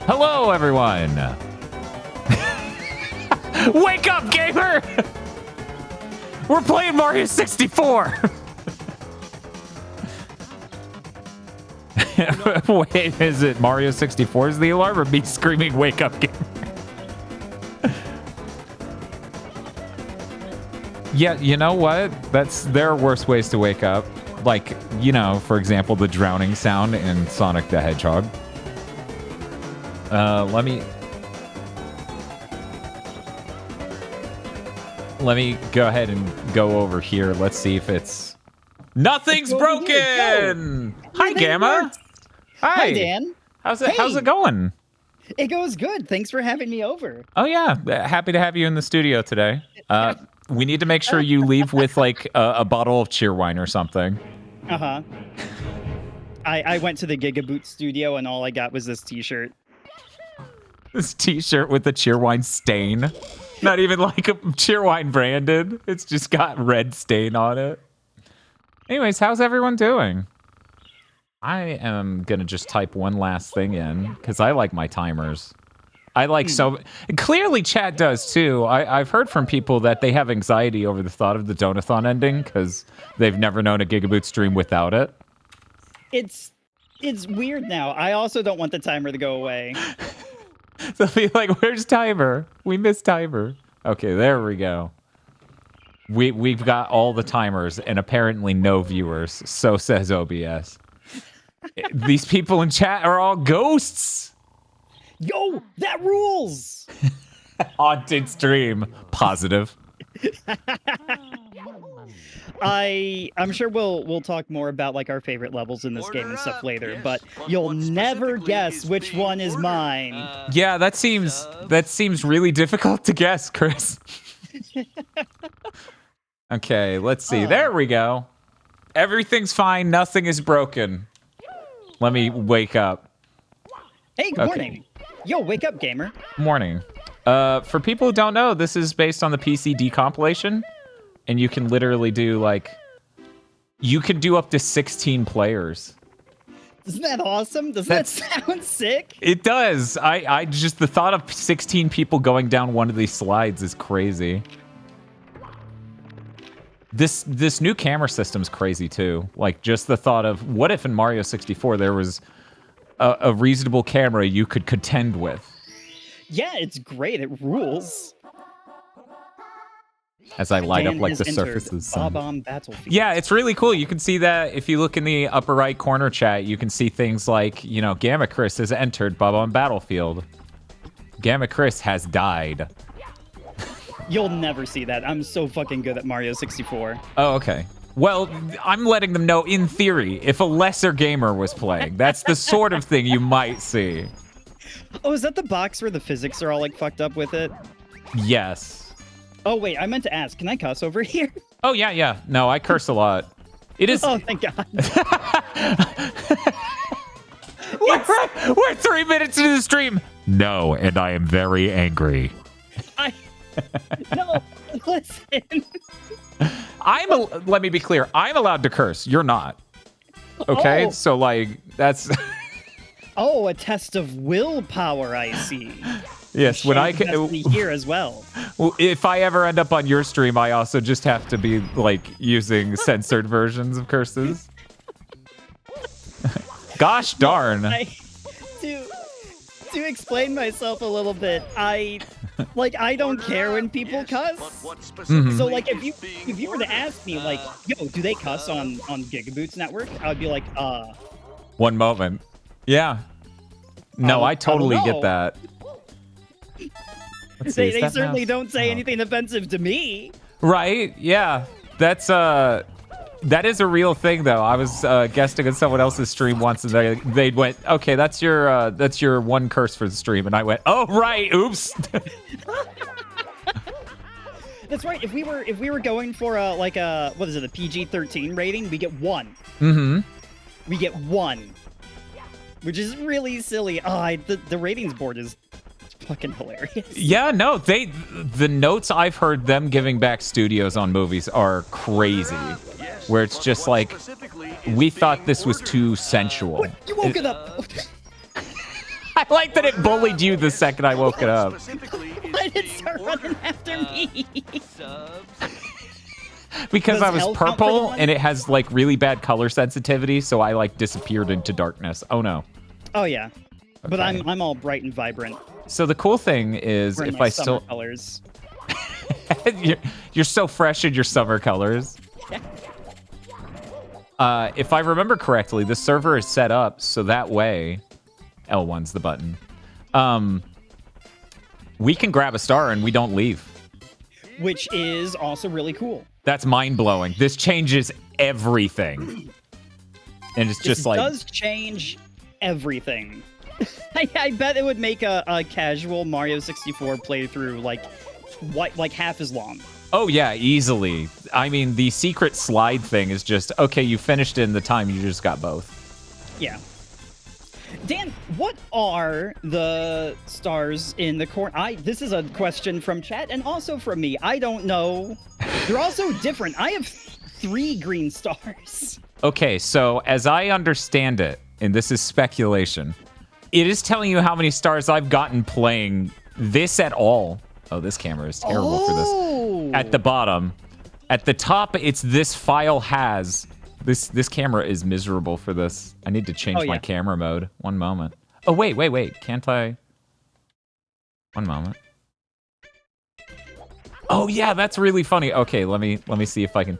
Hello, everyone. Wake up, gamer! We're playing Mario 64. Wait, is it Mario 64 is the alarm or me screaming wake up, gamer? Yeah, you know what? There are worse ways to wake up. Like, you know, for example, the drowning sound in Sonic the Hedgehog. Let me go ahead and go over here. Let's see if it's... Nothing's broken! Hi, Gamma! Hi, Dan. How's it going? It goes good. Thanks for having me over. Oh, yeah. Happy to have you in the studio today. We need to make sure you leave with, like, a bottle of Cheerwine or something. Uh-huh. I went to the GigaBoots studio, and all I got was this t-shirt. This t-shirt with the Cheerwine stain. Not even like a Cheerwine branded. It's just got red stain on it. Anyways, how's everyone doing? I am going to just type one last thing in, because I like my timers. I like so... Clearly, chat does, too. I've heard from people that they have anxiety over the thought of the Donathon ending, because they've never known a GigaBoot stream without it. It's weird now. I also don't want the timer to go away. They'll be like, where's Timer? We miss Timer. Okay, there we go. We've got all the timers and apparently no viewers. So says OBS. These people in chat are all ghosts. Yo, that rules. Haunted stream. Positive. I'm sure we'll talk more about like our favorite levels in this game and stuff later, but you'll never guess which one is mine. Yeah, that seems really difficult to guess, Chris. Okay, let's see. There we go. Everything's fine. Nothing is broken. Let me wake up. Hey, good morning. Yo, wake up, gamer. Morning. For people who don't know, this is based on the PCD compilation. And you can literally do, like... You can do up to 16 players. Isn't that awesome? Doesn't that sound sick? It does. I just... The thought of 16 people going down one of these slides is crazy. This new camera system's crazy, too. Like, just the thought of... What if in Mario 64 there was a reasonable camera you could contend with? Yeah, it's great. It rules. As I light up like the surfaces. Bob-omb battlefield. Yeah, it's really cool. You can see that if you look in the upper right corner chat, you can see things like, you know, GammaChris has entered Bob-omb battlefield. GammaChris has died. You'll never see that. I'm so fucking good at Mario 64. Oh, okay. Well, I'm letting them know, in theory, if a lesser gamer was playing, that's the sort of thing you might see. Oh, is that the box where the physics are all, like, fucked up with it? Yes. Oh, wait, I me't to ask. Can I cuss over here? Oh, yeah. No, I curse a lot. It is... Oh, thank God. We're 3 minutes into the stream. No, and I am very angry. No, listen. Let me be clear. I'm allowed to curse. You're not. Okay? Oh. So, like, that's... Oh, a test of willpower, I see. Yes, when I can here as well. If I ever end up on your stream, I also just have to be like using censored versions of curses. Gosh darn. To explain myself a little bit, I don't care when people cuss. So like if you were to ask me like, yo, do they cuss on GigaBoots network? I would be like, One moment. Yeah. No, I totally get that. They certainly don't say anything offensive to me. Right? Yeah. That is a real thing, though. I was guesting on someone else's stream once, and they went, "Okay, that's your one curse for the stream," and I went, "Oh, right, oops." That's right. If we were going for a what is it, a PG-13 rating, we get 1. Mm-hmm. We get 1, which is really silly. The ratings board is fucking hilarious. Yeah, no, the notes I've heard them giving back studios on movies are crazy. Where it's just like, we thought this was too sensual. What? You woke it up. I like that it bullied you the second I woke it up. Why did it start running after me? Because I was hell count for purple one? and it has like really bad color sensitivity, so I like disappeared into darkness. Oh no. Oh yeah, but Okay. I'm all bright and vibrant. So the cool thing is Wearing if my I summer still colors. you're so fresh in your summer colors. If I remember correctly, the server is set up so that way L1's the button. We can grab a star and we don't leave. Which is also really cool. That's mind-blowing. This changes everything. And it's just This like does change everything. I bet it would make a casual Mario 64 playthrough like half as long. oh yeah, easily. I mean, the secret slide thing is just, okay, you finished in the time, you just got both. Yeah. Dan, what are the stars in the corner? This is a question from chat and also from me. I don't know. They're also different. I have 3 green stars. Okay, so as I understand it, and this is speculation, it is telling you how many stars I've gotten playing this at all. Oh, this camera is terrible for this. At the bottom. At the top, it's this file has. This camera is miserable for this. I need to change my camera mode. One moment. Oh, wait. Can't I? One moment. Oh, yeah, that's really funny. Okay, let me see if I can.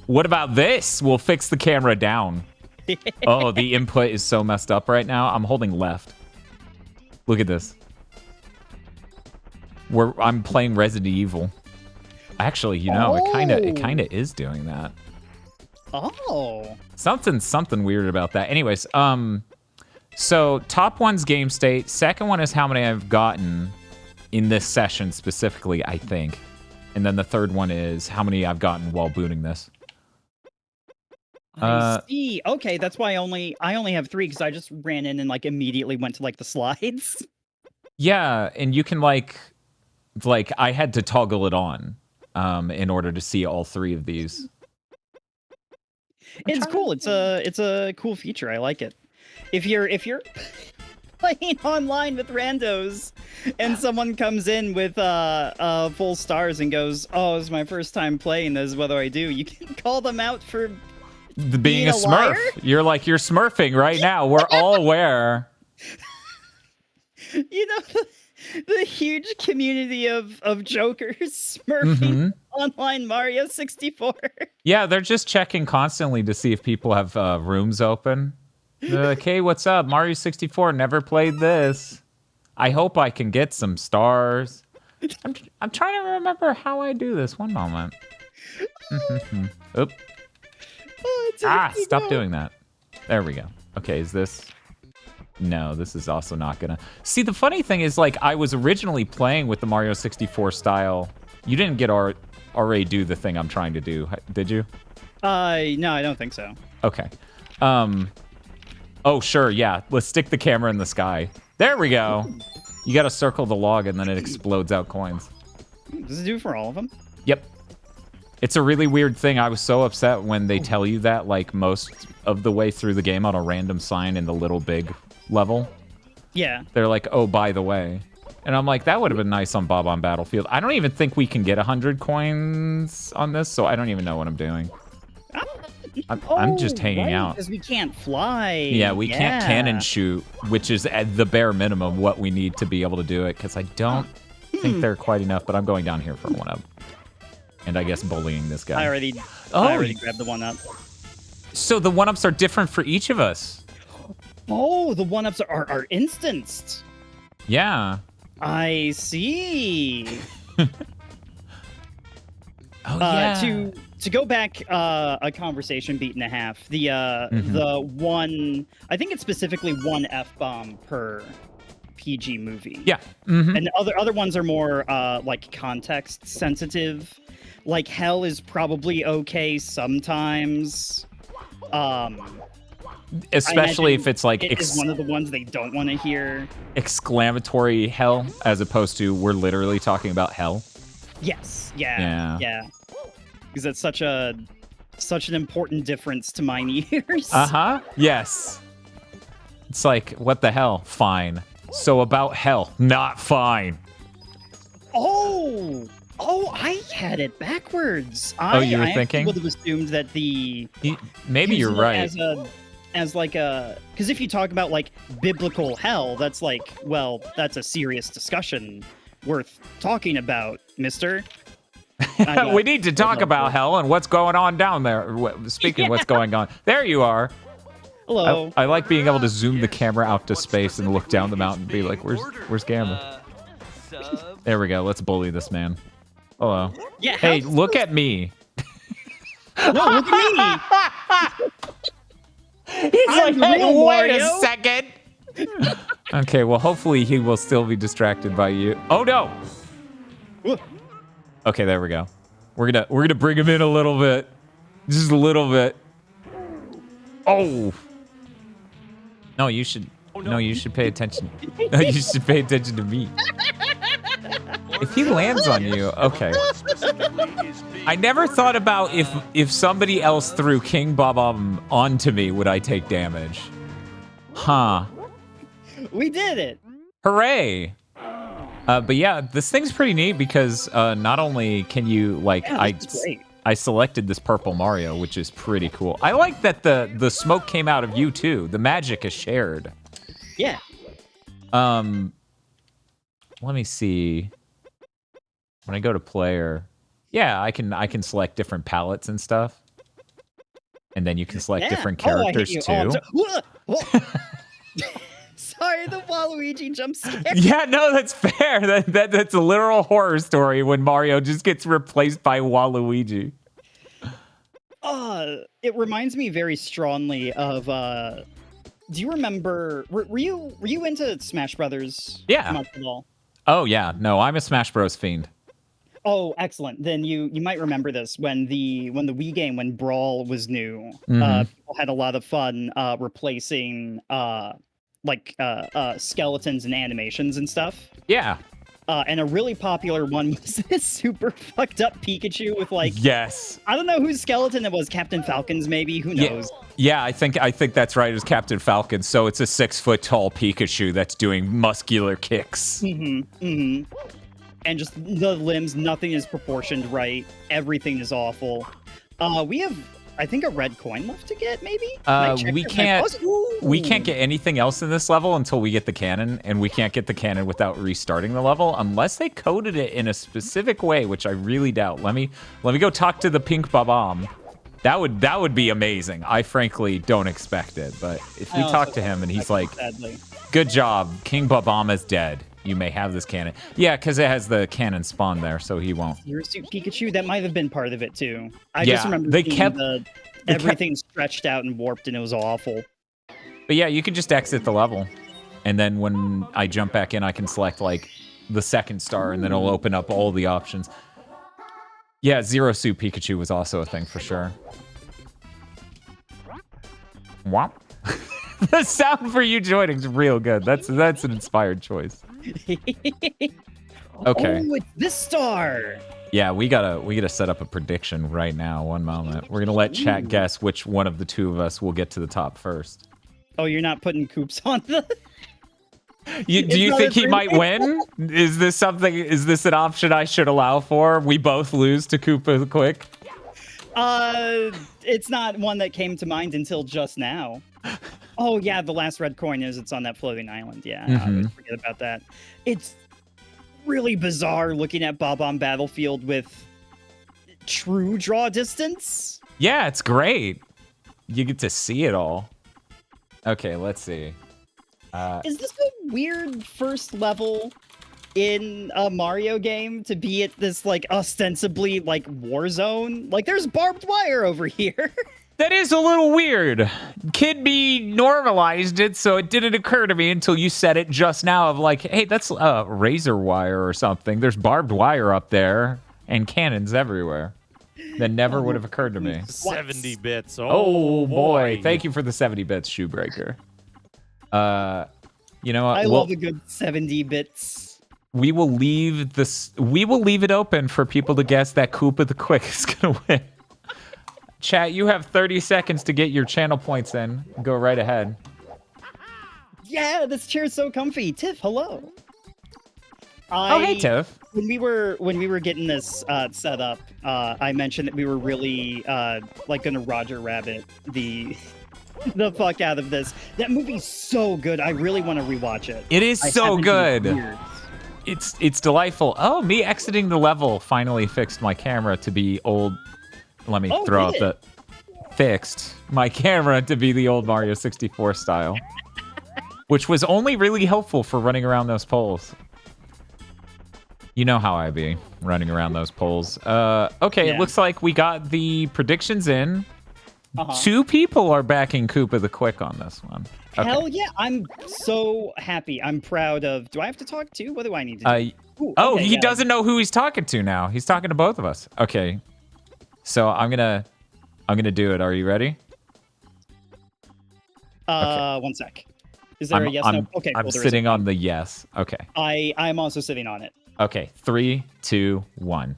What about this? We'll fix the camera down. Oh, the input is so messed up right now. I'm holding left. Look at this. I'm playing Resident Evil. Actually, you know, it kind of is doing that. Oh. Something weird about that. Anyways, so top one's game state. Second one is how many I've gotten in this session specifically, I think. And then the third one is how many I've gotten while booting this. I see. Okay, that's why I only have 3 because I just ran in and like immediately went to like the slides. Yeah, and you can like I had to toggle it on in order to see all 3 of these. It's cool. It's a cool feature. I like it. If you're playing online with randos and someone comes in with full stars and goes, "Oh, it's my first time playing this. What do I do?" You can call them out for being a Smurf. Liar? You're smurfing right now. We're all aware. You know, the huge community of jokers smurfing online Mario 64. Yeah, they're just checking constantly to see if people have rooms open. They're like, hey, what's up? Mario 64, never played this. I hope I can get some stars. I'm trying to remember how I do this. One moment. Oop. Stop doing that. There we go. Okay, is this... No, this is also not gonna... See, the funny thing is, like, I was originally playing with the Mario 64 style. You didn't get already do the thing I'm trying to do, did you? No, I don't think so. Okay. Oh, sure, yeah. Let's stick the camera in the sky. There we go. You gotta circle the log and then it explodes out coins. Does it do for all of them? Yep. It's a really weird thing. I was so upset when they tell you that, like, most of the way through the game on a random sign in the little big level. Yeah. They're like, oh, by the way. And I'm like, that would have been nice on Bob-omb Battlefield. I don't even think we can get 100 coins on this, so I don't even know what I'm doing. I'm just hanging out. Because we can't fly. Yeah, we can't cannon shoot, which is at the bare minimum what we need to be able to do it, because I don't think they're quite enough, but I'm going down here for one up. And I guess bullying this guy. I already grabbed the 1-up. So the 1-ups are different for each of us. Oh, the 1-ups are instanced. Yeah. I see. Yeah. To go back a conversation beat and a half, the one, I think it's specifically 1 F-bomb per PG movie. Yeah. And other ones are more like context sensitive. Like hell is probably okay sometimes. Especially if it's like it is one of the ones they don't want to hear. Exclamatory hell, as opposed to we're literally talking about hell. Yes. Yeah. Because that's such an important difference to mine ears. Yes. It's like, what the hell? Fine. So about hell, not fine. Oh, I had it backwards. You were thinking? I would have assumed that Maybe you're right. As like a, because if you talk about like biblical hell, that's like, well, that's a serious discussion worth talking about, mister. We need to talk about hell and what's going on down there. Speaking of what's going on, there you are. Hello. I like being able to zoom the camera out to space and look down the mountain and be like, where's Gamma? There we go. Let's bully this man. Hello. Yeah. Hey, look at me. No, look at me. He's like, hey, wait a second. Okay, well, hopefully he will still be distracted by you. Oh no. Okay, there we go. We're gonna bring him in a little bit, just a little bit. Oh. No, you should. No, you should pay attention. No, you should pay attention to me. If he lands on you, okay. I never thought about if somebody else threw King Bob-omb onto me, would I take damage? Huh. We did it. Hooray. But yeah, this thing's pretty neat because not only can you like I selected this purple Mario, which is pretty cool. I like that the smoke came out of you too. The magic is shared. Yeah. Let me see. When I go to player, yeah, I can select different palettes and stuff. And then you can select different characters too. Sorry, the Waluigi jump scare. Yeah, no, that's fair. That's a literal horror story when Mario just gets replaced by Waluigi. It reminds me very strongly of do you remember were you into Smash Brothers? Yeah. Oh yeah, no, I'm a Smash Bros fiend. Oh, excellent. Then you might remember this when the Wii game, when Brawl was new, people had a lot of fun replacing skeletons and animations and stuff. Yeah. And a really popular one was this super fucked up Pikachu with like, yes, I don't know whose skeleton it was, Captain Falcon's maybe, who knows? Yeah, I think that's right. It was Captain Falcon. So it's a 6-foot tall Pikachu that's doing muscular kicks. And just the limbs, nothing is proportioned right. Everything is awful. We have, I think, a red coin left to get, maybe? We can't get anything else in this level until we get the cannon, and we can't get the cannon without restarting the level unless they coded it in a specific way, which I really doubt. Let me go talk to the pink Bob-omb. That would be amazing. I frankly don't expect it, but if we talk to him and he's like, "Good job, King Bob-omb is dead. You may have this cannon." Yeah, because it has the cannon spawn there, so he won't. Zero Suit Pikachu, that might have been part of it too. I just remember everything stretched out and warped, and it was awful. But yeah, you can just exit the level, and then when I jump back in, I can select like the second star, and then it'll open up all the options. Yeah, Zero Suit Pikachu was also a thing for sure. Womp. The sound for you joining is real good. That's an inspired choice. Okay. Oh, it's this star. Yeah, we gotta set up a prediction right now. One moment. We're gonna let chat guess which one of the two of us will get to the top first. Oh, you're not putting Koops on the. Do you think he might win? Is this an option I should allow for? We both lose to Koopa quick. It's not one that came to mind until just now. Oh yeah, the last red coin it's on that floating island. Yeah, I always forget about that. It's really bizarre looking at Bob-omb Battlefield with true draw distance. Yeah, it's great. You get to see it all. Okay, let's see. Is this a weird first level in a Mario game to be at this like ostensibly like war zone? Like there's barbed wire over here. That is a little weird. Kid Me normalized it, so it didn't occur to me until you said it just now of like, hey, that's razor wire or something. There's barbed wire up there and cannons everywhere. That never would have occurred to me. 70 bits. Oh boy. Thank you for the 70 bits, Shoebreaker. You know what? I love a good 70 bits. We will leave it open for people to guess that Koopa the Quick is gonna win. Chat, you have 30 seconds to get your channel points in. Go right ahead. Yeah, this chair's so comfy. Tiff, hello. Oh, hey, Tiff. When we were getting this set up, I mentioned that we were really like gonna Roger Rabbit the fuck out of this. That movie's so good. I really want to rewatch it. It is so good. Years. It's delightful. Oh, me exiting the level finally fixed my camera to be old. Let me throw up the fixed my camera to be the old Mario 64 style, which was only really helpful for running around those poles. You know how I be running around those poles. Okay, It looks like we got the predictions in. 2 people are backing Koopa the Quick on this one. Okay. Hell yeah, I'm so happy. I'm proud of... Do I have to talk too? What do I need to do? Ooh, he doesn't know who he's talking to now. He's talking to both of us. Okay. So I'm gonna do it. Are you ready? Okay. 1 sec. Is there a yes, no? Okay, I'm sitting on the yes. Okay. I'm also sitting on it. Okay, 3, 2, 1.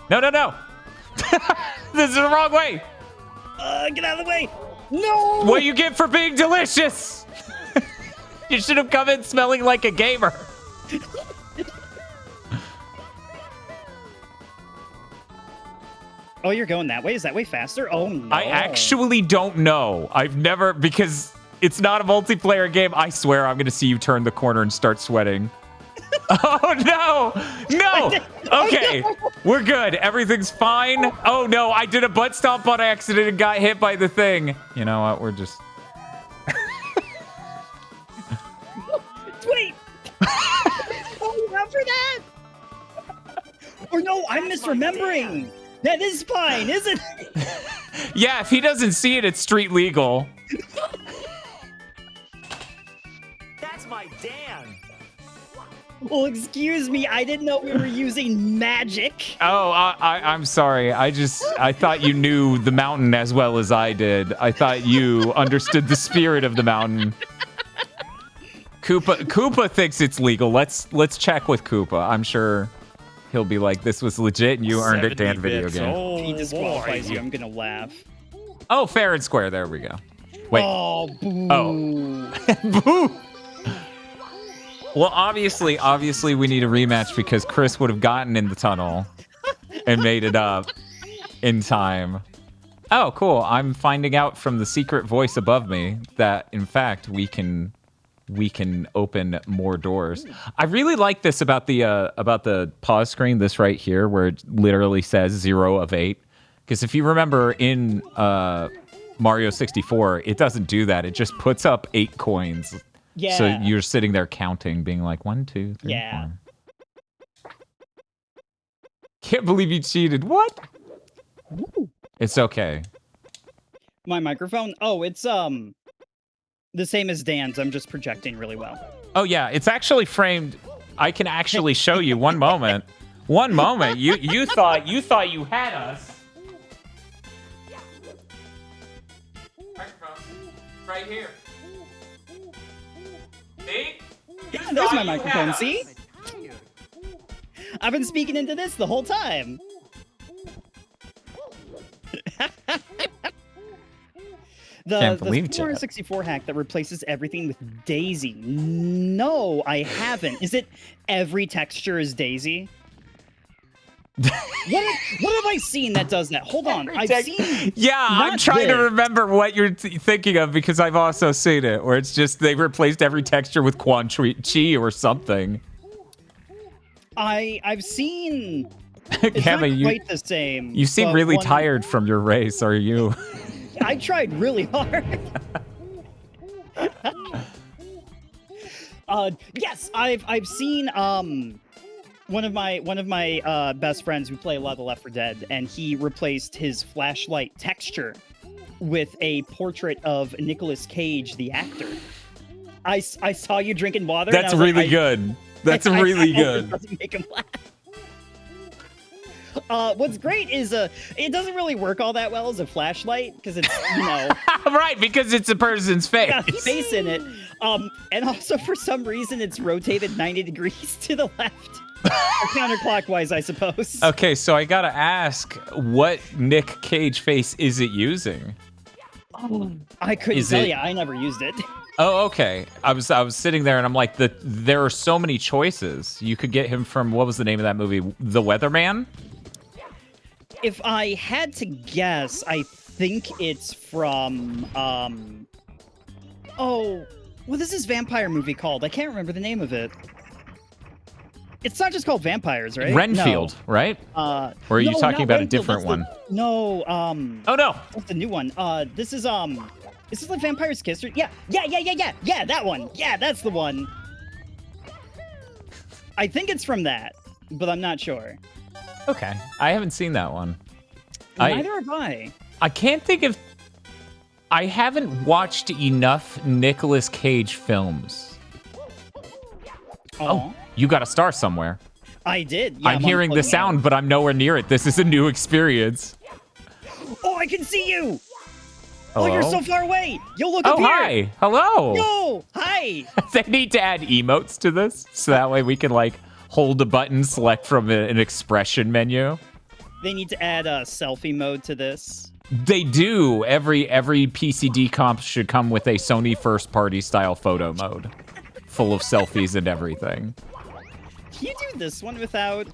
No. This is the wrong way. Get out of the way. No. What you get for being delicious? You should have come in smelling like a gamer. Oh, you're going that way? Is that way faster? Oh, no. I actually don't know. I've never, because it's not a multiplayer game. I swear I'm going to see you turn the corner and start sweating. Oh, no. Okay, we're good. Everything's fine. Oh, no, I did a butt stomp on accident and got hit by the thing. You know what? We're just... Wait. Oh, not for that. Or no, I'm misremembering. That is fine, isn't it? Yeah, if he doesn't see it, it's street legal. That's my Dan. Well, excuse me. I didn't know we were using magic. Oh, I'm sorry. I thought you knew the mountain as well as I did. I thought you understood the spirit of the mountain. Koopa thinks it's legal. Let's check with Koopa. I'm sure he'll be like, this was legit and you earned it, Dan video game. If he disqualifies you, I'm gonna laugh. Oh, fair and square. There we go. Wait. Oh, boo. Oh. Boo. Well, obviously we need a rematch because Chris would have gotten in the tunnel and made it up in time. Oh, cool. I'm finding out from the secret voice above me that, in fact, we can open more doors. I really like this about the pause screen, this right here, where it literally says 0 of 8. Because if you remember in Mario 64, it doesn't do that. It just puts up 8 coins. Yeah. So you're sitting there counting, being like 1, 2, 3, 4. Can't believe you cheated. What? Ooh. It's okay. My microphone? Oh, it's the same as Dan's. I'm just projecting really well. Oh yeah, it's actually framed. I can actually show you. One moment. One moment. You thought you had us. Microphone. Right here. See? Yeah, there's my microphone. See? I've been speaking into this the whole time. The Mario 64 hack that replaces everything with Daisy. No, I haven't. Is it every texture is Daisy? What have I seen that does that? Hold on. I've seen... Yeah, I'm trying to remember what you're thinking of because I've also seen it, where it's just they replaced every texture with Quan Chi or something. I've seen... It's Gamma, not quite the same. You seem really tired from your race, are you? I tried really hard. Yes, I've seen one of my best friends who play a lot of Left 4 Dead, and he replaced his flashlight texture with a portrait of Nicolas Cage, the actor. I saw you drinking water. That's and I was really good. That's really good. It doesn't make him laugh. What's great is it doesn't really work all that well as a flashlight because it's, you know... Right, because it's a person's face. Got face in it. And also for some reason it's rotated 90 degrees to the left. Or counterclockwise, I suppose. Okay, so I gotta ask, what Nick Cage face is it using? I couldn't tell you. I never used it. Oh, okay. I was sitting there and I'm like, there are so many choices. You could get him from, what was the name of that movie? The Weatherman? If I had to guess, I think it's from oh, what is this vampire movie called? I can't remember the name of it. It's not just called Vampires, right? Renfield, no. right? Or are you talking about a different one? No, oh no. What's the new one? This is like Vampire's Kiss? Yeah, that one. Yeah, that's the one. I think it's from that, but I'm not sure. Okay, I haven't seen that one. Neither have I. I can't think of... I haven't watched enough Nicolas Cage films. Oh, you got a star somewhere. I did. Yeah, I'm hearing the sound, but I'm nowhere near it. This is a new experience. Oh, I can see you! Hello? Oh, you're so far away! Yo, look up here! Oh, hi! Hello! Yo! Hi! They need to add emotes to this, so that way we can, like, hold a button, select from an expression menu. They need to add a selfie mode to this. They do. Every PCD comp should come with a Sony first-party style photo mode, full of selfies and everything. Can you do this one without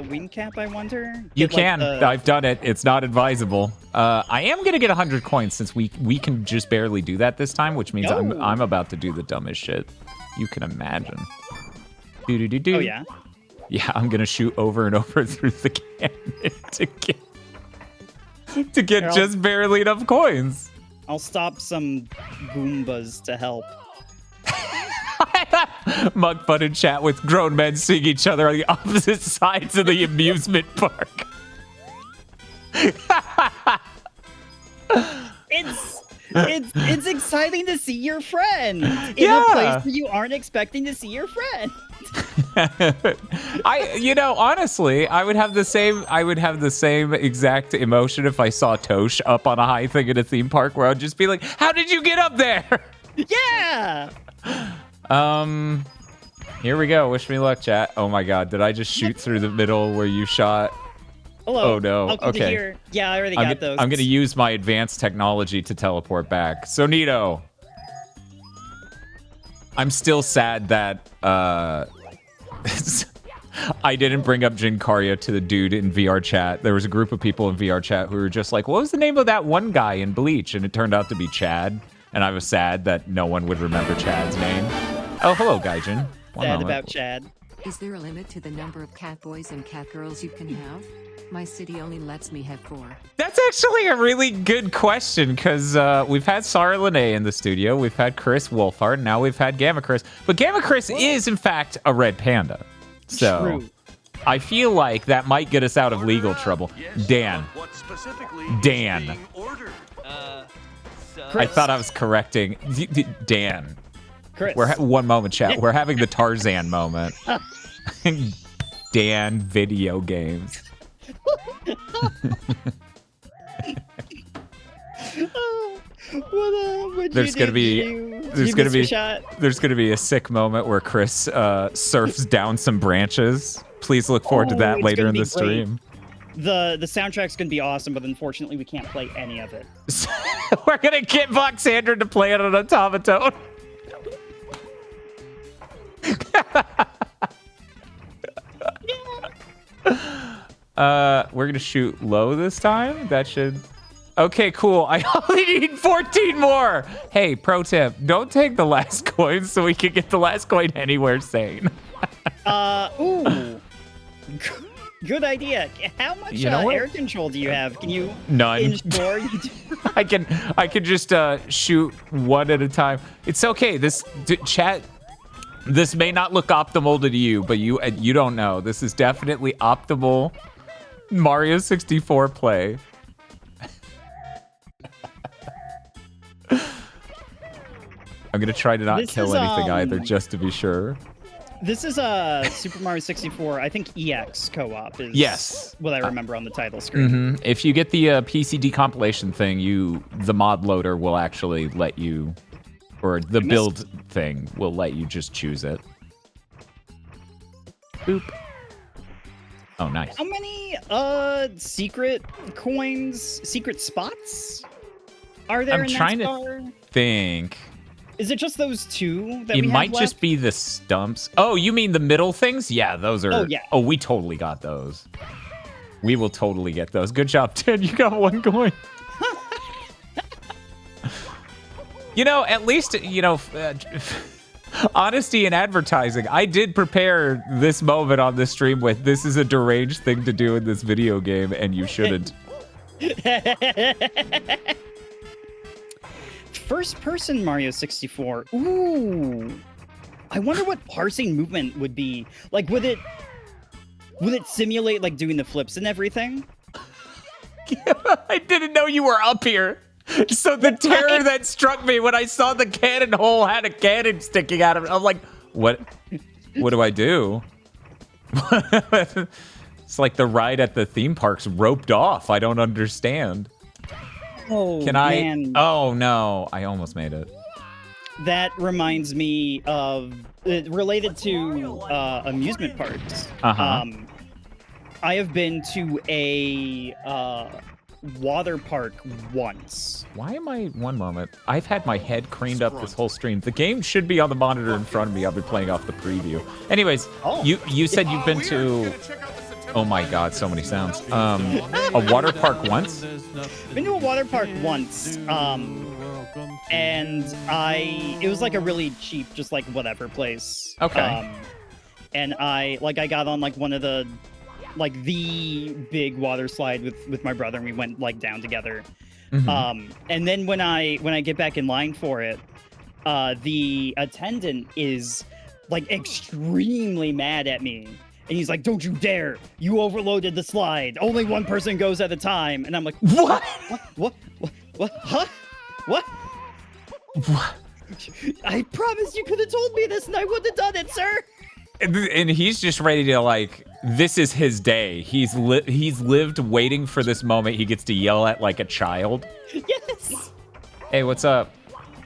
wing cap, I wonder? You can. I've done it. It's not advisable. I am going to get 100 coins since we can just barely do that this time, which means I'm about to do the dumbest shit you can imagine. Do-do-do-do. Oh, yeah? Yeah, I'm going to shoot over and over through the cannon to get just barely enough coins. I'll stop some Goombas to help. Mug fun and chat with grown men seeing each other on the opposite sides of the amusement park. It's exciting to see your friend in a place where you aren't expecting to see your friend. Honestly, I would have the same exact emotion if I saw Tosh up on a high thing at a theme park, where I'd just be like, "How did you get up there?" Yeah. Here we go. Wish me luck, chat. Oh my god, did I just shoot through the middle where you shot? Hello. Oh no. Welcome to here. Yeah, I already got those. I'm gonna use my advanced technology to teleport back. So Nito, I'm still sad that I didn't bring up Jinkarya to the dude in VR chat. There was a group of people in VR chat who were just like, "What was the name of that one guy in Bleach?" And it turned out to be Chad. And I was sad that no one would remember Chad's name. Oh, hello, Gaijin. Sad about Chad. Is there a limit to the number of cat boys and cat girls you can have? My city only lets me have 4. That's actually a really good question, because we've had Sarah Lene in the studio, we've had Chris Wolfhard, now we've had GammaChris. But GammaChris is, in fact, a red panda. So True. I feel like that might get us out of legal trouble. Dan. Dan. I thought I was correcting. Dan. Chris. One moment, chat. We're having the Tarzan moment. Dan video games. There's gonna be a sick moment where Chris surfs down some branches. Please look forward to that later in the stream. The soundtrack's gonna be awesome, but unfortunately we can't play any of it. We're gonna get Voxandra to play it on automaton. We're gonna shoot low this time. That should... Okay, cool. I only need 14 more. Hey, pro tip, don't take the last coin so we can get the last coin anywhere sane. Ooh. Good idea. How much air control do you have? Can you ensure you do? I can just shoot one at a time. It's okay. Chat, this may not look optimal to you, but you don't know. This is definitely optimal Mario 64 play. I'm gonna try to not kill anything either, just to be sure. This is Super Mario 64, I think EX co-op is what I remember on the title screen. Mm-hmm. If you get the PCD compilation thing, the mod loader will actually let you, or the build thing will let you just choose it. Boop. Oh, nice. How many secret coins, secret spots are there I'm in trying that to star? think. Is it just those two that It we have might left? just be the stumps. Oh, you mean the middle things? Yeah, those are. Oh, yeah. Oh, we totally got those. We will totally get those. Good job, Ted. You got 1 coin. You know, at least, you know, honesty in advertising. I did prepare this moment on the stream with, this is a deranged thing to do in this video game, and you shouldn't. First person Mario 64. Ooh. I wonder what parsing movement would be. Like, would it simulate, like, doing the flips and everything? I didn't know you were up here. So the terror that struck me when I saw the cannon hole had a cannon sticking out of it, I'm like, what do I do? It's like the ride at the theme park's roped off. I don't understand. Oh, Can I? man. Oh, no. I almost made it. That reminds me of, related to amusement parks. Uh-huh. I have been to a water park once. Why am I, one moment, I've had my head craned up this whole stream. The game should be on the monitor in front of me. I've been playing off the preview. Anyways, Oh. you said you've been to, oh my God, so many sounds. A water park once? Been to a water park once. And it was like a really cheap, just like whatever place. Okay. And I got on like one of the, like the big water slide with my brother, and we went like down together. Mhm. And then when I get back in line for it, the attendant is like extremely mad at me. And he's like, "Don't you dare! You overloaded the slide. Only one person goes at a time." And I'm like, What? What? Huh? What? What? I promise you could have told me this and I wouldn't have done it, sir. And he's just ready to, like, this is his day. He's lived waiting for this moment. He gets to yell at like a child. Yes. Hey, what's up?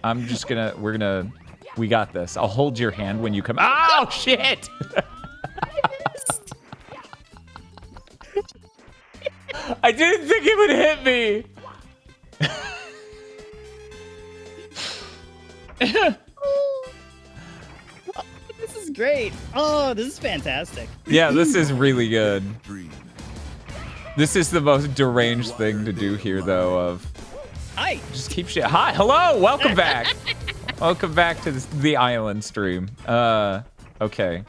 I'm just gonna, we got this. I'll hold your hand when you come. Oh, shit! I didn't think it would hit me. This is great. Oh, this is fantastic. Yeah, this is really good. This is the most deranged thing to do here, though, of Hi. just keep shit. Hi, hello, welcome back. Welcome back to the island stream. Okay.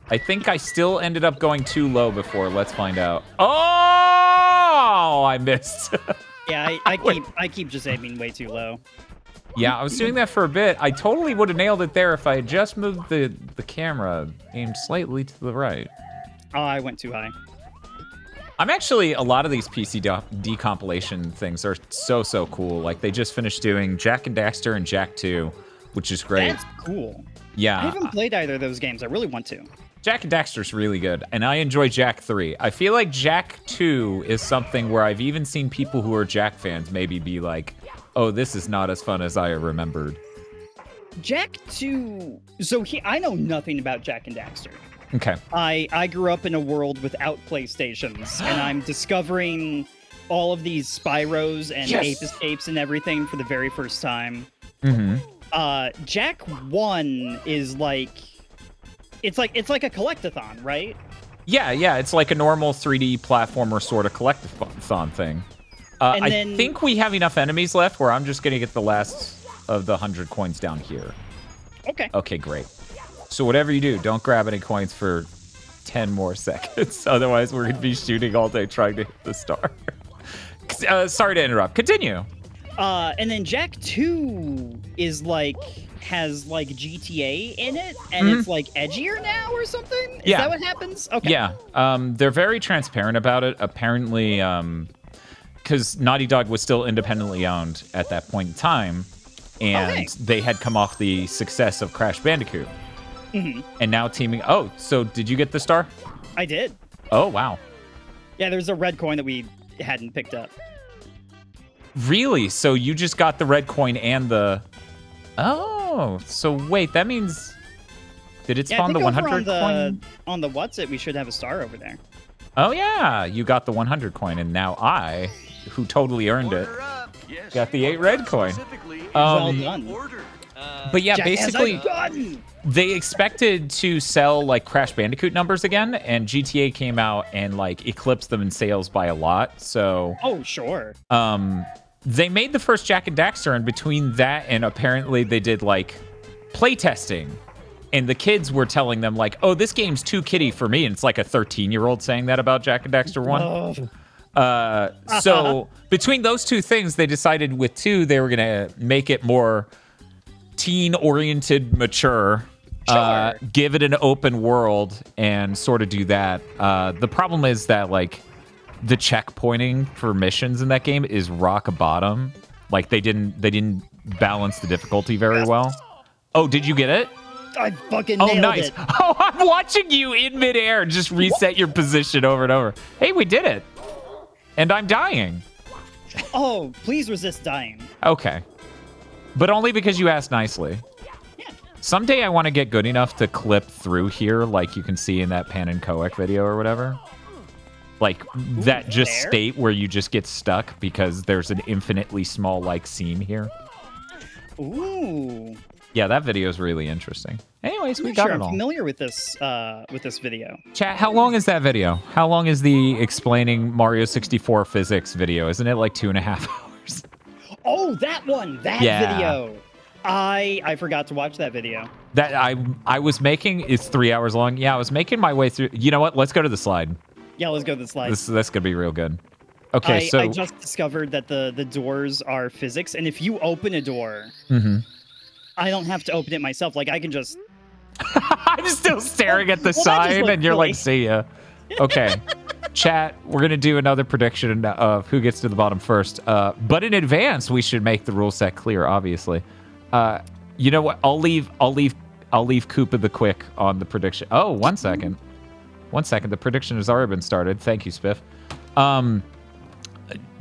I think I still ended up going too low before. Let's find out. Oh, I missed. Yeah, I keep just aiming way too low. Yeah, I was doing that for a bit. I totally would have nailed it there if I had just moved the camera aimed slightly to the right. Oh, I went too high. I'm actually, a lot of these PC decompilation things are so cool. Like, they just finished doing Jak and Daxter and Jak 2, which is great. That's cool. Yeah. I haven't played either of those games. I really want to. Jak and Daxter's really good, and I enjoy Jak 3. I feel like Jak 2 is something where I've even seen people who are Jak fans maybe be like, oh, this is not as fun as I remembered. Jak 2. So I know nothing about Jak and Daxter. Okay. I grew up in a world without PlayStations, and I'm discovering all of these Spyros and Yes! Ape Escapes and everything for the very first time. Mm-hmm. Jak 1 is like it's like a collectathon, right? Yeah, it's like a normal 3D platformer sort of collectathon thing. I think we have enough enemies left where I'm just gonna get the last of the 100 coins down here. Okay. Okay, great. So whatever you do, don't grab any coins for 10 more seconds. Otherwise, we're gonna be shooting all day trying to hit the star. Sorry to interrupt. Continue. And then Jak 2 is has like GTA in it, and it's like edgier now or something? Is that what happens? Okay. Yeah. They're very transparent about it. Apparently, because Naughty Dog was still independently owned at that point in time, and they had come off the success of Crash Bandicoot. And now teaming... Oh, so did you get the star? I did. Oh, wow. Yeah, there's a red coin that we hadn't picked up. Really? So you just got the red coin and the... Oh, so wait, that means... Did it Yeah, I spawn think the over 100 coin? on the what's it? We should have a star over there. Oh yeah, you got the 100 coin, and now I, who totally earned it, got the 8 red coin. Well done. But yeah, Jack has a basically, gun! they expected to sell like Crash Bandicoot numbers again, and GTA came out and like eclipsed them in sales by a lot. So Oh, sure. they made the first Jack and Daxter, and between that and apparently they did like playtesting. And the kids were telling them, like, oh, this game's too kiddie for me. And it's like a 13-year-old saying that about Jack and Daxter 1. Oh. So between those two things, they decided with 2, they were going to make it more teen-oriented, mature, Sure. give it an open world, and sort of do that. The problem is that, like, the checkpointing for missions in that game is rock bottom. Like, they didn't balance the difficulty very well. Oh, did you get it? I fucking Oh, nailed nice. it. Oh, I'm watching you in midair just reset your position over and over. Hey, we did it. And I'm dying. Oh, please resist dying. Okay. But only because you asked nicely. Yeah. Someday I want to get good enough to clip through here like you can see in that Pan and Coec video or whatever. Like that just there? state where you just get stuck because there's an infinitely small like seam here. Ooh. Yeah, that video is really interesting. Anyways, we I'm got sure it I'm all. familiar with this video. Chat, how long is that video? How long is the explaining Mario 64 physics video? Isn't it like 2.5 hours? Oh, that one. That Yeah. video. I forgot to watch that video. That I was making, it's 3 hours long. Yeah, I was making my way through. You know what? Let's go to the slide. Yeah, let's go to the slide. That's gonna be real good. Okay, so I just discovered that the doors are physics, and if you open a door, I don't have to open it myself. Like I can just. I'm still staring at the Well, that just sign, looked and you're silly. like, see ya. Okay. Chat, we're going to do another prediction of who gets to the bottom first. But in advance, we should make the rule set clear, obviously. You know what? I'll leave Koopa the Quick on the prediction. Oh, 1 second. 1 second. The prediction has already been started. Thank you, Spiff.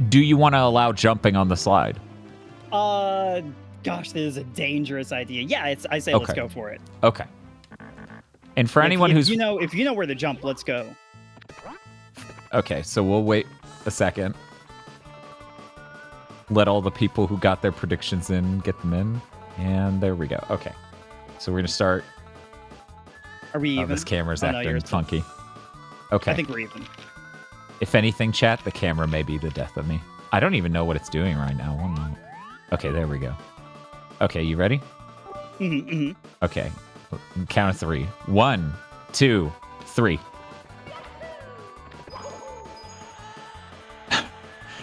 Do you want to allow jumping on the slide? Gosh, this is a dangerous idea. Yeah, I say let's Okay. go for it. Okay. And for anyone if who's... you know where to jump, let's go. Okay, so we'll wait a second. Let all the people who got their predictions in get them in. And there we go. Okay. So we're going to start. Are we Oh, even? this camera's Oh, no, acting you're- funky. Okay. I think we're even. If anything, chat, the camera may be the death of me. I don't even know what it's doing right now. 1 moment. Okay, there we go. Okay, you ready? Okay. Count of 3. 1, 2, 3.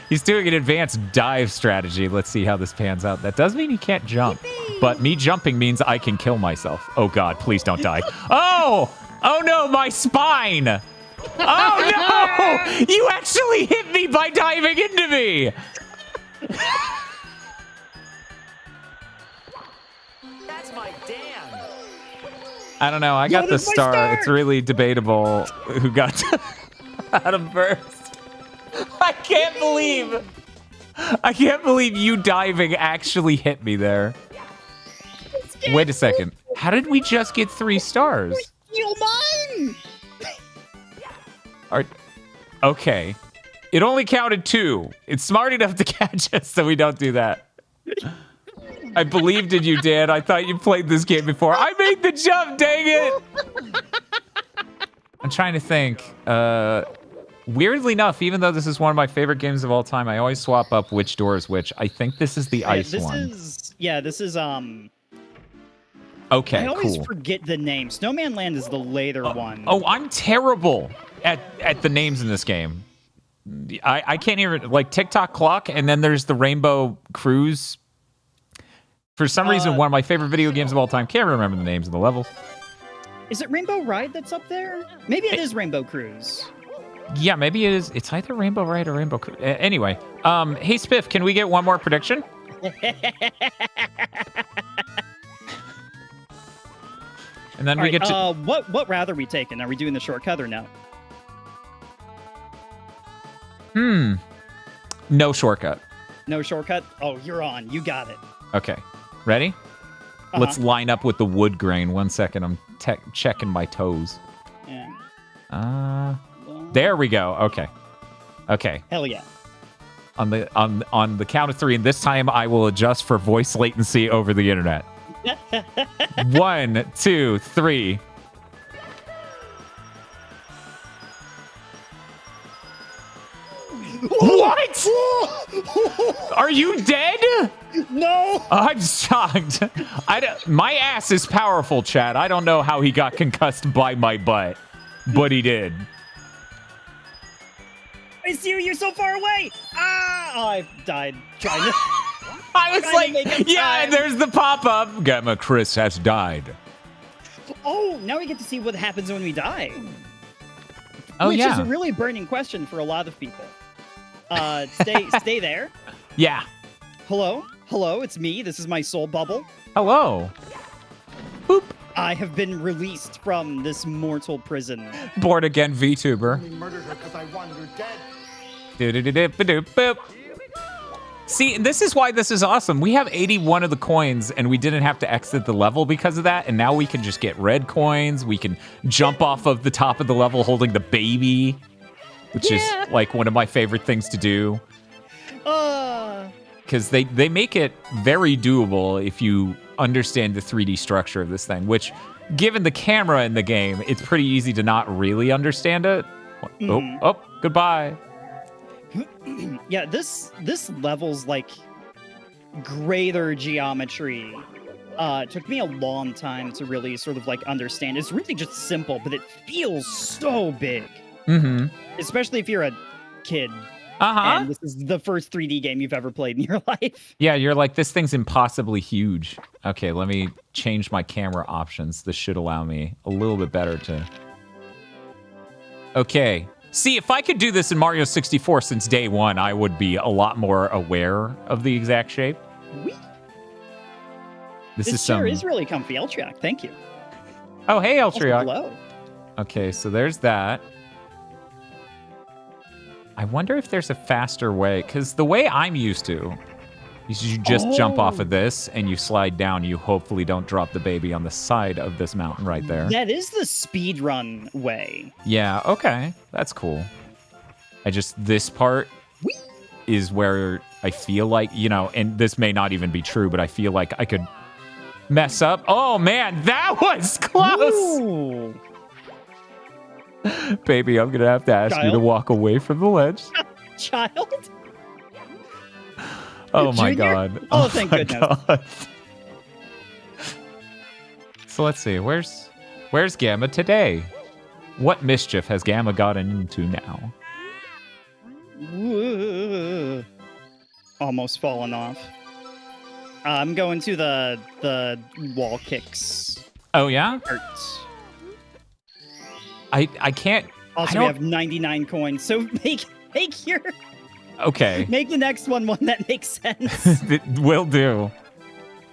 He's doing an advanced dive strategy. Let's see how this pans out. That does mean he can't jump. But me jumping means I can kill myself. Oh, God, please don't die. Oh! Oh, no, my spine! Oh, no! You actually hit me by diving into me! That's my Dan. I don't know. I got That the is my star. star! It's really debatable who got out of first. I can't believe you diving actually hit me there. Wait a second. How did we just get 3 stars? Steal mine! Okay. It only counted 2. It's smart enough to catch us, so we don't do that. I believed in you, Dan. I thought you played this game before. I made the jump, dang it! I'm trying to think. Weirdly enough, even though this is one of my favorite games of all time, I always swap up which door is which. I think this is the ice one. This is Okay, I always cool. forget the name. Snowman Land is the later one. Oh, I'm terrible at the names in this game. I can't even, like, TikTok Clock, and then there's the Rainbow Cruise. For some reason, one of my favorite video games of all time. Can't remember the names of the levels. Is it Rainbow Ride that's up there? Maybe it is Rainbow Cruise. Yeah, maybe it is. It's either Rainbow Ride or Rainbow Cruise. Anyway, hey, Spiff, can we get one more prediction? And then All we right, get to... what route are we taking? Are we doing the shortcut or no? No shortcut. No shortcut? Oh, you're on. You got it. Okay. Ready? Let's line up with the wood grain. 1 second. I'm checking my toes. Yeah. There we go. Okay. Okay. Hell yeah. On the count of 3, and this time I will adjust for voice latency over the internet. 1, 2, 3. What? Are you dead? No. I'm shocked. My ass is powerful, Chad. I don't know how he got concussed by my butt, but he did. I see you. You're so far away. Ah! Oh, I died trying to. I was trying to make like, up yeah, time. there's the pop-up. GammaChris has died. Oh, now we get to see what happens when we die. Oh, Which yeah. is a really burning question for a lot of people. Stay there. Yeah. Hello? Hello, it's me. This is my soul bubble. Hello. Boop. I have been released from this mortal prison. Born again VTuber. Murdered her because I wanted her dead. Boop. See, this is why this is awesome. We have 81 of the coins, and we didn't have to exit the level because of that, and now we can just get red coins. We can jump off of the top of the level holding the baby, which is like one of my favorite things to do. Because they make it very doable if you understand the 3D structure of this thing, which, given the camera in the game, it's pretty easy to not really understand it. Oh, goodbye. Yeah, this level's like greater geometry. Took me a long time to really sort of like understand. It's really just simple, but it feels so big. Mm-hmm. Especially if you're a kid. Uh-huh. And this is the first 3D game you've ever played in your life. Yeah, you're like, this thing's impossibly huge. Okay, let me change my camera options. This should allow me a little bit better to... Okay. See, if I could do this in Mario 64 since day one, I would be a lot more aware of the exact shape. Whee! This This is chair some... is really comfy. Eltriac, thank you. Oh, hey, Also, Eltriac. hello. Okay, so there's that. I wonder if there's a faster way, because the way I'm used to is you just jump off of this and you slide down. You hopefully don't drop the baby on the side of this mountain right there. That is the speedrun way. Yeah, okay. That's cool. This part is where I feel like, and this may not even be true, but I feel like I could mess up. Oh, man, that was close. Ooh. Baby, I'm going to have to ask you to Child? walk away from the ledge. Child? Oh, my Junior? God. Oh, thank my goodness. God. So let's see. Where's Gamma today? What mischief has Gamma gotten into now? Ooh. Almost fallen off. I'm going to the wall kicks. Oh, yeah? Hurts. I can't... Also, we have 99 coins, so make your... Okay. Make the next one that makes sense. It will do.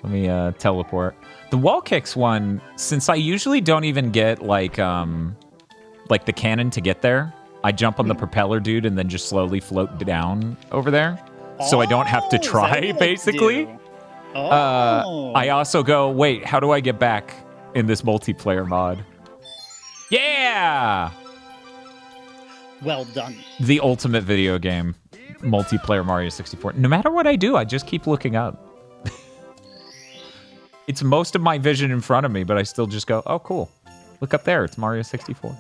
Let me teleport. The wall kicks one, since I usually don't even get like the cannon to get there, I jump on the propeller dude and then just slowly float down over there. So I don't have to Oh, is that try, what I basically. do? Oh. I also go, wait, how do I get back in this multiplayer mod? Yeah! Well done. The ultimate video game. Multiplayer Mario 64. No matter what I do, I just keep looking up. It's most of my vision in front of me, but I still just go, oh, cool. Look up there. It's Mario 64.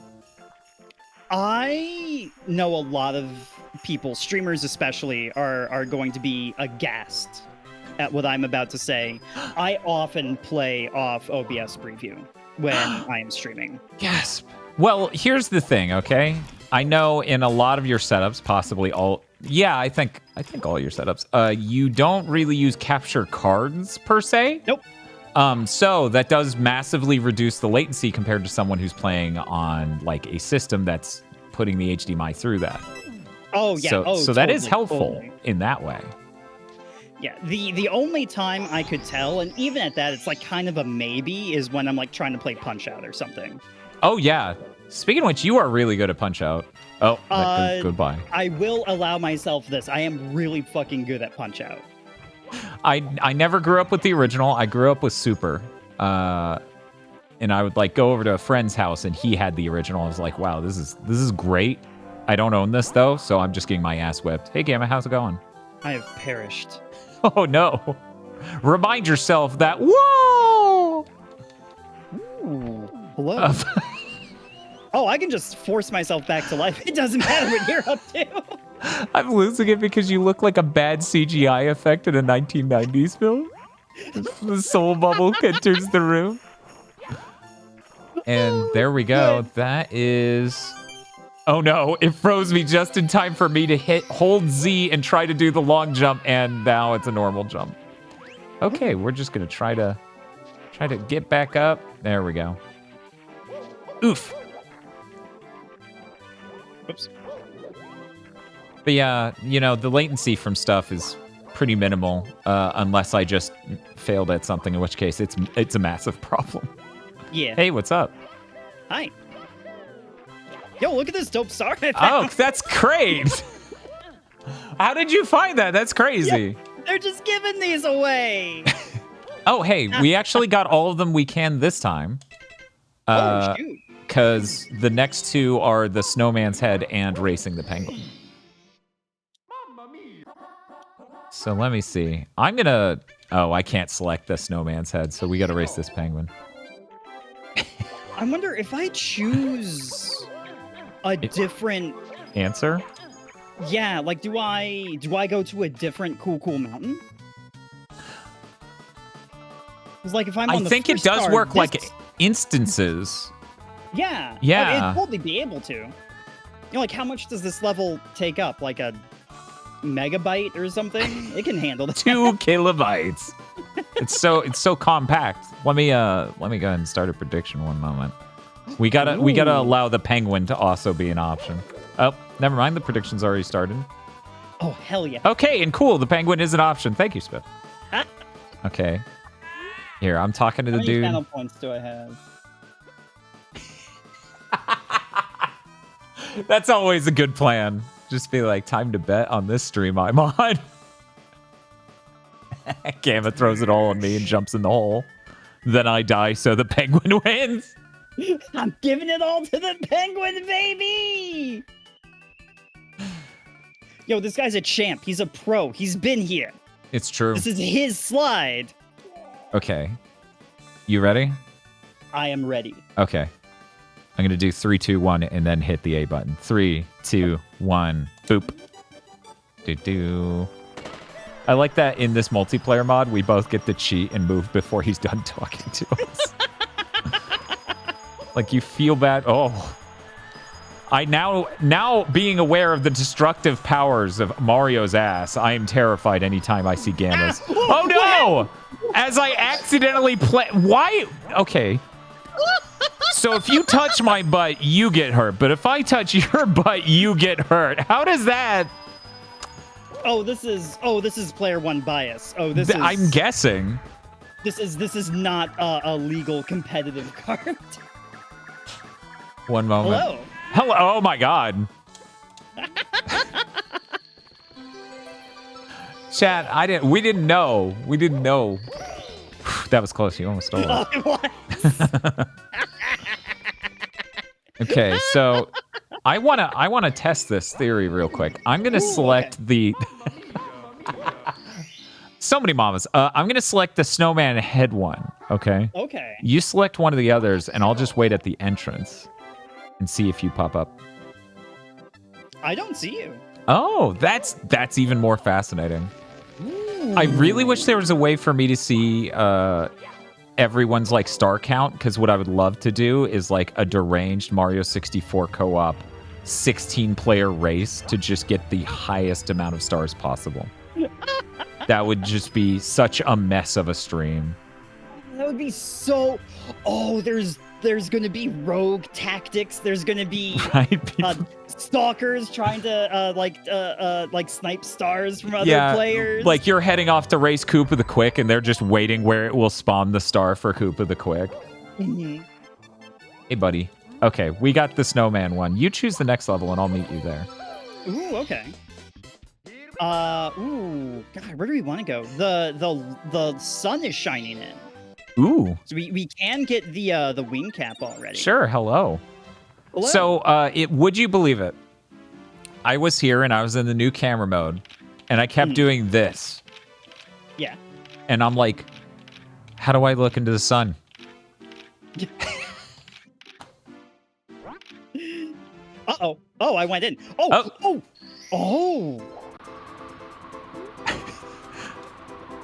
I know a lot of people, streamers especially, are going to be aghast at what I'm about to say. I often play off OBS preview when I am streaming. Gasp. Well, here's the thing, okay? I know in a lot of your setups, possibly all... Yeah, I think all your setups, you don't really use capture cards, per se. Nope. So that does massively reduce the latency compared to someone who's playing on, like, a system that's putting the HDMI through that. Oh, yeah. So that is Totally, helpful totally. in that way. Yeah, the only time I could tell, and even at that, it's like kind of a maybe, is when I'm like trying to play Punch-Out or something. Oh, yeah. Speaking of which, you are really good at Punch-Out. Oh, goodbye. I will allow myself this. I am really fucking good at Punch-Out. I never grew up with the original. I grew up with Super. and I would like go over to a friend's house and he had the original. I was like, wow, this is great. I don't own this though, so I'm just getting my ass whipped. Hey Gamma, how's it going? I have perished. Oh no. Remind yourself that whoa! Ooh, hello. Oh, I can just force myself back to life. It doesn't matter what you're up to. I'm losing it because you look like a bad CGI effect in a 1990s film. The soul bubble enters the room. And there we go. That is... Oh no, it froze me just in time for me to hold Z and try to do the long jump, and now it's a normal jump. Okay, we're just gonna try to get back up. There we go. Oof. Whoops. But yeah, you know, the latency from stuff is pretty minimal, unless I just failed at something, in which case it's a massive problem. Yeah. Hey, what's up? Hi. Yo, look at this dope star I found. Oh, that's great. How did you find that? That's crazy. Yeah, they're just giving these away. Oh, hey, we actually got all of them we can this time. Oh, shoot. Because the next two are the snowman's head and racing the penguin. So let me see. I'm gonna... Oh, I can't select the snowman's head, so we gotta race this penguin. I wonder if I choose a different... Answer? Yeah, like, do I go to a different cool mountain? Because, like, if I'm on the think it first does star, work this... like instances. Yeah. Yeah. It'd probably be able to. You know, like, how much does this level take up? Like a megabyte or something? It can handle that. 2 kilobytes. It's so compact. Let me go ahead and start a prediction one moment. We gotta allow the penguin to also be an option. Oh, never mind. The prediction's already started. Oh, hell yeah. Okay, and cool. The penguin is an option. Thank you, Spiff. Okay. Here, I'm talking to the How many dude. panel points do I have? That's always a good plan. Just be like, time to bet on this stream I'm on. Gamma throws it all on me and jumps in the hole. Then I die, so the penguin wins. I'm giving it all to the penguin, baby! Yo, this guy's a champ. He's a pro. He's been here. It's true. This is his slide. Okay. You ready? I am ready. Okay. I'm going to do 3, 2, 1, and then hit the A button. 3, 2, 1, boop. Do. I like that in this multiplayer mod, we both get to cheat and move before he's done talking to us. Like, you feel bad. Oh. I now being aware of the destructive powers of Mario's ass, I am terrified anytime I see Gamma's. Oh, no! As I accidentally play... Why? Okay. So if you touch my butt, you get hurt. But if I touch your butt, you get hurt. How does that... Oh, this is player one bias. Oh, this is... I'm guessing. This is not a legal competitive card. One moment. Hello. Hello. Oh my God. Chat, we didn't know. That was close. You almost stole it. Oh, it was. Okay, so I wanna test this theory real quick. I'm gonna select the so many mamas. I'm gonna select the snowman head one. Okay. Okay. You select one of the others, and I'll just wait at the entrance and see if you pop up. I don't see you. Oh, that's even more fascinating. Ooh. I really wish there was a way for me to see everyone's like star count, because what I would love to do is like a deranged Mario 64 co-op 16-player race to just get the highest amount of stars possible. That would just be such a mess of a stream. That would be so... Oh, there's going to be rogue tactics. There's going to be stalkers trying to like snipe stars from other players. Like you're heading off to race Koopa the Quick, and they're just waiting where it will spawn the star for Koopa the Quick. Mm-hmm. Hey, buddy. Okay, we got the snowman one. You choose the next level, and I'll meet you there. Ooh, okay. Ooh, God, where do we want to go? The sun is shining in. Ooh. So we can get the wing cap already. Sure. Hello. Hello. So, would you believe it? I was here and I was in the new camera mode, and I kept doing this. Yeah. And I'm like, how do I look into the sun? Uh-oh. Oh, I went in. Oh.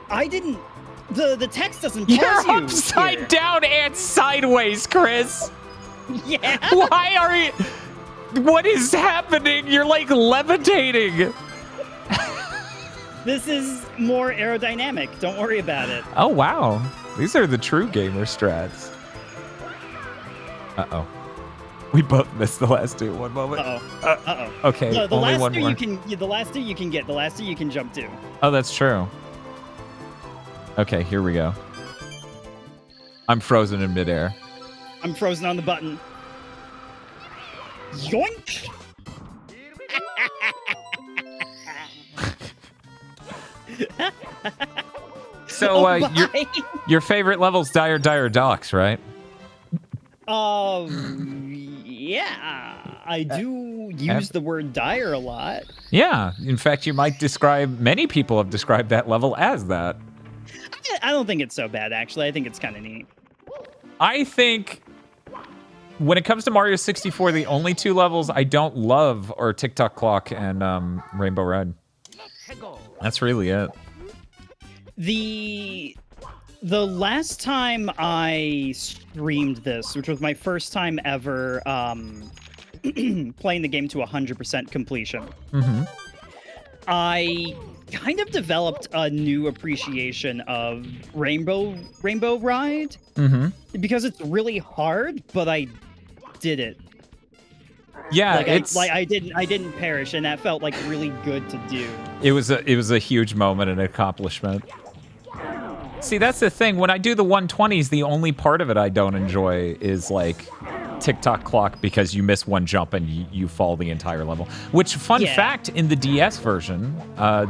I didn't... The text doesn't pause You're you upside here. down and sideways, Chris. Yeah. Why are you... What is happening? You're like levitating. This is more aerodynamic. Don't worry about it. Oh, wow. These are the true gamer strats. Uh-oh. We both missed the last two. One moment. Uh-oh. Okay, No, the only last one two more. the last two you can get. The last two you can jump to. Oh, that's true. Okay, here we go. I'm frozen in midair. I'm frozen on the button. Yoink! So, Oh, your favorite level's Dire Dire Docks, right? Yeah. I do use the word dire a lot. Yeah. In fact, you might describe... Many people have described that level as that. I don't think it's so bad, actually. I think it's kind of neat. I think... When it comes to Mario 64, the only two levels I don't love are TikTok Clock and Rainbow Red. That's really it. The last time I streamed this, which was my first time ever playing the game to 100% completion, I kind of developed a new appreciation of Rainbow Ride because it's really hard, but I did it. Yeah, I didn't perish, and that felt like really good to do. It was a huge moment and accomplishment. See, that's the thing. When I do the 120s, the only part of it I don't enjoy is like TikTok Clock, because you miss one jump and you fall the entire level. Which, fun fact, in the DS version,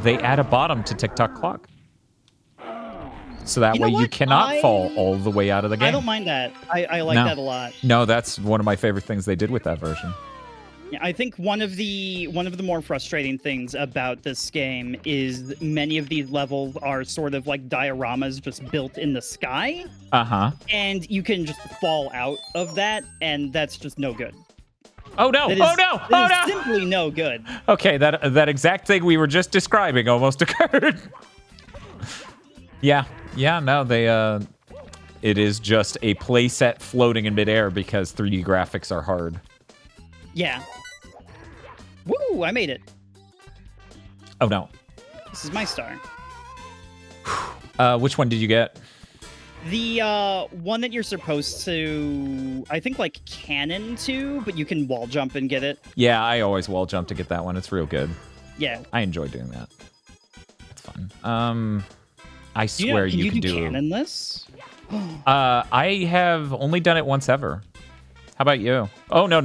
they add a bottom to TikTok Clock. So that way you cannot fall all the way out of the game. I don't mind that. I like that a lot. No, that's one of my favorite things they did with that version. Yeah, I think one of the more frustrating things about this game is many of these levels are sort of like dioramas just built in the sky. And you can just fall out of that, and that's just no good. Oh no! That is simply no good. Okay, that exact thing we were just describing almost occurred. Yeah, no, they it is just a playset floating in midair because 3D graphics are hard. Yeah. Woo! I made it. Oh no. This is my star. Which one did you get? The one that you're supposed to, I think, like cannon to, but you can wall jump and get it. Yeah, I always wall jump to get that one. It's real good. Yeah. I enjoy doing that. It's fun. I swear you can do cannonless. I have only done it once ever. How about you? Oh, no.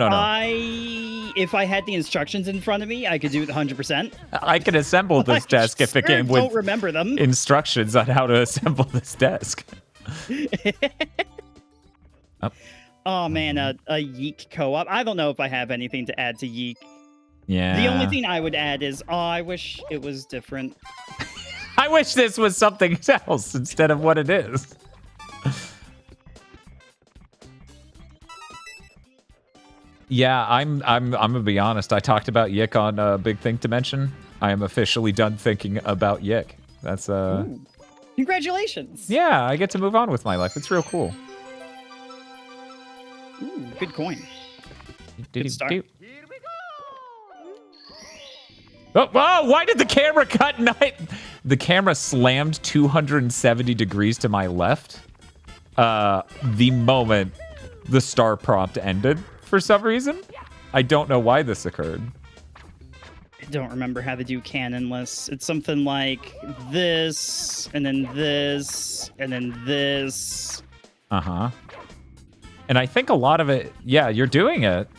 If I had the instructions in front of me, I could do it 100%. I could assemble this desk if it came with don't remember them. Instructions on how to assemble this desk. Oh man, a Yeek co-op. I don't know if I have anything to add to Yeek. Yeah. The only thing I would add is, I wish it was different. I wish this was something else instead of what it is. Yeah, I'm gonna be honest. I talked about Yick on Big Thing to Mention. I am officially done thinking about Yick. That's Ooh. Congratulations. Yeah, I get to move on with my life. It's real cool. Ooh, good coin. Good start. Oh, why did the camera cut? The camera slammed 270 degrees to my left the moment the star prompt ended for some reason. I don't know why this occurred. I don't remember how to do cannonless. It's something like this, and then this, and then this. And I think a lot of it, yeah, you're doing it.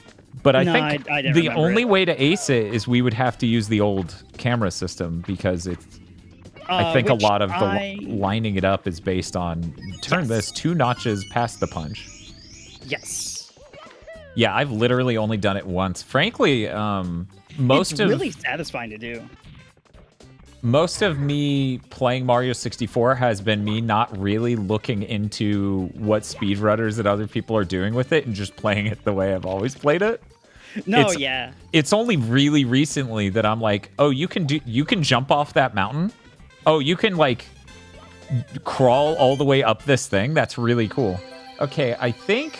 But I think I didn't the only it. way to ace it is we would have to use the old camera system because it's I think a which lot of the lining it up is based on turn this 2 notches past the punch. Yes. Yeah, I've literally only done it once. Frankly, It's really satisfying to do. Most of me playing Mario 64 has been me not really looking into what speedrunners and other people are doing with it and just playing it the way I've always played it. No, It's only really recently that I'm like, oh, you can jump off that mountain. Oh, you can like crawl all the way up this thing. That's really cool. Okay, I think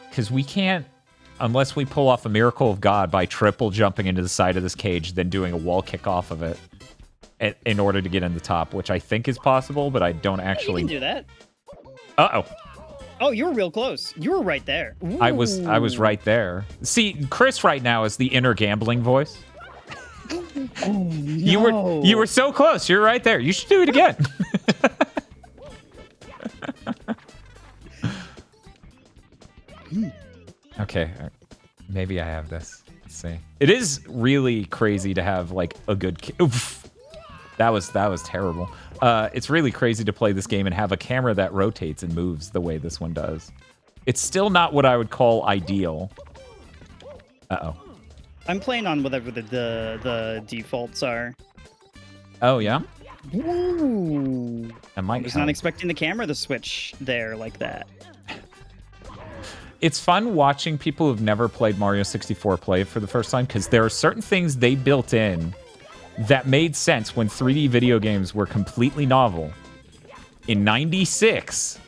because we can't, unless we pull off a miracle of God by triple jumping into the side of this cage, then doing a wall kick off of it in order to get in the top, which I think is possible, but I don't actually. You can do that. Uh-oh. Oh, you were real close. You were right there. Ooh. I was right there. See, Chris right now is the inner gambling voice. Oh, no. You were so close. You're right there. You should do it again. Okay, maybe I have this. Let's see. It is really crazy to have like a good. Oof. That was terrible. It's really crazy to play this game and have a camera that rotates and moves the way this one does. It's still not what I would call ideal. Uh-oh. I'm playing on whatever the defaults are. Oh, yeah? Ooh. I might I was help. not expecting the camera to switch there like that. It's fun watching people who've never played Mario 64 play it for the first time because there are certain things they built in that made sense when 3D video games were completely novel. In 96,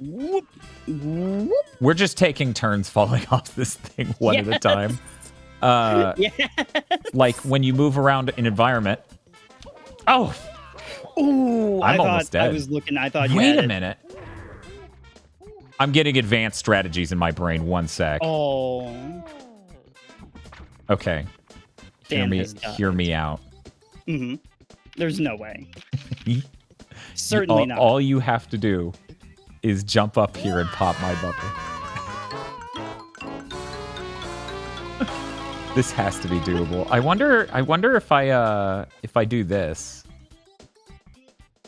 Whoop. Whoop. we're just taking turns falling off this thing one at a time. Like when you move around an environment. Oh! Ooh, I'm almost dead. I was looking, I thought you Wait had a minute. I'm getting advanced strategies in my brain. One sec. Oh. Okay. Dan has died. Hear me out. Mm-hmm. There's no way. Certainly not. All you have to do is jump up here and pop my bubble. This has to be doable. I wonder if I do this.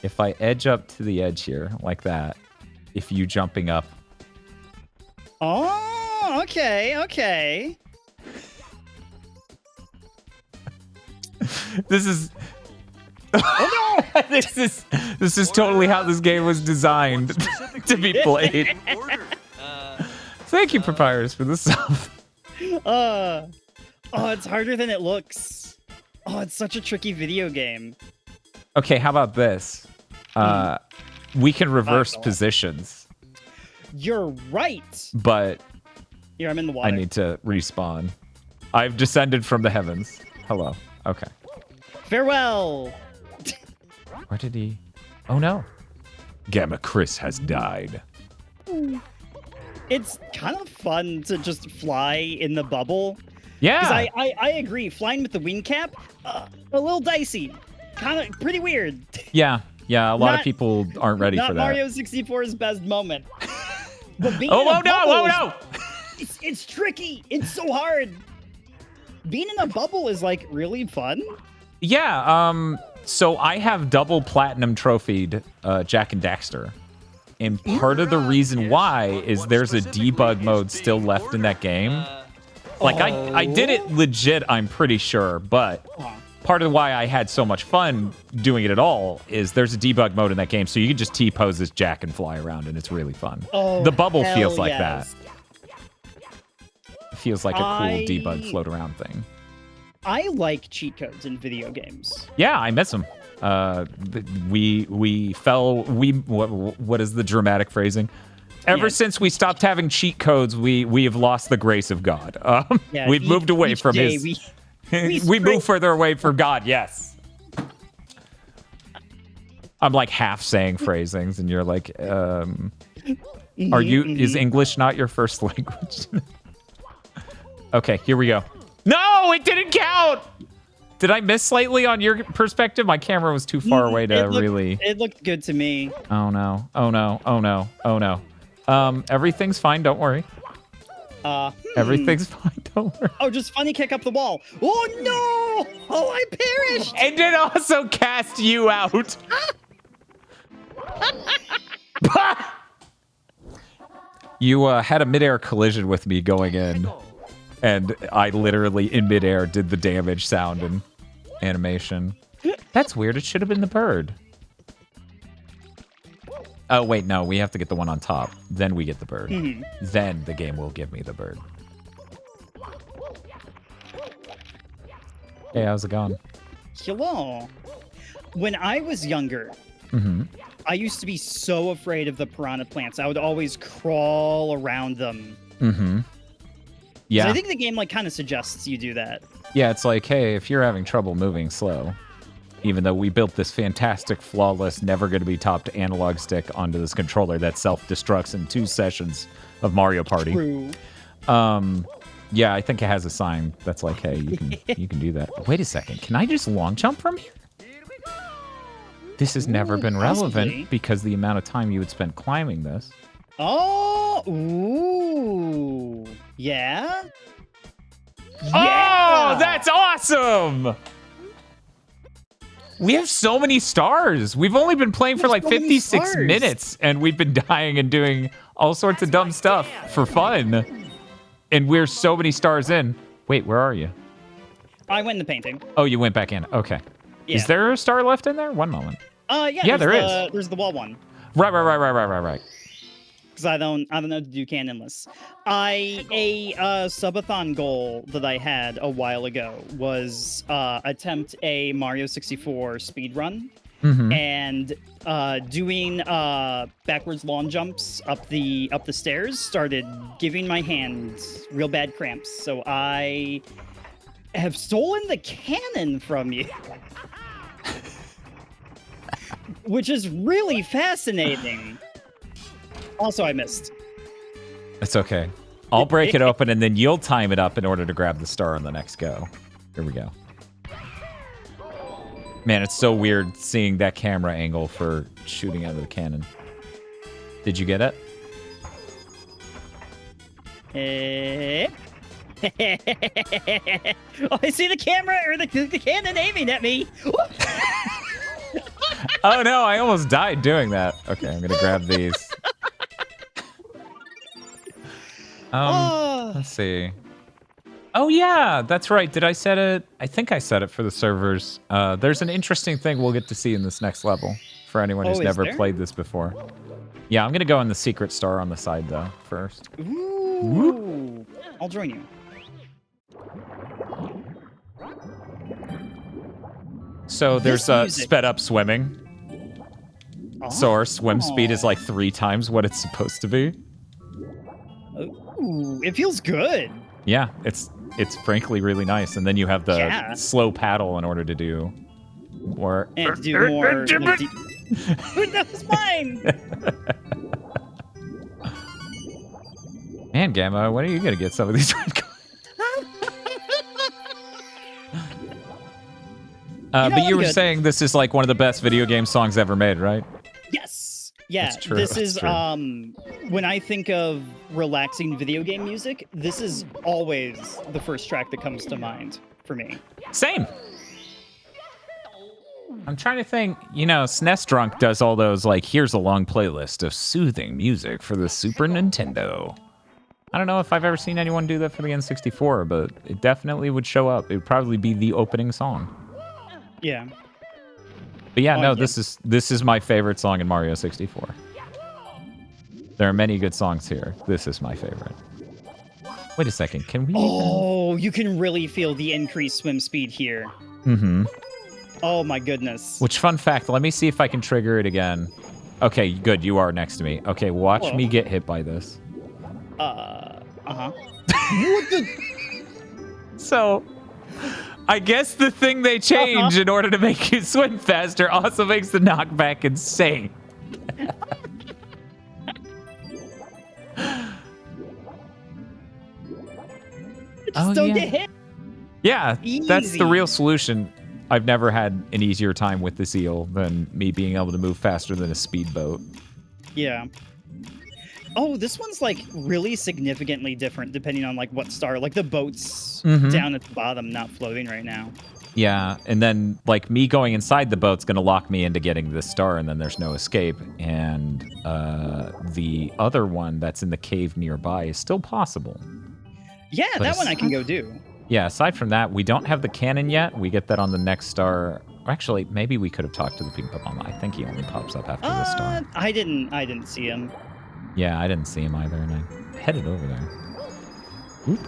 If I edge up to the edge here like that, if you jumping up. Oh, okay. This is oh no! this is totally how this game was designed to be played. Thank you, Papyrus, for the sub. Oh, it's harder than it looks. Oh, it's such a tricky video game. Okay, how about this? We can reverse positions. You're right. But here, I'm in the water. I need to respawn. I've descended from the heavens. Hello. Okay. Farewell. Where did he? Oh no. GammaChris has died. It's kind of fun to just fly in the bubble. Yeah. Because I agree. Flying with the wing cap, a little dicey. Kind of pretty weird. Yeah. Yeah, a lot of people aren't ready for that. Not Mario 64's best moment. But being no! It's tricky. It's so hard. Being in a bubble is like really fun. Yeah, so I have double platinum trophied Jak and Daxter. And part of the reason why is there's a debug mode still left in that game. Like I did it legit, I'm pretty sure, but part of why I had so much fun doing it at all is there's a debug mode in that game, so you can just T-pose as Jak and fly around, and it's really fun. Oh, the bubble feels like yes. that. It feels like a cool debug float around thing. I like cheat codes in video games. Yeah, I miss them. We fell. What is the dramatic phrasing? Ever since we stopped having cheat codes, we have lost the grace of God. We've moved away from His. We move further away from God. Yes. I'm like half saying phrasings, and you're like, are you? Is English not your first language? Okay, here we go. No, it didn't count. Did I miss slightly on your perspective? My camera was too far away to really. It looked good to me. Oh no! Oh no! Oh no! Oh no! Everything's fine. Don't worry. Everything's fine, don't worry. Oh, just funny kick up the wall. Oh no! Oh, I perished! And it also cast you out. You had a midair collision with me going in, and I literally in midair did the damage sound and animation. That's weird. It should have been the bird. Oh, wait, no. We have to get the one on top. Then we get the bird. Then the game will give me the bird. Hey, how's it going? Hello. When I was younger, I used to be so afraid of the piranha plants. I would always crawl around them. Yeah. So I think the game like kind of suggests you do that. Yeah, it's like, hey, if you're having trouble moving slow, even though we built this fantastic, flawless, never going to be topped analog stick onto this controller that self-destructs in 2 sessions of Mario Party. True. Yeah, I think it has a sign that's like, hey, you can do that. Wait a second, can I just long jump from here? This has never been relevant possibly. because the amount of time you would spend climbing this. Oh, ooh, yeah. Oh, that's awesome! We have so many stars. We've only been playing for like so many 56 stars. minutes, and we've been dying and doing all sorts of dumb stuff for fun. And we're so many stars in. Wait, where are you? I went in the painting. Oh, you went back in. Okay. Yeah. Is there a star left in there? One moment. Yeah, there there's is. There's the wall one. Right. Because I don't know to do canonless. A subathon goal that I had a while ago was attempt a Mario 64 speed run and doing backwards lawn jumps up the stairs started giving my hands real bad cramps. So I have stolen the cannon from you. Which is really fascinating. Also, I missed. It's okay. I'll break it open, and then you'll time it up in order to grab the star on the next go. Here we go. Man, it's so weird seeing that camera angle for shooting out of the cannon. Did you get it? Oh, I see the camera or the cannon aiming at me. Oh no, I almost died doing that. Okay, I'm gonna grab these. Let's see. Oh yeah, that's right. Did I set it? I think I set it for the servers. There's an interesting thing we'll get to see in this next level for anyone who's is never there? played this before. Yeah, I'm gonna go in the secret star on the side though first. Ooh. I'll join you. So there's music. sped up swimming. So our swim speed is like 3 times what it's supposed to be. Ooh, it feels good. Yeah, it's frankly really nice. And then you have the Yeah. slow paddle in order to do more. And to do more. That was mine. Man, Gamma, when are you gonna get some of these red cards? But I'm you were good. saying this is like one of the best video game songs ever made, right? Yes. Yeah. That's true, This that's is true. when I think of relaxing video game music, this is always the first track that comes to mind for me. Same. I'm trying to think, SNES Drunk does all those, like, here's a long playlist of soothing music for the Super Nintendo. I don't know if I've ever seen anyone do that for the N64, but it definitely would show up. It would probably be the opening song. Yeah. But yeah, Oh, no, yeah. this is my favorite song in Mario 64. There are many good songs here. This is my favorite. Wait a second, can we even... Oh, you can really feel the increased swim speed here. Mm-hmm. Oh my goodness. Which, fun fact, let me see if I can trigger it again. Okay, good, you are next to me. Okay, watch Whoa. me get hit by this. Uh-huh. What the... So, I guess the thing they change in order to make you swim faster also makes the knockback insane. Just don't get hit. Yeah, that's Easy. the real solution. I've never had an easier time with this eel than me being able to move faster than a speedboat. Yeah. Oh, this one's like really significantly different depending on like what star. Like the boat's Mhm. down at the bottom, not floating right now. Yeah, and then like me going inside the boat's gonna lock me into getting this star, and then there's no escape. And the other one that's in the cave nearby is still possible. Yeah, But that one I can go do. Yeah, aside from that, we don't have the cannon yet. We get that on the next star. Actually, maybe we could have talked to the pink Bob-omb. I think he only pops up after the star. I didn't see him. Yeah, I didn't see him either, and I headed over there. Oop.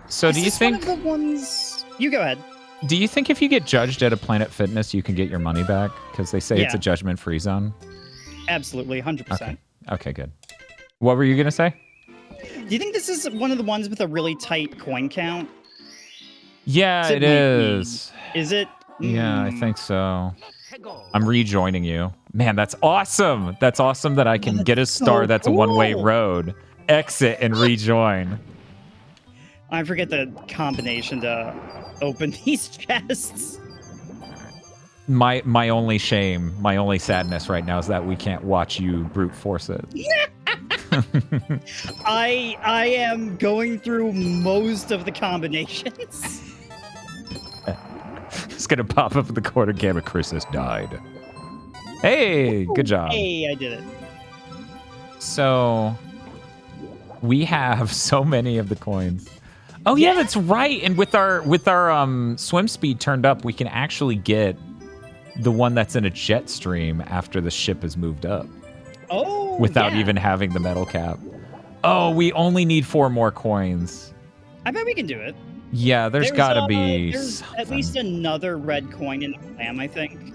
So Is do you this think... one of the ones... You go ahead. Do you think if you get judged at a Planet Fitness, you can get your money back? Because they say it's a Yeah. judgment-free zone. Absolutely, 100%. Okay. Okay, good. What were you going to say? Do you think this is one of the ones with a really tight coin count? Yeah, it might be. is. Is it? Yeah, I think so. I'm rejoining you. Man, that's awesome. That's awesome that I can get a star so that's a one-way cool. road, exit, and rejoin. I forget the combination to open these chests. My only shame, my only sadness right now is that we can't watch you brute force it. I am going through most of the combinations. It's gonna pop up in the corner. GammaChris has died. Hey, good job. Hey, I did it. So we have so many of the coins. Oh yeah, that's right. And with our swim speed turned up, we can actually get the one that's in a jet stream after the ship has moved up. Oh, Without yeah. even having the metal cap. Oh, we only need 4 more coins. I bet we can do it. Yeah, there's gotta be There's at something. least another red coin in the clam, I think.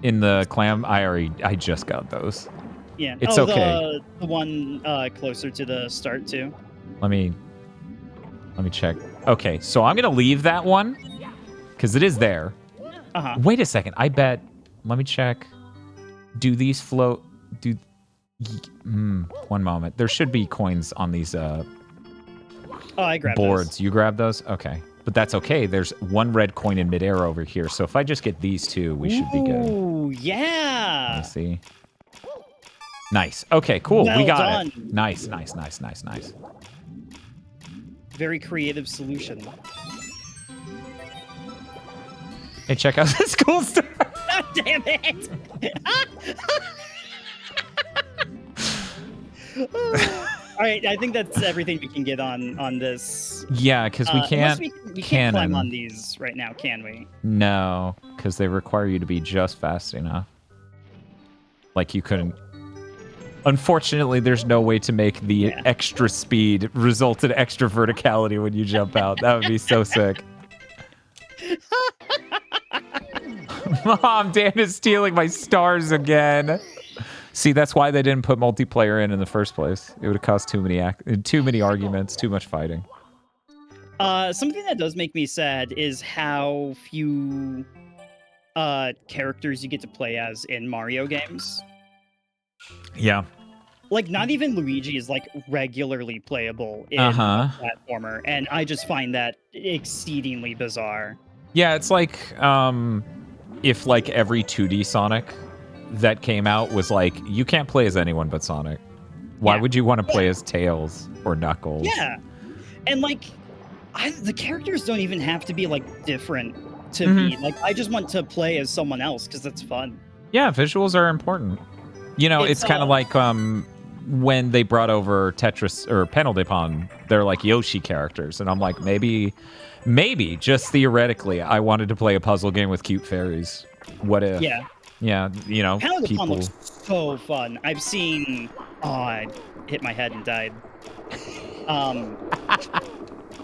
In the clam. I just got those. Yeah. It's okay. The one closer to the start too. Let me check. Okay, so I'm gonna leave that one because it is there. Uh-huh. Wait a second. I bet. Let me check. Do these float? One moment. There should be coins on these Oh, I grabbed boards. those. You grab those? Okay. But that's okay. There's one red coin in midair over here. So if I just get these two, we should be good. Ooh, Let yeah. me see. Nice. Okay, cool. Well we got done. it. Nice. Very creative solution. Hey, check out this cool stuff. God damn it! All right, I think that's everything we can get on this. Yeah, because we can't. Unless we can't climb cannon. on these right now, can we? No, because they require you to be just fast enough. Like you couldn't. Unfortunately, there's no way to make the extra speed result in extra verticality when you jump out. That would be so sick. Mom, Dan is stealing my stars again. See, that's why they didn't put multiplayer in the first place. It would have caused too many arguments, too much fighting. Something that does make me sad is how few characters you get to play as in Mario games. Yeah. Like, not even Luigi is like regularly playable in Uh-huh. a platformer, and I just find that exceedingly bizarre. Yeah, it's like if like every 2D Sonic that came out was like, you can't play as anyone but Sonic. Why would you want to play as Tails or Knuckles? Yeah, and like, the characters don't even have to be like different to Mm-hmm. me. Like, I just want to play as someone else because it's fun. Yeah, visuals are important. You know, it's kind of like when they brought over Tetris or Penalty Pond, they're like Yoshi characters. And I'm like, maybe, just theoretically, I wanted to play a puzzle game with cute fairies. What if? Yeah. Yeah, you know, Penalty people... Pond looks so fun. I've seen... Oh, I hit my head and died. I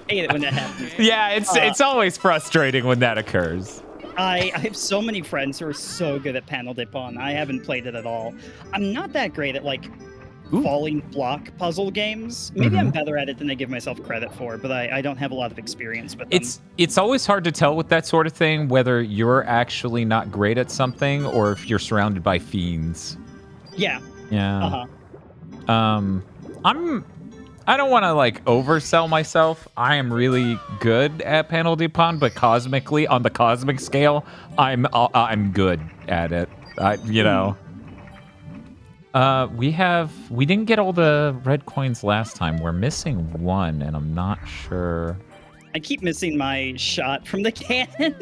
hate it when that happens. Yeah, it's always frustrating when that occurs. I have so many friends who are so good at Panel de Pon. I haven't played it at all. I'm not that great at like falling block puzzle games. Maybe I'm better at it than I give myself credit for, but I don't have a lot of experience with them. It's always hard to tell with that sort of thing whether you're actually not great at something or if you're surrounded by fiends. Yeah. Yeah. I don't want to like oversell myself. I am really good at Panel de Pon, but cosmically, on the cosmic scale, I'm good at it. You know. We didn't get all the red coins last time. We're missing one, and I'm not sure. I keep missing my shot from the cannon.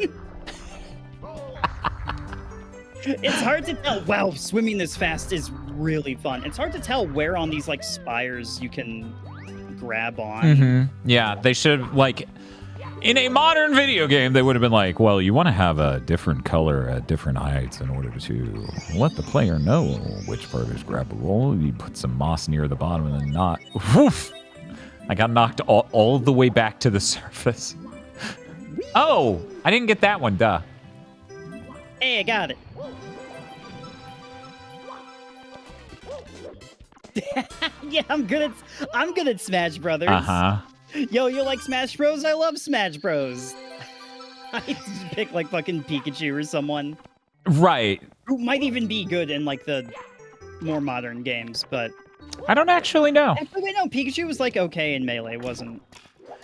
It's hard to tell. Wow, swimming this fast is really fun. It's hard to tell where on these like spires you can grab on. Mm-hmm. Yeah, they should like in a modern video game, they would have been like, well, you want to have a different color at different heights in order to let the player know which part is grabbable. You put some moss near the bottom and then not. Woof! I got knocked all the way back to the surface. Oh, I didn't get that one, duh. Hey, I got it. Yeah, I'm good at Smash Brothers. Uh-huh. Yo, you like Smash Bros? I love Smash Bros. I just pick like fucking Pikachu or someone. Right. Who might even be good in like the more modern games, but I don't actually know. actually no, Pikachu was like okay in Melee, weren't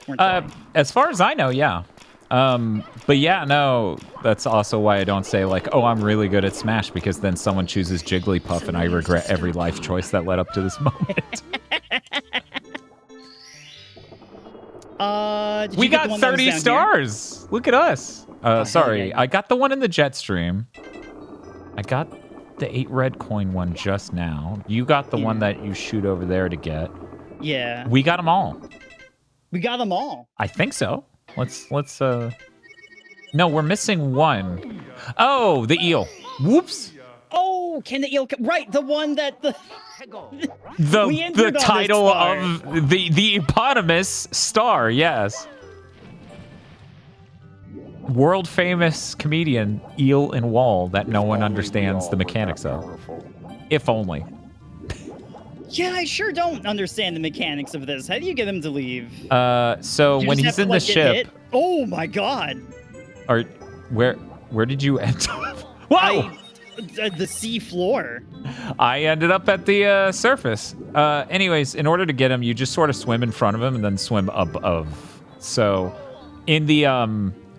they? As far as I know, yeah. But yeah, no, that's also why I don't say like, oh, I'm really good at Smash, because then someone chooses Jigglypuff and I regret every life choice that led up to this moment. We got 30 stars. Look at us. Sorry, yeah. I got the one in the jet stream. I got the 8 red coin one just now. You got the one that you shoot over there to get. Yeah. We got them all. We got them all. I think so. Let's No, we're missing one. Oh, the eel. Whoops. Oh, can the eel right, the one that the the title of the eponymous star, yes. World famous comedian Eel and Wall that no one understands the mechanics of. If only. Yeah, I sure don't understand the mechanics of this. How do you get him to leave? So You when just he's have in to, the like, get ship, hit? Oh my god. or where did you end up? Whoa! The sea floor. I ended up at the surface. Anyways, in order to get him, you just sort of swim in front of him and then swim above. So in the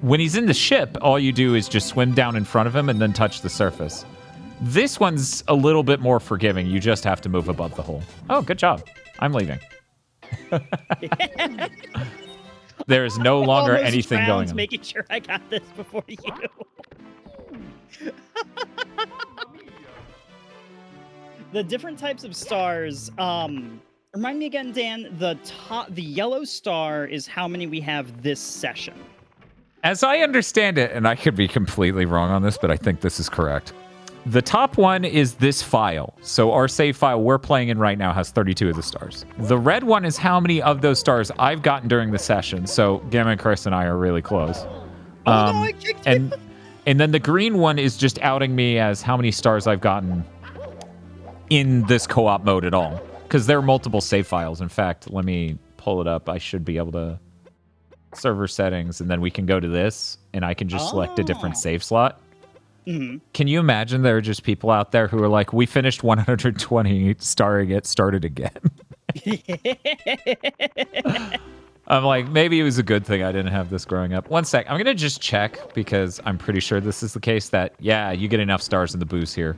when he's in the ship, all you do is just swim down in front of him and then touch the surface. This one's a little bit more forgiving. You just have to move above the hole. Oh, good job. I'm leaving. There is no longer Almost anything drowned, going on. Making sure I got this before you. The different types of stars. Remind me again, Dan. The yellow star is how many we have this session. As I understand it, and I could be completely wrong on this, but I think this is correct. The top one is this file. So our save file we're playing in right now has 32 of the stars. The red one is how many of those stars I've gotten during the session. So GammaChris and I are really close. No, I kicked you. And then the green one is just outing me as how many stars I've gotten in this co-op mode at all. Because there are multiple save files. In fact, let me pull it up. I should be able to server settings, and then we can go to this, and I can just select a different save slot. Mm-hmm. Can you imagine there are just people out there who are like, we finished 120, starring it, started again. I'm like, maybe it was a good thing I didn't have this growing up. One sec, I'm going to just check, because I'm pretty sure this is the case that, yeah, you get enough stars in the boos here.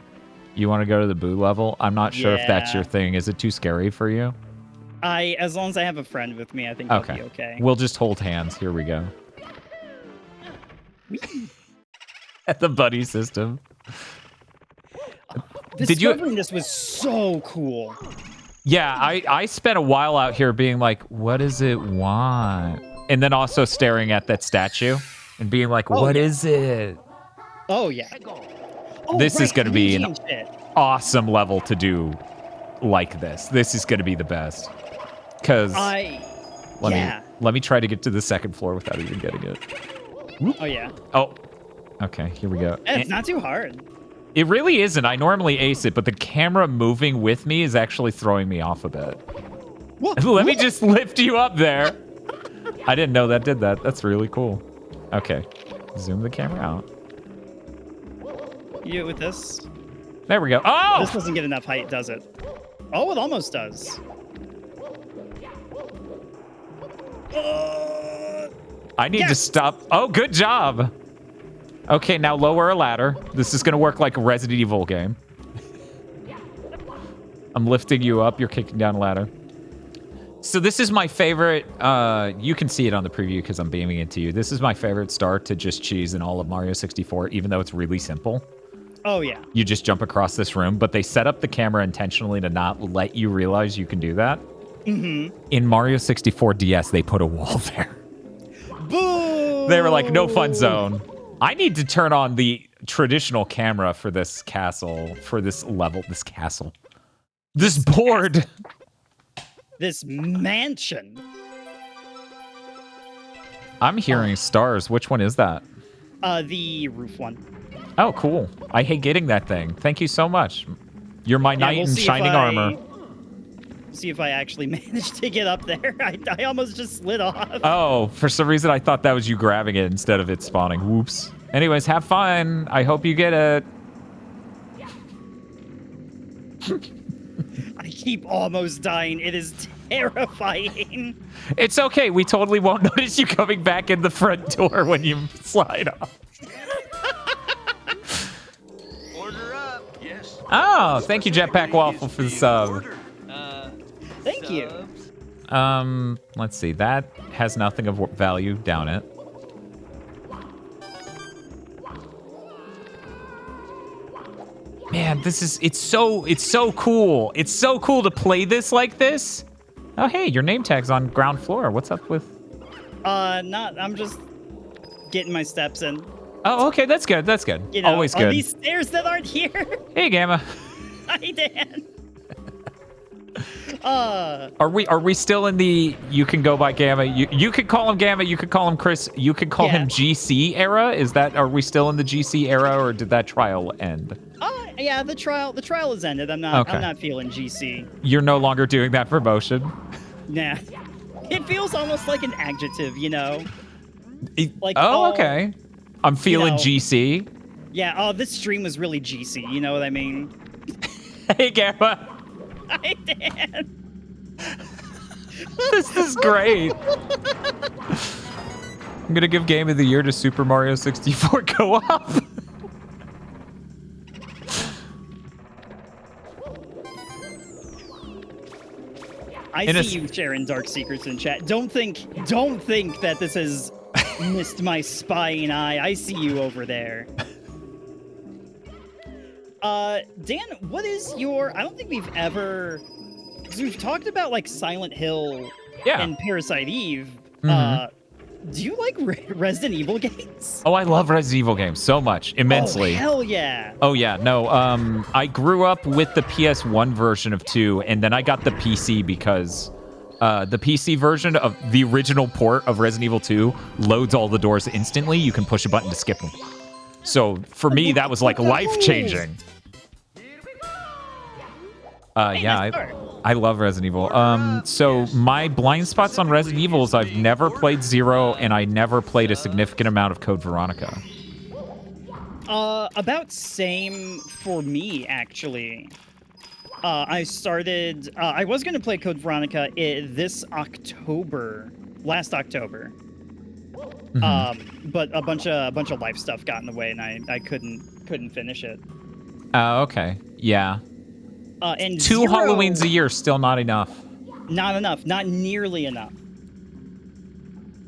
You want to go to the boo level? I'm not sure if that's your thing. Is it too scary for you? As long as I have a friend with me, I think I'll be okay. We'll just hold hands. Here we go. At the buddy system. Discovering this was so cool. Yeah, I spent a while out here being like, what does it want? And then also staring at that statue and being like, what is it? Oh, yeah. Oh, this is going to be an shit. awesome level to do like this. This is going to be the best. Because let me try to get to the second floor without even getting it. Oh, yeah. Oh, okay, here we go. It's not too hard. It really isn't. I normally ace it, but the camera moving with me is actually throwing me off a bit. Let me just lift you up there. I didn't know that did that. That's really cool. Okay, zoom the camera out. You do it with this? There we go. Oh! This doesn't get enough height, does it? Oh, it almost does. I need to stop. Oh, good job. Okay, now lower a ladder. This is going to work like a Resident Evil game. I'm lifting you up. You're kicking down a ladder. So this is my favorite. You can see it on the preview because I'm beaming it to you. This is my favorite star to just cheese in all of Mario 64, even though it's really simple. Oh, yeah. You just jump across this room, but they set up the camera intentionally to not let you realize you can do that. Mm-hmm. In Mario 64 DS, they put a wall there. Boo! They were like, no fun zone. I need to turn on the traditional camera for this castle, for this level, this castle. This board. This mansion. I'm hearing stars. Which one is that? The roof one. Oh, cool. I hate getting that thing. Thank you so much. You're my knight in shining armor. See if I actually managed to get up there. I almost just slid off. Oh, for some reason I thought that was you grabbing it instead of it spawning. Whoops. Anyways, have fun. I hope you get it. I keep almost dying. It is terrifying. It's okay. We totally won't notice you coming back in the front door when you slide off. Order up. Yes. Oh, thank you, Jetpack Waffle, for the sub. Thank you. Let's see. That has nothing of value. Down it. Man, it's so cool. It's so cool to play this like this. Oh, hey, your name tag's on ground floor. What's up with? I'm just getting my steps in. Oh, okay, that's good. That's good. You know, Always on good. these stairs that aren't here. Hey, Gamma. Hi, Dan. Are we still in the you can go by Gamma? You could call him Gamma, you could call him Chris, you could call him GC era? Are we still in the GC era, or did that trial end? Yeah, the trial has ended. I'm not feeling GC. You're no longer doing that promotion? Nah. It feels almost like an adjective, you know? Like okay. I'm feeling GC. Yeah, this stream was really GC, you know what I mean? Hey, Gamma. Hi, Dan. This is great. I'm gonna give Game of the Year to Super Mario 64 Co-op. I see you sharing dark secrets in chat. Don't think that this has missed my spying eye. I see you over there. Dan, what is your... I don't think we've ever... Because we've talked about, like, Silent Hill and Parasite Eve. Do you like Resident Evil games? Oh, I love Resident Evil games so much. Immensely. Oh, hell yeah. Oh, yeah. No, I grew up with the PS1 version of 2, and then I got the PC because the PC version of the original port of Resident Evil 2 loads all the doors instantly. You can push a button to skip them. So for me, that was like life-changing. I love Resident Evil. So my blind spots on Resident Evil is I've never played Zero, and I never played a significant amount of Code Veronica. About same for me, actually. I started... I was going to play Code Veronica last October. But a bunch of life stuff got in the way, and I couldn't finish it. Okay. Yeah. And 2 Halloweens a year, still not enough. Not enough. Not nearly enough.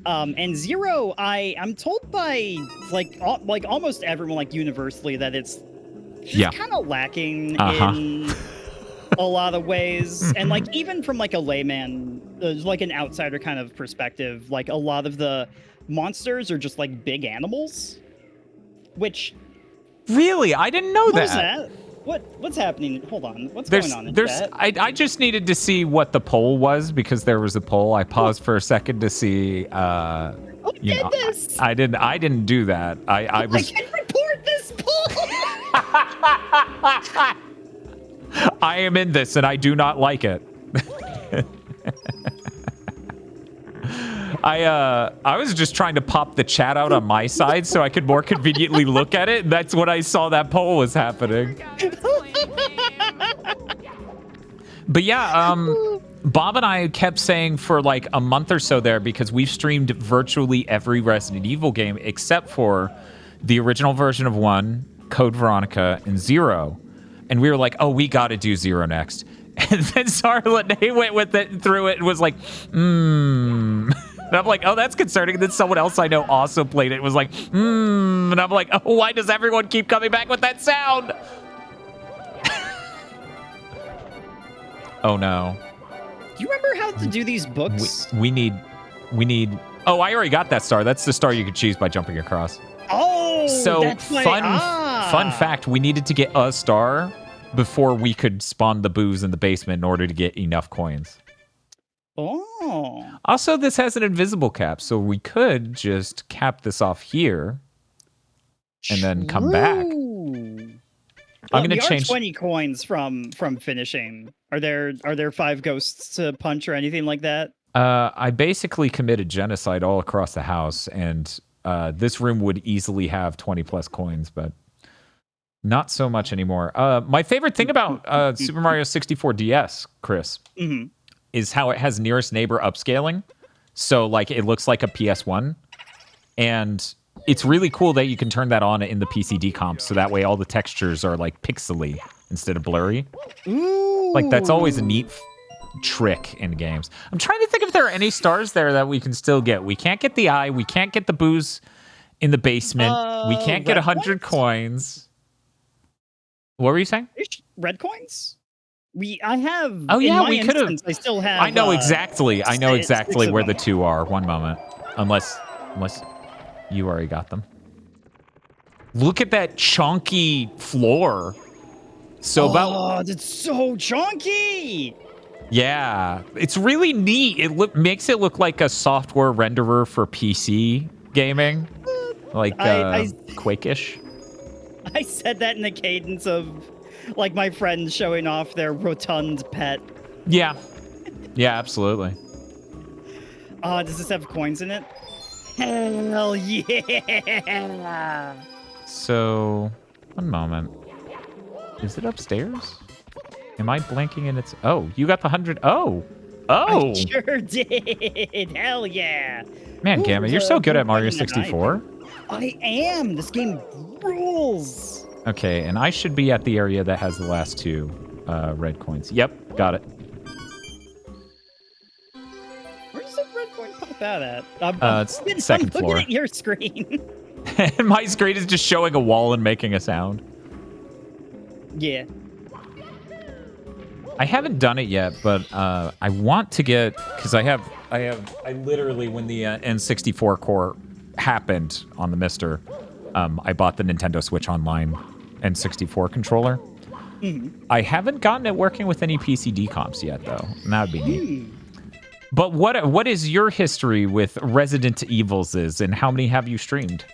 And Zero, I'm told by like almost everyone, like universally, that it's just kind of lacking in a lot of ways. And like even from like a layman, like an outsider kind of perspective, like a lot of the monsters are just like big animals. Which really, I didn't know that. What is that? What's happening? Hold on. What's going on in chat? I just needed to see what the poll was because there was a poll. I paused for a second to see. Who did this? I didn't do that. I was. I can report this poll. I am in this and I do not like it. I was just trying to pop the chat out on my side so I could more conveniently look at it. That's when I saw that poll was happening. But yeah, Bob and I kept saying for like a month or so there, because we've streamed virtually every Resident Evil game except for the original version of 1, Code Veronica, and 0. And we were like, oh, we got to do 0 next. And then Sarlene went with it, through it, and was like, And I'm like, oh, that's concerning. And then someone else I know also played it. It was like, And I'm like, oh, why does everyone keep coming back with that sound? Oh, no. Do you remember how to do these books? We need. Oh, I already got that star. That's the star you could choose by jumping across. Oh, So that's why, fun fact, we needed to get a star before we could spawn the booze in the basement in order to get enough coins. Oh. Also, this has an invisible cap, so we could just cap this off here and then come back. I'm going to change 20 coins from finishing. Are there 5 ghosts to punch or anything like that? I basically committed genocide all across the house, and this room would easily have 20 plus coins, but not so much anymore. My favorite thing about Super Mario 64 DS, Chris, is how it has nearest neighbor upscaling. So like it looks like a PS1, and it's really cool that you can turn that on in the PCD comp, so that way all the textures are like pixely instead of blurry. Ooh. Like that's always a neat trick in games. I'm trying to think if there are any stars there that we can still get. We can't get the eye. We can't get the booze in the basement. We can't get 100 coins. What were you saying? Red coins? I have. Oh yeah, we could have. I still have. I know exactly. I know exactly 6 where of the them. 2 are. One moment, unless you already got them. Look at that chunky floor. So Oh, that's so chunky. Yeah, it's really neat. It makes it look like a software renderer for PC gaming, like Quake-ish. I said that in the cadence of like my friends showing off their rotund pet. Yeah, absolutely. Does this have coins in it? Hell yeah! So, one moment. Is it upstairs? Am I blanking in its... Oh, you got the 100... Oh! I sure did! Hell yeah! Man, Gamma, you're so good at Mario 64. I am! This game rules! Okay, and I should be at the area that has the last 2 red coins. Yep, got it. Where's the red coin pop out at? It's second floor. I'm looking at your screen. And my screen is just showing a wall and making a sound. Yeah. I haven't done it yet, but I want to get, because I literally, when the N64 core happened on the Mister, I bought the Nintendo Switch Online N64 controller. I haven't gotten it working with any PCD comps yet, though. And that would be neat. But what is your history with Resident Evils and how many have you streamed?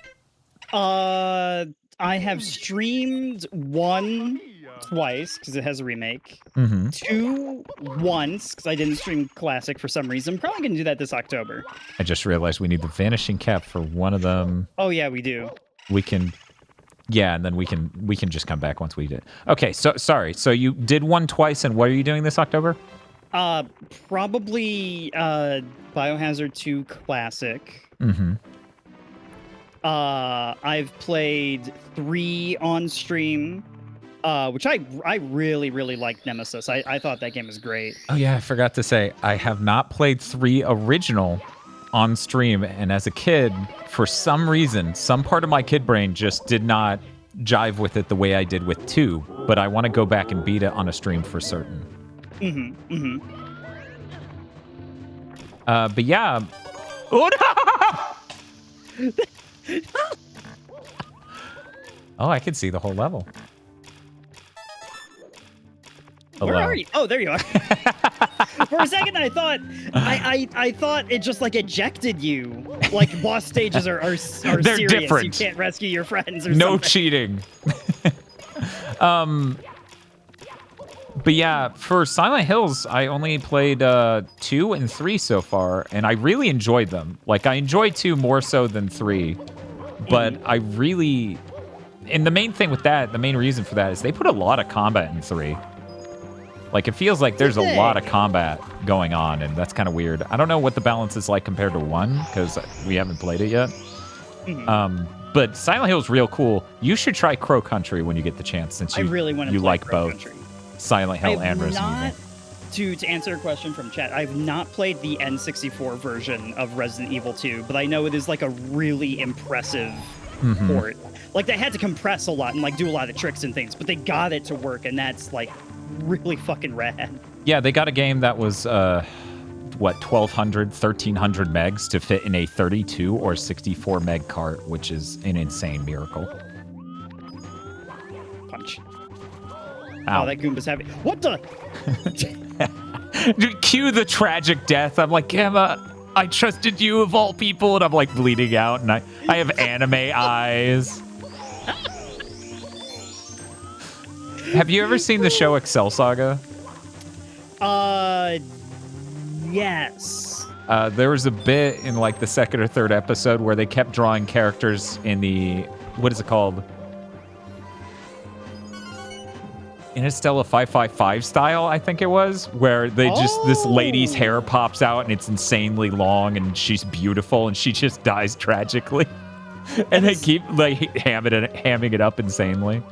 I have streamed 1 twice because it has a remake. 2 once because I didn't stream Classic for some reason. I'm probably gonna do that this October. I just realized we need the vanishing cap for one of them. Oh yeah, we do. We can, yeah, and then we can just come back once we did. Okay, so sorry. So you did 1 twice, and what are you doing this October? Probably Biohazard 2 Classic. I've played 3 on stream. Which I really, really liked Nemesis. I thought that game was great. Oh yeah, I forgot to say, I have not played 3 original on stream, and as a kid, for some reason, some part of my kid brain just did not jive with it the way I did with 2, but I want to go back and beat it on a stream for certain. But yeah. Oh no! Oh, I can see the whole level. Hello. Where are you? Oh, there you are. For a second, I thought I thought it just like ejected you. Like boss stages are They're serious. different. You can't rescue your friends or No something. cheating. But yeah, for Silent Hills, I only played 2 and 3 so far, and I really enjoyed them. Like, I enjoyed 2 more so than 3, but I really... And the main thing with that, the main reason for that is they put a lot of combat in 3. Like, it feels like there's a lot of combat going on, and that's kind of weird. I don't know what the balance is like compared to 1, because we haven't played it yet. But Silent Hill is real cool. You should try Crow Country when you get the chance, since you, I really want to you play like Crow both Country. Silent Hill and Resident Evil. to answer a question from chat, I've not played the N64 version of Resident Evil 2, but I know it is like a really impressive port. Like they had to compress a lot and like do a lot of tricks and things, but they got it to work, and that's like really fucking rad. Yeah, they got a game that was what, 1200, 1300 megs to fit in a 32 or 64 meg cart, which is an insane miracle. Punch. Ow. Oh, that Goomba's heavy. What the? Cue the tragic death. I'm like, Gamma, I trusted you of all people, and I'm like bleeding out, and I have anime eyes. Have you ever seen the show Excel Saga? Yes. There was a bit in like the second or third episode where they kept drawing characters in the, what is it called? Interstellar 555 style, I think it was, where they just, this lady's hair pops out and it's insanely long and she's beautiful and she just dies tragically. And they keep like hamming it up insanely.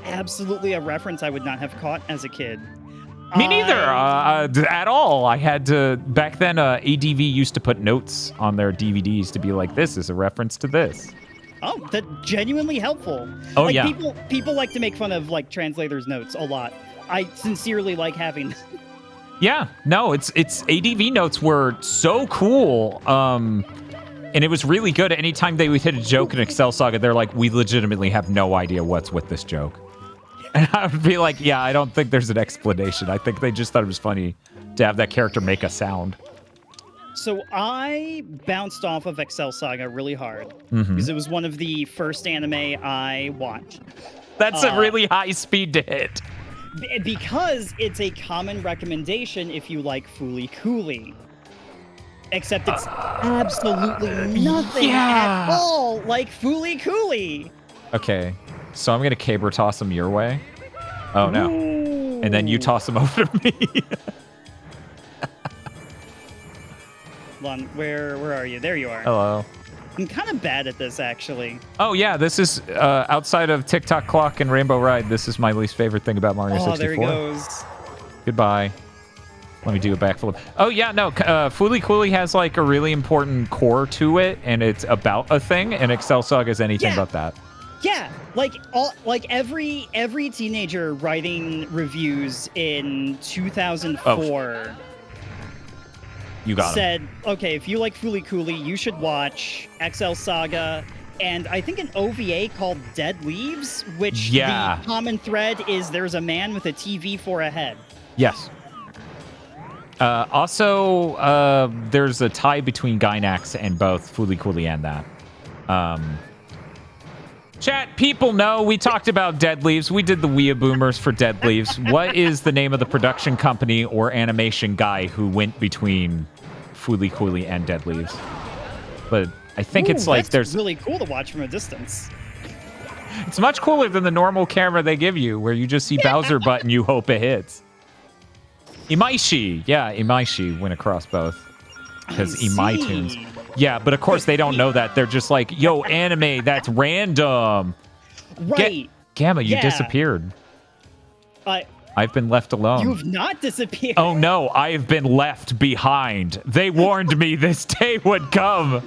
Absolutely a reference I would not have caught as a kid. Me neither, at all. I had to, back then, ADV used to put notes on their DVDs to be like, this is a reference to this. Oh, that's genuinely helpful. Oh, like, yeah. People like to make fun of like translators' notes a lot. I sincerely like having them. Yeah, no, it's ADV notes were so cool. And it was really good. Anytime they would hit a joke in Excel Saga, they're like, we legitimately have no idea what's with this joke. And I would be like, yeah, I don't think there's an explanation. I think they just thought it was funny to have that character make a sound. So I bounced off of Excel Saga really hard because it was one of the first anime I watched. That's a really high speed to hit. Because it's a common recommendation if you like Fooly Cooly. Except it's absolutely nothing at all like Fooly Cooly. Okay, so I'm going to caber toss him your way. Oh, no. Ooh. And then you toss him over to me. Hold on, where are you? There you are. Hello. I'm kind of bad at this, actually. Oh, yeah, this is, outside of TikTok Clock and Rainbow Ride, this is my least favorite thing about Mario 64. Oh, there he goes. Goodbye. Let me do a backflip. Oh, yeah, no, Fooly Cooly has, like, a really important core to it, and it's about a thing, and Excel Saga is anything but that. Yeah, every teenager writing reviews in 2004 you got said, okay, if you like Fooly Cooly, you should watch XL Saga, and I think an OVA called Dead Leaves, which the common thread is there's a man with a TV for a head. Yes. Also, there's a tie between Gynax and both Fooly Cooly and that. Chat, people know we talked about Dead Leaves. We did the Weeaboo Boomers for Dead Leaves. What is the name of the production company or animation guy who went between Fooly Cooly and Dead Leaves? But I think it's like there's really cool to watch from a distance. It's much cooler than the normal camera they give you, where you just see Bowser butt and you hope it hits. Imaishi, yeah, Imaishi went across both because Imaitunes. Yeah, but of course they don't know that. They're just like, yo, anime, that's random. Right. Gamma, you disappeared. I've been left alone. You've not disappeared. Oh no, I've been left behind. They warned me this day would come.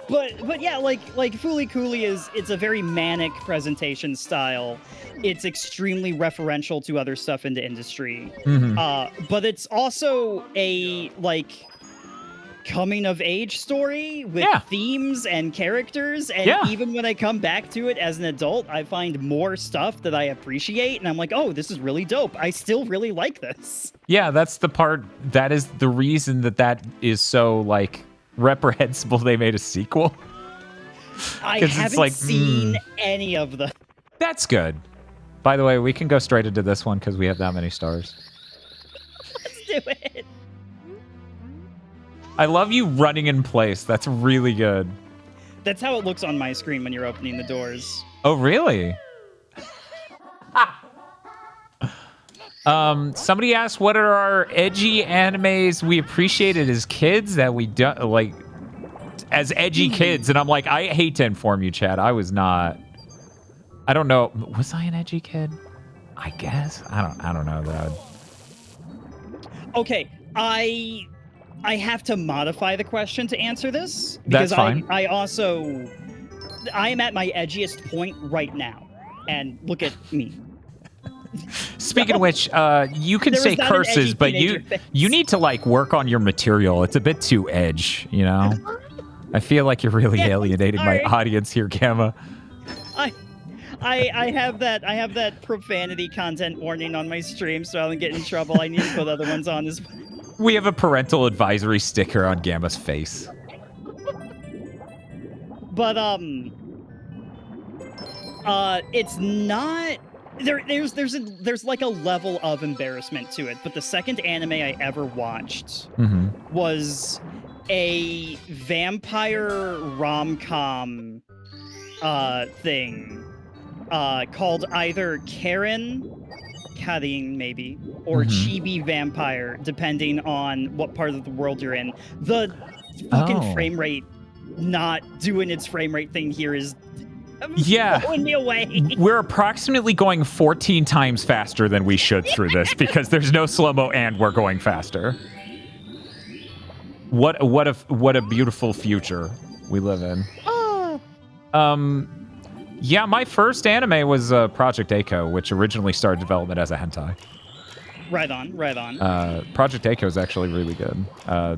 But yeah, like Fooly Cooly it's a very manic presentation style. It's extremely referential to other stuff in the industry. But it's also a coming of age story with themes and characters, and even when I come back to it as an adult, I find more stuff that I appreciate, and I'm like, oh, this is really dope. I still really like this. Yeah, that's the part, that is the reason that is so reprehensible they made a sequel. I haven't seen any of them. That's good. By the way, we can go straight into this one because we have that many stars. Let's do it. I love you running in place. That's really good. That's how it looks on my screen when you're opening the doors. Oh, really? Somebody asked what are our edgy animes we appreciated as kids that we do, as edgy kids, and I'm like, I hate to inform you, Chad. I was not. I don't know. Was I an edgy kid? I guess. I don't know that. Okay, I have to modify the question to answer this That's because fine. I am at my edgiest point right now, and look at me. Speaking of which, you can There say was not an curses, edgy but you teenager face. need to like work on your material. It's a bit too edge, you know. I feel like you're really Yeah, I'm alienating my sorry. audience here, Gamma. I have that profanity content warning on my stream, so I don't get in trouble. I need to put other ones on as well. We have a parental advisory sticker on Gamma's face. But it's not there's like a level of embarrassment to it. But the second anime I ever watched was a vampire rom-com thing called either Karin maybe, or Chibi Vampire, depending on what part of the world you're in. The fucking frame rate not doing its frame rate thing here is blowing me away. We're approximately going 14 times faster than we should through this because there's no slow-mo and we're going faster. What a beautiful future we live in. Yeah, my first anime was Project Echo, which originally started development as a hentai. Right on. Project Echo is actually really good.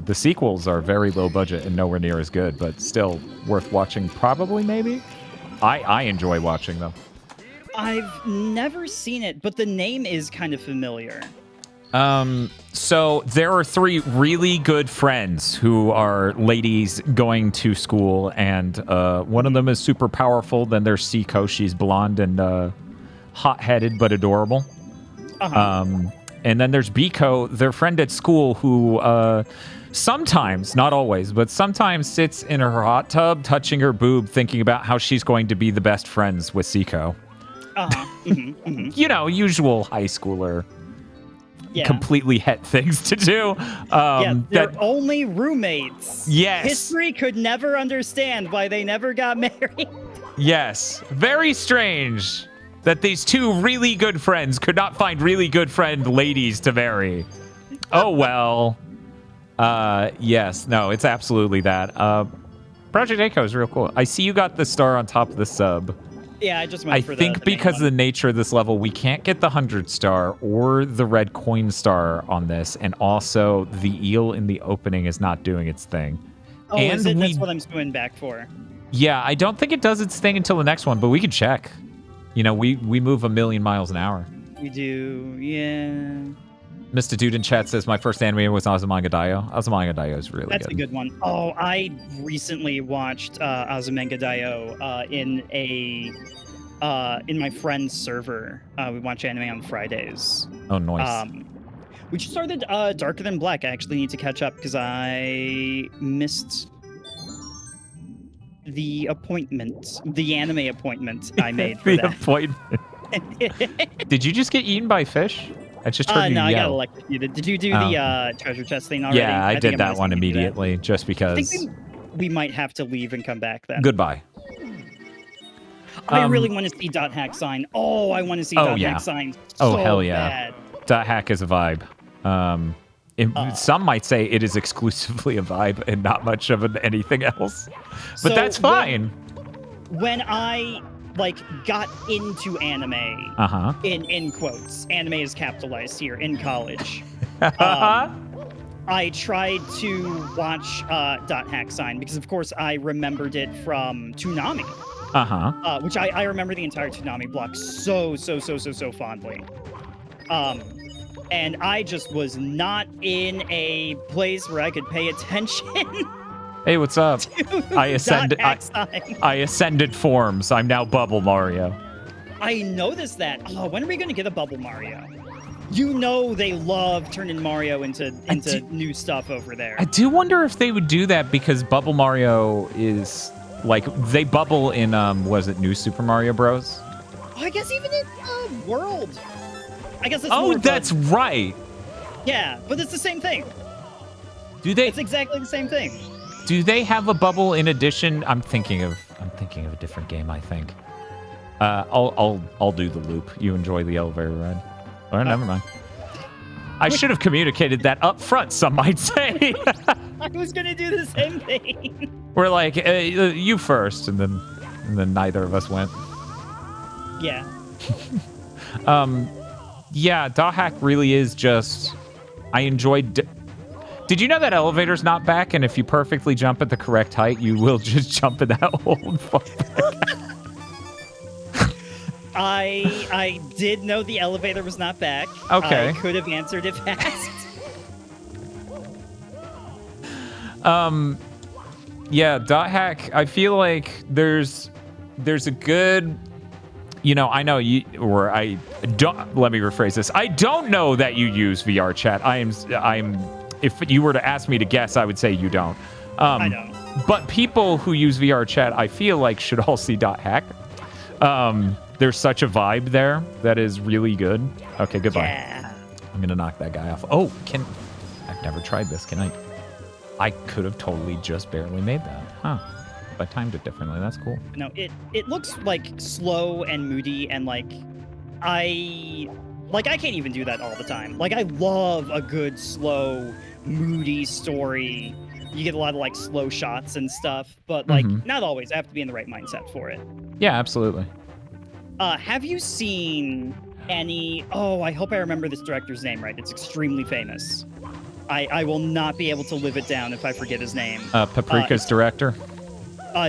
The sequels are very low budget and nowhere near as good, but still worth watching probably, maybe? I enjoy watching them. I've never seen it, but the name is kind of familiar. So there are 3 really good friends who are ladies going to school, and one of them is super powerful. Then there's Seiko. She's blonde and hot-headed but adorable. And then there's Biko, their friend at school, who sometimes, not always, but sometimes sits in her hot tub, touching her boob, thinking about how she's going to be the best friends with Seiko. You know, usual high schooler. Yeah. Completely het things to do. They're only roommates. Yes. History could never understand why they never got married. Yes. Very strange that these 2 really good friends could not find really good friend ladies to marry. Oh, well. Yes. No, it's absolutely that. Project Echo is real cool. I see you got the star on top of the sub. Yeah, I just went for I think the because of main the nature of this level, we can't get the 100 star or the red coin star on this, and also the eel in the opening is not doing its thing. Oh, and is it? That's what I'm going back for. Yeah, I don't think it does its thing until the next one, but we can check. You know, we move a million miles an hour. We do, yeah. Mr. Dude in chat says my first anime was Azumanga Daioh. Azumanga Daioh is really That's good. a good one. Oh, I recently watched Azumanga Daioh in my friend's server. We watch anime on Fridays. Oh, nice. We just started Darker Than Black. I actually need to catch up because I missed the anime appointment I made for The that. appointment. Did you just get eaten by fish? I just heard you No, I got yell. electrocuted. Did you do the treasure chest thing already? Yeah, I think did I'm that gonna one see you do that. immediately, just I because. think we might have to leave and come back then. Goodbye. I really want to see Dot Hack Sign. Oh, I want to see Dot Hack Sign. Oh, so hell yeah. bad. Dot Hack is a vibe. Some might say it is exclusively a vibe and not much of anything else. But So that's fine. When I got into anime, in quotes, anime is capitalized here, in college, I tried to watch Dot Hack Sign because, of course, I remembered it from Toonami. Which I remember the entire Toonami block so fondly. And I just was not in a place where I could pay attention. Hey, what's up? I I ascended forms. I'm now Bubble Mario. I noticed that. Oh, when are we going to get a Bubble Mario? You know they love turning Mario into new stuff over there. I do wonder if they would do that because Bubble Mario is like they bubble in was it New Super Mario Bros? Oh, I guess even in World. I guess it's Oh, more that's right. Yeah, but it's the same thing. Do they? It's exactly the same thing. Do they have a bubble in addition? I'm thinking of a different game. I think. I'll do the loop. You enjoy the elevator ride. Or never mind. I should have communicated that up front, some might say. I was gonna do the same thing. We're like, you first, and then neither of us went. Yeah. Yeah, dot hack really is just. I enjoyed. Did you know that elevator's not back, and if you perfectly jump at the correct height, you will just jump in that hole and fall back? I did know the elevator was not back. Okay. I could have answered it fast. Yeah, dot hack. I feel like there's a good. I know you, or I don't. Let me rephrase this. I don't know that you use VR chat. I'm. If you were to ask me to guess, I would say you don't. I don't. But people who use VR chat, I feel like should all see dot hack. There's such a vibe there that is really good. Okay, goodbye. Yeah. I'm gonna knock that guy off. Oh, I've never tried this. Can I? I could have totally just barely made that. Huh. If I timed it differently, that's cool. No, it looks like slow and moody and I can't even do that all the time. Like I love a good slow, moody story. You get a lot of slow shots and stuff, but not always. I have to be in the right mindset for it. Yeah, absolutely. Have you seen any? Oh, I hope I remember this director's name right. It's extremely famous. I will not be able to live it down if I forget his name. Paprika's director?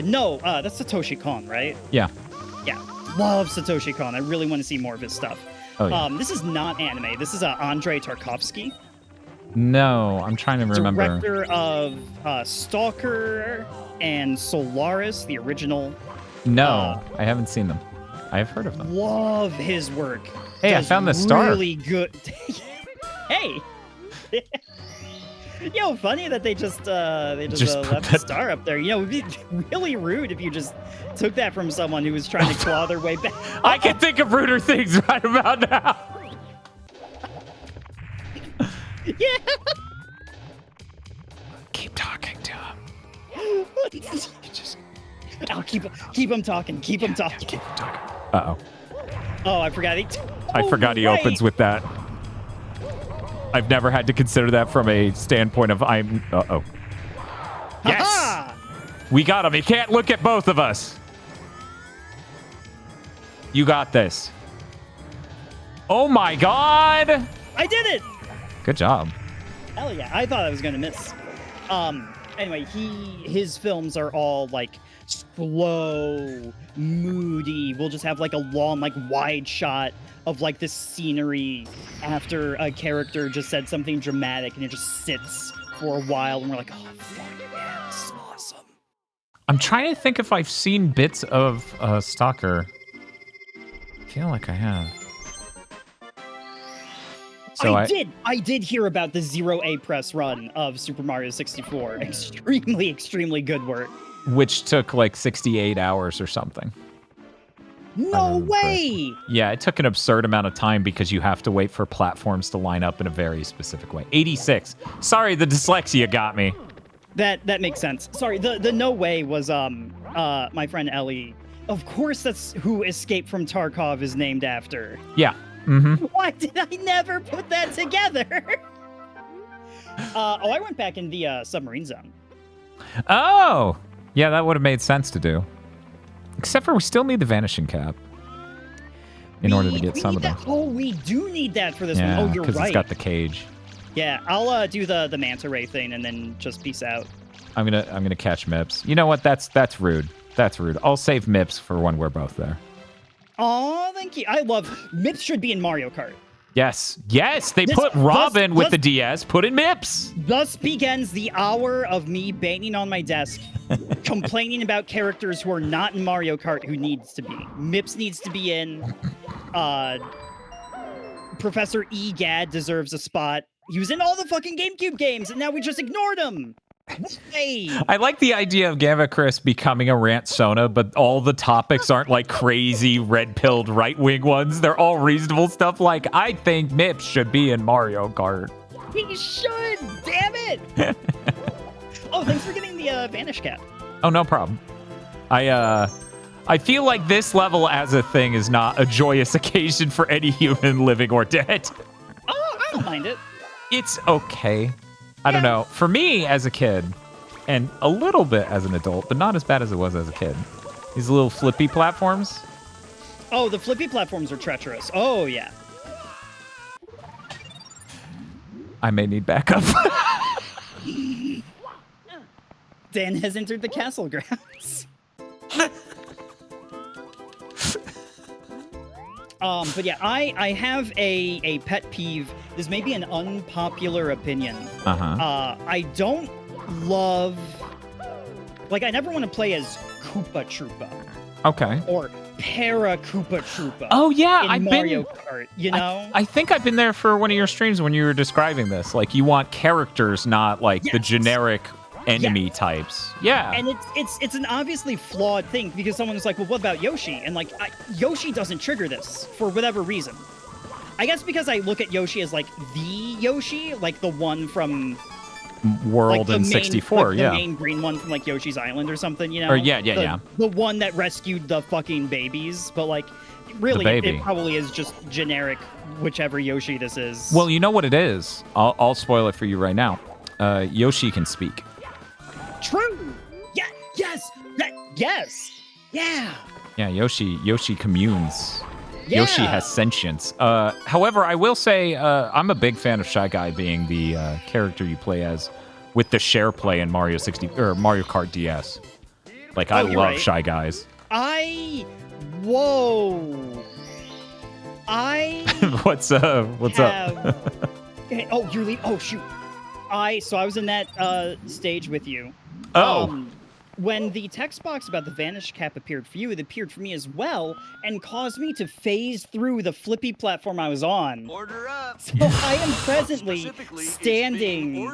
No, that's Satoshi Kon, right? Yeah. Yeah, love Satoshi Kon. I really want to see more of his stuff. Oh, yeah. This is not anime. This is Andrei Tarkovsky. No, I'm trying to remember. Director of Stalker and Solaris, the original. No, I haven't seen them. I have heard of them. Love his work. Hey, I found the star. Really good. Hey. Funny that they just left the star up there. It'd be really rude if you just took that from someone who was trying to claw their way back. I can think of ruder things right about now. Yeah. Keep talking to him. I'll keep him talking. Keep him talking. Keep him talking. Uh-oh. Oh, I forgot. I forgot he opens with that. I've never had to consider that from a standpoint of uh-oh. Yes! Aha! We got him. He can't look at both of us. You got this. Oh my god! I did it! Good job. Hell yeah. I thought I was gonna miss. Anyway, his films are all slow, moody. We'll just have a long, wide shot of this scenery after a character just said something dramatic and it just sits for a while and we're like, oh fuck yeah, this is awesome. I'm trying to think if I've seen bits of Stalker. I feel like I have. So I did hear about the 0A press run of Super Mario 64. Extremely, extremely good work. Which took 68 hours or something. No way! Yeah, it took an absurd amount of time because you have to wait for platforms to line up in a very specific way. 86. Sorry, the dyslexia got me. That makes sense. Sorry, the no way was my friend Ellie. Of course, that's who Escape from Tarkov is named after. Yeah. Mm-hmm. Why did I never put that together? I went back in the submarine zone. Oh! Yeah, that would have made sense to do. Except for we still need the vanishing cap in order to get some of them. Oh, we do need that for this one. Oh, you're right. Because it's got the cage. Yeah, I'll do the manta ray thing and then just peace out. I'm gonna catch Mips. You know what? That's rude. That's rude. I'll save Mips for when we're both there. Oh, thank you. I love Mips should be in Mario Kart. Yes. They put Robin with the DS. Put in Mips. Thus begins the hour of me banging on my desk, complaining about characters who are not in Mario Kart who needs to be. Mips needs to be in. Professor Egad deserves a spot. He was in all the fucking GameCube games, and now we just ignored him. Hey. I like the idea of GammaChris becoming a rant Sona, but all the topics aren't crazy red-pilled right-wing ones. They're all reasonable stuff I think Mips should be in Mario Kart. He should! Damn it! Oh, thanks for getting the Vanish Cap. Oh, no problem. I feel like this level as a thing is not a joyous occasion for any human living or dead. Oh, I don't mind it. It's okay. I don't know. For me as a kid, and a little bit as an adult, but not as bad as it was as a kid. These little flippy platforms. Oh, the flippy platforms are treacherous. Oh, yeah. I may need backup. Dan has entered the castle grounds. But yeah, I have a pet peeve. This may be an unpopular opinion. I don't love... Like, I never want to play as Koopa Troopa. Okay. Or Para Koopa Troopa. Oh, yeah. In Mario Kart, you know? I think I've been there for one of your streams when you were describing this. Like, you want characters, not, like, the generic enemy types. Yeah. And it's an obviously flawed thing because someone's like, well, what about Yoshi? And like, Yoshi doesn't trigger this for whatever reason. I guess because I look at Yoshi as like the Yoshi, like the one from World like in 64, like yeah. The main green one from like Yoshi's Island or something, you know? Or yeah. The one that rescued the fucking babies, but like really it probably is just generic whichever Yoshi this is. Well, you know what it is? I'll spoil it for you right now. Yoshi can speak. True. Yeah. Yes. Yes. Yeah. Yeah, Yoshi communes. Yeah. Yoshi has sentience. However, I will say I'm a big fan of Shy Guy being the character you play as with the share play in Mario Kart DS. Like, I love Shy Guys. Whoa. What's up? Oh, you're leaving. Oh, shoot. I was in that stage with you. Oh. When the text box about the vanish cap appeared for you, it appeared for me as well, and caused me to phase through the flippy platform I was on. Order up. So I am presently standing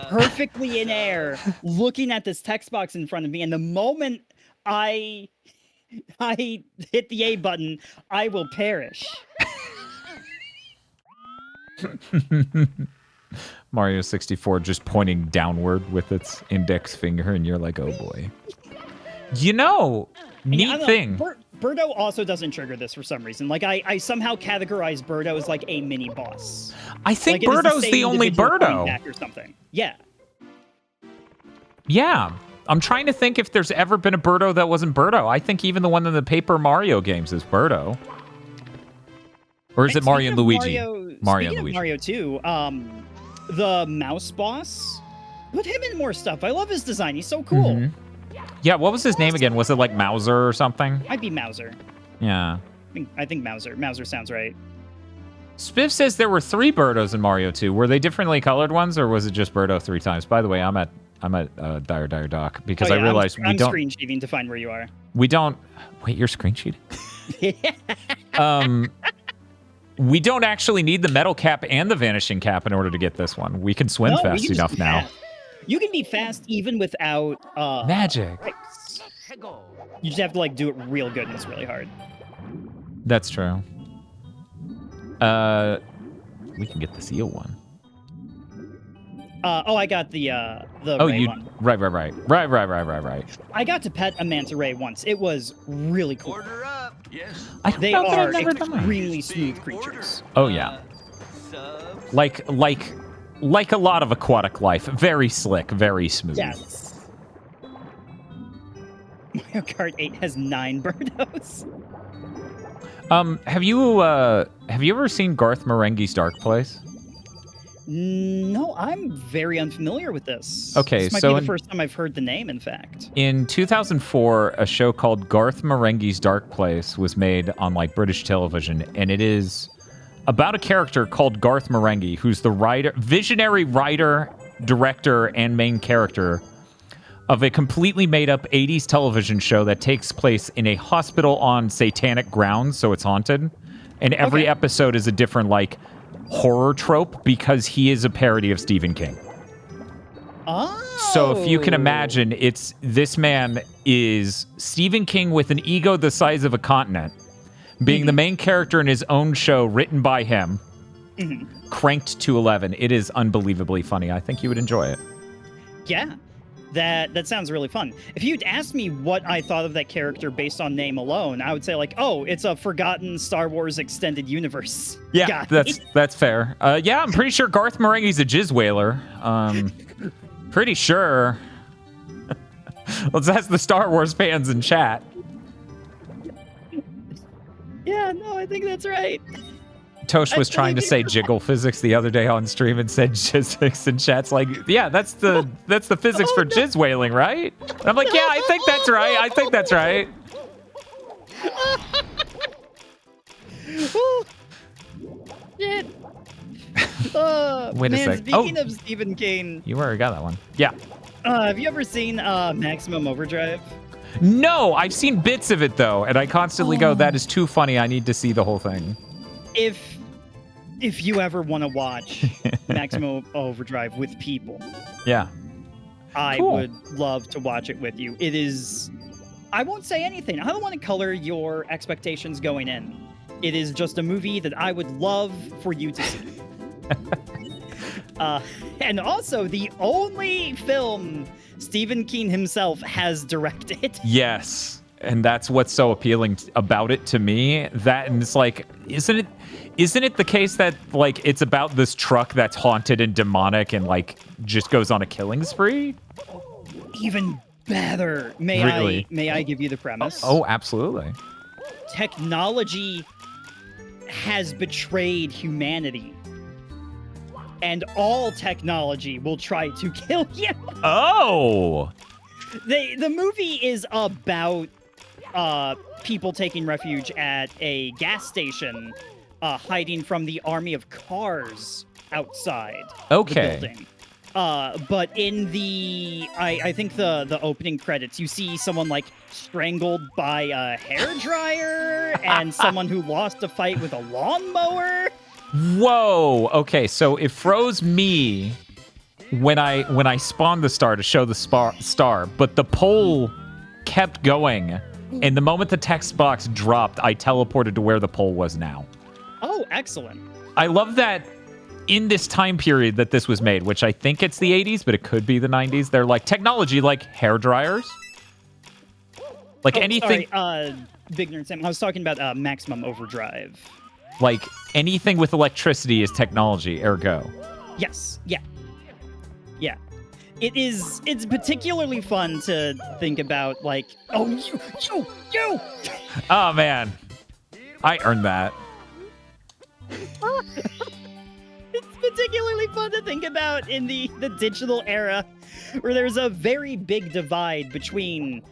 perfectly in air, looking at this text box in front of me, and the moment I hit the A button, I will perish. Mario 64 just pointing downward with its index finger, and you're like, oh boy. You know, neat thing. Birdo also doesn't trigger this for some reason. Like, I somehow categorize Birdo as like a mini boss. I think like, Birdo's the only Birdo. Or something. Yeah. Yeah. I'm trying to think if there's ever been a Birdo that wasn't Birdo. I think even the one in the Paper Mario games is Birdo. Or is it Mario and Luigi? Mario and Luigi. Mario 2, the mouse boss, put him in more stuff. I love his design. He's so cool. Mm-hmm. Yeah, what was his name again? Was it like Mauser or something? Might be Mauser. Yeah. I think Mauser. Mauser sounds right. Spiff says there were 3 Birdos in Mario 2. Were they differently colored ones, or was it just Birdo 3 times? By the way, I'm at Dire Doc because I realized I'm screen sheeting to find where you are. We don't. Wait, you're screen sheeting? We don't actually need the metal cap and the vanishing cap in order to get this one. We can swim fast enough now. You can be fast even without magic. You just have to like do it real good, and it's really hard. That's true. We can get the seal one. I got the Ray one. Right. I got to pet a manta ray once. It was really cool. Order up. Yes. They are extremely smooth creatures. Oh yeah. Like a lot of aquatic life. Very slick, very smooth. Yes. Mario Kart 8 has 9 Birdos. Have you ever seen Garth Marenghi's Dark Place? No, I'm very unfamiliar with this. Okay, this might be the first time I've heard the name, in fact. In 2004, a show called Garth Marenghi's Dark Place was made on like British television, and it is about a character called Garth Marenghi, who's the visionary writer, director, and main character of a completely made-up 80s television show that takes place in a hospital on satanic grounds, so it's haunted. And every episode is a different, like, horror trope because he is a parody of Stephen King. Oh. So if you can imagine, this man is Stephen King with an ego the size of a continent, being the main character in his own show written by him, cranked to 11. It is unbelievably funny. I think you would enjoy it. Yeah. That sounds really fun. If you'd asked me what I thought of that character based on name alone, I would say like, oh, it's a forgotten Star Wars extended universe. Yeah, guy. that's fair. Yeah, I'm pretty sure Garth Marenghi's a jizz whaler. Pretty sure. Let's ask the Star Wars fans in chat. Yeah, no, I think that's right. Tosh was trying to say jiggle physics the other day on stream and said physics in chat's like, yeah, that's the physics for jizz whaling, right? And I'm like, yeah, I think that's right. I think that's right. Shit. Wait a sec. Speaking of Stephen King, You already got that one. Yeah. have you ever seen Maximum Overdrive? No, I've seen bits of it though, and I constantly go, that is too funny. I need to see the whole thing. If you ever want to watch Maximum Overdrive with people, Yeah. I Cool. would love to watch it with you. It is, I won't say anything. I don't want to color your expectations going in. It is just a movie that I would love for you to see. And also the only film Stephen King himself has directed. Yes. And that's what's so appealing about it to me. That, and it's like, isn't it the case that like it's about this truck that's haunted and demonic and like just goes on a killing spree? Even better. May I give you the premise? Oh, absolutely. Technology has betrayed humanity. And all technology will try to kill you. Oh. The movie is about people taking refuge at a gas station, hiding from the army of cars outside Okay. the building. But in the, I think the opening credits, you see someone like strangled by a hairdryer and someone who lost a fight with a lawnmower. Whoa. Okay, so it froze me when I spawned the star to show the star, but the poll kept going. And the moment the text box dropped, I teleported to where the poll was now. Oh, excellent. I love that in this time period that this was made, which I think it's the 80s, but it could be the 90s. They're like technology like hair dryers. Like anything. Sorry, Big Nerd Sam. I was talking about Maximum Overdrive. Like anything with electricity is technology, ergo. Yes. Yeah. Yeah. It's particularly fun to think about, like, oh, you! Oh, man. I earned that. It's particularly fun to think about in the digital era, where there's a very big divide between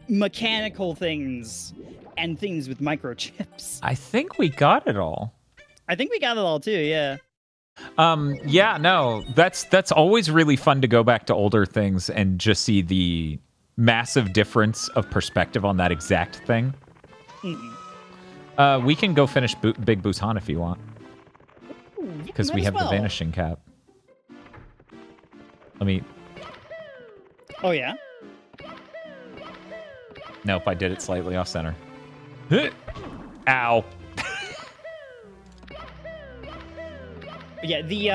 mechanical things and things with microchips. I think we got it all. I think we got it all, too, yeah. Yeah, no, that's always really fun to go back to older things and just see the massive difference of perspective on that exact thing. We can go finish Big Busan if you want, because we have the vanishing cap. Let me. Oh yeah. Nope, I did it slightly off center. Ow. Yeah, the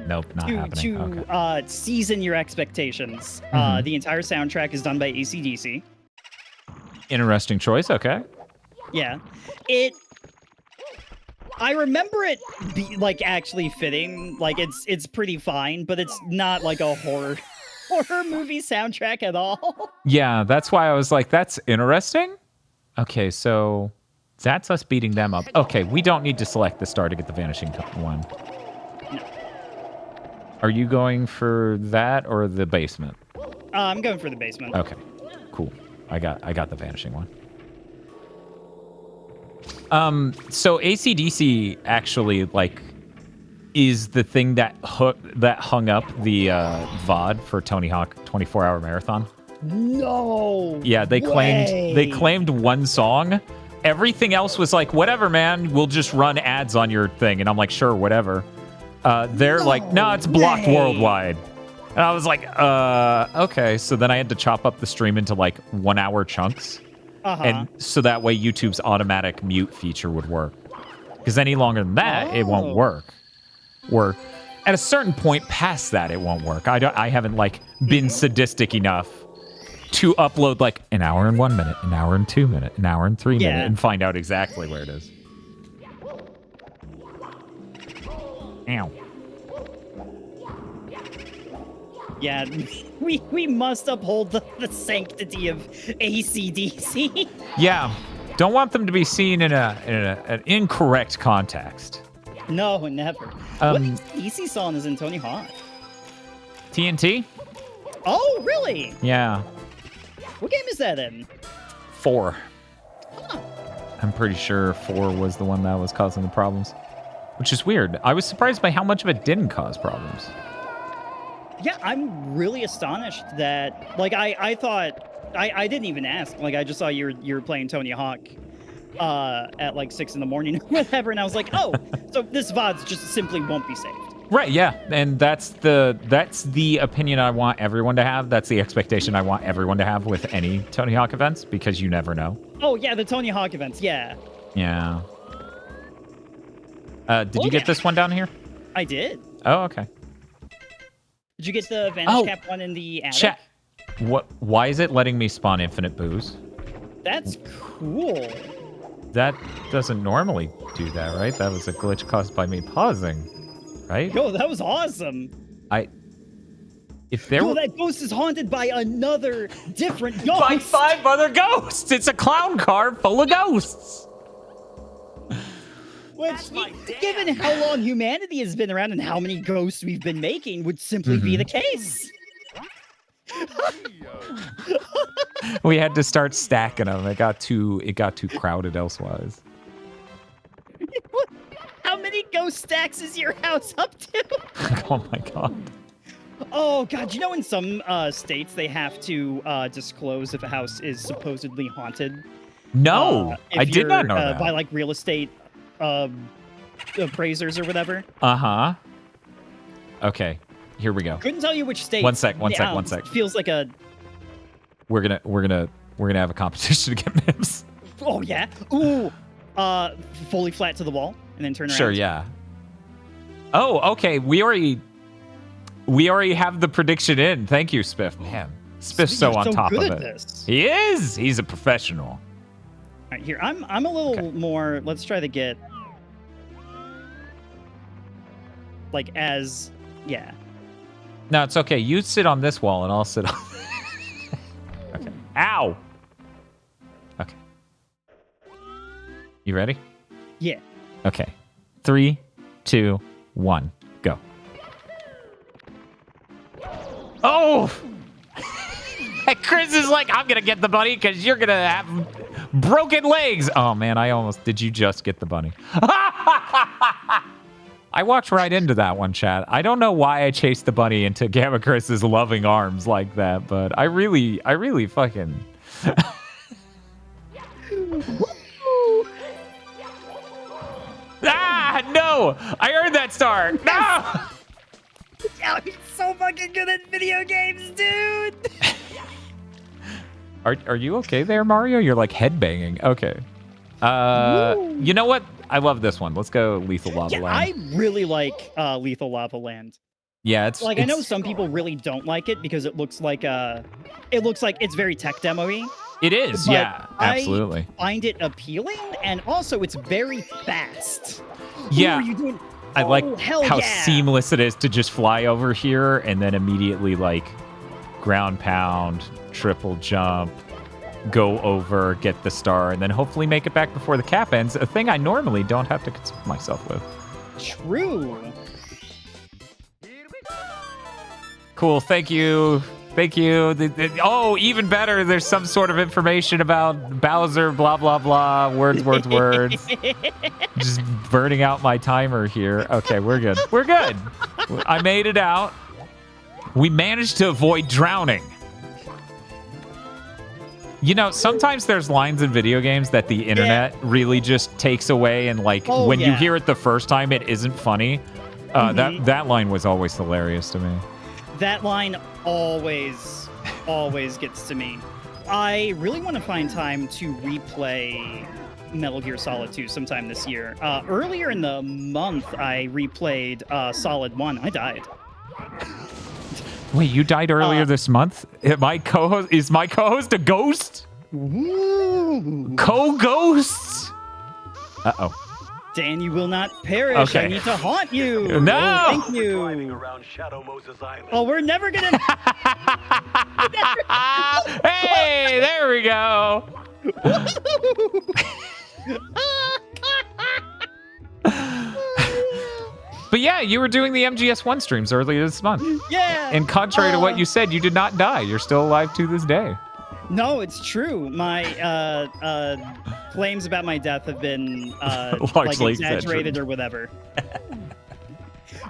Nope, not happening. To Okay. season your expectations, the entire soundtrack is done by AC/DC. Interesting choice. Okay. Yeah, I remember it like actually fitting. Like it's pretty fine, but it's not like a horror movie soundtrack at all. Yeah, that's why I was like, that's interesting. Okay, so that's us beating them up. Okay, we don't need to select the star to get the vanishing one. Are you going for that or the basement? I'm going for the basement. Okay, cool. I got the vanishing one. So AC/DC actually like is the thing that hung up the VOD for Tony Hawk 24-hour marathon. No. Yeah, they claimed one song. Everything else was like, whatever, man. We'll just run ads on your thing, and I'm like, sure, whatever. They're like, no, it's blocked worldwide. And I was like, okay. So then I had to chop up the stream into like 1 hour chunks. And so that way YouTube's automatic mute feature would work. Because any longer than that, it won't work. Or At a certain point past that, it won't work. I haven't like been sadistic enough to upload like an hour and 1 minute, an hour and 2 minutes, an hour and 3 minutes, and find out exactly where it is. Ow. Yeah, we must uphold the sanctity of AC/DC. Yeah, don't want them to be seen in an incorrect context. No, never. What DC song is in Tony Hawk? TNT? Oh, really? Yeah. What game is that in? 4. Huh. I'm pretty sure 4 was the one that was causing the problems. Which is weird. I was surprised by how much of it didn't cause problems. Yeah, I'm really astonished that, like, I thought, I didn't even ask. Like, I just saw you were playing Tony Hawk at like 6 in the morning or whatever, and I was like, oh, so this VODs just simply won't be saved. Right, yeah, and that's the opinion I want everyone to have. That's the expectation I want everyone to have with any Tony Hawk events, because you never know. Oh, yeah, the Tony Hawk events, yeah. Yeah. Did you get this one down here? I did. Oh, okay. Did you get the Vantage Cap one in the attic? Chat. Why is it letting me spawn infinite booze? That's cool. That doesn't normally do that, right? That was a glitch caused by me pausing, right? Yo, that was awesome. If there were... that ghost is haunted by another different ghost. By 5 other ghosts! It's a clown car full of ghosts! Which, given how long humanity has been around and how many ghosts we've been making, would simply be the case. We had to start stacking them. It got too crowded elsewise. How many ghost stacks is your house up to? Oh my god. Oh god, you know in some states they have to disclose if a house is supposedly haunted? No, I did not know that. By like real estate appraisers or whatever. Uh-huh. Okay, here we go. Couldn't tell you which state. One sec. Feels like a... We're gonna have a competition to get MIPS. Oh yeah. Ooh. Fully flat to the wall and then turn around. Sure, yeah. Oh, okay. We already have the prediction in. Thank you, Spiff. Man, Spiff's so on top of it. This. He is. He's a professional. All right, here. I'm a little more. Let's try to get like as yeah. No, it's okay. You sit on this wall and I'll sit on. Okay. Ow. Okay. You ready? Yeah. Okay. 3, 2, 1, go. Oh! Chris is like, I'm gonna get the bunny because you're gonna have broken legs. Oh man, did you just get the bunny? I walked right into that one, chat. I don't know why I chased the bunny into GammaChris's loving arms like that, but I really fucking... Ah, no! I heard that star. No! Oh, he's so fucking good at video games, dude! Are you okay there, Mario? You're like headbanging. Okay. You know what? I love this one. Let's go Lethal Lava Land. I really like Lethal Lava Land. Yeah, it's like I know some people really don't like it because it looks like it's very tech demo-y. It is, yeah, absolutely. I find it appealing, and also it's very fast. Yeah, Ooh, are you doing... I like how yeah. seamless it is to just fly over here and then immediately like ground pound, triple jump, go over, get the star, and then hopefully make it back before the cap ends, a thing I normally don't have to concern myself with. True. Cool, thank you. Thank you. Oh, even better, there's some sort of information about Bowser, blah, blah, blah, words. Just burning out my timer here. Okay, we're good. We're good. I made it out. We managed to avoid drowning. You know, sometimes there's lines in video games that the internet really just takes away, and like when you hear it the first time, it isn't funny. That line was always hilarious to me. That line always gets to me. I really want to find time to replay Metal Gear Solid 2 sometime this year. Earlier in the month, I replayed Solid 1. I died. Wait, you died earlier this month? Is my co-host a ghost? Woo! Co-ghosts? Uh-oh. Dan, you will not perish. Okay. I need to haunt you. No! Oh, thank Driving you. around Shadow Moses Island. Oh, we're never gonna. Hey, there we go. But yeah, you were doing the MGS1 streams earlier this month. Yeah. And contrary to what you said, you did not die. You're still alive to this day. No, it's true. My claims about my death have been like Largely exaggerated or whatever.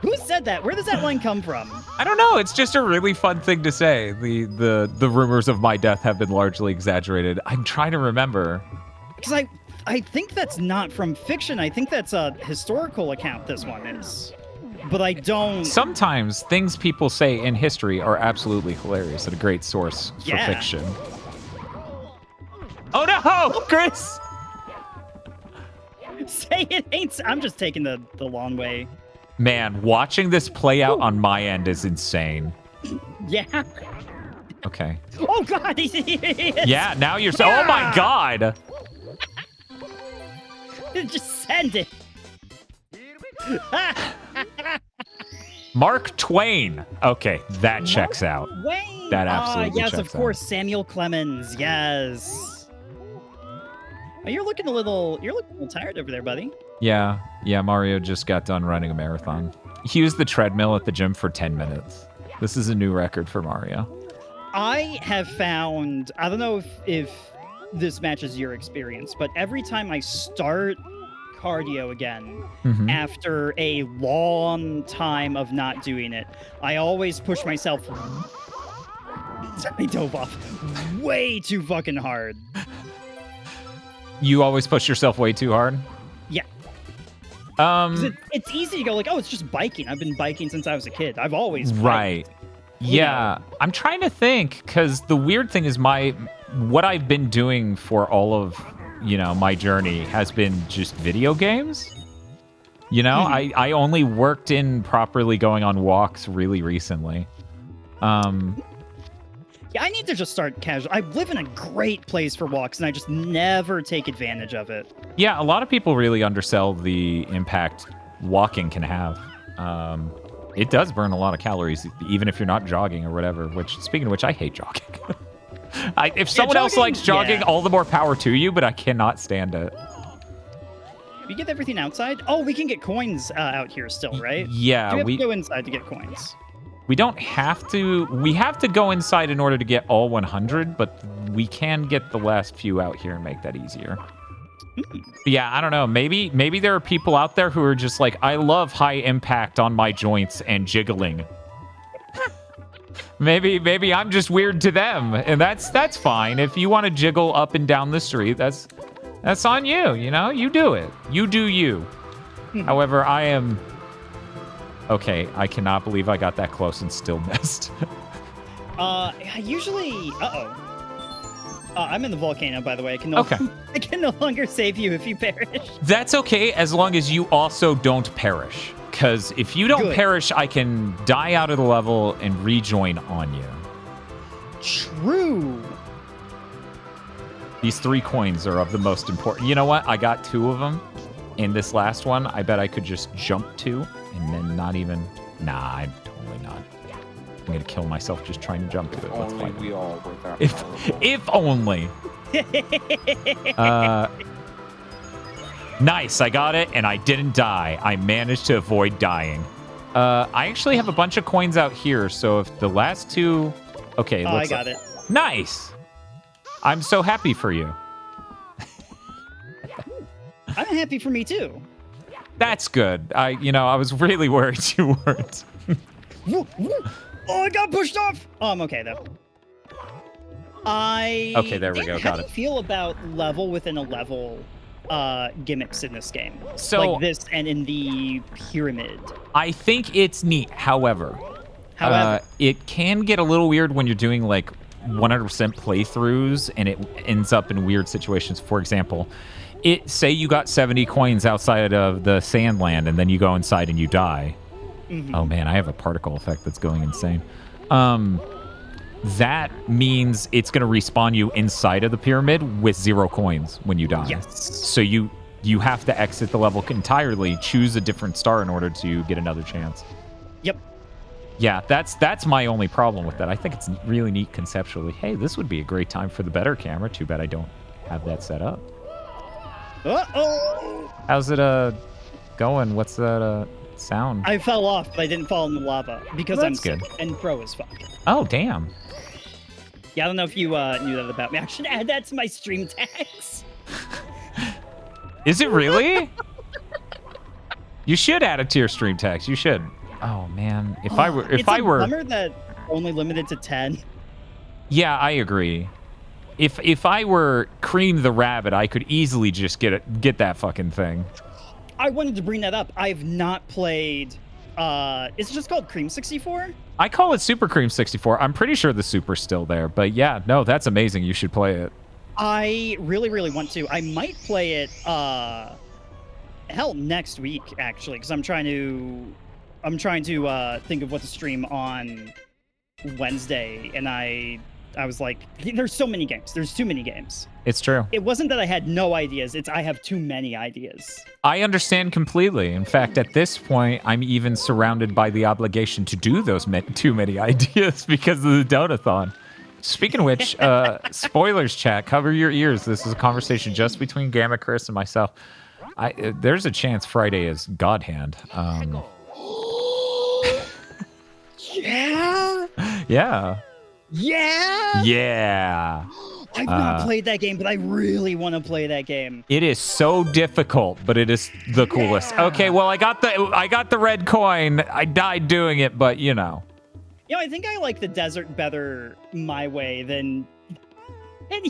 Who said that? Where does that line come from? I don't know. It's just a really fun thing to say. The rumors of my death have been largely exaggerated. I'm trying to remember. Because I think that's not from fiction. I think that's a historical account, this one is. But I don't... Sometimes things people say in history are absolutely hilarious and a great source for fiction. Oh no, Chris! Say it ain't... I'm just taking the long way. Man, watching this play out on my end is insane. Yeah. Okay. Oh god, he is. Yeah, now you're so... Oh my god! Just send it. Mark Twain. Okay, that checks out. Wayne. That absolutely yes, checks of course, out. Samuel Clemens. Yes. Oh, you're looking a little tired over there, buddy. Yeah, Mario just got done running a marathon. He used the treadmill at the gym for 10 minutes. This is a new record for Mario. I have found, I don't know if this matches your experience, but every time I start cardio again, after a long time of not doing it, I always push myself. I dove off way too fucking hard. You always push yourself way too hard? Yeah. 'Cause it's easy to go like, oh, it's just biking. I've been biking since I was a kid. I've always biked. Right. Yeah. I'm trying to think, because the weird thing is what I've been doing for all of, my journey has been just video games. I only worked in properly going on walks really recently. Yeah, I need to just start casual. I live in a great place for walks, and I just never take advantage of it. Yeah, a lot of people really undersell the impact walking can have. It does burn a lot of calories, even if you're not jogging or whatever, which, speaking of which, I hate jogging. If someone else likes jogging, all the more power to you, but I cannot stand it. We get everything outside? Oh, we can get coins out here still, right? Yeah. Do we have to go inside to get coins? We don't have to. We have to go inside in order to get all 100, but we can get the last few out here and make that easier. Yeah, I don't know. Maybe there are people out there who are just like, I love high impact on my joints and jiggling. maybe I'm just weird to them, and that's fine. If you want to jiggle up and down the street, that's on you. You do it. You do you. However, I am. Okay, I cannot believe I got that close and still missed. Usually... I'm in the volcano, by the way. I can no longer save you if you perish. That's okay, as long as you also don't perish. Because if you don't perish, I can die out of the level and rejoin on you. True. These 3 coins are of the most important. You know what? I got 2 of them. In this last one, I bet I could just jump to and then not even... Nah, I'm totally not. I'm going to kill myself just trying to jump to it. Let's Only fight we it. all were that If only. Nice, I got it, and I didn't die. I managed to avoid dying. I actually have a bunch of coins out here, so if the last 2... Okay, I got it. Nice! I'm so happy for you. I'm happy for me, too. That's good. I was really worried you weren't. Oh, I got pushed off! Oh, I'm okay, though. Okay, there we go. How Got do it. you feel about level within a level gimmicks in this game? So, like this and in the pyramid. I think it's neat. However, it can get a little weird when you're doing like 100% playthroughs and it ends up in weird situations. For example, say you got 70 coins outside of the Sandland and then you go inside and you die. Oh man, I have a particle effect that's going insane. That means it's going to respawn you inside of the pyramid with 0 coins when you die. Yes. So you have to exit the level entirely, choose a different star in order to get another chance. Yep. Yeah, that's my only problem with that. I think it's really neat conceptually. Hey, this would be a great time for the better camera. Too bad I don't have that set up. Uh-oh! How's it going? What's that sound? I fell off, but I didn't fall in the lava because I'm sick good. and pro as fuck. Oh, damn. Yeah, I don't know if you knew that about me. I should add that to my stream tags. Is it really? You should add it to your stream tags. You should. Oh man, if I were, It's a bummer that only limited to 10. Yeah, I agree. If I were Cream the Rabbit, I could easily just get that fucking thing. I wanted to bring that up. I've not played. Is it just called Cream 64? I call it Super Cream 64. I'm pretty sure the Super's still there, but yeah, no, that's amazing. You should play it. I really, really want to. I might play it. Hell, next week actually, because I'm trying to think of what to stream on Wednesday, and I was like, there's so many games. There's too many games. It's true. It wasn't that I had no ideas. It's I have too many ideas. I understand completely. In fact, at this point, I'm even surrounded by the obligation to do those too many ideas because of the Donathon. Speaking of which, spoilers chat, cover your ears. This is a conversation just between GammaChris and myself. There's a chance Friday is God Hand. Yeah? Yeah. Yeah? Yeah. I've not played that game, but I really want to play that game. It is so difficult, but it is the coolest. Yeah. Okay, well, I got the red coin. I died doing it, but you know. You know, I think I like the desert better my way than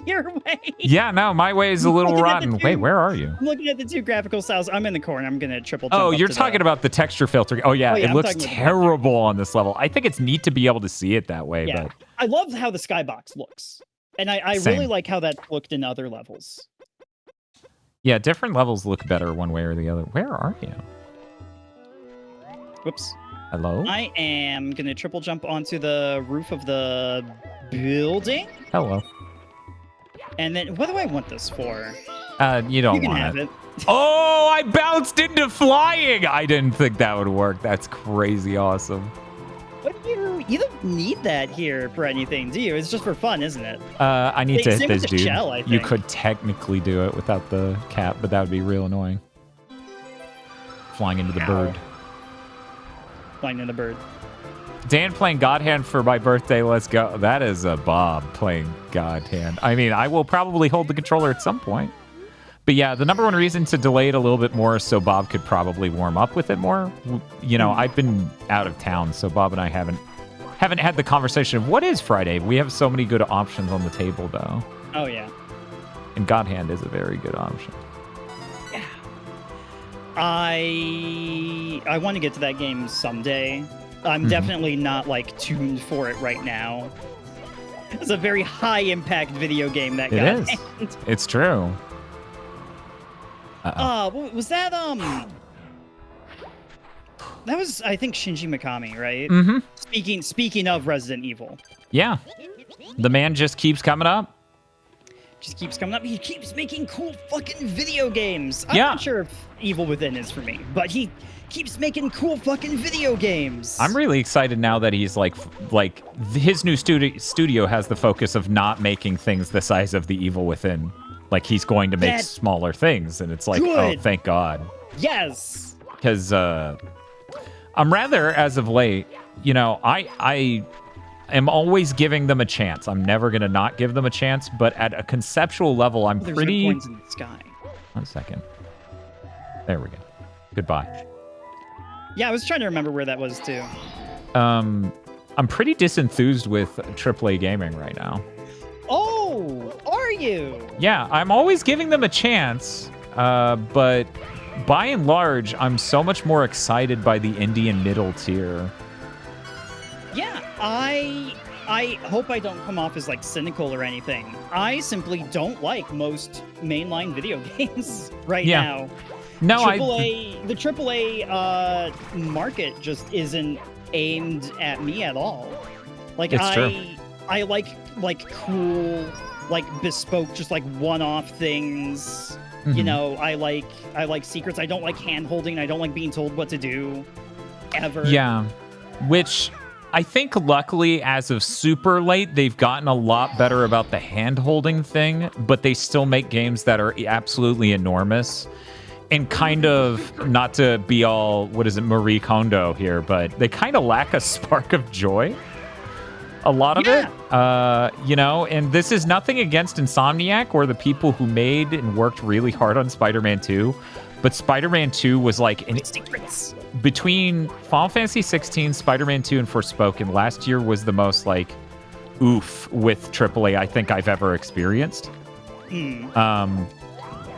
your way. Yeah, no, my way is a little rotten. Wait, where are you? I'm looking at the two graphical styles. I'm in the corner. I'm going to triple jump. Oh, up you're to talking about the texture filter. Oh, yeah, yeah, it I'm looks talking about the terrible on this level. I think it's neat to be able to see it that way, Yeah. but I love how the skybox looks. And I Same. really like how that looked in other levels. yeah, different levels look better one way or the other. Where are you? Whoops. Hello? I am going to triple jump onto the roof of the building. Hello. And then, what do I want this for? You don't You can want have it. Oh, I bounced into flying. I didn't think that would work. That's crazy awesome. What do you don't need that here for anything, do you? It's just for fun, isn't it? I need to hit Same with this the dude. shell, I You think. could technically do it without the cap, but that would be real annoying. Flying into the bird. Flying in the bird. Dan playing God Hand for my birthday. Let's go. That is a Bob playing God Hand. I mean, I will probably hold the controller at some point. But yeah, the number one reason to delay it a little bit more is so Bob could probably warm up with it more. You know, I've been out of town, so Bob and I haven't had the conversation of what is Friday. We have so many good options on the table, though. Oh, yeah. And God Hand is a very good option. Yeah. I want to get to that game someday. I'm definitely not, like, tuned for it right now. It's a very high-impact video game, that It God is. Hand. It's true. Was that, that was, I think, Shinji Mikami, right? Mm-hmm. Speaking of Resident Evil. Yeah. The man just keeps coming up. Just keeps coming up. He keeps making cool fucking video games. I'm Yeah. not sure if Evil Within is for me, but he keeps making cool fucking video games. I'm really excited now that he's like his new studio has the focus of not making things the size of the Evil Within. Like he's going to make That's smaller things, and it's like, oh, good. thank God. Yes. Because I'm rather, as of late, you know, I am always giving them a chance. I'm never gonna not give them a chance, but at a conceptual level, I'm There's pretty. no coins in the sky. 1 second. There we go. Goodbye. Yeah, I was trying to remember where that was too. I'm pretty disenthused with AAA gaming right now. Oh, are you? Yeah, I'm always giving them a chance, but by and large, I'm so much more excited by the indie and middle tier. Yeah, I I hope I don't come off as like cynical or anything. I simply don't like most mainline video games right now. No, the AAA market just isn't aimed at me at all. Like I like cool, like bespoke, just like one-off things. Mm-hmm. You know, I like secrets. I don't like hand-holding. I don't like being told what to do ever. Yeah, which I think luckily as of super late, they've gotten a lot better about the hand-holding thing, but they still make games that are absolutely enormous. And kind of, not to be all, Marie Kondo here, but they kind of lack a spark of joy. A lot of it, you know, and this is nothing against Insomniac or the people who made and worked really hard on Spider-Man 2, but Spider-Man 2 was like, between Final Fantasy 16, Spider-Man 2, and Forspoken, last year was the most like oof with AAA I think I've ever experienced.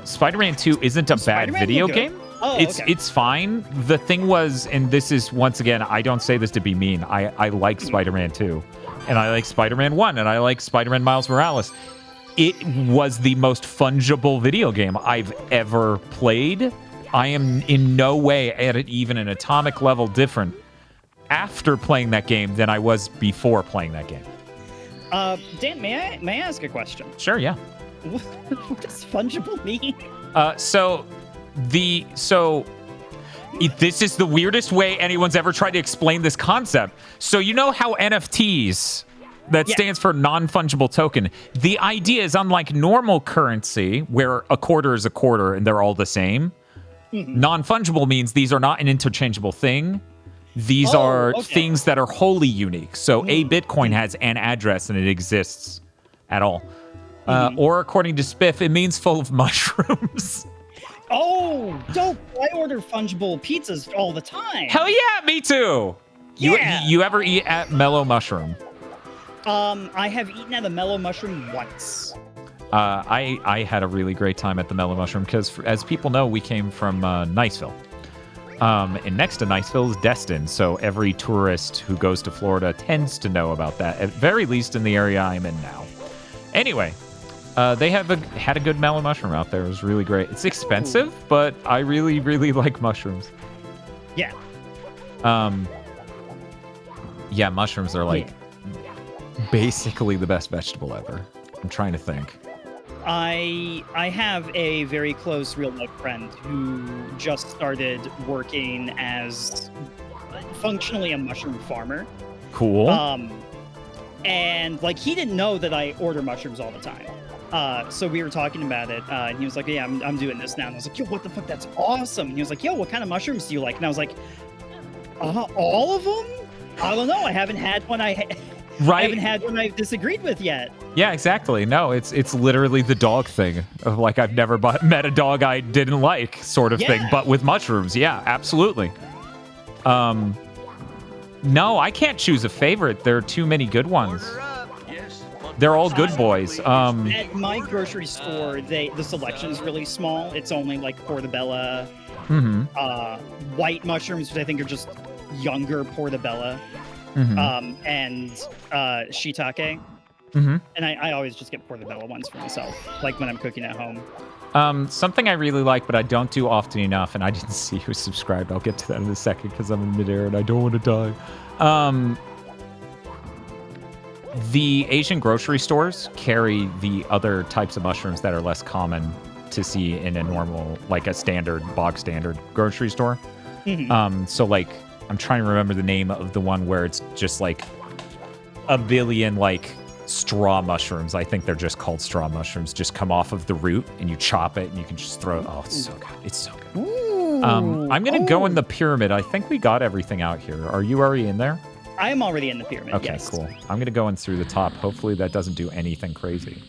Spider-Man 2 isn't a bad video game. Oh, it's fine. The thing was, and this is, once again, I don't say this to be mean, I like Spider-Man 2, and I like Spider-Man 1, and I like Spider-Man Miles Morales. It was the most fungible video game I've ever played. I am in no way at even an atomic level different after playing that game than I was before playing that game. Dan, may I ask a question? Sure, yeah. What does fungible mean? This is the weirdest way anyone's ever tried to explain this concept. So you know how NFTs, that stands for non-fungible token. The idea is, unlike normal currency, where a quarter is a quarter and they're all the same, non-fungible means these are not an interchangeable thing. These are things that are wholly unique. So a Bitcoin has an address and it exists at all. Or according to Spiff, it means full of mushrooms. Oh, dope. I order fungible pizzas all the time. Hell yeah, me too. Yeah. You ever eat at Mellow Mushroom? I have eaten at the Mellow Mushroom once. I had a really great time at the Mellow Mushroom because, as people know, we came from Niceville. And next to Niceville is Destin, so every tourist who goes to Florida tends to know about that, at very least in the area I'm in now. Anyway, they had a good Mellow Mushroom out there. It was really great. It's expensive, but I really, really like mushrooms. Yeah. Yeah, mushrooms are like basically the best vegetable ever. I'm trying to think. I have a very close real life friend who just started working as functionally a mushroom farmer. Cool. And like he didn't know that I order mushrooms all the time. So we were talking about it, and he was like, "Yeah, I'm doing this now." And I was like, "Yo, what the fuck? That's awesome!" And he was like, "Yo, what kind of mushrooms do you like?" And I was like, "All of them? I don't know. I haven't had one. I haven't had one I've disagreed with yet." Yeah, exactly. No, it's literally the dog thing of like I've never met a dog I didn't like sort of thing, but with mushrooms. Yeah, absolutely. No, I can't choose a favorite. There are too many good ones. They're all good boys. At my grocery store, the selection is really small. It's only like portobello, white mushrooms, which I think are just younger portobello, and shiitake. And I always just get portobello ones for myself, like when I'm cooking at home. Something I really like, but I don't do often enough, and I didn't see who's subscribed. I'll get to that in a second because I'm in midair and I don't want to die. The Asian grocery stores carry the other types of mushrooms that are less common to see in a normal, like a standard, bog standard grocery store. So like, I'm trying to remember the name of the one where it's just like a billion like straw mushrooms. I think they're just called straw mushrooms. Just come off of the root and you chop it and you can just throw it. Oh, it's so good. It's so good. I'm going to go in the pyramid. I think we got everything out here. Are you already in there? I am already in the pyramid, okay, yes. Cool. I'm going to go in through the top. Hopefully that doesn't do anything crazy.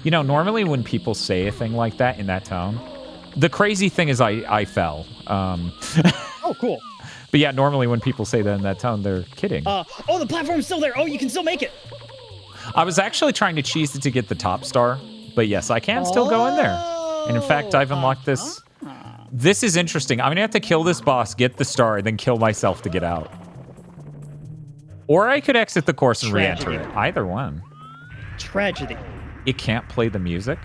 You know, normally when people say a thing like that in that tone, the crazy thing is I fell. Oh, cool. But yeah, normally when people say that in that tone, they're kidding. Oh, the platform's still there. Oh, you can still make it. I was actually trying to cheese it to get the top star, but yes, I can still go in there. And in fact, I've unlocked this. This is interesting. I'm going to have to kill this boss, get the star, and then kill myself to get out. Or I could exit the course and re-enter Tragedy. it. Either one. Tragedy. It can't play the music?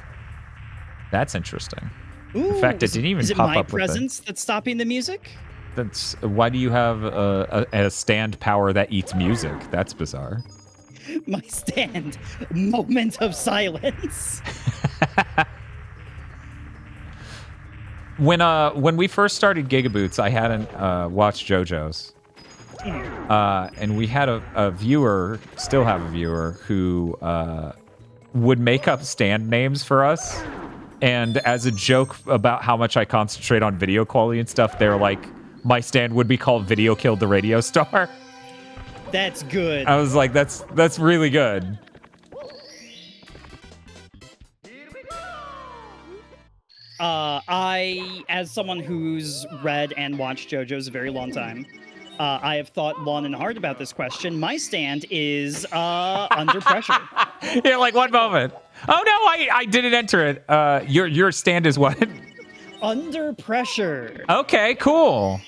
That's interesting. Ooh, In fact, it didn't even is it pop my up with it. presence that's stopping the music? That's why do you have a stand power that eats music? That's bizarre. My stand. Moment of silence. When we first started GigaBoots, I hadn't watched JoJo's. And we had a viewer, still have a viewer, who would make up stand names for us. And as a joke about how much I concentrate on video quality and stuff, they're like, my stand would be called Video Killed the Radio Star. That's good. I was like, that's really good. I, as someone who's read and watched JoJo's a very long time, I have thought long and hard about this question. My stand is under pressure. Yeah, like one moment. Oh no, I didn't enter it. Your stand is what? Under pressure. Okay, cool.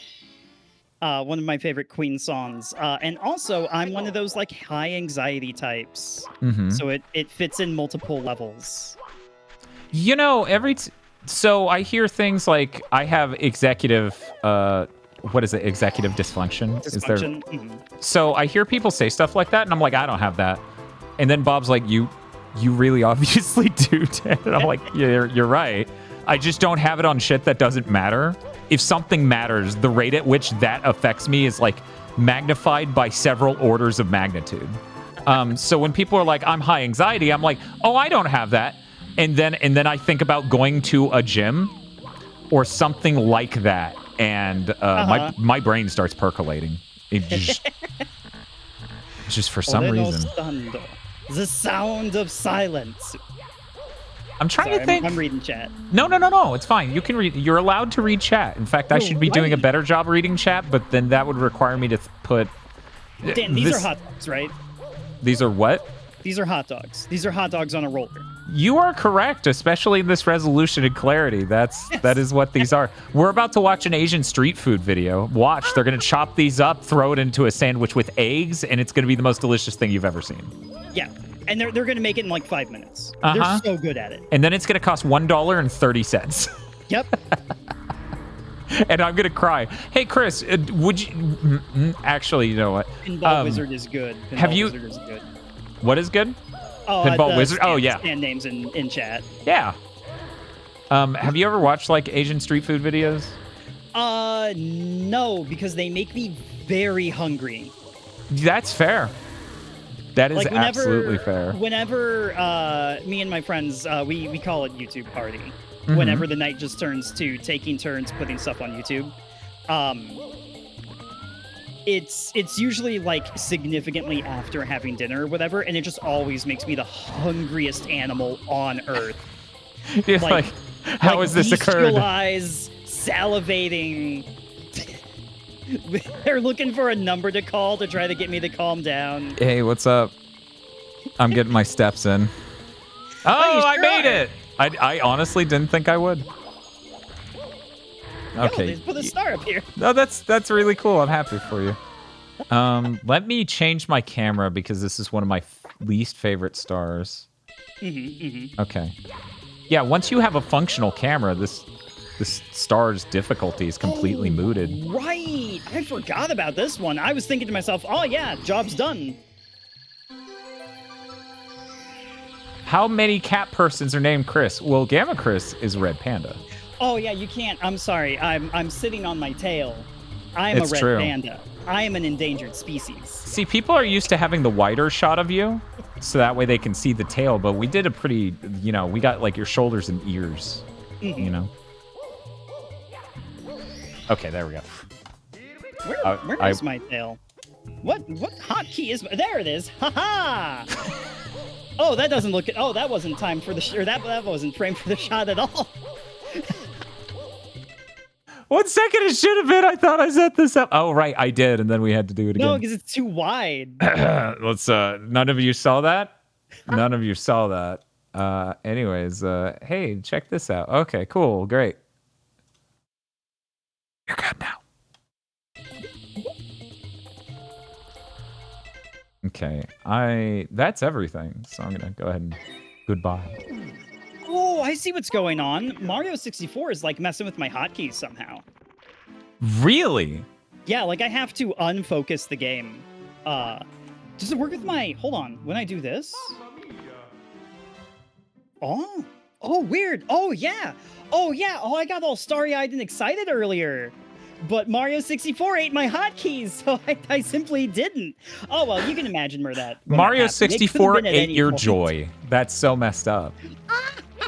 One of my favorite Queen songs. And also, I'm one of those like high anxiety types. So it fits in multiple levels. You know, so I hear things like I have executive, what is it? Executive dysfunction? Dysfunction. So I hear people say stuff like that, and I'm like, I don't have that. And then Bob's like, you really obviously do, Ted. And I'm like, yeah, you're right. I just don't have it on shit that doesn't matter. If something matters, the rate at which that affects me is like magnified by several orders of magnitude. So when people are like, I'm high anxiety, I'm like, oh, I don't have that. And then I think about going to a gym or something like that, and my brain starts percolating. It just for some reason. The sound of silence. I'm trying to think. I'm reading chat. No. It's fine. You can read. You're allowed to read chat. In fact, I should be doing a better job reading chat, but then that would require me to put. Dan, these are hot dogs, right? These are what? These are hot dogs. These are hot dogs on a roller. You are correct, especially in this resolution and clarity. That is what these are. We're about to watch an Asian street food video. Watch, they're gonna chop these up, throw it into a sandwich with eggs, and it's gonna be the most delicious thing you've ever seen. Yeah, and they're gonna make it in like 5 minutes. Uh-huh. They're so good at it. And then it's gonna cost $1.30. Yep. And I'm gonna cry. Hey, Chris, would you? Actually, you know what? Pinball Wizard is good. Wizard is good. What is good? Oh, Pinball Wizard. Oh yeah. Stand names in chat. Yeah. Have you ever watched like Asian street food videos? No, because they make me very hungry. That's fair. That is like absolutely fair. Whenever me and my friends, we call it YouTube party. Mm-hmm. Whenever the night just turns to taking turns putting stuff on YouTube, it's usually like significantly after having dinner or whatever, and it just always makes me the hungriest animal on earth. You're like, how has this occurred? Eyes, salivating. They're looking for a number to call to try to get me to calm down. Hey, what's up? I'm getting my steps in. Oh, I made it! I honestly didn't think I would. Okay. Yo, they put a star up here. No, that's really cool. I'm happy for you. Let me change my camera because this is one of my least favorite stars. Okay. Yeah, once you have a functional camera, this star's difficulty is completely mooted. Right. I forgot about this one. I was thinking to myself, oh yeah, job's done. How many cat persons are named Chris? Well, GammaChris is a red panda. Oh yeah, you can't. I'm sorry. I'm sitting on my tail. I'm a red panda. I am an endangered species. See, people are used to having the wider shot of you, so that way they can see the tail, but we did a pretty, we got like your shoulders and ears, Okay, there we go. Where is my tail? What hotkey is... There it is. Ha-ha! Oh, that doesn't look... Oh, that wasn't time for the... Or that wasn't framed for the shot at all. 1 second it should have been. I thought I set this up. Oh, right, I did, and then we had to do it again. No, because it's too wide. Let's. None of you saw that. None of you saw that. Anyways, hey, check this out. Okay, cool, great. You're good now. Okay, that's everything. So I'm gonna go ahead and goodbye. Oh, I see what's going on. Mario 64 is like messing with my hotkeys somehow. Really? Yeah, like I have to unfocus the game. Does it work with my... Hold on. When I do this... Oh. Oh, weird. Oh, yeah. Oh, yeah. Oh, I got all starry-eyed and excited earlier. But Mario 64 ate my hotkeys, so I simply didn't. Oh, well, you can imagine where that... Mario happened. 64 It ate your point. joy. That's so messed up.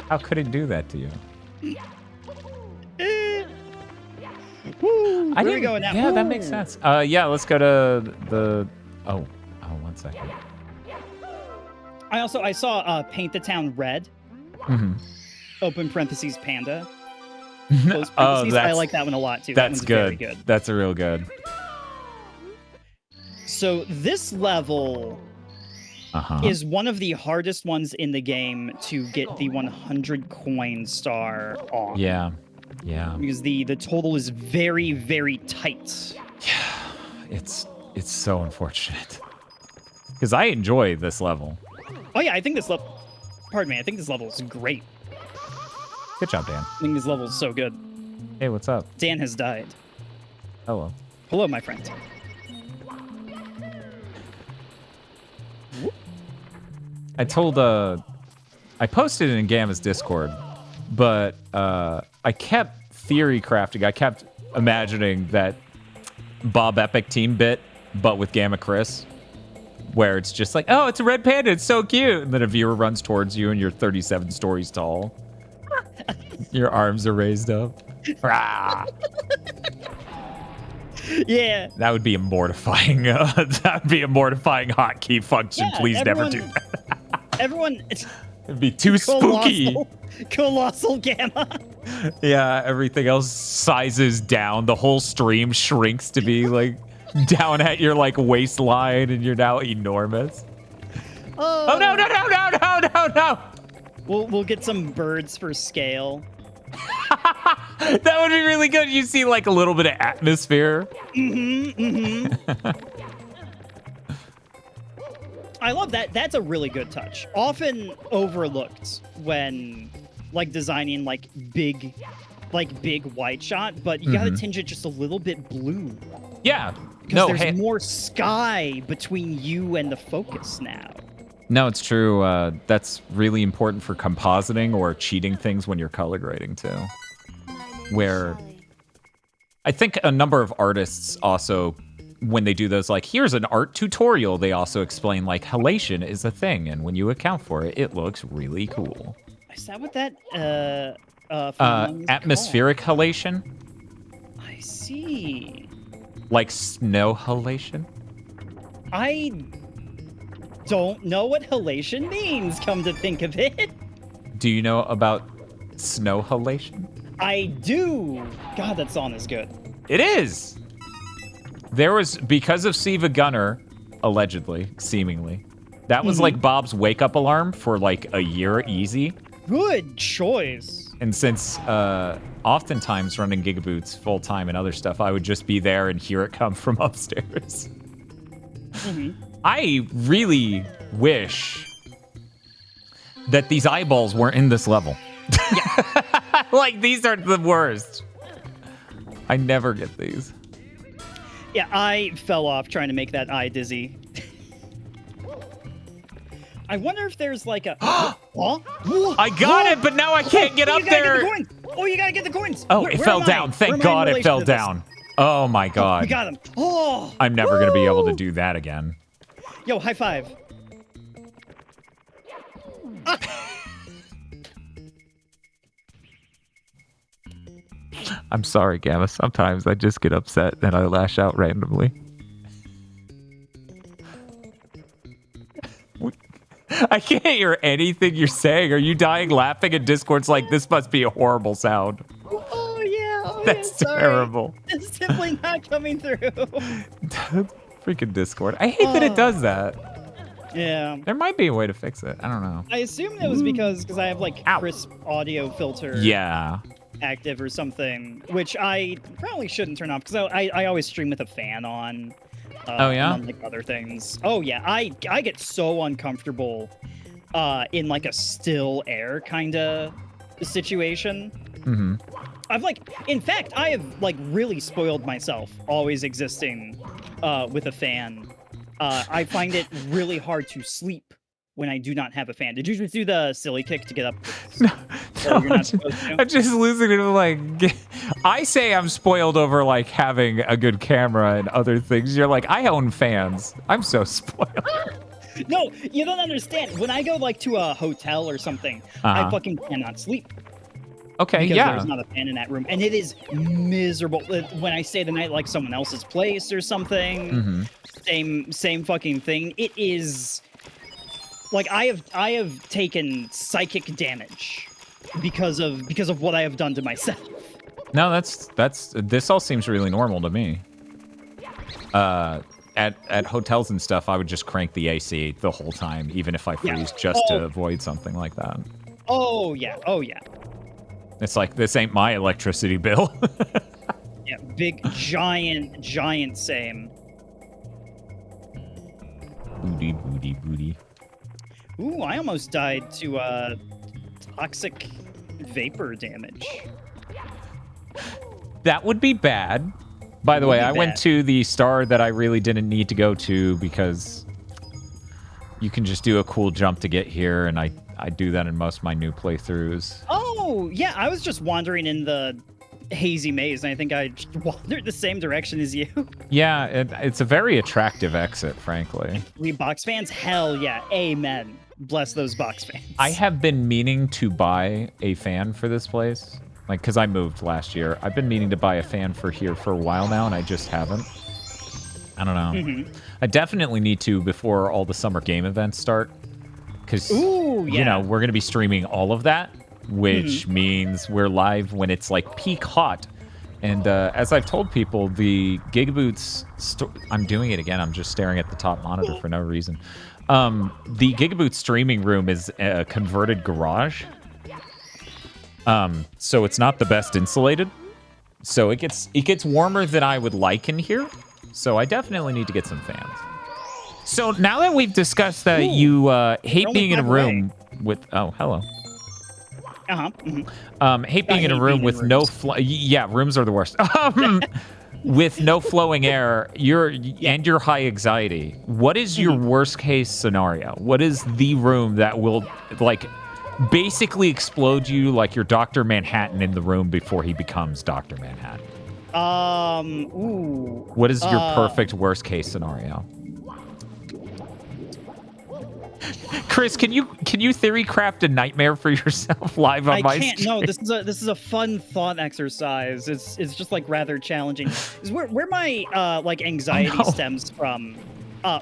How could it do that to you? Woo, I where didn't. we going now? Yeah, that Ooh. makes sense. Yeah, let's go to the. Oh, 1 second. I saw Paint the Town Red. Mm-hmm. Open parentheses panda. Close parentheses. I like that one a lot too. That That's one's good. Very good. That's a real good. So this level is one of the hardest ones in the game to get the 100 coin star on. Yeah. Yeah. Because the total is very, very tight. Yeah. It's so unfortunate. Because I enjoy this level. Oh yeah, I think this level... Pardon me, I think this level is great. Good job, Dan. I think this level is so good. Hey, what's up? Dan has died. Hello. Hello, my friend. I told I posted it in Gamma's Discord, but I kept theory crafting. I kept imagining that Bob Epic team bit, but with GammaChris, where it's just like, oh, it's a red panda, it's so cute, and then a viewer runs towards you and you're 37 stories tall. Your arms are raised up. Rah! Yeah. That would be a mortifying. That would be a mortifying hotkey function. Yeah, Please never do that. Everyone, it's It'd be too spooky. Colossal Gamma. Yeah, everything else sizes down. The whole stream shrinks to be like down at your like waistline, and you're now enormous. Oh no no no no no no no! We'll get some birds for scale. That would be really good. You see like a little bit of atmosphere. I love that. That's a really good touch. Often overlooked when like designing like big wide shot, but you gotta tinge it just a little bit blue. Yeah. Because No, there's more sky between you and the focus now. No, it's true. That's really important for compositing or cheating things when you're color grading too. Where I think a number of artists also, when they do those, like, here's an art tutorial, they also explain, like, halation is a thing, and when you account for it, it looks really cool. Is that what that phenomenon is atmospheric halation? called? I see. Like snow halation? I don't know what halation means, come to think of it. Do you know about snow halation? I do. God, that song is good. It is. There was, because of Siva Gunner, allegedly, seemingly, that was like Bob's wake-up alarm for like a year easy. Good choice. And since oftentimes running GigaBoots full-time and other stuff, I would just be there and hear it come from upstairs. I really wish that these eyeballs weren't in this level. Like, these are the worst. I never get these. Yeah, I fell off trying to make that eye dizzy. I wonder if there's like a... I got it, but now I can't get up there. Get the coin. Oh, you gotta get the coins. Oh, Where it fell am I? down. Where Thank am I in God it relation fell to this? down. Oh my God. We got him. Oh, I'm never going to be able to do that again. Yo, high five. I'm sorry, Gamma. Sometimes I just get upset and I lash out randomly. I can't hear anything you're saying. Are you dying laughing? And Discord's like, this must be a horrible sound. Oh, yeah. Oh, That's yeah, sorry. terrible. It's simply not coming through. Freaking Discord. I hate that it does that. Yeah. There might be a way to fix it. I don't know. I assume it was because I have like crisp audio filter Yeah. active or something, which I probably shouldn't turn off because I always stream with a fan on. Oh, yeah? Among like other things. Oh yeah, I get so uncomfortable in like a still air kind of situation. Mm-hmm. In fact, I have like really spoiled myself always existing with a fan. I find it really hard to sleep when I do not have a fan. Did you just do the silly kick to get up? No, You're not supposed to? I'm just losing it. Like, I say I'm spoiled over like having a good camera and other things. You're like, I own fans. I'm so spoiled. No, you don't understand. When I go like to a hotel or something, I fucking cannot sleep. Okay, Because yeah. there's not a fan in that room, and it is miserable. When I stay the night like someone else's place or something, same fucking thing. It is like I have taken psychic damage because of what I have done to myself. No, this all seems really normal to me. At hotels and stuff, I would just crank the AC the whole time, even if I freeze, just to avoid something like that. Oh yeah. It's like, this ain't my electricity bill. Yeah, big, giant same. Booty. Ooh, I almost died to toxic vapor damage. That would be bad. By the way, I went bad. to the star that I really didn't need to go to because you can just do a cool jump to get here, and I do that in most of my new playthroughs. Oh, yeah, I was just wandering in the hazy maze, and I think I just wandered the same direction as you. Yeah, it's a very attractive exit, frankly. We box fans? Hell yeah. Amen. Bless those box fans. I have been meaning to buy a fan for this place. Like, because I moved last year. I've been meaning to buy a fan for here for a while now, and I just haven't. I don't know. I definitely need to before all the summer game events start. Because, you know, we're going to be streaming all of that, which means we're live when it's, like, peak hot. And as I've told people, the GigaBoots... I'm doing it again. I'm just staring at the top monitor for no reason. The GigaBoots streaming room is a converted garage. So it's not the best insulated. So it gets warmer than I would like in here. So I definitely need to get some fans. So now that we've discussed that you hate being in a room with... Oh, hello. Hate being in a room with no... Yeah, rooms are the worst. With no flowing air, and your high anxiety. What is your worst case scenario? What is the room that will, like, basically explode you like you're Dr. Manhattan in the room before he becomes Dr. Manhattan? What is your perfect worst case scenario? Chris, can you theory craft a nightmare for yourself live on my can't. stream? No, this is a fun thought exercise. It's just like rather challenging. Is where my like anxiety stems from.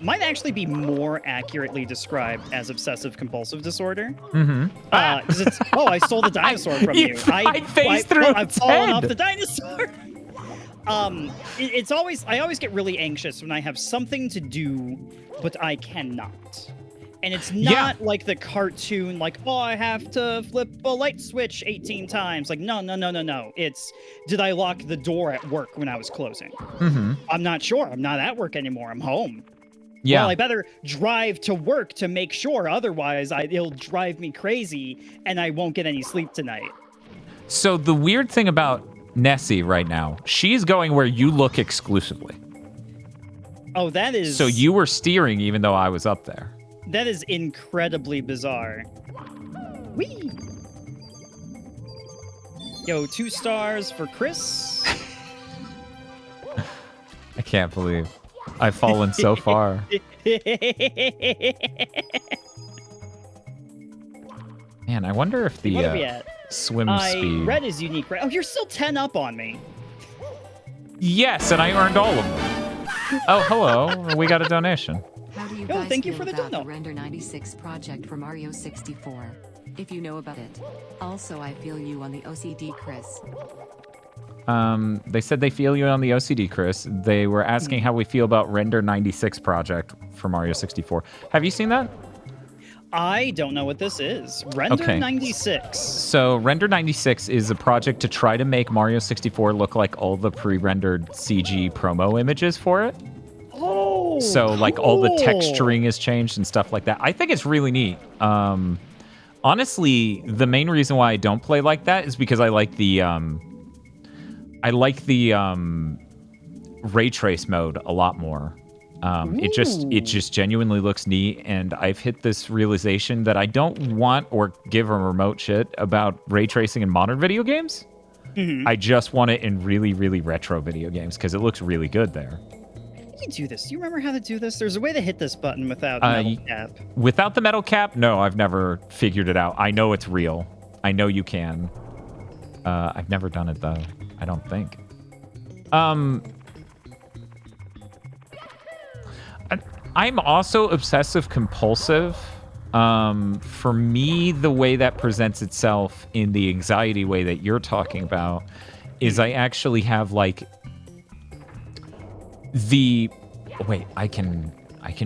Might actually be more accurately described as obsessive compulsive disorder. Because it's I stole the dinosaur from you. I've fallen off the dinosaur. It's always I always get really anxious when I have something to do, but I cannot. And it's not like the cartoon, like, oh, I have to flip a light switch 18 times. Like, no. It's, did I lock the door at work when I was closing? I'm not sure. I'm not at work anymore. I'm home. Yeah. Well, I better drive to work to make sure. Otherwise, it'll drive me crazy, and I won't get any sleep tonight. So the weird thing about Nessie right now, she's going where you look exclusively. Oh, that is... So you were steering even though I was up there. That is incredibly bizarre. Whee! Yo, 2 stars for Chris. I can't believe I've fallen so far. Man, I wonder if the What are we at? swim speed... Red is unique, right? Oh, you're still 10 up on me. Yes, and I earned all of them. Oh, hello. We got a donation. How do you Oh, guys thank you feel for the about dono. the Render 96 project for Mario 64? If you know about it. Also, I feel you on the OCD, Chris. They said they feel you on the OCD, Chris. They were asking how we feel about Render 96 project for Mario 64. Have you seen that? I don't know what this is. Render 96. So Render 96 is a project to try to make Mario 64 look like all the pre-rendered CG promo images for it. Oh, So like all the cool. texturing is changed and stuff like that. I think it's really neat. Honestly, the main reason why I don't play like that is because I like the ray trace mode a lot more. It just genuinely looks neat, and I've hit this realization that I don't want or give a remote shit about ray tracing in modern video games. I just want it in really, really retro video games because it looks really good there. You can do this. Do you remember how to do this? There's a way to hit this button without metal cap. Without the metal cap? No, I've never figured it out. I know it's real. I know you can. I've never done it though. I don't think. I'm also obsessive compulsive. For me, the way that presents itself in the anxiety way that you're talking about is I actually have like the wait, I can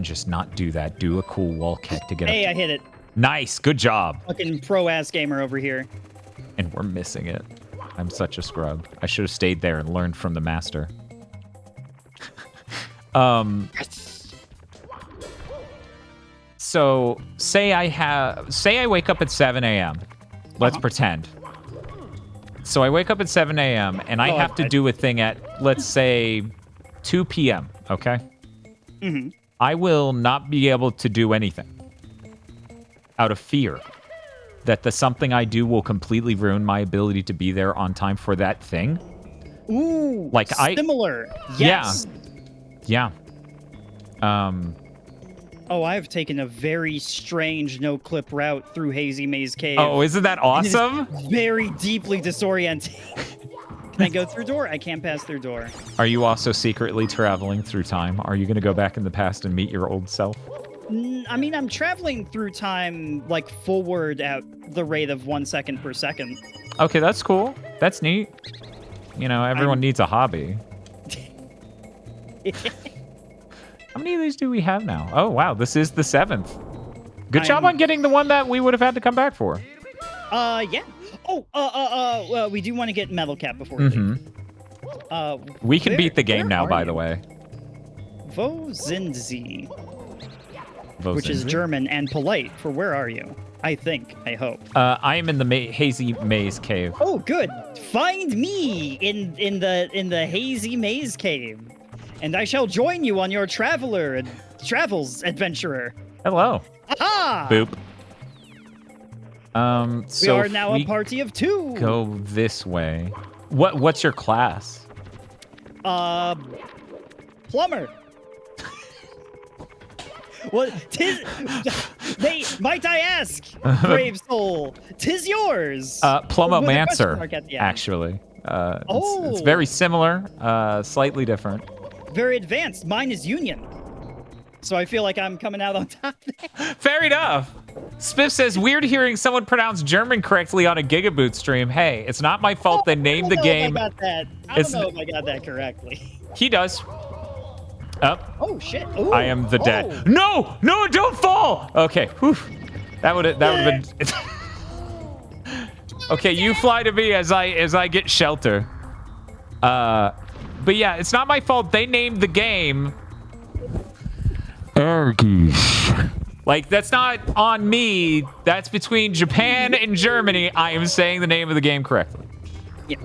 just not do that. Do a cool wall kick to get Hey, up. I hit it. Nice, good job. Fucking pro-ass gamer over here. And we're missing it. I'm such a scrub. I should have stayed there and learned from the master. So say I wake up at 7 a.m. Let's pretend. So I wake up at 7 a.m. and I have to do a thing at, let's say, 2 p.m., okay? I will not be able to do anything out of fear that the something I do will completely ruin my ability to be there on time for that thing. Ooh, Like similar. Yes. Yeah. Oh, I've taken a very strange no-clip route through Hazy Maze Cave. Oh, isn't that awesome? It is very deeply disorienting. Can I go through door? I can't pass through door. Are you also secretly traveling through time? Are you going to go back in the past and meet your old self? I mean, I'm traveling through time, like, forward at the rate of 1 second per second. Okay, that's cool. That's neat. You know, everyone needs a hobby. How many of these do we have now? Oh, wow, this is the 7th. Good job on getting the one that we would have had to come back for. Yeah. Oh, we do want to get metal cap before we leave. We can beat the game now, by the way. Wo sind Sie? Which is German and polite for where are you? I think. I hope. I am in the Hazy Maze Cave. Oh, good. Find me in the Hazy Maze Cave, and I shall join you on your travels adventurer. Hello. Aha! Boop. So we are now a party of 2. Go this way. What's your class? Plumber. What? Might I ask, brave soul? 'Tis yours. Plumomancer, actually. It's very similar, slightly different. Very advanced. Mine is Union. So I feel like I'm coming out on top there. Fair enough. Spiff says, weird hearing someone pronounce German correctly on a GigaBoots stream. Hey, it's not my fault they named the game. I don't know if I got that correctly. He does. Up. Oh, shit. Ooh. I am the dead. No, don't fall. Okay. Whew. That would have been. Okay, you fly to me as I get shelter. But yeah, it's not my fault. They named the game. Like, that's not on me. That's between Japan and Germany. I am saying the name of the game correctly. Yeah.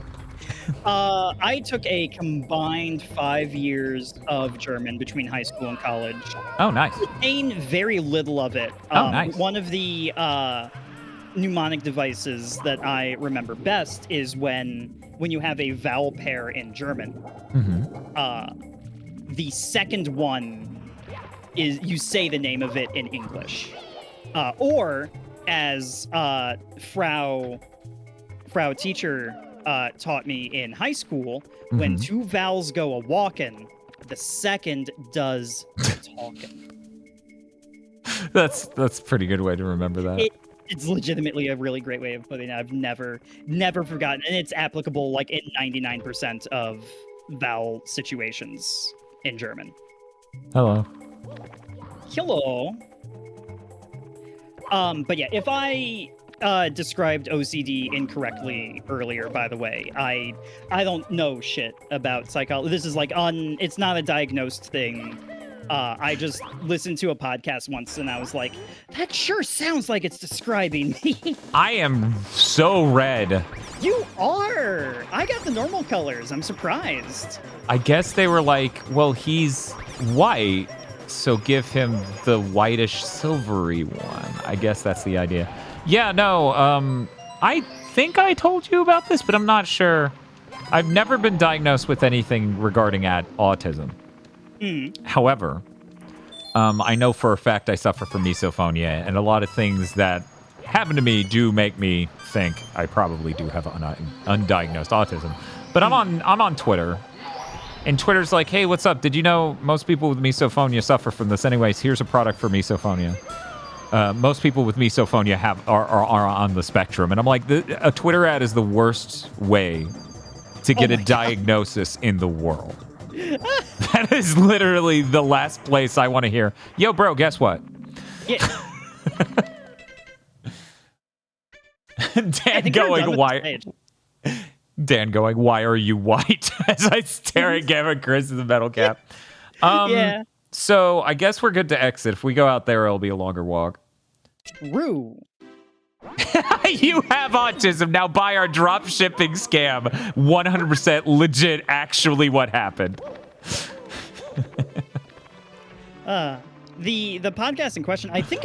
I took a combined 5 years of German between high school and college. Oh, nice. Retained very little of it. Oh, nice. One of the mnemonic devices that I remember best is when you have a vowel pair in German. The second one is you say the name of it in English, or as Frau teacher taught me in high school, when 2 vowels go a walkin', the second does the talkin'. That's a pretty good way to remember that. It's legitimately a really great way of putting it. I've never forgotten, and it's applicable like in 99% of vowel situations in German. Hello. But yeah, if I described OCD incorrectly earlier, by the way, I don't know shit about psychology. This is like it's not a diagnosed thing. I just listened to a podcast once and I was like, that sure sounds like it's describing me. I am so red. You are. I got the normal colors. I'm surprised. I guess they were like, well, he's white, so give him the whitish silvery one. I guess that's the idea. Yeah, no, I think I told you about this, but I'm not sure. I've never been diagnosed with anything regarding autism. However, I know for a fact I suffer from misophonia, and a lot of things that happen to me do make me think I probably do have undiagnosed autism. But I'm on Twitter, and Twitter's like, hey, what's up? Did you know most people with misophonia suffer from this? Anyways, here's a product for misophonia. Most people with misophonia are on the spectrum. And I'm like, a Twitter ad is the worst way to get a diagnosis in the world. That is literally the last place I want to hear. Yo, bro, guess what? Yeah. Dan going, why are you white? As I stare at GammaChris in the metal cap. Yeah. So I guess we're good to exit. If we go out there, it'll be a longer walk. True. You have autism. Now buy our drop shipping scam. 100% legit, actually what happened. The podcast in question, I think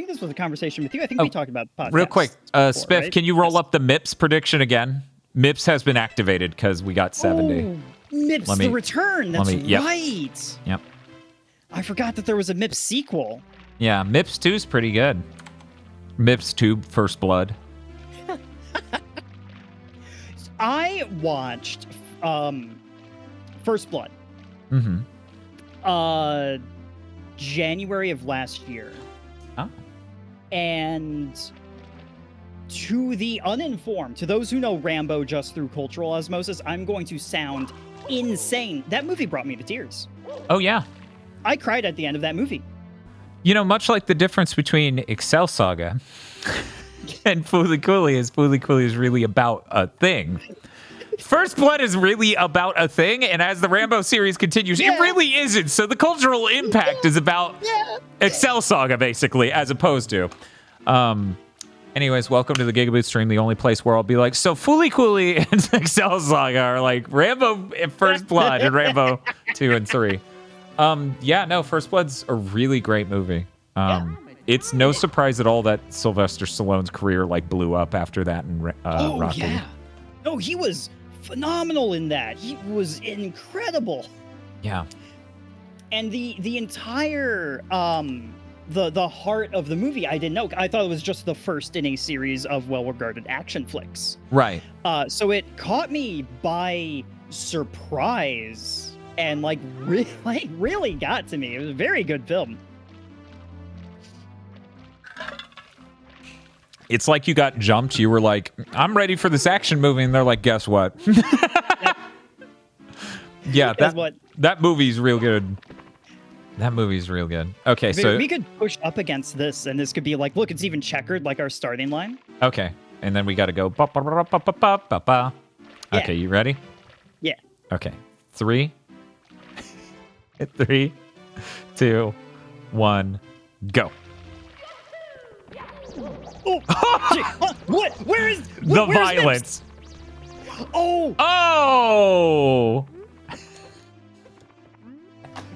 this was a conversation with you. I think we talked about podcasts. Real quick, before, Spiff, right? can you roll up the MIPS prediction again? MIPS has been activated because we got 70. Oh, MIPS the Return. That's right. Yep. I forgot that there was a MIPS sequel. Yeah, MIPS 2 is pretty good. MIPS 2 First Blood. I watched First Blood. January of last year. Oh. And to the uninformed, to those who know Rambo just through cultural osmosis, I'm going to sound insane. That movie brought me to tears. Oh, yeah. I cried at the end of that movie. You know, much like the difference between Excel Saga and Fooly Cooly is really about a thing. First Blood is really about a thing, and as the Rambo series continues, it really isn't. So the cultural impact is about Excel Saga, basically, as opposed to. Anyways, welcome to the GigaBoots stream, the only place where I'll be like, so Fooly Cooly and Excel Saga are like Rambo and First Blood and Rambo 2 and 3. First Blood's a really great movie. It's no surprise at all that Sylvester Stallone's career like blew up after that and Rocky. Yeah. No, he was phenomenal in that. He was incredible. Yeah. And the entire the heart of the movie, I didn't know. I thought it was just the first in a series of well-regarded action flicks. Right. So it caught me by surprise and like really got to me. It was a very good film. It's like you got jumped. You were like, I'm ready for this action movie. And they're like, guess what? Yeah, that movie's real good. That movie's real good. Okay, so we could push up against this, and this could be like, look, it's even checkered, like our starting line. Okay, and then we got to go. Ba, ba, ba, ba, ba, ba, ba, ba. Okay, you ready? Yeah. Okay, 3, 3, 2, 1, go. Oh, what? Where is the violence? Mips? Oh!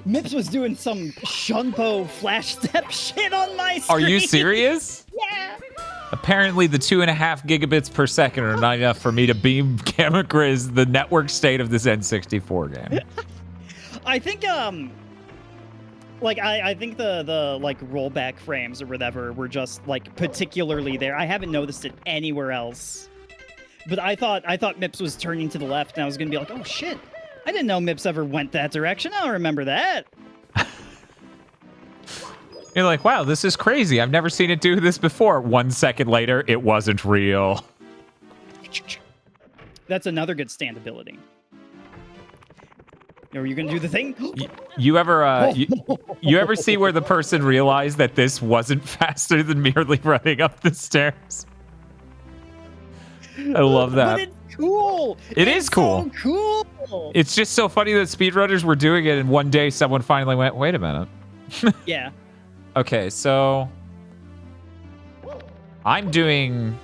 Mips was doing some Shunpo flash step shit on my screen. Are you serious? Yeah. Apparently, the 2.5 gigabits per second are not enough for me to beam GammaChris the network state of this N64 game. I think I think the like rollback frames or whatever were just like particularly there. I haven't noticed it anywhere else. But I thought Mips was turning to the left and I was gonna be like, oh shit. I didn't know Mips ever went that direction. I don't remember that. You're like, wow, this is crazy. I've never seen it do this before. 1 second later, it wasn't real. That's another good stand ability. Are you gonna do the thing? You ever you ever see where the person realized that this wasn't faster than merely running up the stairs? I love that. But it's cool. It is cool. So cool. cool. It's just so funny that speedrunners were doing it, and one day someone finally went, wait a minute. Yeah. Okay, so I'm doing...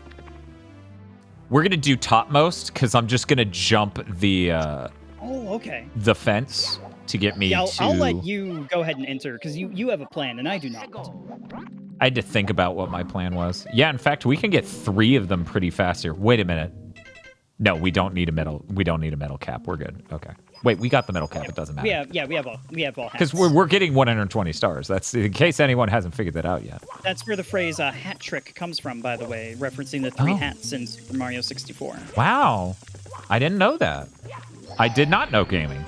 We're going to do topmost, because I'm just going to jump the Okay. the fence to get me Yeah, to... I'll let you go ahead and enter, because you have a plan, and I do not. I had to think about what my plan was. Yeah, in fact, we can get 3 of them pretty fast here. Wait a minute. No, we don't need a metal. We don't need a metal cap. We're good. Okay. Wait, we got the metal cap. It doesn't matter. We have all hats. Because we're getting 120 stars. That's in case anyone hasn't figured that out yet. That's where the phrase hat trick comes from, by the way, referencing the 3 hats in Super Mario 64. Wow. I didn't know that. I did not know gaming.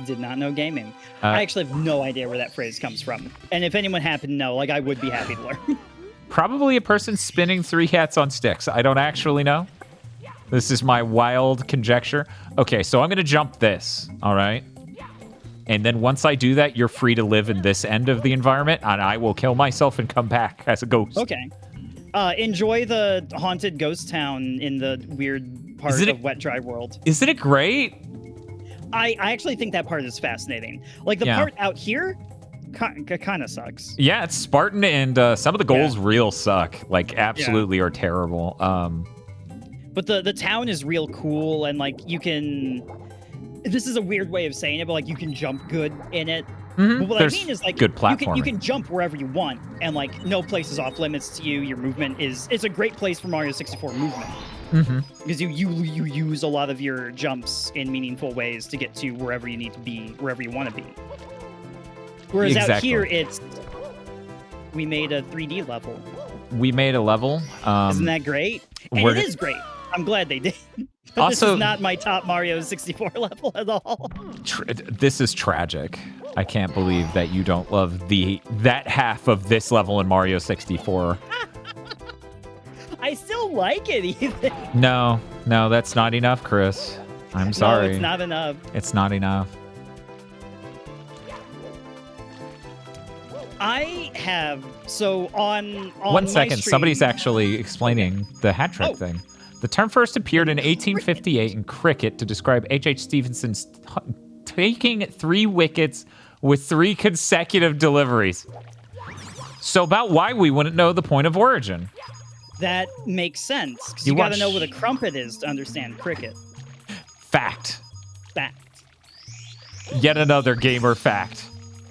Did not know gaming. I actually have no idea where that phrase comes from. And if anyone happened to know, like, I would be happy to learn. Probably a person spinning 3 hats on sticks. I don't actually know. This is my wild conjecture. Okay, so I'm going to jump this, all right? And then once I do that, you're free to live in this end of the environment, and I will kill myself and come back as a ghost. Okay. Enjoy the haunted ghost town in the weird part of Wet Dry World. Isn't it great? I actually think that part is fascinating. Like, the part out here kind of sucks. Yeah, it's Spartan, and some of the goals real suck. Like, absolutely are terrible. But the town is real cool, and, like, you can... This is a weird way of saying it, but, like, you can jump good in it. But what I mean is, like, good platforming. You can jump wherever you want, and, like, no place is off limits to you. Your movement is... It's a great place for Mario 64 movement. Because you use a lot of your jumps in meaningful ways to get to wherever you need to be, wherever you want to be. Whereas out here, it's... We made a 3D level. We made a level. Isn't that great? And it is great. I'm glad they did. But Also, this is not my top Mario 64 level at all. This is tragic. I can't believe that you don't love that half of this level in Mario 64. I still like it even. No, that's not enough, Chris. I'm sorry. No, it's not enough. It's not enough. I have on 1 second. stream, Somebody's actually explaining the hat trick thing. The term first appeared in 1858 in cricket to describe H.H. Stevenson's taking 3 wickets with 3 consecutive deliveries. So about why we wouldn't know the point of origin. That makes sense, because you got to know what a crumpet is to understand cricket. Fact. Fact. Yet another gamer fact.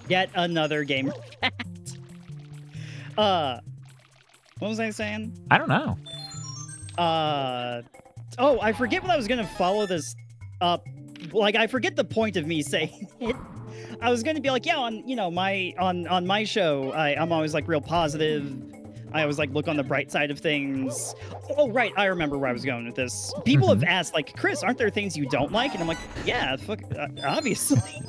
Yet another gamer fact. What was I saying? I don't know. Oh, I forget what I was gonna follow this up. Like, I forget the point of me saying it. I was gonna be like, yeah, on my show, I'm always like real positive. I always like look on the bright side of things. Oh, right, I remember where I was going with this. People have asked, like, Chris, aren't there things you don't like? And I'm like, yeah, obviously.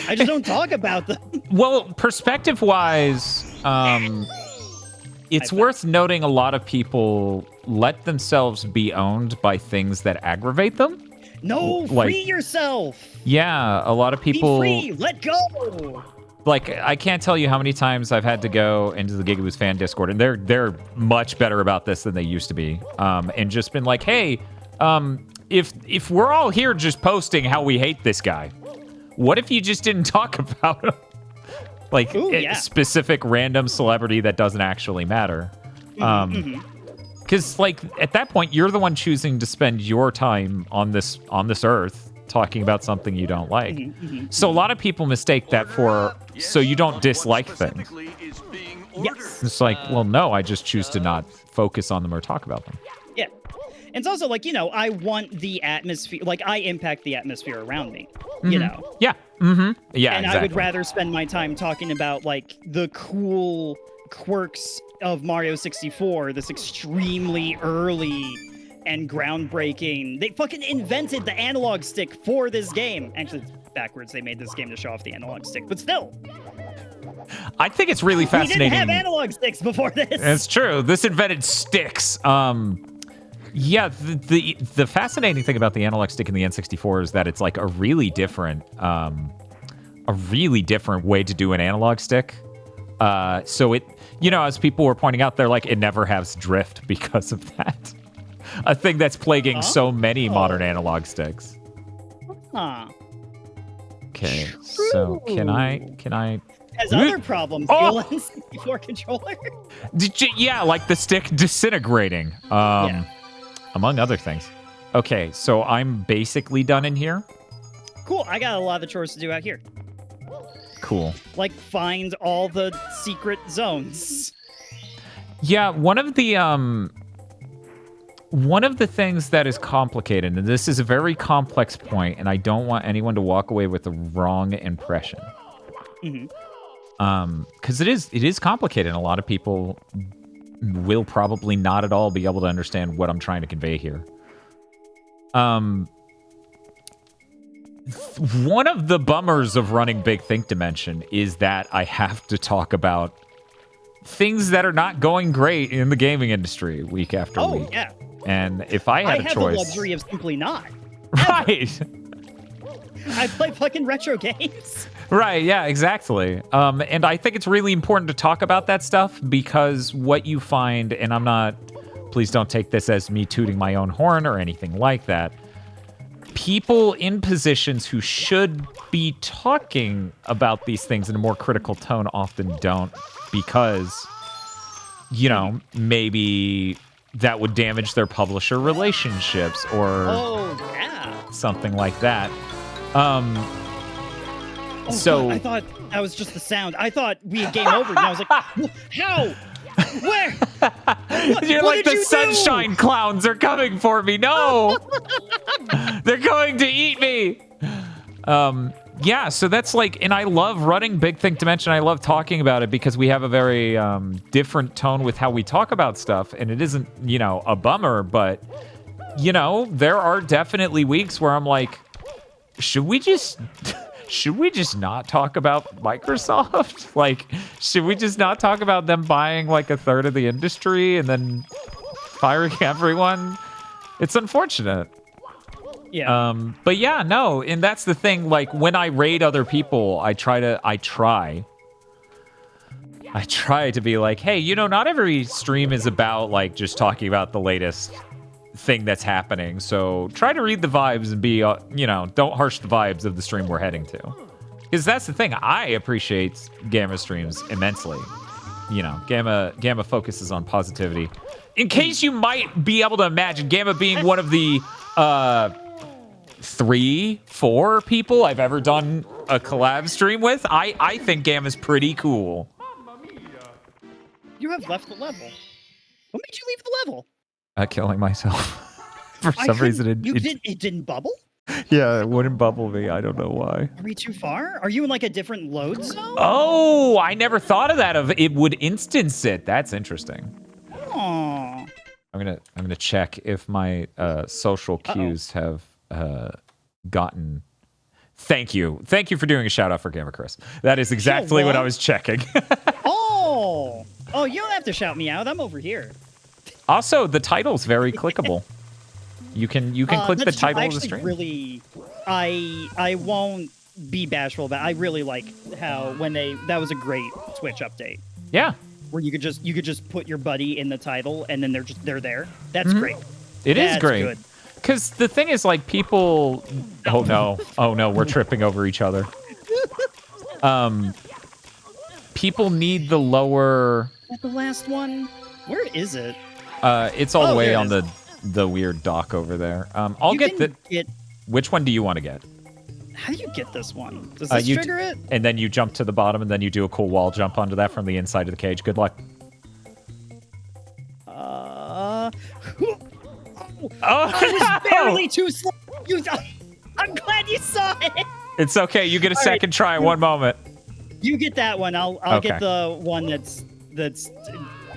I just don't talk about them. Well, perspective-wise, it's worth noting a lot of people let themselves be owned by things that aggravate them. No, free yourself. Yeah, a lot of people... Be free, let go. Like, I can't tell you how many times I've had to go into the GigaBoots fan Discord, and they're much better about this than they used to be, and just been like, hey, if we're all here just posting how we hate this guy, what if you just didn't talk about him? Like, a specific random celebrity that doesn't actually matter. Because, like, at that point, you're the one choosing to spend your time on this earth talking about something you don't like. So a lot of people mistake that for so you don't dislike things. Yes. It's like, well, no, I just choose to not focus on them or talk about them. Yeah. And it's also like, I want the atmosphere, like, I impact the atmosphere around me, you know? Yeah. Yeah, and exactly. I would rather spend my time talking about, like, the cool quirks of Mario 64, this extremely early and groundbreaking. They fucking invented the analog stick for this game. Actually, it's backwards. They made this game to show off the analog stick, but still. I think it's really fascinating. We didn't have analog sticks before this. It's true. This invented sticks. Yeah, the fascinating thing about the analog stick in the N64 is that it's like a really different way to do an analog stick. So it, as people were pointing out, they're like, it never has drift because of that. A thing that's plaguing so many modern analog sticks. Huh. Okay, so can I? Has other problems. Oh! The N64 controller. Yeah, like the stick disintegrating. Yeah. Among other things. Okay, so I'm basically done in here. Cool. I got a lot of chores to do out here. Cool. Like find all the secret zones. Yeah, one of the things that is complicated, and this is a very complex point, and I don't want anyone to walk away with the wrong impression. Because it is complicated, and a lot of people will probably not at all be able to understand what I'm trying to convey here. One of the bummers of running Big Think Dimension is that I have to talk about things that are not going great in the gaming industry week after week. Oh, yeah. And if I had a choice... I have the luxury of simply not. Right! I play fucking retro games. Right, yeah, exactly. And I think it's really important to talk about that stuff because what you find, and I'm not... Please don't take this as me tooting my own horn or anything like that. People in positions who should be talking about these things in a more critical tone often don't because, you know, maybe that would damage their publisher relationships or something like that. So God, I thought that was just the sound. I thought we had game over, and I was like, how? Where? You're what like, did the you sunshine do? clowns are coming for me. No! They're going to eat me. Yeah, so that's like, and I love running Big Think Dimension. I love talking about it because we have a very different tone with how we talk about stuff. And it isn't, you know, a bummer, but, you know, there are definitely weeks where I'm like, should we just not talk about Microsoft? Like, should we just not talk about them buying like a third of the industry and then firing everyone? It's unfortunate. Yeah. But yeah, no, and that's the thing. Like when I raid other people, I try to be like, hey, you know, not every stream is about like just talking about the latest thing that's happening. So try to read the vibes and be, you know, don't harsh the vibes of the stream we're heading to. Because that's the thing. I appreciate Gamma streams immensely. You know, Gamma focuses on positivity. In case you might be able to imagine Gamma being one of the 3-4 people I've ever done a collab stream with, I think Gamma's pretty cool. You have left the level. What made you leave the level? Killing myself. For some reason, it didn't bubble? Yeah, it wouldn't bubble me. I don't know why. Are we too far? Are you in like a different load zone? Oh, I never thought of that. Of it would instance it. That's interesting. Aww. I'm gonna check if my social cues have gotten. Thank you for doing a shout out for GammaChris. That is exactly what I was checking. Oh, you don't have to shout me out. I'm over here. Also, the title's very clickable. You can click the title of the stream. Really, I won't be bashful about it. I really like how that was a great Twitch update. Yeah. Where you could just put your buddy in the title and then they're there. That's great. It is great. Good. Because the thing is, like, people... Oh, no, we're tripping over each other. People need the lower... Is that the last one? Where is it? It's all the way on the weird dock over there. I'll get the... Which one do you want to get? How do you get this one? Does this trigger it? And then you jump to the bottom, and then you do a cool wall jump onto that from the inside of the cage. Good luck. I was barely too slow. I'm glad you saw it. It's okay. You get a second try. One moment. You get that one. I'll get the one that's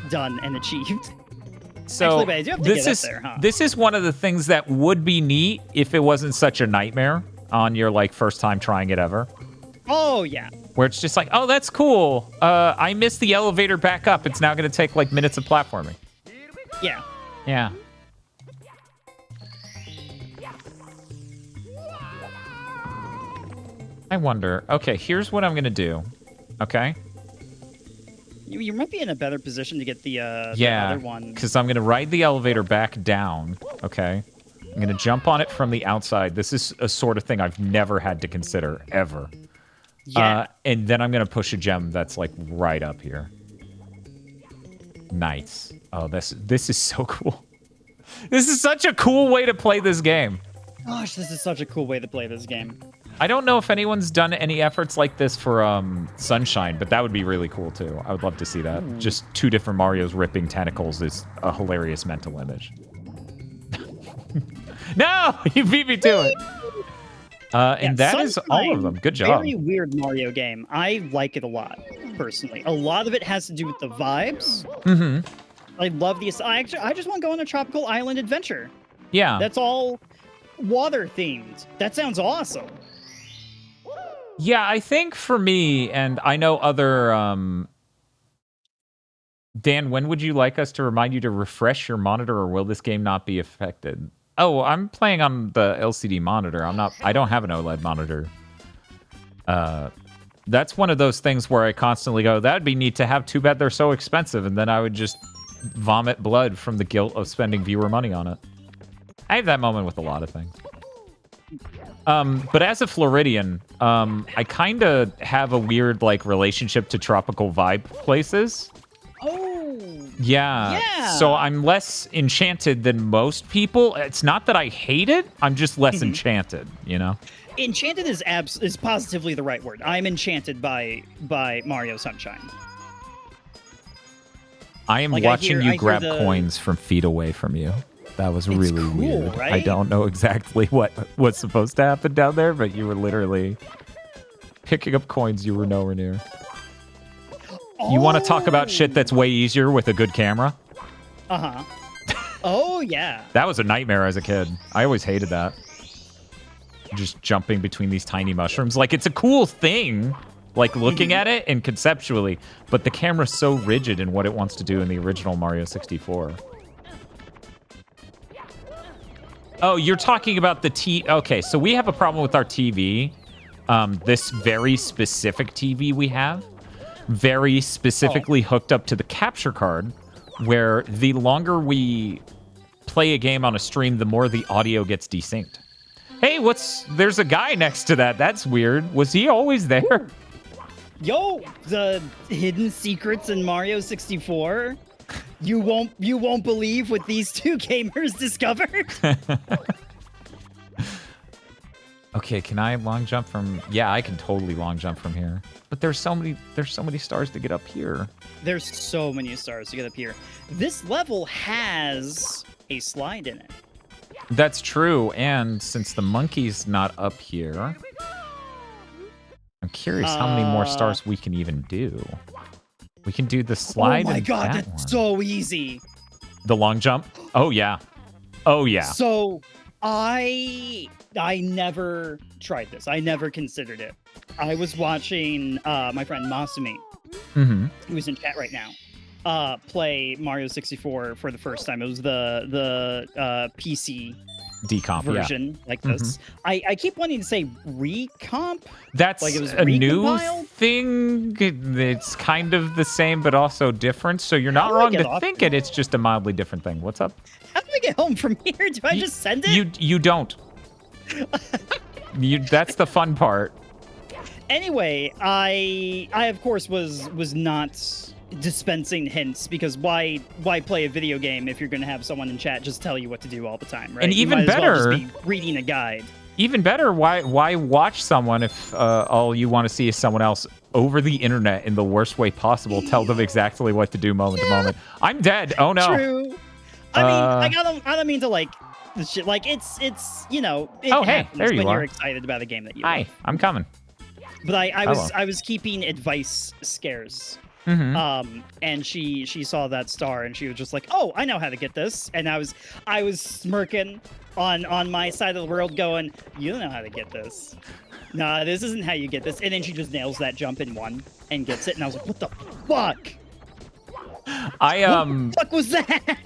done and achieved. So actually, you have to get up there, huh? This is one of the things that would be neat if it wasn't such a nightmare on your like first time trying it ever. Oh yeah. Where it's just like, oh, that's cool. I missed the elevator back up. It's now going to take like minutes of platforming. Yeah. Yeah. I wonder. Okay, here's what I'm going to do. Okay? You might be in a better position to get the other one. because I'm going to ride the elevator back down. Okay? I'm going to jump on it from the outside. This is a sort of thing I've never had to consider, ever. Yeah. And then I'm going to push a gem that's like right up here. Nice. Oh, this is so cool. This is such a cool way to play this game. Gosh, this is such a cool way to play this game. I don't know if anyone's done any efforts like this for Sunshine, but that would be really cool too. I would love to see that. Just two different Marios ripping tentacles is a hilarious mental image. No, you beat me to it. And that is all of them. Good job. Very weird Mario game. I like it a lot, personally. A lot of it has to do with the vibes. Mm-hmm. I love these. I just want to go on a tropical island adventure. Yeah. That's all water themed. That sounds awesome. Yeah, I think for me, and I know other... Dan, when would you like us to remind you to refresh your monitor, or will this game not be affected? Oh, I'm playing on the LCD monitor. I don't have an OLED monitor. That's one of those things where I constantly go, that'd be neat to have, too bad they're so expensive, and then I would just vomit blood from the guilt of spending viewer money on it. I have that moment with a lot of things. But as a Floridian, I kind of have a weird like relationship to tropical vibe places. Oh. Yeah. Yeah. So I'm less enchanted than most people. It's not that I hate it. I'm just less enchanted, you know? Enchanted is positively the right word. I'm enchanted by Mario Sunshine. I am Like, watching you I grab hear coins from feet away from you. That was really cool, weird. I right? don't know exactly what was supposed to happen down there, but you were literally picking up coins you were nowhere near. You want to talk about shit that's way easier with a good camera? Uh-huh. Oh, yeah. That was a nightmare as a kid. I always hated that. Just jumping between these tiny mushrooms. Like, it's a cool thing, like, looking at it and conceptually, but the camera's so rigid in what it wants to do in the original Mario 64. Oh, you're talking about the Okay, so we have a problem with our TV. This very specific TV we have. Very specifically hooked up to the capture card, where the longer we play a game on a stream, the more the audio gets desynced. Hey, there's a guy next to that. That's weird. Was he always there? Yo, the hidden secrets in Mario 64. You won't believe what these two gamers discovered. Okay, can I long jump from? Yeah, I can totally long jump from here. But there's so many stars to get up here. There's so many stars to get up here. This level has a slide in it. That's true, and since the monkey's not up here, I'm curious how many more stars we can even do. We can do the slide. Oh my and god, that that's one. so easy. The long jump? Oh yeah. Oh yeah. So I never tried this. I never considered it. I was watching my friend Masumi, who's in chat right now, play Mario 64 for the first time. It was the PC decomp version like this. I keep wanting to say recomp. That's like it was a new recompiled? thing. It's kind of the same, but also different. So you're not How do I wrong get to off think here? it's just a mildly different thing. What's up? How do I get home from here? Do I just send it? You don't. That's the fun part. Anyway, I of course was not dispensing hints, because why play a video game if you're going to have someone in chat just tell you what to do all the time, right? And You even might as well better- just be reading a guide. Even better, why watch someone if all you want to see is someone else over the internet in the worst way possible tell them exactly what to do moment to moment. I'm dead. Oh no. True. I mean, I don't mean to like this shit. Like it's you know. It Oh, hey, happens there you when are. you're excited about a game that you Hi, love. I'm coming. But I Hello. was keeping advice scarce. Mm-hmm. And she saw that star and she was just like, "Oh, I know how to get this." And I was smirking on my side of the world, going, "You don't know how to get this. Nah, this isn't how you get this." And then she just nails that jump in one and gets it. And I was like, "What the fuck? I Fuck was that?"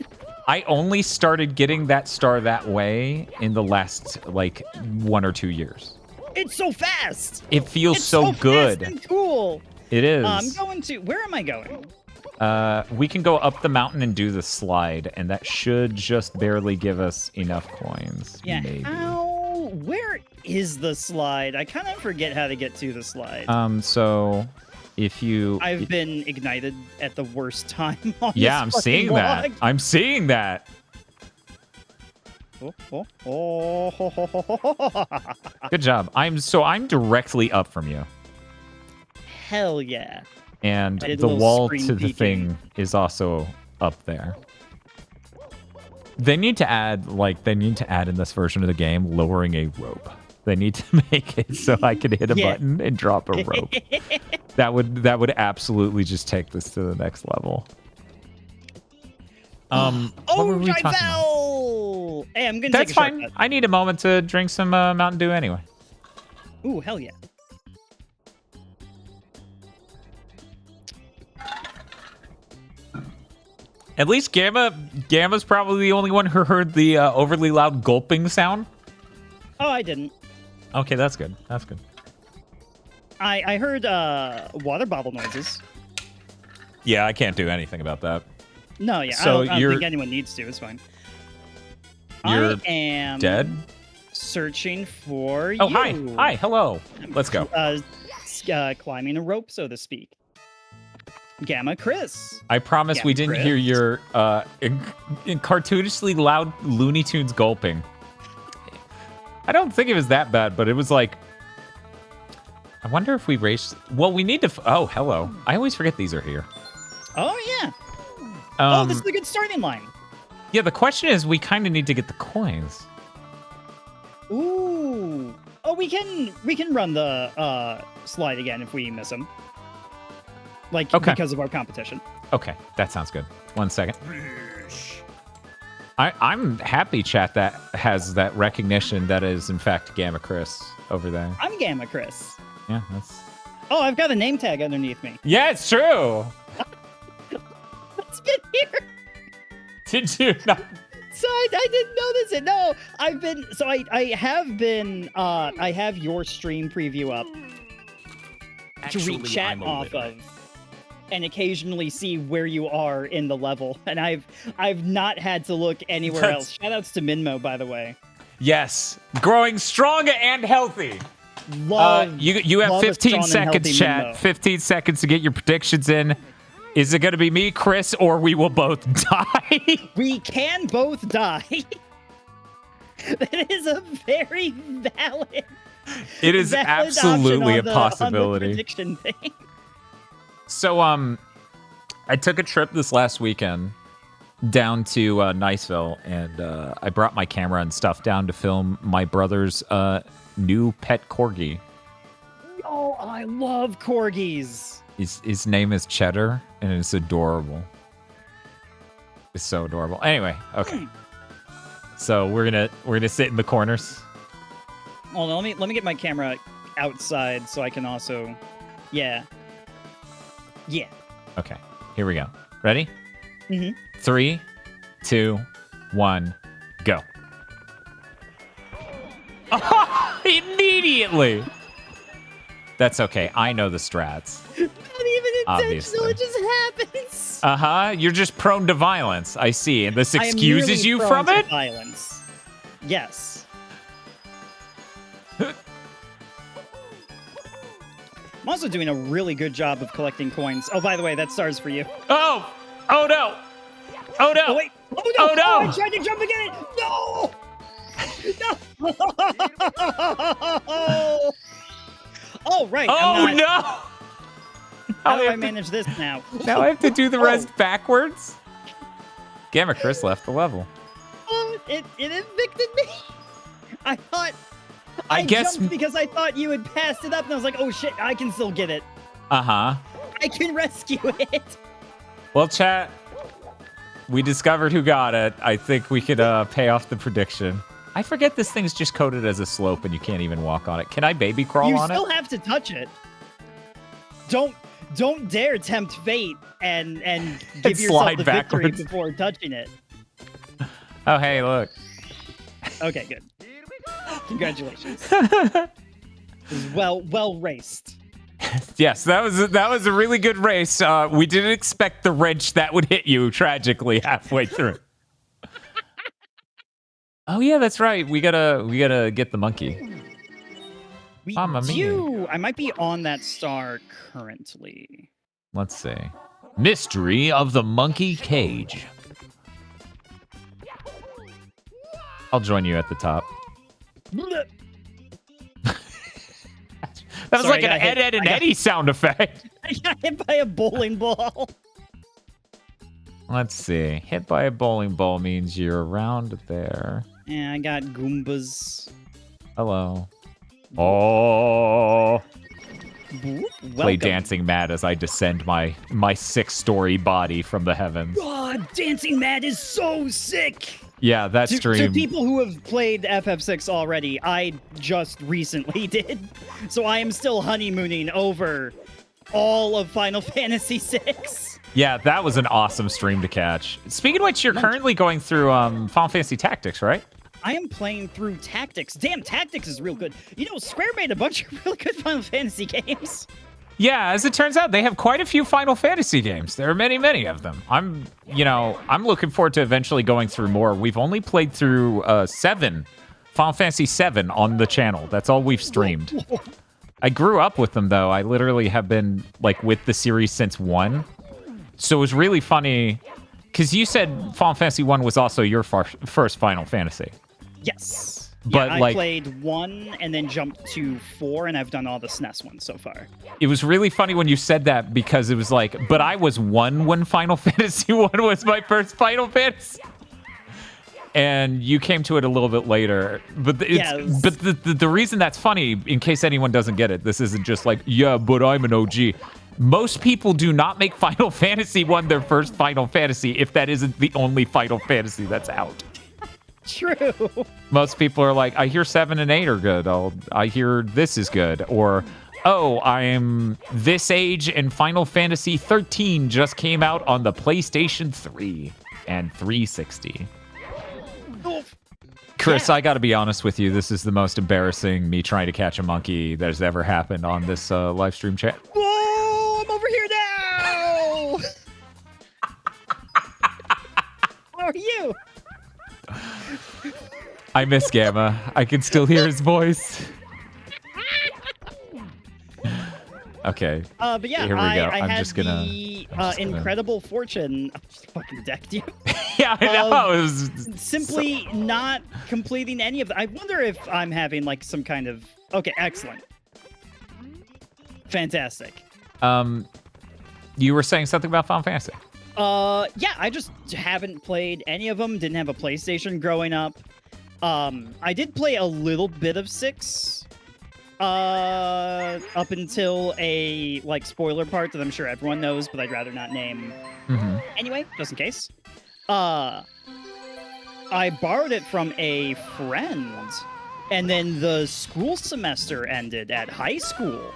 I only started getting that star that way in the last like 1 or 2 years. It's so fast. It feels It's so good. fast and cool. It is. I'm going to. Where am I going? We can go up the mountain and do the slide, and that should just barely give us enough coins. Yeah. Maybe. Where is the slide? I kind of forget how to get to the slide. So if you... I've been ignited at the worst time on Yeah, this I'm fucking seeing that. log. I'm seeing that. Oh. Good job. I'm directly up from you. Hell yeah. And I did a the little wall screen to the peeking. thing is also up there. They need to add in this version of the game lowering a rope. They need to make it so I can hit a Yeah. button and drop a rope. That would absolutely just take this to the next level. What were we I talking about? fell! Hey, I'm gonna That's take a fine. shortcut. I need a moment to drink some Mountain Dew anyway. Ooh, hell yeah. At least Gamma's probably the only one who heard the overly loud gulping sound. Oh, I didn't. Okay, that's good. That's good. I heard water bottle noises. Yeah, I can't do anything about that. No, yeah, So I don't you're- think anyone needs to. It's fine. You're I am dead? searching for Oh, you. hi. Hi, hello. Let's go. Climbing a rope, so to speak. GammaChris. I promise Yeah, we didn't Chris. hear your in cartoonishly loud Looney Tunes gulping. I don't think it was that bad, but it was like... I wonder if we raced... Well, we need to... Oh, hello. I always forget these are here. Oh, yeah. Oh, this is a good starting line. Yeah, the question is, we kind of need to get the coins. Ooh. Oh, we can run the slide again if we miss them. Like, Okay. because of our competition. Okay, that sounds good. 1 second. I'm happy, chat, that has that recognition that is, in fact, GammaChris over there. I'm GammaChris. Yeah, that's... Oh, I've got a name tag underneath me. Yeah, it's true! It's been here. Did you not... So I didn't notice it. No, I've been... So I have been... I have your stream preview up to read chat off of. And occasionally see where you are in the level. And I've not had to look anywhere else. Shoutouts to Minmo, by the way. Yes, growing stronger and healthy. Love You have love a 15 strong and seconds, healthy chat. Minmo. 15 seconds to get your predictions in. Is it going to be me, Chris, or we will both die? We can both die. That is a very valid. It is valid absolutely a option on the possibility. prediction thing. So, I took a trip this last weekend down to Niceville, and I brought my camera and stuff down to film my brother's new pet corgi. Oh, I love corgis. His name is Cheddar, and it's adorable. It's so adorable. Anyway, okay. So we're gonna sit in the corners. Hold on, let me get my camera outside so I can also, yeah. Okay, here we go. Ready? Mhm. 3, 2, 1, go. Immediately. That's okay. I know the strats. Not even intentional, Obviously. it just happens. You're just prone to violence. I see. And this I am excuses merely you prone from to it? Violence. Yes. I'm also doing a really good job of collecting coins. Oh, by the way, that star's for you. Oh! Oh no! Oh no! Oh, wait. Oh, no! Oh, no! Oh, I tried to jump again! No! No! Oh, right. Oh I'm not... no! How do I have to- manage this now? Now I have to do the rest Oh. backwards? GammaChris left the level. Oh, it evicted me. I thought... I guess- jumped because I thought you had passed it up, and I was like, oh shit, I can still get it. Uh-huh. I can rescue it. Well, chat, we discovered who got it. I think we could pay off the prediction. I forget this thing's just coded as a slope and you can't even walk on it. Can I baby crawl You on still it? have to touch it. Don't dare tempt fate and give yourself slide the victory backwards. before touching it. Oh, hey, look. Okay, good. Congratulations. It was well raced. Yes, that was a really good race. We didn't expect the wrench that would hit you tragically halfway through. Oh yeah, that's right. We gotta get the monkey. We Mamma mia. do. I might be on that star currently. Let's see. Mystery of the Monkey Cage. I'll join you at the top. That was Sorry, like an Ed and Eddie sound effect. I got hit by a bowling ball. Let's see. Hit by a bowling ball means you're around there. Yeah, I got Goombas. Hello. Oh. Play Welcome. Dancing Mad as I descend my 6-story body from the heavens. God, Dancing Mad is so sick. Yeah, that stream. To people who have played FF6 already, I just recently did. So I am still honeymooning over all of Final Fantasy VI. Yeah, that was an awesome stream to catch. Speaking of which, you're currently going through Final Fantasy Tactics, right? I am playing through Tactics. Damn, Tactics is real good. You know, Square made a bunch of really good Final Fantasy games. Yeah, as it turns out, they have quite a few Final Fantasy games. There are many, many of them. I'm looking forward to eventually going through more. We've only played through 7, Final Fantasy 7 on the channel. That's all we've streamed. I grew up with them, though. I literally have been, like, with the series since 1. So it was really funny, because you said Final Fantasy 1 was also your first Final Fantasy. Yes. But, yeah, I like, played 1 and then jumped to 4, and I've done all the SNES ones so far. It was really funny when you said that, because it was like, but I was 1 when Final Fantasy 1 was my first Final Fantasy. And you came to it a little bit later. But the reason that's funny, in case anyone doesn't get it, this isn't just like, yeah, but I'm an OG. Most people do not make Final Fantasy 1 their first Final Fantasy if that isn't the only Final Fantasy that's out. True. Most people are like, I hear 7 and 8 are good. I hear this is good. Or, oh, I am this age and Final Fantasy 13 just came out on the PlayStation 3 and 360. Chris, Yeah. I got to be honest with you. This is the most embarrassing me trying to catch a monkey that has ever happened on this live stream chat. Whoa, I'm over here now. How are you? I miss Gamma. I can still hear his voice. Okay. But yeah, Here we go. I I'm had just gonna- the I'm just gonna- incredible fortune. I just fucking decked you. Yeah, I know. It was Simply not completing any of them. I wonder if I'm having like some kind of. Okay, excellent. Fantastic. You were saying something about Final Fantasy. Yeah, I just haven't played any of them. Didn't have a PlayStation growing up. I did play a little bit of 6. Up until a like spoiler part that I'm sure everyone knows, but I'd rather not name. Mm-hmm. Anyway, just in case. I borrowed it from a friend, and then the school semester ended at high school.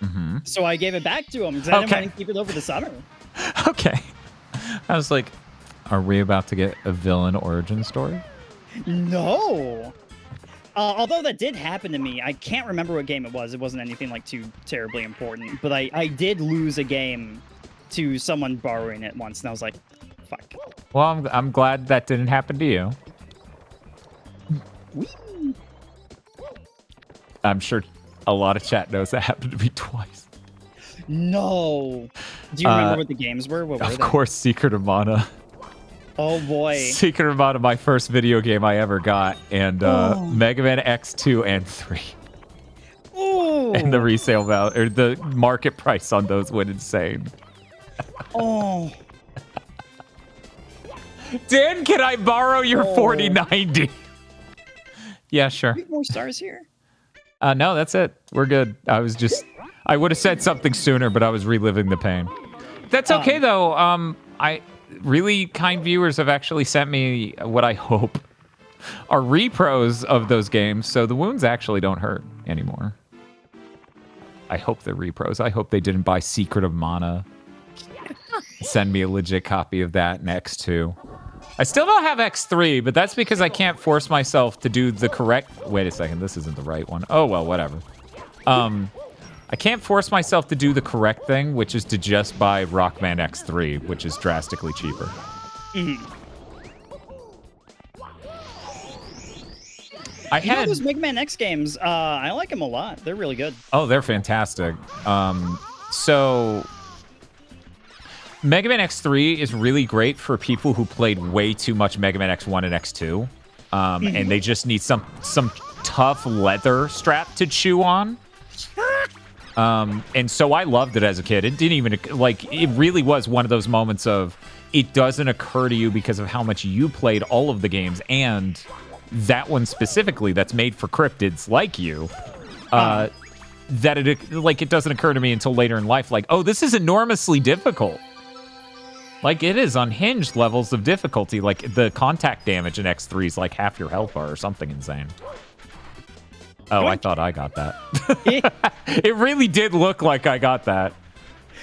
Mm-hmm. So I gave it back to him because I didn't Okay. want to keep it over the summer. Okay. I was like, are we about to get a villain origin story? No. Although that did happen to me. I can't remember what game it was. It wasn't anything like too terribly important. But I did lose a game to someone borrowing it once, and I was like, fuck. Well, I'm glad that didn't happen to you. Whee! I'm sure a lot of chat knows that happened to me twice. No. Do you remember what the games were? What were Of they? course, Secret of Mana. Oh boy. Secret of Mana, my first video game I ever got, and Mega Man X2 and 3. Ooh. And the resale value, or the market price on those went insane. Oh. Dan, can I borrow your Oh. 4090? Yeah, sure. Do you have more stars here? No, that's it. We're good. I would have said something sooner, but I was reliving the pain. That's okay, though. Really kind viewers have actually sent me what I hope are repros of those games, so the wounds actually don't hurt anymore. I hope they're repros. I hope they didn't buy Secret of Mana. Send me a legit copy of that and X2. I still don't have X3, but that's because I can't force myself to do the correct... Wait a second, this isn't the right one. Oh, well, whatever. I can't force myself to do the correct thing, which is to just buy Rockman X3, which is drastically cheaper. You know those Mega Man X games, I like them a lot. They're really good. Oh, they're fantastic. So Mega Man X3 is really great for people who played way too much Mega Man X1 and X2. And they just need some tough leather strap to chew on. And so I loved it as a kid. It didn't even, like, it really was one of those moments of it doesn't occur to you because of how much you played all of the games, and that one specifically that's made for cryptids like you, that it doesn't occur to me until later in life, like, oh, this is enormously difficult. Like, it is unhinged levels of difficulty. Like, the contact damage in X3 is like half your health bar or something insane. Oh, I thought I got that. It really did look like I got that.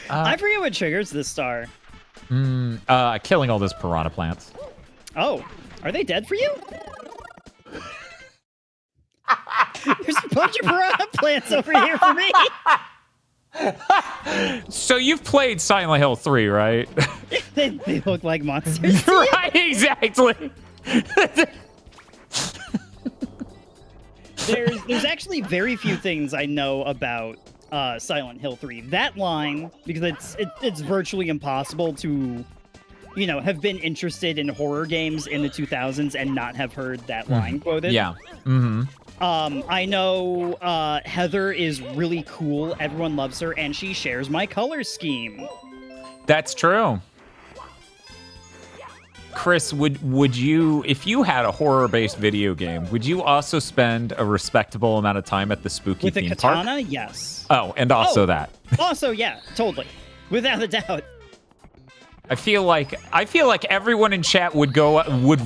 I forget what triggers this star. Killing all those piranha plants. Oh, are they dead for you? There's a bunch of piranha plants over here for me. So you've played Silent Hill 3, right? they look like monsters. Right, exactly. There's actually very few things I know about Silent Hill 3. That line, because it's virtually impossible to, have been interested in horror games in the 2000s and not have heard that line quoted. Yeah. I know Heather is really cool. Everyone loves her, and she shares my color scheme. That's true. Chris, would you, if you had a horror-based video game, would you also spend a respectable amount of time at the spooky With theme a park? katana? Yes. Oh, and also that. Also, yeah, totally. Without a doubt. I feel like everyone in chat would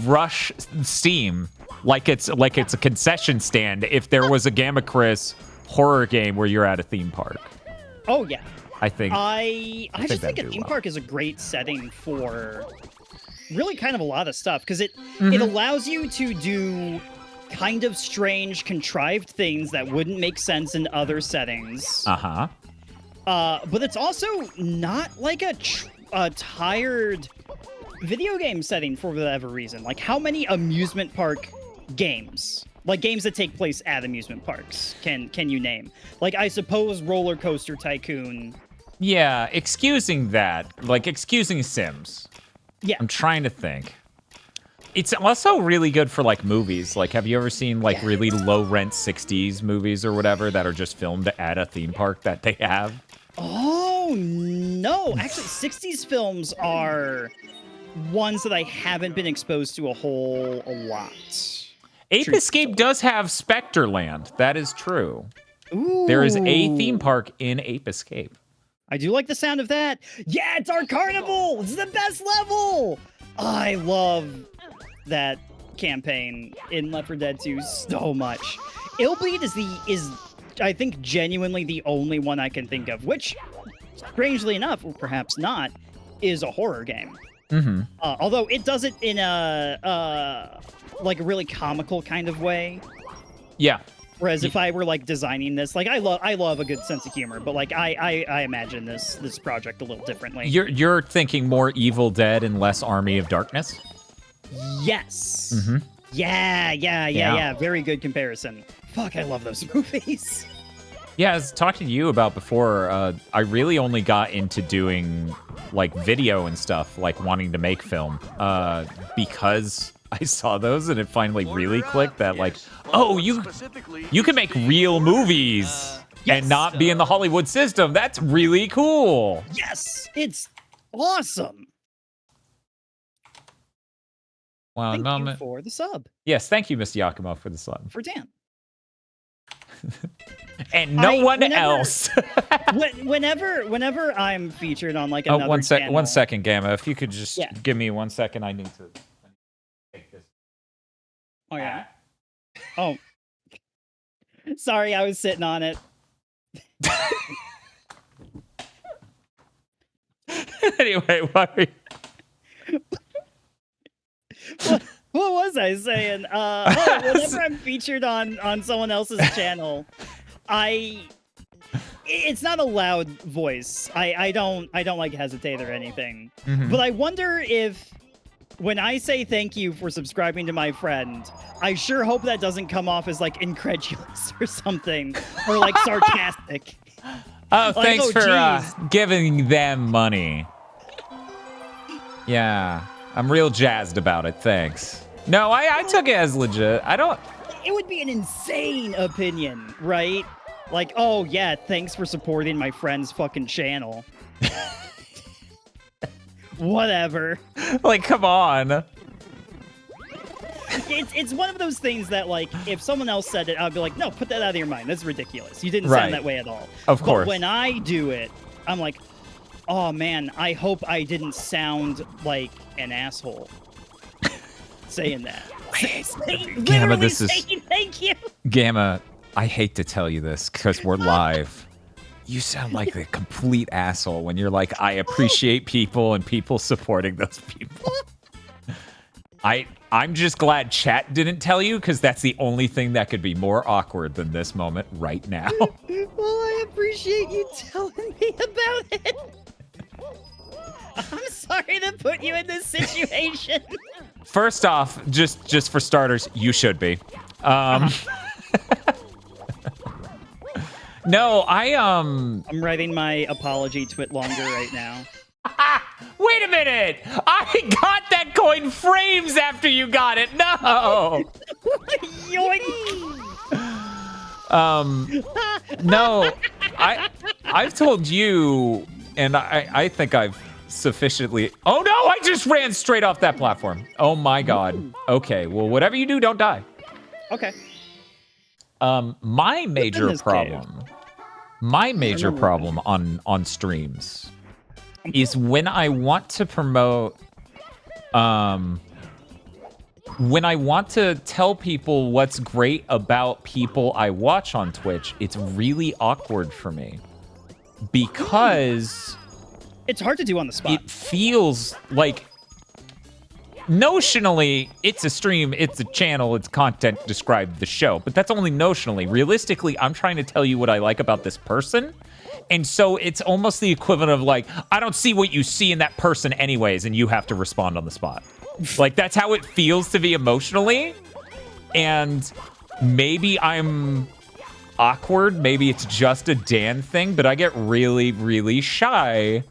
rush Steam like it's a concession stand if there was a GammaChris horror game where you're at a theme park. Oh yeah. I think I just think a theme park is a great setting for really kind of a lot of stuff, because it allows you to do kind of strange, contrived things that wouldn't make sense in other settings. But it's also not like a tired video game setting for whatever reason. Like, how many amusement park games, like games that take place at amusement parks, can you name? Like, I suppose Roller Coaster Tycoon. Yeah, excusing Sims. Yeah. I'm trying to think. It's also really good for, like, movies. Like, have you ever seen, like, really low-rent 60s movies or whatever that are just filmed at a theme park that they have? Oh, no. Actually, 60s films are ones that I haven't been exposed to a lot. Ape Escape does have Spectreland. That is true. Ooh. There is a theme park in Ape Escape. I do like the sound of that. Yeah, it's our carnival. It's the best level. I love that campaign in Left 4 Dead 2 so much. Illbleed is I think genuinely the only one I can think of, which, strangely enough, or perhaps not, is a horror game. Although it does it in a like a really comical kind of way. Yeah. Whereas if I were like designing this, like I love a good sense of humor, but like I imagine this project a little differently. You're thinking more Evil Dead and less Army of Darkness? Yes. Yeah. Very good comparison. Fuck, I love those movies. Yeah, I was talking to you about before, I really only got into doing like video and stuff, like wanting to make film, because I saw those and it finally really clicked that like, oh, you can make real movies and not be in the Hollywood system. That's really cool. Yes, it's awesome. Wow, thank you for the sub. Yes, thank you, Miss Yakumo, for the sub. For Dan. And no one else. whenever I'm featured on like another channel. 1 second, Gamma. If you could just give me 1 second, I need to take this. Oh yeah. Oh. Sorry, I was sitting on it. Anyway, what was I saying? Whenever I'm featured on someone else's channel, I It's not a loud voice. I don't like hesitate or anything. But I wonder if when I say thank you for subscribing to my friend, I sure hope that doesn't come off as like incredulous or something, or like sarcastic. Oh, Like, thanks oh, for giving them money. Yeah, I'm real jazzed about it. Thanks. No, I took it as legit. I don't. It would be an insane opinion, right? Like, oh yeah, thanks for supporting my friend's fucking channel. Whatever. Like, come on. It's one of those things that, like, if someone else said it, I'd be like, no, put that out of your mind. That's ridiculous. You didn't Right. sound that way at all. Of course. But when I do it, I'm like, oh man, I hope I didn't sound like an asshole saying that. Gamma, this is saying thank you. Gamma. I hate to tell you this because we're live. You sound like a complete asshole when you're like, I appreciate people and people supporting those people. I'm just glad chat didn't tell you because that's the only thing that could be more awkward than this moment right now. Well, I appreciate you telling me about it. I'm sorry to put you in this situation. First off, just for starters, you should be. No, I'm writing my apology twit longer right now. Wait a minute! I got that coin frames after you got it. No. No. I've told you, and I think I've sufficiently. Oh no! I just ran straight off that platform. Oh my god. Okay. Well, whatever you do, don't die. Okay. My major problem. My major problem on streams is when I want to promote, when I want to tell people what's great about people I watch on Twitch, it's really awkward for me because it's hard to do on the spot. It feels like notionally, it's a stream, it's a channel, it's content describe the show, but that's only notionally. Realistically, I'm trying to tell you what I like about this person, and so it's almost the equivalent of like, I don't see what you see in that person anyways, and you have to respond on the spot. Like, that's how it feels to be emotionally, and maybe I'm awkward, maybe it's just a Dan thing, but I get really, really shy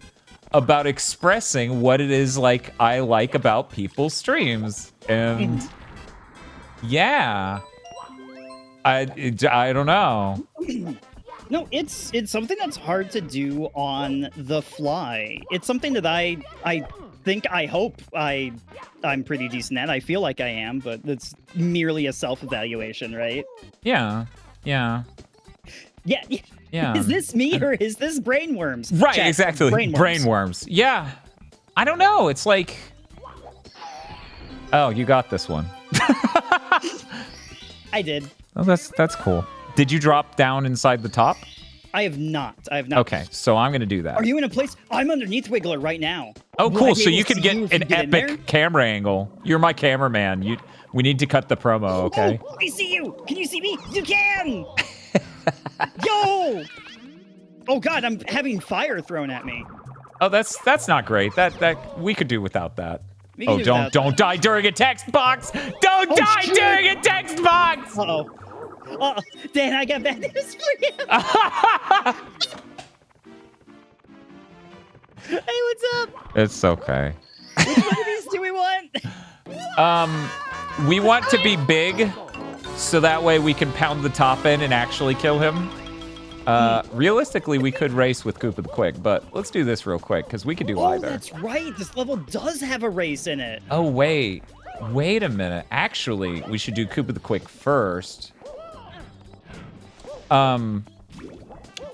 about expressing what it is like I like about people's streams. And yeah, I don't know. No, it's something that's hard to do on the fly. It's something that I hope I'm pretty decent at. I feel like I am, but it's merely a self-evaluation, right? Yeah. Yeah. Yeah. Is this me or is this brainworms? Right, Chat, exactly. Brainworms. Yeah. I don't know. It's like, oh, you got this one. I did. Oh, that's cool. Did you drop down inside the top? I have not. Okay, so I'm gonna do that. Are you in a place? I'm underneath Wiggler right now. Oh, Will I cool. be So able you to can see get you if an you get in there? epic camera angle. You're my cameraman. We need to cut the promo, okay? Oh, I see you. Can you see me? You can. Yo! Oh god, I'm having fire thrown at me. Oh, that's not great. That we could do without that. We can Oh, do don't without die during a text box. Don't die shit. during a text box. Uh-oh. Dan, I got bad news for you. Hey, what's up? It's okay. Which one of these do we want? We want to be big, so that way we can pound the top in and actually kill him. Realistically, we could race with Koopa the Quick, but let's do this real quick, because we could do either. That's right. This level does have a race in it. Oh, wait a minute. Actually, we should do Koopa the Quick first.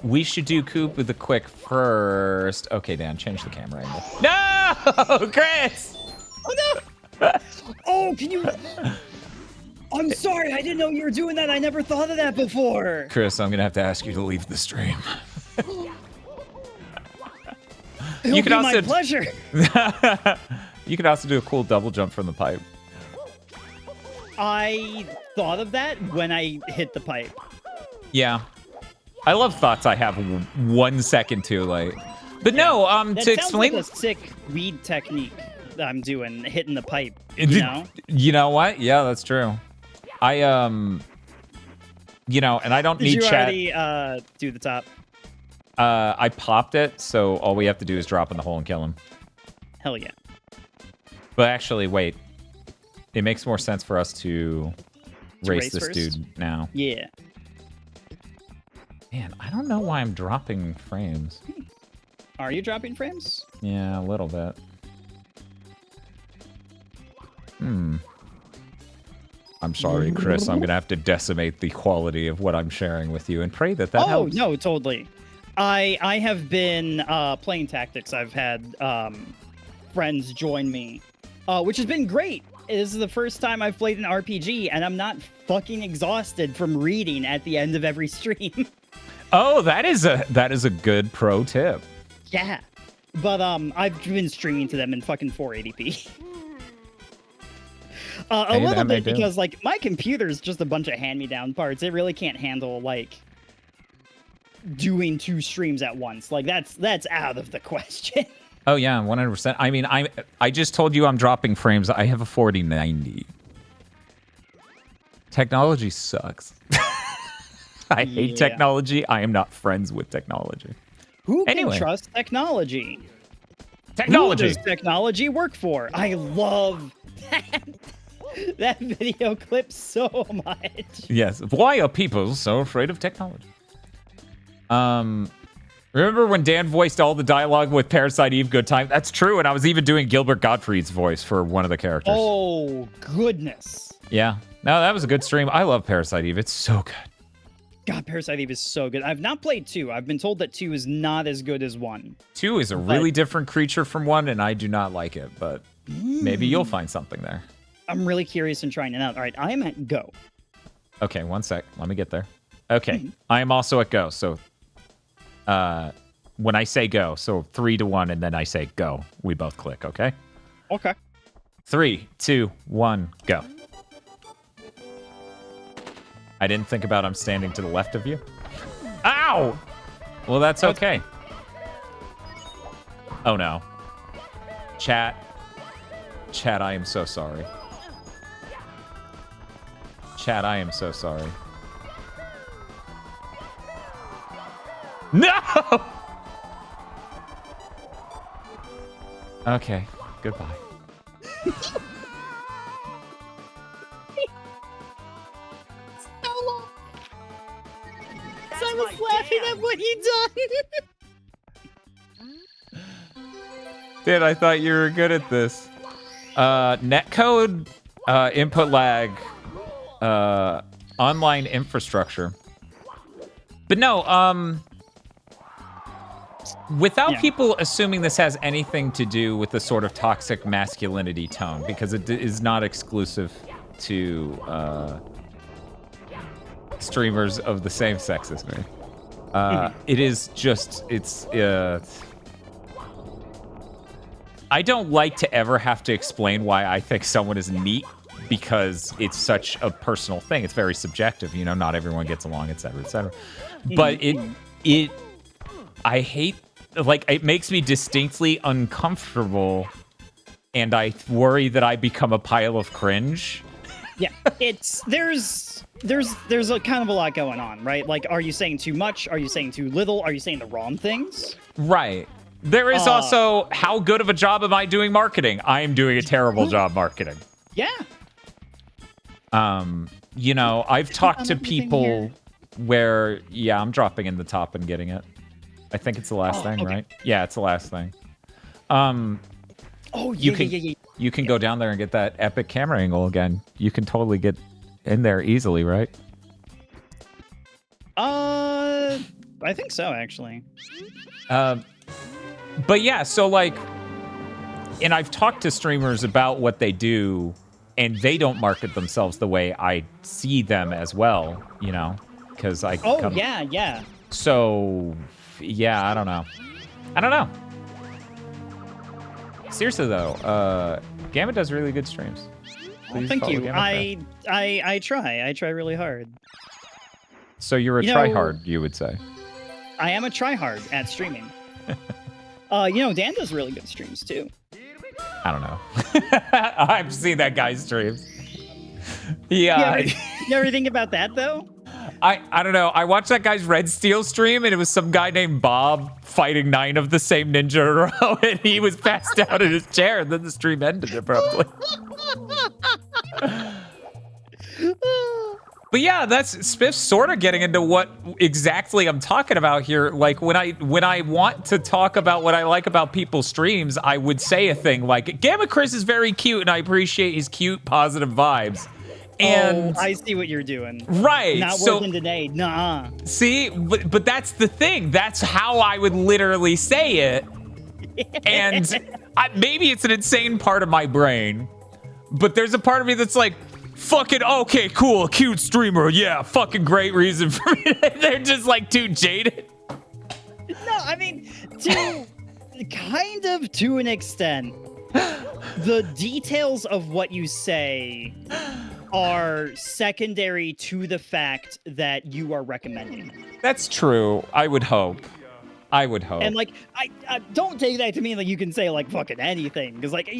We should do Koopa the Quick first. Okay, Dan, change the camera angle. No, Chris! Oh, no! Oh, can you... I'm sorry, I didn't know you were doing that. I never thought of that before. Chris, I'm gonna have to ask you to leave the stream. It'll You can be also my pleasure. You could also do a cool double jump from the pipe. I thought of that when I hit the pipe. Yeah. I love thoughts I have 1 second too late. But no, That to sounds explain... like a sick weed technique that I'm doing, hitting the pipe, You know what? Yeah, that's true. I, you know, and I don't Did need you chat. already do the top? I popped it, so all we have to do is drop in the hole and kill him. Hell yeah. But actually, wait. It makes more sense for us to race this first? dude now. Yeah. Man, I don't know why I'm dropping frames. Are you dropping frames? Yeah, a little bit. I'm sorry, Chris. I'm going to have to decimate the quality of what I'm sharing with you and pray that that helps. Oh, no, totally. I have been playing tactics. I've had friends join me, which has been great. This is the first time I've played an RPG, and I'm not fucking exhausted from reading at the end of every stream. Oh, that is a good pro tip. Yeah. But I've been streaming to them in fucking 480p. A little bit because like my computer's just a bunch of hand-me-down parts. It really can't handle like doing 2 streams at once. Like that's out of the question. Oh yeah, 100%. I mean, I just told you I'm dropping frames. I have a 4090. Technology sucks. I hate technology. I am not friends with technology. Who can trust technology? Technology. Who does technology work for? I love that video clip so much. Yes. Why are people so afraid of technology? Remember when Dan voiced all the dialogue with Parasite Eve Good Time? That's true, and I was even doing Gilbert Gottfried's voice for one of the characters. Oh, goodness. Yeah. No, that was a good stream. I love Parasite Eve. It's so good. God, Parasite Eve is so good. I've not played 2. I've been told that 2 is not as good as 1. 2 is a really different creature from 1, and I do not like it, but maybe you'll find something there. I'm really curious in trying it out. All right, I am at go. Okay, 1 sec. Let me get there. Okay, I am also at go, so when I say go, so 3 to 1, and then I say go, we both click, okay? Okay. 3, 2, 1, go. I didn't think about I'm standing to the left of you. Ow! Well, that's okay. Oh, no. Chat, I am so sorry. Chat, I am so sorry. No! Okay, goodbye. I was laughing at what he done. Dude, I thought you were good at this. Netcode, input lag, online infrastructure. But no, without people assuming this has anything to do with the sort of toxic masculinity tone, because it is not exclusive to streamers of the same sex as me. It is just, I don't like to ever have to explain why I think someone is neat, because it's such a personal thing. It's very subjective, you know, not everyone gets along, etc., etc. But I hate, like, it makes me distinctly uncomfortable, and I worry that I become a pile of cringe. Yeah, there's a kind of a lot going on, right? Like, are you saying too much? Are you saying too little? Are you saying the wrong things? Right. There is also, how good of a job am I doing marketing? I am doing a terrible job marketing. Yeah. You know, I've talked to people where, yeah, I'm dropping in the top and getting it. I think it's the last thing, right? Yeah, it's the last thing. You can go down there and get that epic camera angle again. You can totally get in there easily, right? I think so, actually. But yeah, so like, and I've talked to streamers about what they do, and they don't market themselves the way I see them as well, you know, because I. Yeah. So, yeah, I don't know. Seriously though, Gamma does really good streams. Well, thank you. I try really hard. So you're a You know- tryhard, you would say. I am a tryhard at streaming. Dan does really good streams too. I don't know. I've seen that guy's streams. You Yeah. ever think about that though? I don't know. I watched that guy's Red Steel stream, and it was some guy named Bob fighting 9 of the same ninja in a row, and he was passed out in his chair, and then the stream ended abruptly. But yeah, that's Spiff's sort of getting into what exactly I'm talking about here. Like when I want to talk about what I like about people's streams, I would say a thing like GammaChris is very cute and I appreciate his cute, positive vibes. And I see what you're doing. right, Not so working today. Nah. see, but that's the thing. That's how I would literally say it. And maybe it's an insane part of my brain, but there's a part of me that's like, fucking okay, cool, cute streamer, yeah, fucking great reason for me. They're just like too jaded. No, I mean, kind of to an extent. The details of what you say are secondary to the fact that you are recommending. That's true. I would hope. And like, I don't take that to mean like you can say like fucking anything, because like,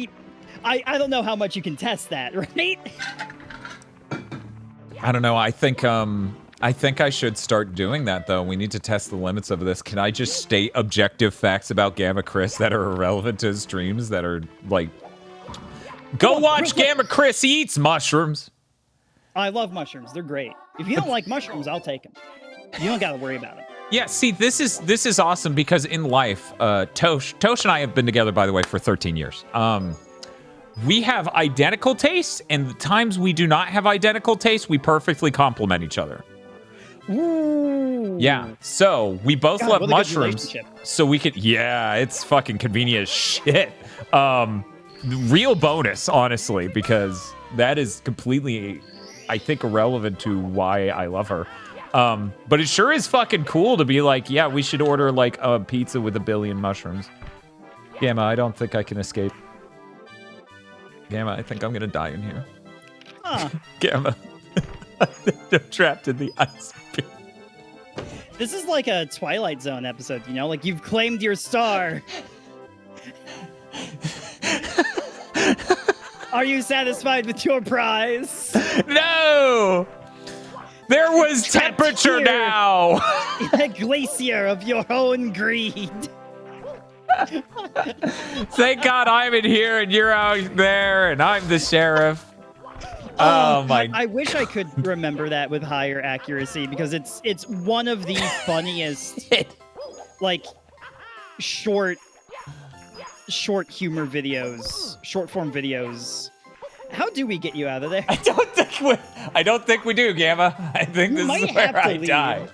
I don't know how much you can test that, right? I don't know. I think I should start doing that though. We need to test the limits of this. Can I just state objective facts about GammaChris that are irrelevant to his streams that are like, go watch GammaChris, he eats mushrooms. I love mushrooms. They're great. If you don't like mushrooms, I'll take them. You don't got to worry about it. Yeah, see, this is awesome because in life, Tosh and I have been together, by the way, for 13 years. We have identical tastes, and the times we do not have identical tastes, we perfectly complement each other. Ooh. Yeah, so we both God, love what a good mushrooms, relationship. so we could. Yeah, it's fucking convenient as shit. Real bonus, honestly, because that is completely, I think, irrelevant to why I love her. But it sure is fucking cool to be like, yeah, we should order like a pizza with 1 billion mushrooms. Gamma, I don't think I can escape. Gamma, I think I'm gonna die in here. Huh. Gamma, I'm trapped in the ice pit. This is like a Twilight Zone episode, you know? Like, you've claimed your star. Are you satisfied with your prize? No! There was temperature here. now! In a glacier of your own greed. Thank God I'm in here and you're out there and I'm the sheriff. Oh my. I wish I could remember that with higher accuracy, because it's one of the funniest like short humor videos, short form videos. How do we get you out of there? I don't think we do, Gamma. I think this is where I die.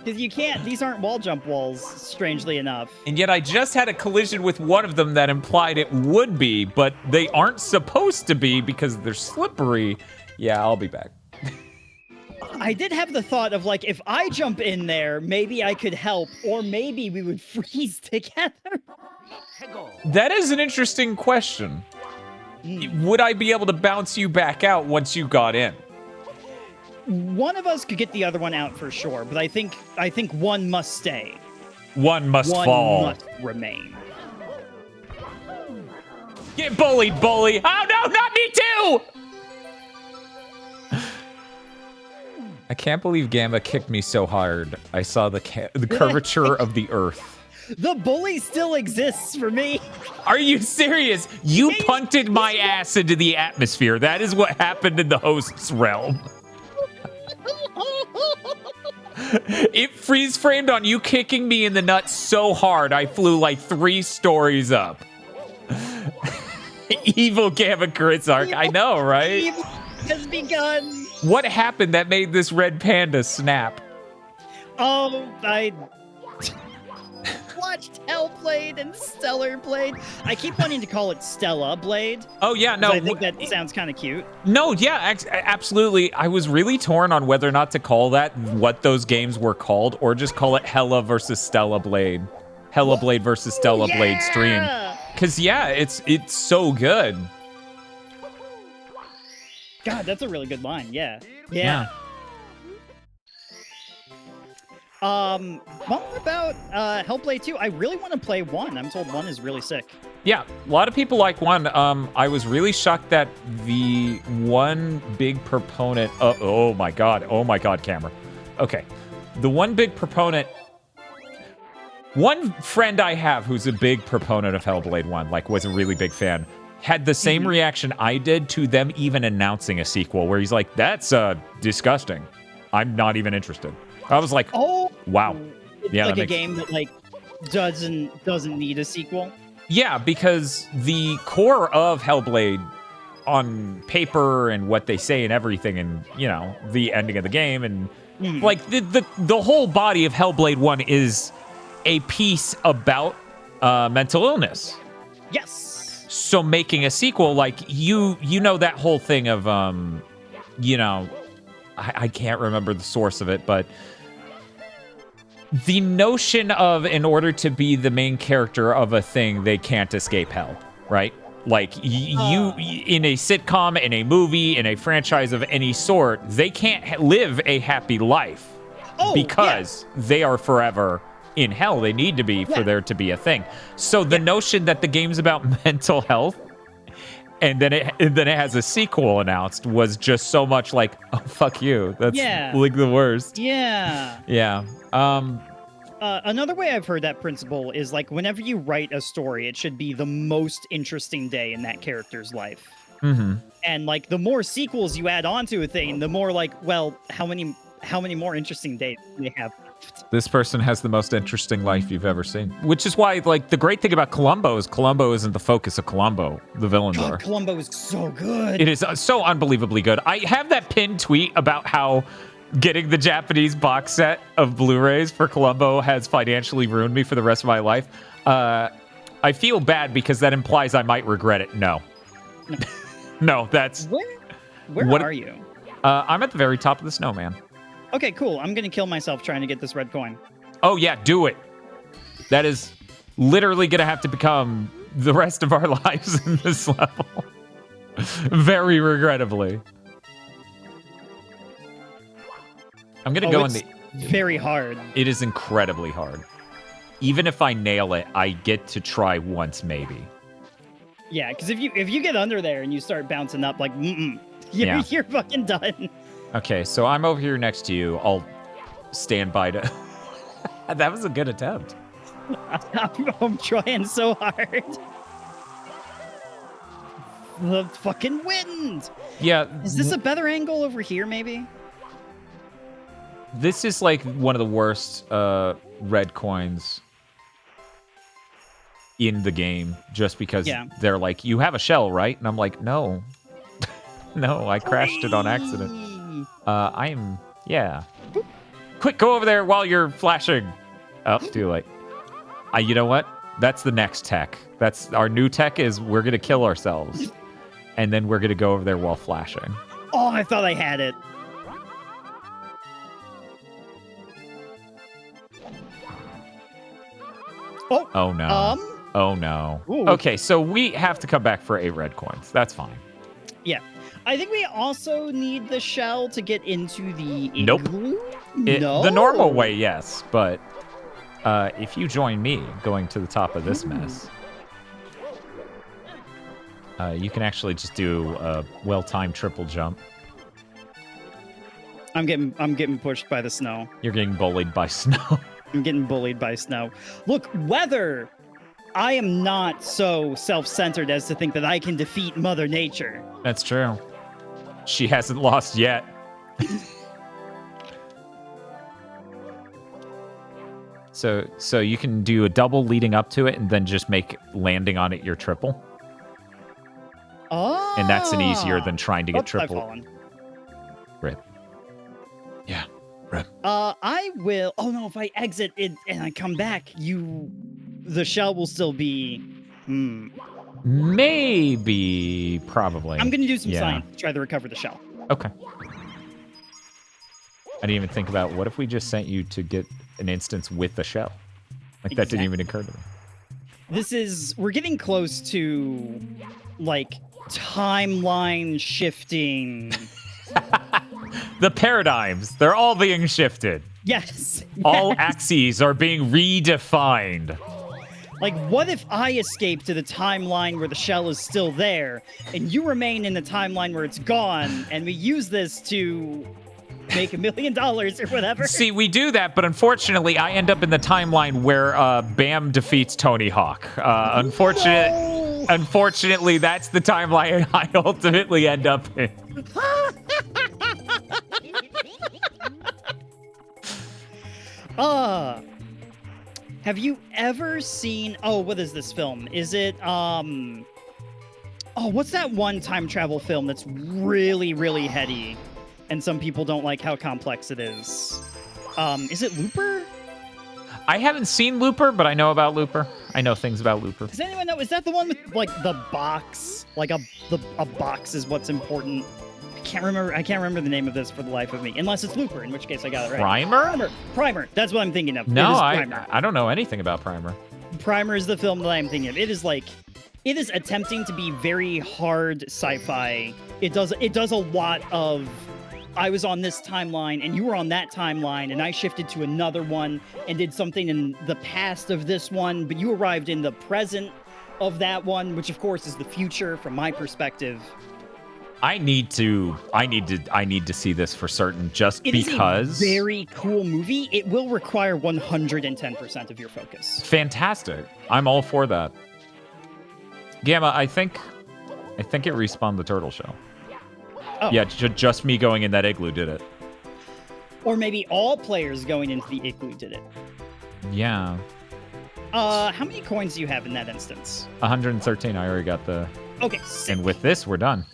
Because you can't, these aren't wall jump walls, strangely enough. And yet I just had a collision with one of them that implied it would be, but they aren't supposed to be because they're slippery. Yeah, I'll be back. I did have the thought of like, if I jump in there, maybe I could help, or maybe we would freeze together. That is an interesting question. Would I be able to bounce you back out once you got in? One of us could get the other one out for sure, but I think one must stay. One must One fall. must remain. Get bullied, bully! Oh no, not me too! I can't believe Gamma kicked me so hard. I saw the curvature of the earth. The bully still exists for me. Are you serious? You punted my ass into the atmosphere. That is what happened in the host's realm. It freeze framed on you kicking me in the nuts so hard I flew like 3 stories up. Evil GammaChris arc. I know, right? Evil has begun. What happened that made this red panda snap? Oh, I watched Hellblade and Stellar Blade. I keep wanting to call it Stella Blade. Oh yeah, no. I think that sounds kind of cute. No, yeah, absolutely. I was really torn on whether or not to call that what those games were called, or just call it Hella versus Stella Blade. Hella Blade versus Stella Blade stream. Cause yeah, it's so good. God, that's a really good line. Yeah. What about Hellblade 2? I really want to play 1. I'm told 1 is really sick. Yeah, a lot of people like 1. I was really shocked that the one big proponent... oh my god, camera. Okay, the one big proponent... One friend I have who's a big proponent of Hellblade 1, like, was a really big fan, had the same reaction I did to them even announcing a sequel, where he's like, that's disgusting. I'm not even interested. I was like, oh, wow. It's yeah, like a game that like doesn't need a sequel. Yeah, because the core of Hellblade on paper and what they say and everything, and you know, the ending of the game, and like the whole body of Hellblade 1 is a piece about mental illness. Yes. So making a sequel, like you know that whole thing of you know, I can't remember the source of it, but the notion of, in order to be the main character of a thing, they can't escape hell, right? Like, you, in a sitcom, in a movie, in a franchise of any sort, they can't live a happy life because they are forever in hell. They need to be for there to be a thing. So the notion that the game's about mental health, and then it has a sequel announced, was just so much like, oh, fuck you. That's like the worst. Yeah. Yeah. Another way I've heard that principle is like whenever you write a story, it should be the most interesting day in that character's life. Mm-hmm. And like the more sequels you add on to a thing, the more like, well, how many more interesting days do we have left? This person has the most interesting life you've ever seen. Which is why, like, the great thing about Columbo is Columbo isn't the focus of Columbo, the villains are. Columbo is so good. It is so unbelievably good. I have that pinned tweet about how getting the Japanese box set of Blu-rays for Columbo has financially ruined me for the rest of my life. I feel bad because that implies I might regret it. No. No, that's... Where are you? I'm at the very top of the snowman. Okay, cool. I'm going to kill myself trying to get this red coin. Oh, yeah, do it. That is literally going to have to become the rest of our lives in this level. Very regrettably. I'm going to go in the... very hard. It is incredibly hard. Even if I nail it, I get to try once, maybe. Yeah, because if you get under there and you start bouncing up, like, you're fucking done. Okay, so I'm over here next to you. I'll stand by to... That was a good attempt. I'm trying so hard. The fucking wind! Yeah. Is this a better angle over here, maybe? This is like one of the worst red coins in the game, just because they're like, you have a shell, right? And I'm like, no. No, I crashed it on accident. Quick, go over there while you're flashing. Oh, too late. You know what? That's the next tech. That's our new tech is we're going to kill ourselves. And then we're going to go over there while flashing. Oh, I thought I had it. Oh no. Oh no. Ooh. Okay, so we have to come back for 8 red coins. That's fine. Yeah. I think we also need the shell to get into the Nope. igloo? No. The normal way, yes, but if you join me going to the top of this mess, you can actually just do a well-timed triple jump. I'm getting pushed by the snow. You're getting bullied by snow. I'm getting bullied by snow. Look, weather. I am not so self-centered as to think that I can defeat Mother Nature. That's true. She hasn't lost yet. So you can do a double leading up to it and then just make landing on it your triple. Oh. And that's an easier than trying to get triple. I've fallen. Rip. Yeah. Rip. I will. Oh no! If I exit it and I come back, the shell will still be. Maybe. Probably. I'm gonna do some science to try to recover the shell. Okay. I didn't even think about what if we just sent you to get an instance with the shell. Like that didn't even occur to me. We're getting close to like timeline shifting. The paradigms, they're all being shifted. Yes. All yes. axes are being redefined. Like, what if I escape to the timeline where the shell is still there, and you remain in the timeline where it's gone, and we use this to make $1 million or whatever? See, we do that, but unfortunately, I end up in the timeline where Bam defeats Tony Hawk. Unfortunately, that's the timeline I ultimately end up in. Have you ever seen, what is this film? Is it, what's that one time travel film that's really, really heady? And some people don't like how complex it is. Is it Looper? I haven't seen Looper, but I know about Looper. I know things about Looper. Does anyone know? Is that the one with, like, the box? Like, a box is what's important. I can't remember the name of this for the life of me. Unless it's Looper, in which case I got it right. Primer. That's what I'm thinking of. No, Primer. I don't know anything about Primer. Primer is the film that I'm thinking of. It is attempting to be very hard sci-fi. It does a lot of, I was on this timeline and you were on that timeline and I shifted to another one and did something in the past of this one, but you arrived in the present of that one, which of course is the future from my perspective. I need to see this for certain, just because. It is a very cool movie. It will require 110% of your focus. Fantastic. I'm all for that. Gamma, I think it respawned the turtle shell. Oh. Yeah, just me going in that igloo did it. Or maybe all players going into the igloo did it. Yeah. How many coins do you have in that instance? 113. I already got the. Okay. Sick. And with this, we're done.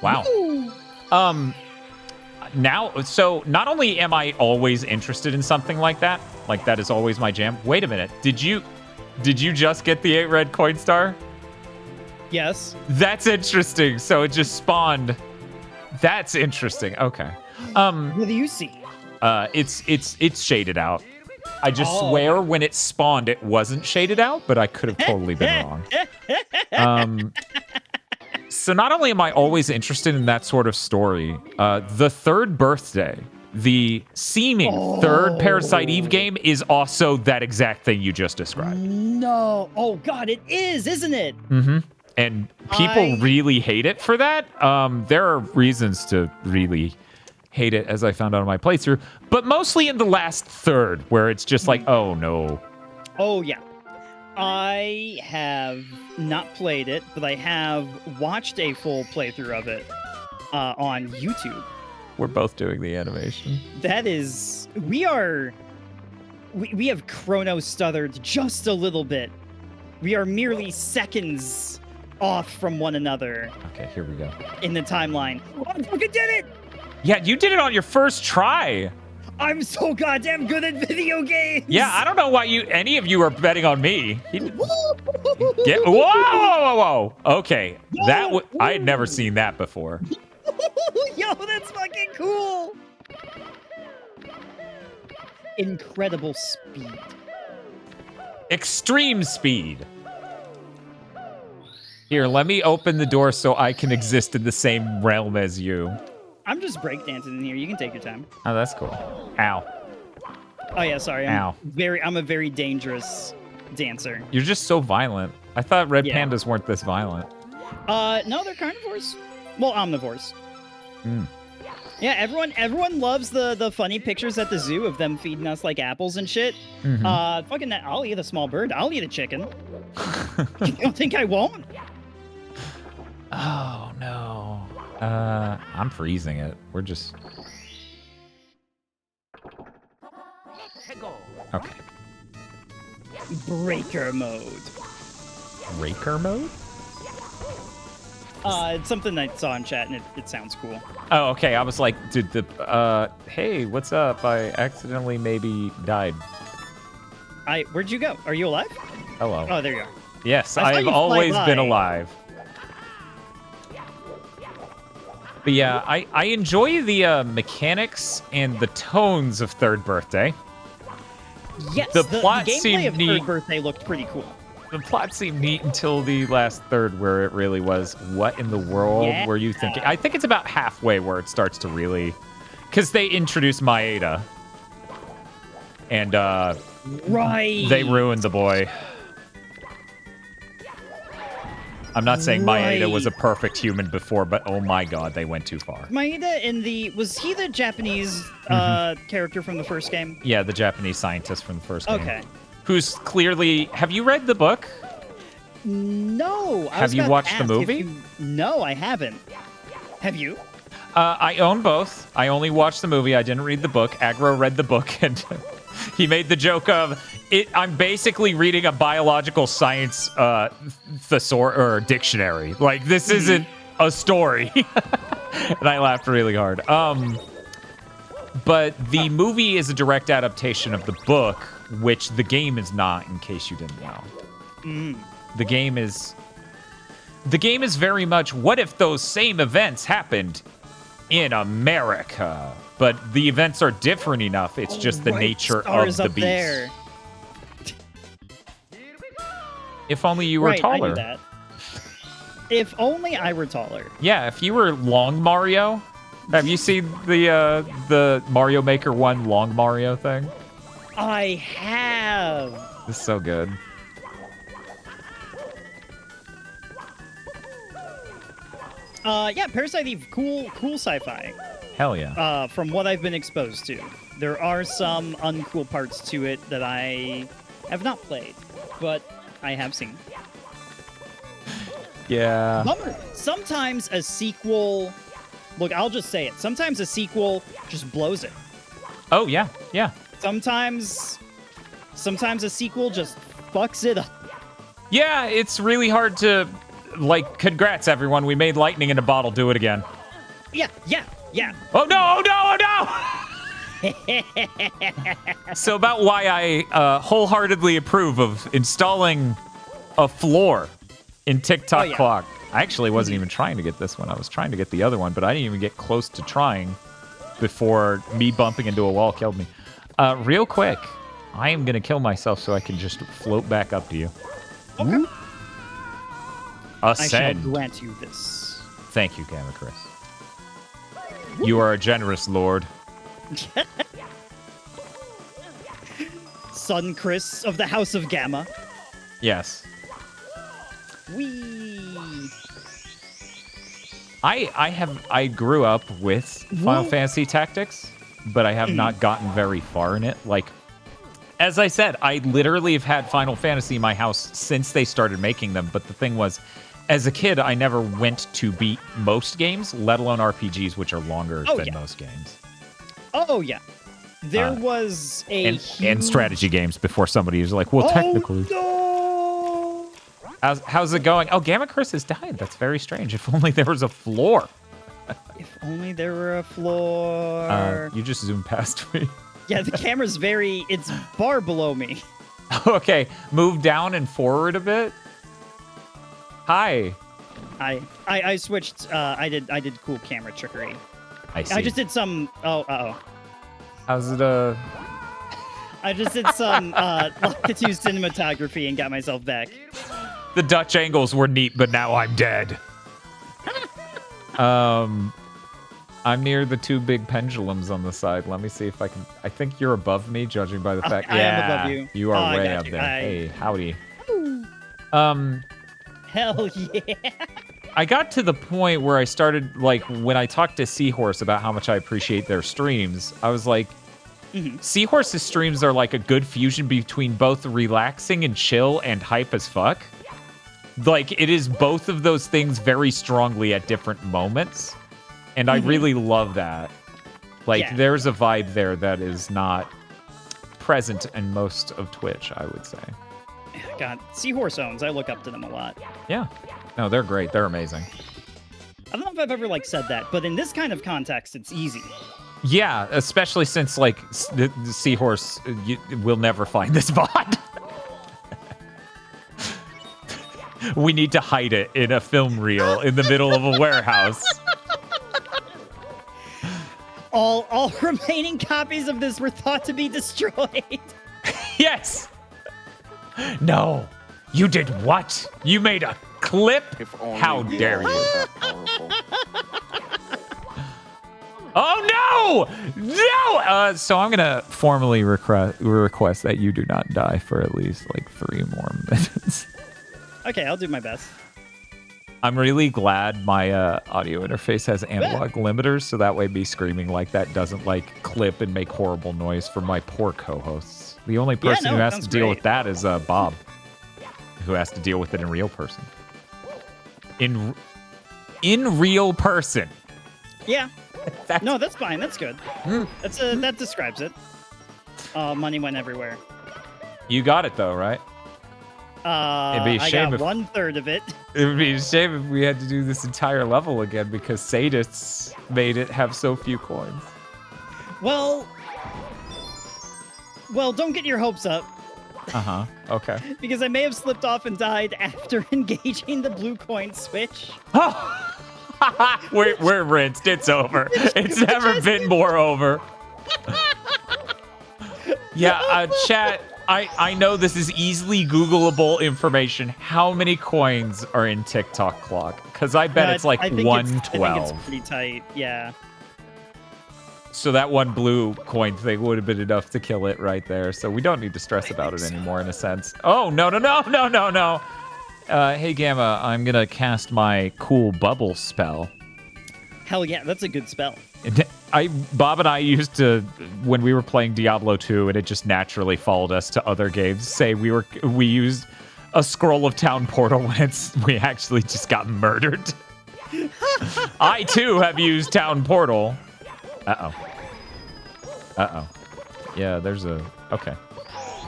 Wow. Woo! Now, so not only am I always interested in something like that is always my jam. Wait a minute. Did you just get the 8 red coin star? Yes. That's interesting. So it just spawned. That's interesting. Okay. What do you see? It's shaded out. I just swear when it spawned, it wasn't shaded out, but I could have totally been wrong. So not only am I always interested in that sort of story, the third birthday, the seeming third Parasite Eve game is also that exact thing you just described. No. Oh, God, it is, isn't it? Mm-hmm. And people really hate it for that. There are reasons to really hate it, as I found out on my playthrough, but mostly in the last third, where it's just like, oh, no. Oh, yeah. I have not played it, but I have watched a full playthrough of it on YouTube. We're both doing the animation. That is... We have chrono stuttered just a little bit. We are merely seconds off from one another. Okay, here we go. In the timeline. Oh, I fucking did it! Yeah, you did it on your first try. I'm so goddamn good at video games! Yeah, I don't know why any of you are betting on me. Whoa! Okay, I had never seen that before. Yo, that's fucking cool! Incredible speed. Extreme speed. Here, let me open the door so I can exist in the same realm as you. I'm just breakdancing in here. You can take your time. Oh, that's cool. Ow. Oh yeah, sorry. I'm a very dangerous dancer. You're just so violent. I thought red pandas weren't this violent. No, they're carnivores. Well, omnivores. Mm. Yeah, everyone loves the funny pictures at the zoo of them feeding us like apples and shit. Mm-hmm. Fucking, I'll eat a small bird. I'll eat a chicken. You don't think I won't? Oh no. I'm freezing it. We're just. Okay. Breaker mode. Breaker mode? It's something I saw in chat and it sounds cool. Oh, okay. I was like, dude, hey, what's up? I accidentally maybe died. Where'd you go? Are you alive? Hello. Oh, there you are. Yes, I've always been alive. But yeah, I enjoy the mechanics and the tones of Third Birthday. Yes, the plot gameplay seemed of neat. Third Birthday looked pretty cool. The plot seemed neat until the last third, where it really was, what in the world were you thinking? I think it's about halfway where it starts to really... Because they introduce Maeda. And Right. they ruined the boy. I'm not saying Maeda was a perfect human before, but oh my god, they went too far. Maeda was he the Japanese character from the first game? Yeah, the Japanese scientist from the first game. Okay. Who's clearly... Have you read the book? No. Have you watched the movie? No, I haven't. Have you? I own both. I only watched the movie. I didn't read the book. Agro read the book, and he made the joke of, I'm basically reading a biological science thesaurus or dictionary. Like, this isn't a story. And I laughed really hard. But the movie is a direct adaptation of the book, which the game is not, in case you didn't know. The game is very much, what if those same events happened in America? But the events are different enough. It's just the nature of the beast. There. If only you were taller. I knew that. If only I were taller. Yeah, if you were Long Mario. Have you seen the Mario Maker 1 Long Mario thing? I have. It's so good. Yeah, Parasite Eve, cool sci-fi. Hell yeah. From what I've been exposed to. There are some uncool parts to it that I have not played, but I have seen. Yeah. Bummer. Sometimes a sequel... Look, I'll just say it. Sometimes a sequel just blows it. Oh, yeah. Yeah. Sometimes a sequel just fucks it up. Yeah, it's really hard to... Like, congrats, everyone. We made lightning in a bottle. Do it again. Yeah. Oh, no, oh, no, oh, no! So about why I wholeheartedly approve of installing a floor in TikTok Clock. I actually wasn't even trying to get this one. I was trying to get the other one, but I didn't even get close to trying before me bumping into a wall killed me. Real quick, I am going to kill myself so I can just float back up to you. Okay. Ascend. I shall grant you this. Thank you, GammaChris. You are a generous lord. Son Chris of the House of Gamma. Yes. Wee. I grew up with Final Fantasy Tactics, but I have not gotten very far in it. Like, as I said, I literally have had Final Fantasy in my house since they started making them. But the thing was, as a kid, I never went to beat most games, let alone RPGs, which are longer than most games. Oh, yeah. There was a and strategy games before somebody was like, well, technically. No! How's it going? Oh, GammaChris has died. That's very strange. If only there was a floor. If only there were a floor. You just zoomed past me. Yeah, the camera's it's far below me. Okay, move down and forward a bit. Hi. I switched. I did cool camera trickery. I see. I just did some. Oh. How's it? I just did some Latitude cinematography and got myself back. The Dutch angles were neat, but now I'm dead. I'm near the two big pendulums on the side. Let me see if I can. I think you're above me, judging by the fact. I am above you. You are way up there. Hey, howdy. Hell yeah. I got to the point where I started, like, when I talked to Seahorse about how much I appreciate their streams, I was like, Seahorse's streams are like a good fusion between both relaxing and chill and hype as fuck. Like, it is both of those things very strongly at different moments. And I really love that. Like, there's a vibe there that is not present in most of Twitch, I would say. God, Seahorse owns. I look up to them a lot. Yeah. No, they're great. They're amazing. I don't know if I've ever, said that, but in this kind of context, it's easy. Yeah, especially since, the Seahorse will never find this VOD. We need to hide it in a film reel in the middle of a warehouse. All remaining copies of this were thought to be destroyed. Yes. No. You did what? You made a clip? How dare you? Oh no! No! So I'm gonna formally request that you do not die for at least like 3 more minutes. Okay, I'll do my best. I'm really glad my audio interface has analog limiters, so that way me screaming like that doesn't like clip and make horrible noise for my poor co-hosts. The only person who has to deal with that is Bob, who has to deal with it in real person. In real person. Yeah. No, that's fine. That's good. That describes it. Money went everywhere. You got it though, right? It'd be a shame I got 1/3 of it. It would be a shame if we had to do this entire level again because sadists made it have so few coins. Well, don't get your hopes up. Okay. Because I may have slipped off and died after engaging the blue coin switch. We're rinsed. It's over. It's never been more over. Yeah, chat. I know this is easily Googleable information. How many coins are in TikTok clock? Because I bet it's like 112. I think it's pretty tight. Yeah. So that one blue coin thing would have been enough to kill it right there. So we don't need to stress about it anymore in a sense. Oh, no. Hey, Gamma, I'm going to cast my cool bubble spell. Hell yeah, that's a good spell. Bob and I used to, when we were playing Diablo 2, and it just naturally followed us to other games, say we used a scroll of town portal when we actually just got murdered. I, too, have used town portal. Uh-oh. Yeah, there's a... Okay.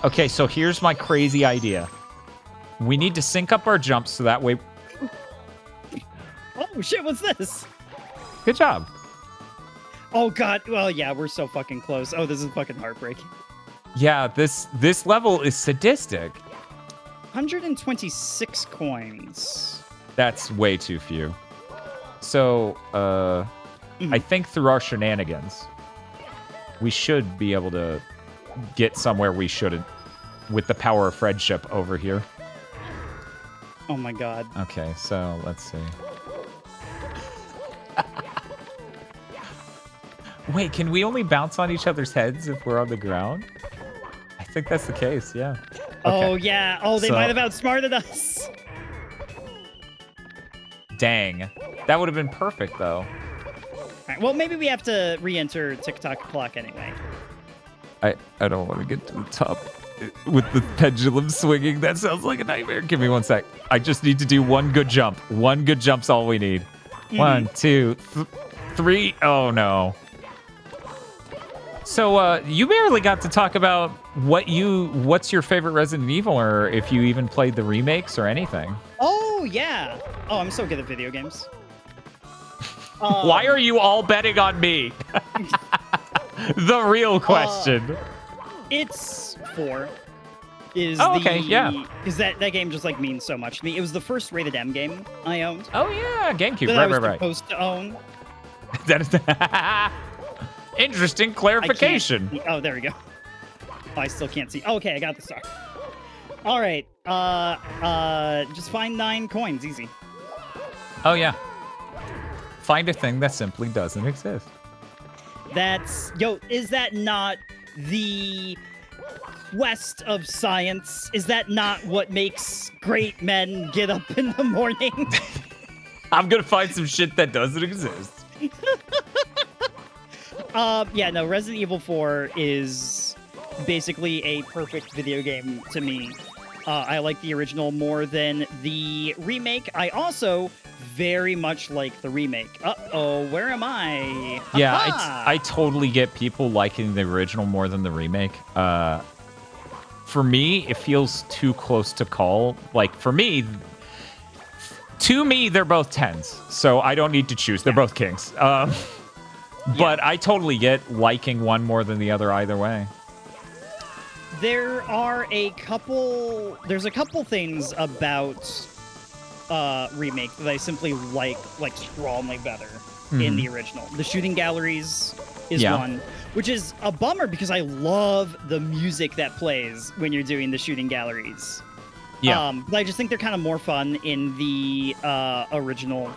Okay, so here's my crazy idea. We need to sync up our jumps so that way... Oh, shit, what's this? Good job. Oh, God. Well, yeah, we're so fucking close. Oh, this is fucking heartbreaking. Yeah, this level is sadistic. 126 coins. That's way too few. So, I think through our shenanigans, we should be able to get somewhere we shouldn't with the power of friendship over here. Oh my god. Okay, so let's see. Wait, can we only bounce on each other's heads if we're on the ground? I think that's the case, yeah. Okay. Oh, yeah. Oh, they might have outsmarted us. Dang. That would have been perfect, though. All right, well, maybe we have to re-enter TikTok clock anyway. I don't want to get to the top with the pendulum swinging. That sounds like a nightmare. Give me 1 sec. I just need to do one good jump. One good jump's all we need. 1, 2, 3. Oh, no. So you barely got to talk about what's your favorite Resident Evil, or if you even played the remakes or anything. Oh, yeah. Oh, I'm so good at video games. Why are you all betting on me? The real question. It's 4. Okay, yeah. Because that game just like means so much to me. It was the first rated M game I owned. Oh yeah, GameCube. That I was right. supposed to own. That is interesting clarification. Oh, there we go. Oh, I still can't see. Okay, I got the star. All right. Just find 9 coins. Easy. Oh yeah. Find a thing that simply doesn't exist. Is that not the quest of science? Is that not what makes great men get up in the morning? I'm gonna find some shit that doesn't exist. Yeah, no, Resident Evil 4 is basically a perfect video game to me. I like the original more than the remake. I also very much like the remake. Uh-oh, where am I? Yeah, I totally get people liking the original more than the remake. For me, it feels too close to call. Like, for me, to me, they're both 10s, so I don't need to choose. They're both kings. But I totally get liking one more than the other either way. There's a couple things about remake that I simply like strongly better in the original. The shooting galleries is one, which is a bummer because I love the music that plays when you're doing the shooting galleries. Yeah. But I just think they're kind of more fun in the original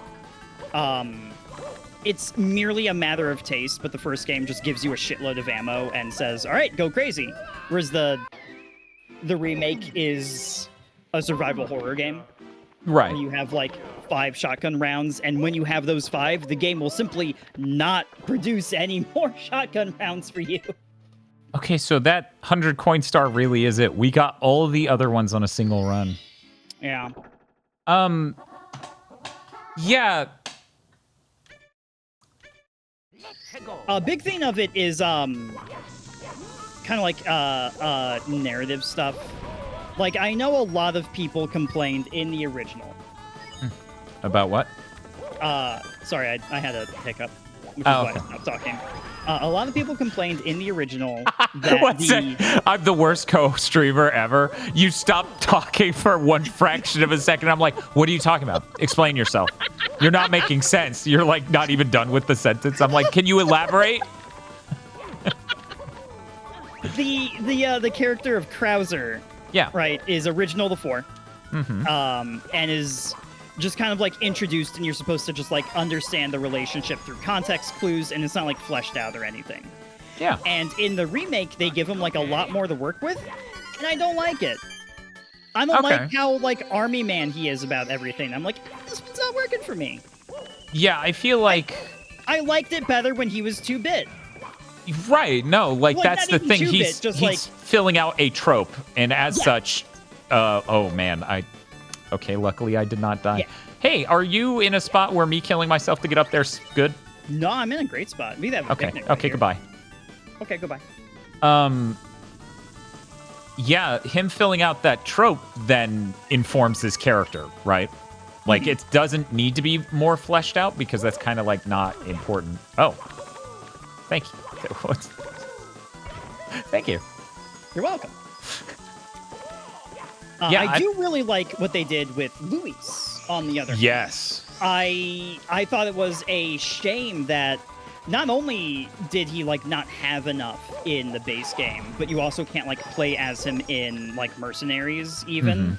it's merely a matter of taste, but the first game just gives you a shitload of ammo and says, all right, go crazy. Whereas the remake is a survival horror game. Right. Where you have like 5 shotgun rounds, and when you have those 5, the game will simply not produce any more shotgun rounds for you. Okay, so that 100 coin star really is it. We got all the other ones on a single run. Yeah. Yeah. A big thing of it is kind of like narrative stuff. Like, I know a lot of people complained in the original. About what? Sorry, I had a hiccup, which is Oh, why okay. I stopped talking. A lot of people complained in the original that What's that? I'm the worst co-streamer ever. You stopped talking for one fraction of a second. I'm like, what are you talking about? Explain yourself. You're not making sense. You're like not even done with the sentence. I'm like, can you elaborate? the character of Krauser, Yeah. right, is original to 4. Mm-hmm. And is just kind of like introduced, and you're supposed to just like understand the relationship through context clues, and it's not like fleshed out or anything. Yeah. And in the remake, they give him like a lot more to work with, and I don't like it. I don't like how like army man he is about everything. I'm like, this one's not working for me. Yeah, I feel like I liked it better when he was 2-bit. right. No, like Well, that's not the even thing. 2-bit, He's just, he's like- filling out a trope, and as Yeah. such, oh man, okay. Luckily, I did not die. Yeah. Hey, are you in a spot where me killing myself to get up there's good? No, I'm in a great spot. We have a Okay. picnic right Okay. here. Goodbye. Okay, goodbye. Yeah, him filling out that trope then informs his character, right? Like, it doesn't need to be more fleshed out because that's kind of like not important. Oh, thank you. Thank you. You're welcome. Yeah, I do really like what they did with Luis, on the other hand. Yes. I thought it was a shame that not only did he like not have enough in the base game, but you also can't like play as him in like Mercenaries even.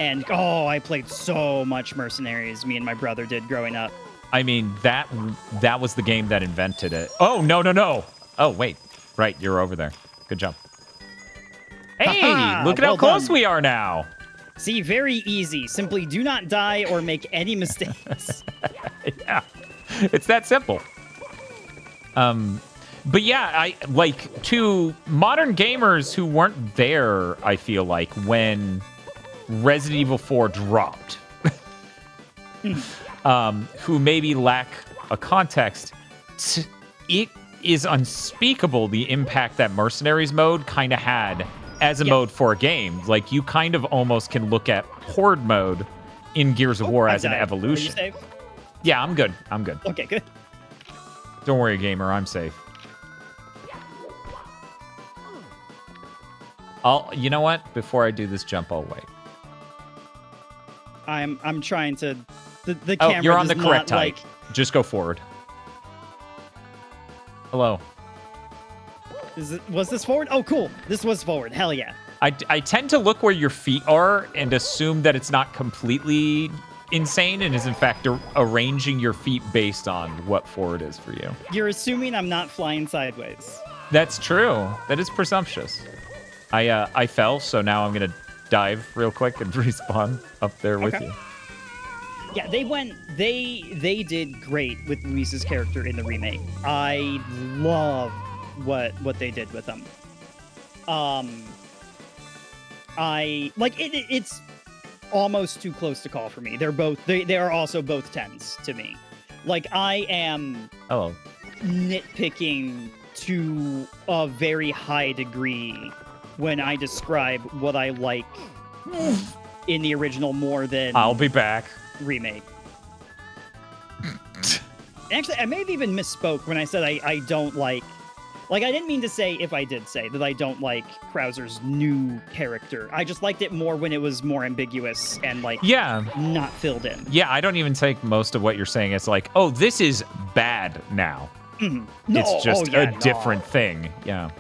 And I played so much Mercenaries, me and my brother did growing up. I mean, that was the game that invented it. Oh, no. Oh, wait. Right, you're over there. Good job. Hey, Ha-ha, look at well how close done. we are now. See, very easy. Simply do not die or make any mistakes. Yeah, it's that simple. But yeah, I like to modern gamers who weren't there, I feel like, when Resident Evil 4 dropped, who maybe lack a context, it is unspeakable the impact that Mercenaries mode kind of had as a mode for a game. Like, you kind of almost can look at Horde mode in Gears of War I as an died. evolution. Are you safe? Yeah, I'm good. Okay, good. Don't worry, gamer. I'm safe. You know what? Before I do this jump, I'll wait. I'm trying to. The Oh, camera you're on the does correct not, height. like. Just go forward. Hello. Was this forward? Oh, cool. This was forward. Hell yeah. I tend to look where your feet are and assume that it's not completely insane and is in fact arranging your feet based on what forward is for you. You're assuming I'm not flying sideways. That's true. That is presumptuous. I fell, so now I'm gonna dive real quick and respawn up there with Okay. you. Yeah, they did great with Luis's character in the remake. I love what they did with him. I like it's almost too close to call for me. They are also both 10s to me. Like, I am Hello. nitpicking to a very high degree when I describe what I like in the original more than I'll be back. remake. Actually, I may have even misspoke when I said I don't like... Like, I didn't mean to say, if I did say, that I don't like Krauser's new character. I just liked it more when it was more ambiguous and, like, Yeah. not filled in. Yeah, I don't even take most of what you're saying. It's like, oh, this is bad now. No, It's just yeah, a different thing. Yeah.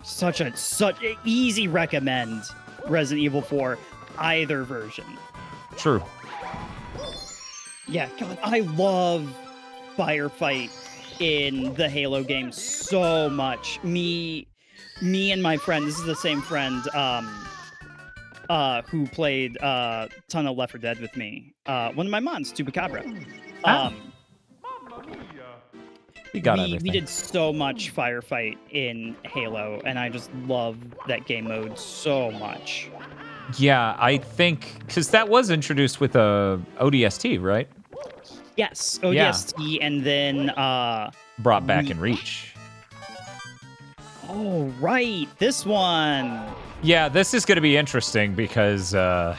Such an easy recommend Resident Evil 4, either version. True. Yeah, God, I love firefight in the Halo game so much. Me and my friend, this is the same friend who played ton of Left 4 Dead with me. One of my mods, Tubacabra. We got we everything. did so much firefight in Halo, and I just love that game mode so much. Yeah, I think because that was introduced with a ODST, right? Yes, ODST, and then Brought back in Reach. Oh, right, this one. Yeah, this is going to be interesting because there's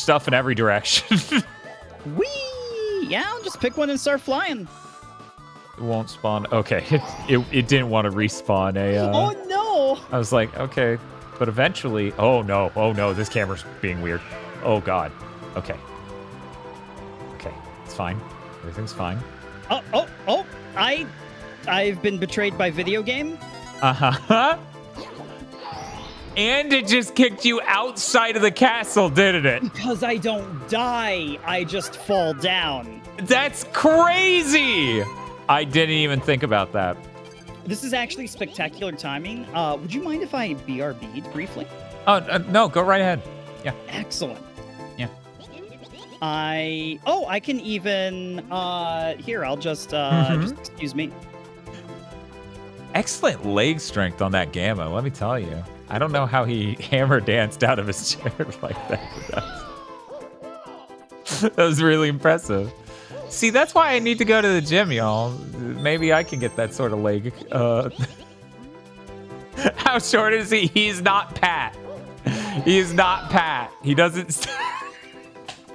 stuff in every direction. Whee! Yeah, I'll just pick one and start flying. It won't spawn. Okay, it didn't want to respawn a. Oh no! I was like, okay, but eventually. Oh no! This camera's being weird. Oh god. Okay. Okay, it's fine. Everything's fine. Oh! I've been betrayed by video game. Uh-huh. And it just kicked you outside of the castle, didn't it? Because I don't die, I just fall down. That's crazy! I didn't even think about that. This is actually spectacular timing. Would you mind if I BRB'd briefly? Oh, no, go right ahead. Yeah. Excellent. Yeah. I can even, here, I'll just excuse me. Excellent leg strength on that Gamma, let me tell you. I don't know how he hammer danced out of his chair like that. That was really impressive. See, that's why I need to go to the gym, y'all. Maybe I can get that sort of leg. How short is he? He's not Pat. He's not Pat. He doesn't...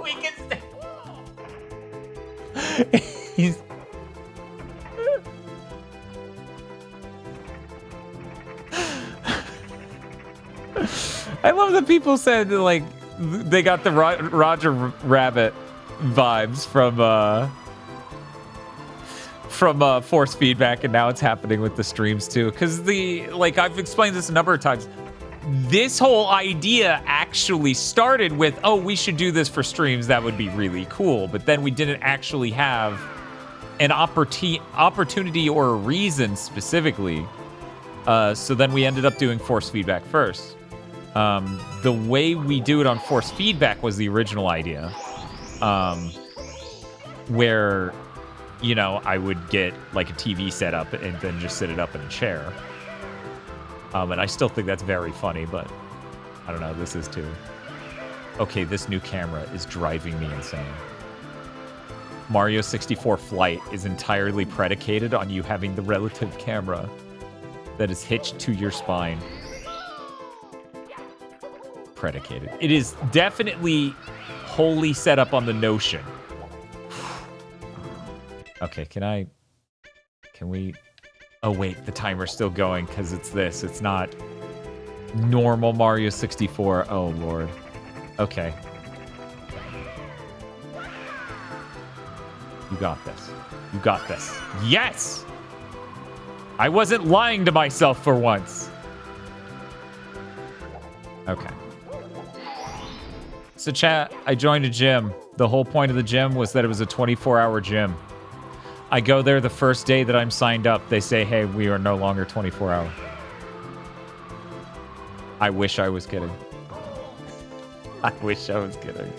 We can stay. He's... I love that people said, like, they got the Roger Rabbit vibes from force feedback, and now it's happening with the streams too. Because I've explained this a number of times. This whole idea actually started with, oh, we should do this for streams. That would be really cool. But then we didn't actually have an opportunity or a reason specifically. So then we ended up doing force feedback first. The way we do it on force feedback was the original idea. Where, you know, I would get like a TV set up and then just sit it up in a chair. And I still think that's very funny, but I don't know, this is too. Okay, this new camera is driving me insane. Mario 64 Flight is entirely predicated on you having the relative camera that is hitched to your spine. Predicated. It is definitely wholly set up on the notion. Okay, can we... Oh wait, the timer's still going because it's this. It's not normal Mario 64. Oh lord. Okay. You got this. You got this. Yes! I wasn't lying to myself for once. Okay. So chat, I joined a gym. The whole point of the gym was that it was a 24-hour gym. I go there the first day that I'm signed up. They say, hey, we are no longer 24 hours. I wish I was kidding. I wish I was kidding.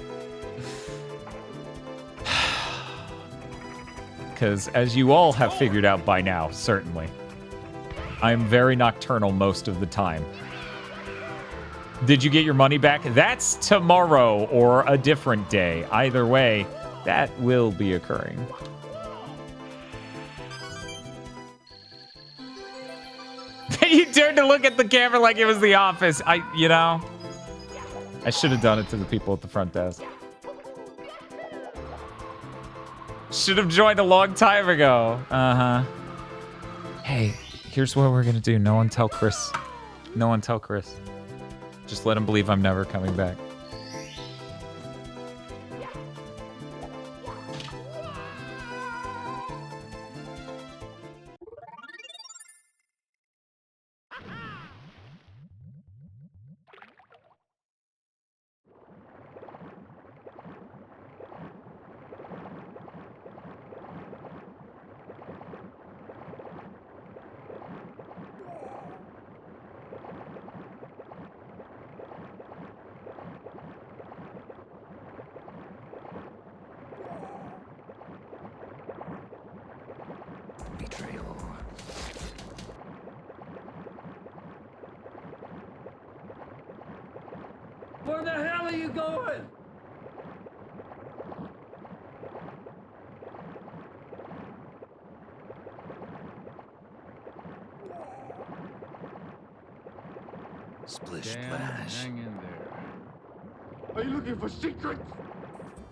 Because as you all have figured out by now, certainly, I'm very nocturnal most of the time. Did you get your money back? That's tomorrow or a different day. Either way, that will be occurring. You dared to look at the camera like it was The Office. I should have done it to the people at the front desk. Should have joined a long time ago. Uh-huh. Hey, here's what we're gonna do. No one tell Chris. No one tell Chris. Just let him believe I'm never coming back. Where the hell are you going? Splish Damn, splash. hang in there. Are you looking for secrets?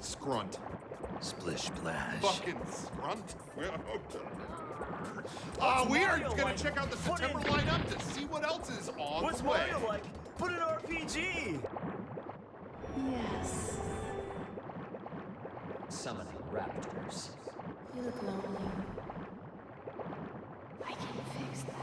Scrunt. Splish splash. Fucking scrunt. We are gonna check out the September lineup to see what else is on What's the way. Mario like? Put an RPG. Yes. Summoning raptors. You look lonely. I can fix that.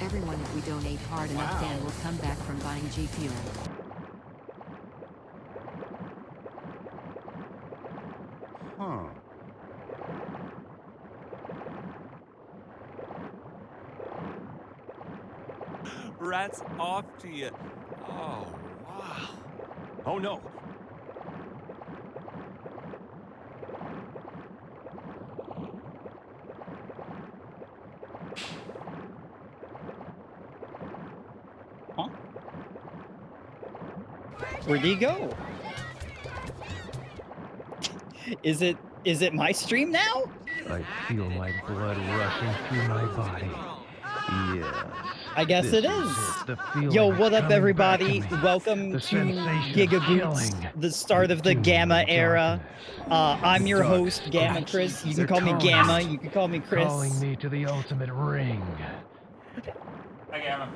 Everyone, if we donate hard enough, Dan will come back from buying G Fuel. Huh. Rats off to you. Oh, wow. Oh, no. Huh? Where'd he go? Is it my stream now? I feel my blood rushing through my body. Yeah. I guess This it is. The feeling Yo, what up, coming everybody? back to me. Welcome The to sensation of GigaBoots, killing. the start of the Doom Gamma and era. darkness. I'm your Dark. host, GammaChris. You can They're call me calling Gamma. me. You can call me Chris. Calling me to the ultimate ring. Hi, Gamma.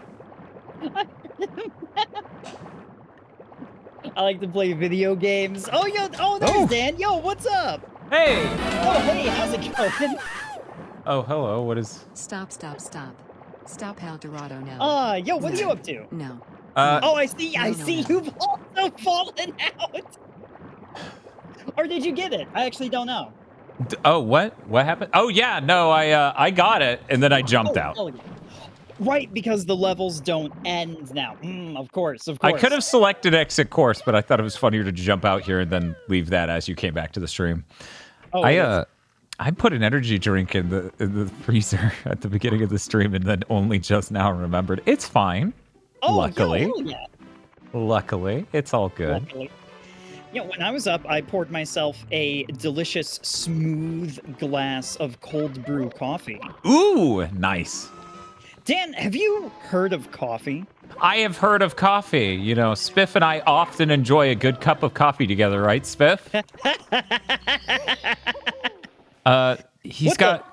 I like to play video games. Oh, yo, there's Dan. Yo, what's up? Hey! Oh, hey, how's it going? Oh, hello. What is... Stop, stop, stop. Stop El Dorado now. Yo, what are you up to? No. Oh, I see. I No, see no. you've also fallen out. Or did you get it? I actually don't know. Oh, what? What happened? Oh, yeah. No, I got it, and then I jumped out. Oh, right, because the levels don't end now. Of course, of I course. could have selected exit course, but I thought it was funnier to jump out here and then leave that as you came back to the stream. Oh, it is. I put an energy drink in the freezer at the beginning of the stream and then only just now remembered. It's fine. Oh, luckily. yo, hell yeah. Luckily, it's all good. Luckily. Yeah, when I was up, I poured myself a delicious, smooth glass of cold brew coffee. Ooh, nice. Dan, have you heard of coffee? I have heard of coffee. You know, Spiff and I often enjoy a good cup of coffee together, right, Spiff? He's What got...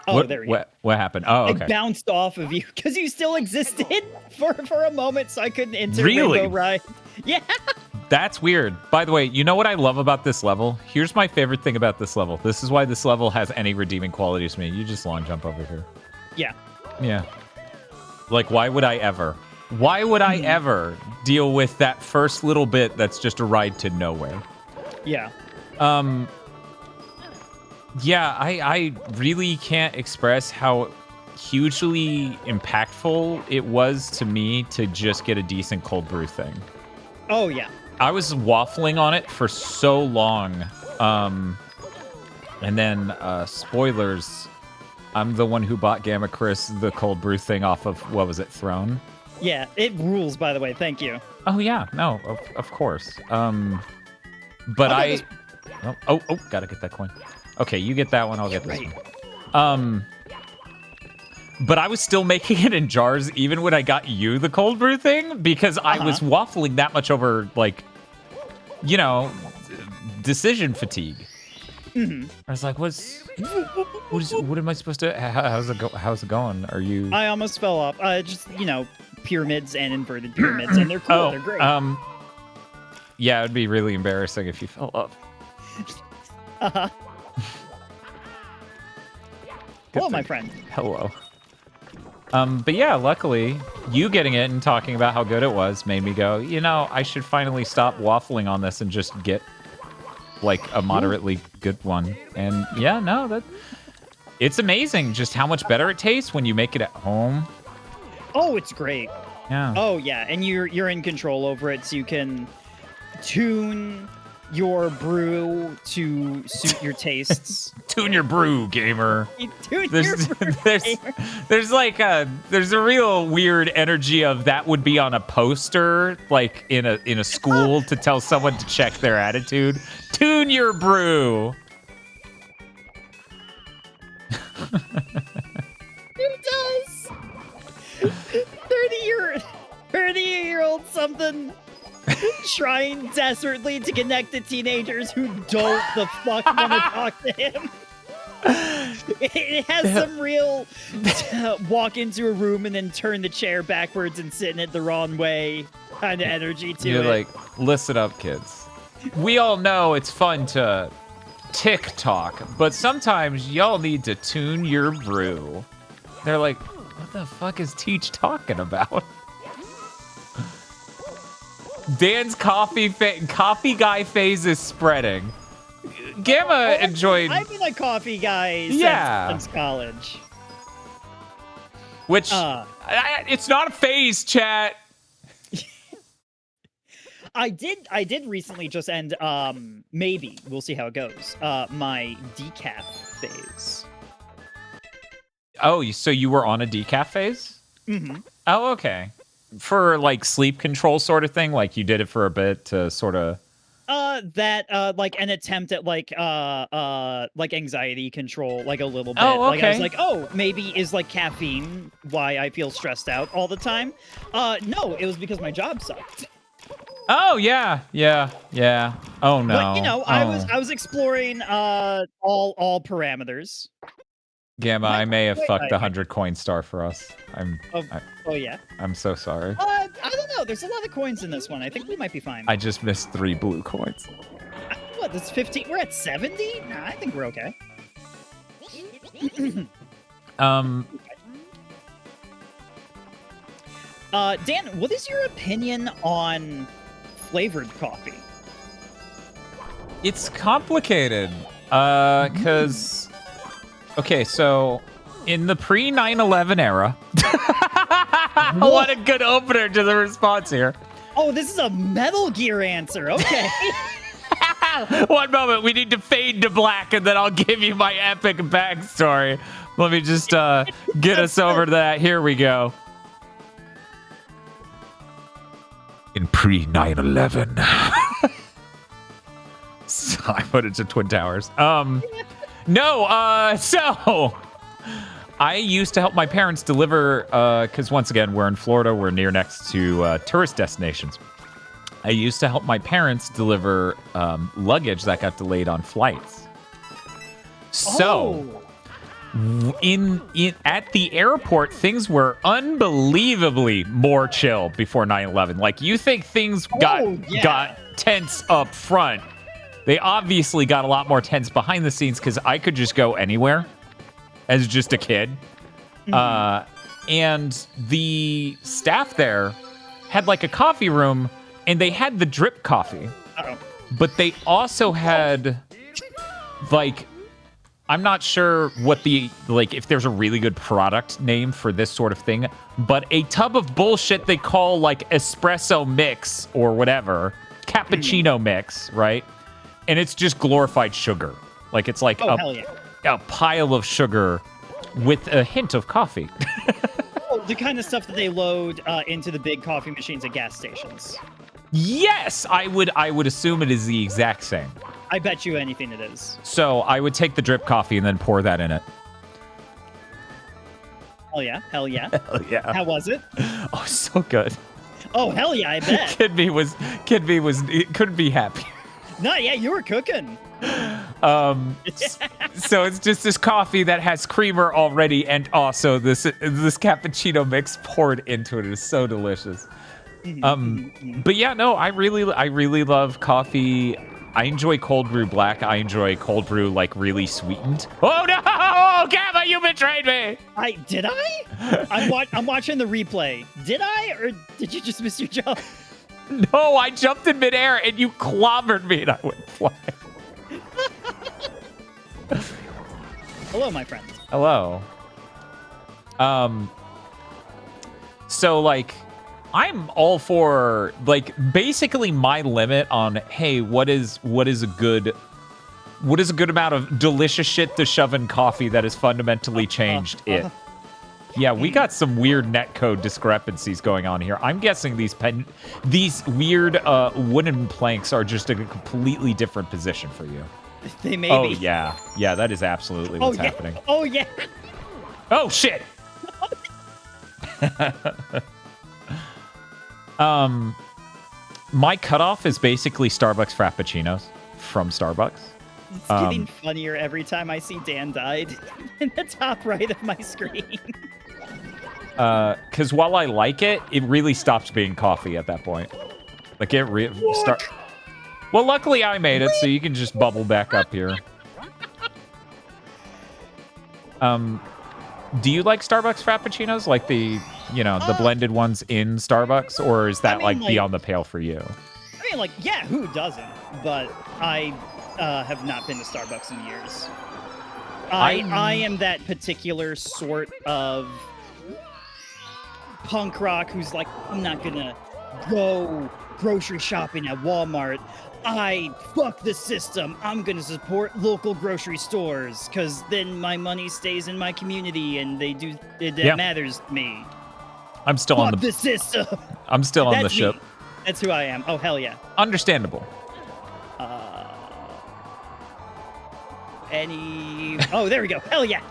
Oh, what, there we go. what happened? Oh, okay. I bounced off of you because you still existed for a moment, so I couldn't enter Really? Rainbow Ride. Yeah. That's weird. By the way, you know what I love about this level? Here's my favorite thing about this level. This is why this level has any redeeming qualities to me. You just long jump over here. Yeah. Yeah. Like, why would I ever? Why would I ever deal with that first little bit that's just a ride to nowhere? Yeah. Yeah, I really can't express how hugely impactful it was to me to just get a decent cold brew thing. Oh, yeah. I was waffling on it for so long. And then, spoilers, I'm the one who bought GammaChris the cold brew thing off of, what was it, Throne? Yeah, it rules, by the way. Thank you. Oh, yeah. No, of course. But Okay, Oh, gotta get that coin. Okay, you get that one, I'll get this right. one. But I was still making it in jars even when I got you the cold brew thing because I was waffling that much over, like, you know, decision fatigue. I was like, what am I supposed to, how's it going? Are you... I almost fell off. Just, you know, pyramids and inverted pyramids, and they're cool. They're great. Yeah, it'd be really embarrassing if you fell off. Hello, my friend. Hello. But yeah, luckily, you getting it and talking about how good it was made me go, you know, I should finally stop waffling on this and just get, like, a moderately good one. And yeah, no, It's amazing just how much better it tastes when you make it at home. Oh, it's great. Yeah. Oh yeah, and you're in control over it, so you can tune your brew to suit your tastes. Tune your brew, gamer. Tune There's, your brew, gamer. there's a real weird energy of that would be on a poster, like in a school to tell someone to check their attitude. Tune your brew. Who does? 30-year-old something trying desperately to connect to teenagers who don't the fuck want to talk to him. It has some real walk into a room and then turn the chair backwards and sit in it the wrong way kind of energy to You're it. like, listen up, kids. We all know it's fun to TikTok, but sometimes y'all need to tune your brew. They're like, what the fuck is Teach talking about? Dan's coffee guy phase is spreading. Gamma enjoyed... I've been a coffee guy since college. Which, it's not a phase, chat. I did recently just end, maybe, we'll see how it goes, my decaf phase. Oh, so you were on a decaf phase? Mm-hmm. Oh, okay. For, like, sleep control sort of thing? Like, you did it for a bit to sort of... like, an attempt at, like anxiety control, like, a little bit. Oh, okay. Like, I was like, oh, maybe is, like, caffeine why I feel stressed out all the time? No, it was because my job sucked. Oh, yeah. Oh, no. But, you know, I was exploring, all parameters. Gamma, I may have fucked 100 coin star for us. Oh, yeah? I'm so sorry. I don't know. There's a lot of coins in this one. I think we might be fine. I just missed 3 blue coins. What, that's 15? We're at 70? Nah, I think we're okay. Dan, what is your opinion on flavored coffee? It's complicated. Because... Okay, so in the pre-9/11 era... What a good opener to the response here. Oh, this is a Metal Gear answer. Okay. One moment. We need to fade to black, and then I'll give you my epic backstory. Let me just get us over to that. Here we go. In pre-9/11. So I put it to Twin Towers. So I used to help my parents deliver, because once again, we're in Florida. We're next to tourist destinations. I used to help my parents deliver luggage that got delayed on flights. So, at the airport, things were unbelievably more chill before 9/11. Like, you think things got tense up front. They obviously got a lot more tense behind the scenes because I could just go anywhere as just a kid. And the staff there had like a coffee room, and they had the drip coffee. But they also had like, I'm not sure what if there's a really good product name for this sort of thing, but a tub of bullshit they call like espresso mix or whatever, cappuccino mix, right? And it's just glorified sugar. Like, it's like a pile of sugar with a hint of coffee. The kind of stuff that they load into the big coffee machines at gas stations. Yes, I would assume it is the exact same. I bet you anything it is. So I would take the drip coffee and then pour that in it. Hell yeah. Hell yeah. How was it? Oh, so good. Oh, hell yeah, I bet. Kid B couldn't be happy. No, yeah, you were cooking. So it's just this coffee that has creamer already, and also this cappuccino mix poured into it. It is so delicious. But yeah, no, I really love coffee. I enjoy cold brew black. I enjoy cold brew like really sweetened. Oh no! Oh, Gamma, you betrayed me. Did I? I'm watching the replay. Did I, or did you just miss your jump? No, I jumped in midair and you clobbered me and I went flying. Hello, my friend. Hello. So like, I'm all for like basically my limit on hey, what is a good amount of delicious shit to shove in coffee that has fundamentally changed it. Yeah, we got some weird netcode discrepancies going on here. I'm guessing these weird wooden planks are just in a completely different position for you. They may Oh be. yeah, yeah, that is absolutely what's happening. Oh yeah. Oh shit. My cutoff is basically Starbucks Frappuccinos from Starbucks. It's getting funnier every time I see Dan died in the top right of my screen. Because while I like it, it really stops being coffee at that point. Like it start. Well, luckily I made it, so you can just bubble back up here. Do you like Starbucks Frappuccinos, like the blended ones in Starbucks, or is that like beyond the pale for you? I mean, like, yeah, who doesn't? But I have not been to Starbucks in years. I am that particular sort of punk rock who's like, I'm not gonna go grocery shopping at Walmart. Fuck the system. I'm gonna support local grocery stores because then my money stays in my community and it matters to me. I'm still Fuck on the system. I'm still on the ship. Me. That's who I am. Oh hell yeah. Understandable. Oh, there we go. Hell yeah.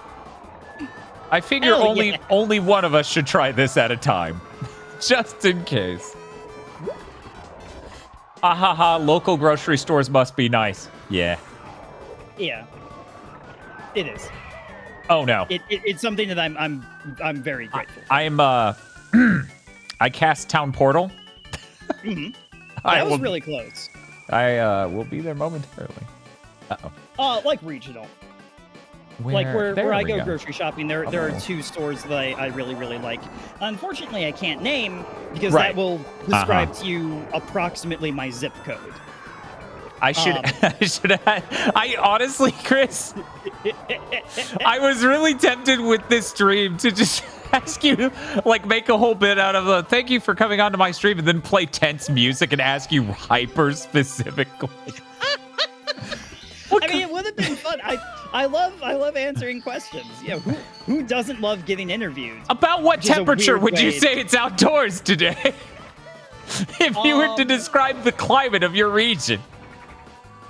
I figure only one of us should try this at a time, just in case. Ahaha, local grocery stores must be nice. Yeah. Yeah. It is. Oh no. It's something that I'm very grateful for. I'm I cast Town Portal. Mm-hmm. That was really close. I will be there momentarily. Uh-oh. Like regional. Like where I go grocery shopping, there are two stores that I really, really like. Unfortunately, I can't name because that will describe to you approximately my zip code. I should I honestly, Chris, I was really tempted with this stream to just ask you, like, make a whole bit out of the thank you for coming onto my stream and then play tense music and ask you hyper specifically. I mean, it would have been fun. I love answering questions. Yeah, who doesn't love getting interviewed? About what temperature would you say it's outdoors today? If you were to describe the climate of your region.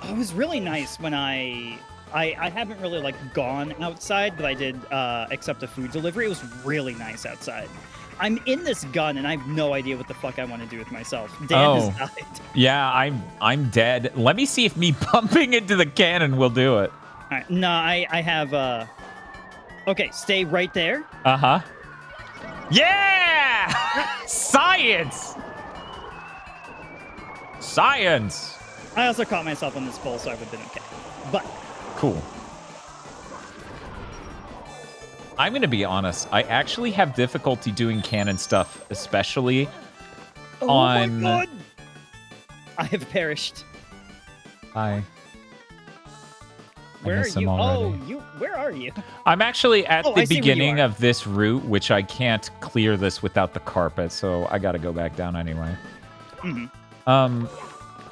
It was really nice when I haven't really like gone outside, but I did accept a food delivery. It was really nice outside. I'm in this gun and I have no idea what the fuck I want to do with myself. Dan has died. Yeah, I'm dead. Let me see if me bumping into the cannon will do it. All right. No, I have okay, stay right there. Uh-huh. Yeah! Science! Science! I also caught myself on this pole, so I would have been okay. But cool. I'm going to be honest. I actually have difficulty doing cannon stuff, especially on... my God! I have perished. Hi. Where are you? Where are you? I'm actually at the beginning of this route, which I can't clear this without the carpet, so I got to go back down anyway. Mm-hmm.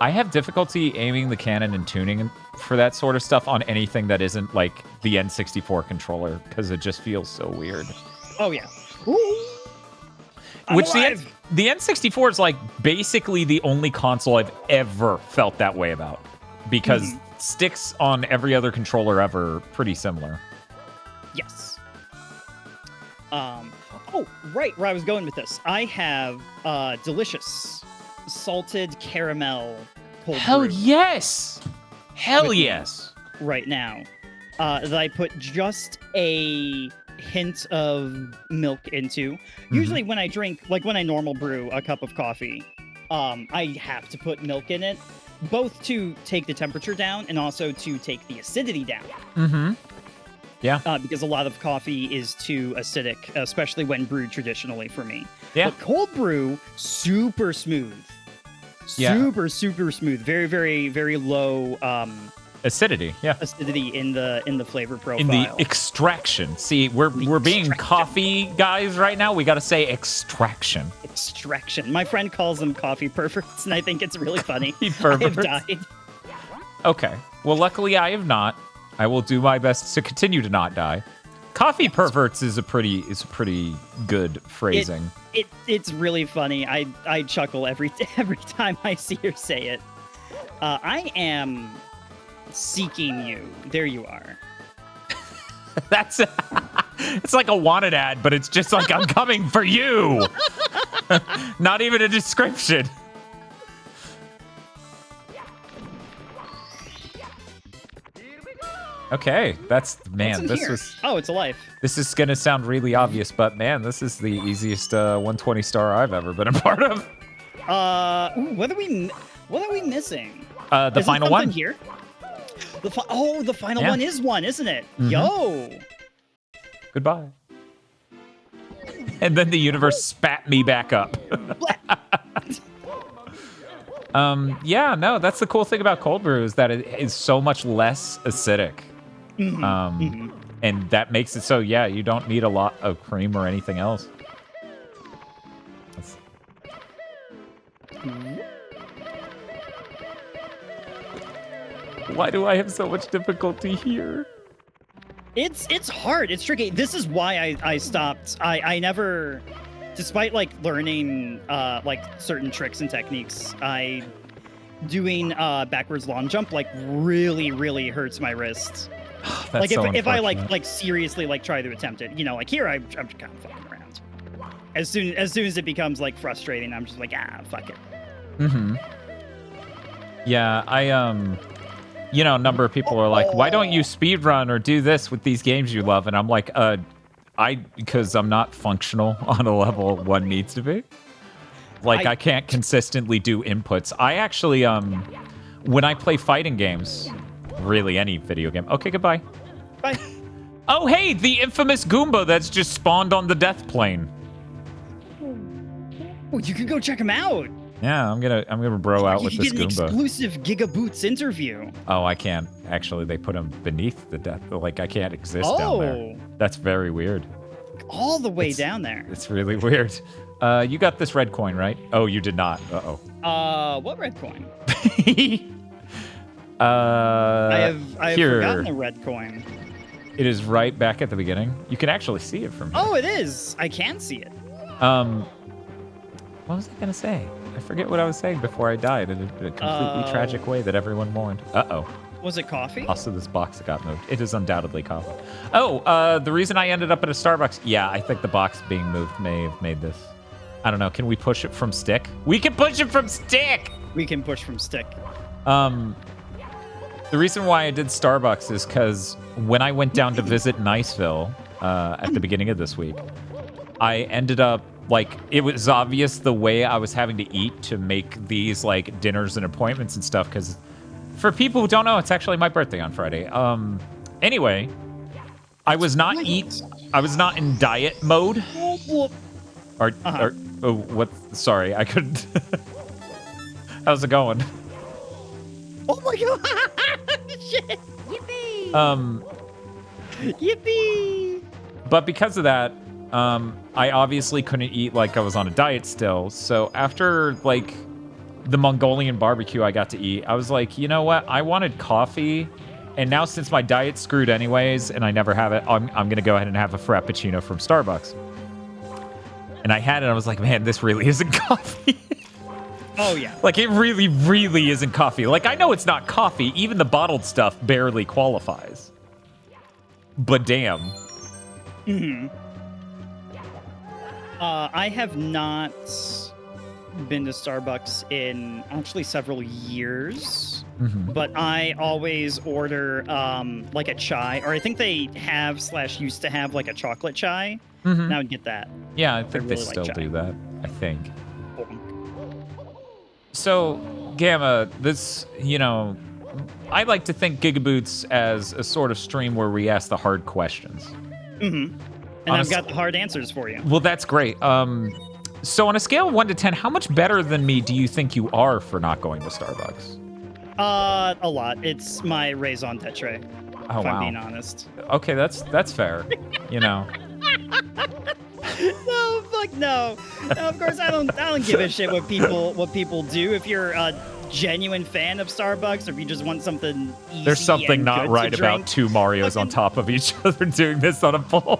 I have difficulty aiming the cannon and tuning for that sort of stuff on anything that isn't like the N64 controller because it just feels so weird. Oh yeah. Which the N64 is like basically the only console I've ever felt that way about because sticks on every other controller ever pretty similar. Yes. Oh, right, where I was going with this. I have delicious salted caramel cold Hell brew yes! Hell yes! Right now. That I put just a hint of milk into. Usually when I drink, like when I normal brew a cup of coffee, I have to put milk in it, both to take the temperature down and also to take the acidity down. Mm-hmm. Yeah. Because a lot of coffee is too acidic, especially when brewed traditionally for me. Yeah. But cold brew, super smooth. Yeah. Super smooth. Very, very, very low Acidity, yeah. acidity in the flavor profile. In the extraction. See, we're being extraction. coffee guys right now. We got to say extraction. Extraction. My friend calls them coffee perverts, and I think it's really funny. Coffee perverts? I have died. Okay. Well, luckily I have not. I will do my best to continue to not die. Coffee perverts is a pretty good phrasing. It's really funny. I chuckle every time I see her say it. I am seeking you. There you are. That's it's like a wanted ad, but it's just like I'm coming for you. Not even a description. Okay, that's man. What's in here? Oh, it's a life. This is gonna sound really obvious, but man, this is the easiest 120 star I've ever been a part of. What are we missing? The final one here. The final Yeah. one is one, isn't it? Mhm. Yo. Goodbye. And then the universe spat me back up. Yeah, no, that's the cool thing about cold brew is that it is so much less acidic. And that makes it so, yeah, you don't need a lot of cream or anything else. Why do I have so much difficulty here? It's hard. It's tricky. This is why I stopped. I never, despite like learning like certain tricks and techniques, doing backwards long jump like really hurts my wrists. That's like so if I unfortunate. like seriously like try to attempt it, like here I'm just kind of fucking around. As soon as it becomes like frustrating, I'm just like fuck it. Yeah, a number of people are like, why don't you speedrun or do this with these games you love? And I'm like, because I'm not functional on a level one needs to be. Like, I can't consistently do inputs. I actually, when I play fighting games, really any video game. Okay, goodbye. Bye. Oh, hey, the infamous Goomba that's just spawned on the death plane. Oh, you can go check him out. Yeah, I'm gonna bro out with You this can get an Goomba. exclusive GigaBoots interview. Oh, I can't. Actually, they put him beneath the death. Like, I can't exist down there. That's very weird. All the way down there. It's really weird. You got this red coin, right? Oh, you did not. Uh-oh. What red coin? I I have forgotten the red coin. It is right back at the beginning. You can actually see it from here. Oh, it is. I can see it. What was I gonna say? I forget what I was saying before I died in a completely tragic way that everyone mourned. Uh-oh. Was it coffee? Also, this box that got moved. It is undoubtedly coffee. Oh, the reason I ended up at a Starbucks. Yeah, I think the box being moved may have made this. I don't know. Can we push it from stick? We can push it from stick! We can push from stick. The reason why I did Starbucks is because when I went down to visit Niceville at the beginning of this week, I ended up, like, it was obvious the way I was having to eat to make these, like, dinners and appointments and stuff, because for people who don't know, it's actually my birthday on Friday. Anyway, I was not in diet mode. Sorry, I couldn't. How's it going? Oh my god! Shit! Yippee! Yippee! But because of that, I obviously couldn't eat like I was on a diet still. So after like the Mongolian barbecue I got to eat, I was like, you know what? I wanted coffee. And now since my diet's screwed anyways, and I never have it, I'm going to go ahead and have a Frappuccino from Starbucks. And I had it, I was like, man, this really isn't coffee. Oh, yeah. Like, it really, really isn't coffee. Like, I know it's not coffee. Even the bottled stuff barely qualifies. But damn. I have not been to Starbucks in actually several years. But I always order like a chai, or I think they have / used to have like a chocolate chai. And I would get that. Yeah, I think really they still like chai. do that. I think. So, Gamma, this, I like to think GigaBoots as a sort of stream where we ask the hard questions. And I've got the hard answers for you. Well, that's great. So on a scale of 1 to 10, how much better than me do you think you are for not going to Starbucks? A lot. It's my raison d'etre. Oh, if wow. I'm being honest. Okay, that's fair. You know. No, fuck no. No, of course I don't give a shit what people do. If you're a genuine fan of Starbucks, or if you just want something easy There's something and not good right to drink, about two Marios on top of each other doing this on a pole.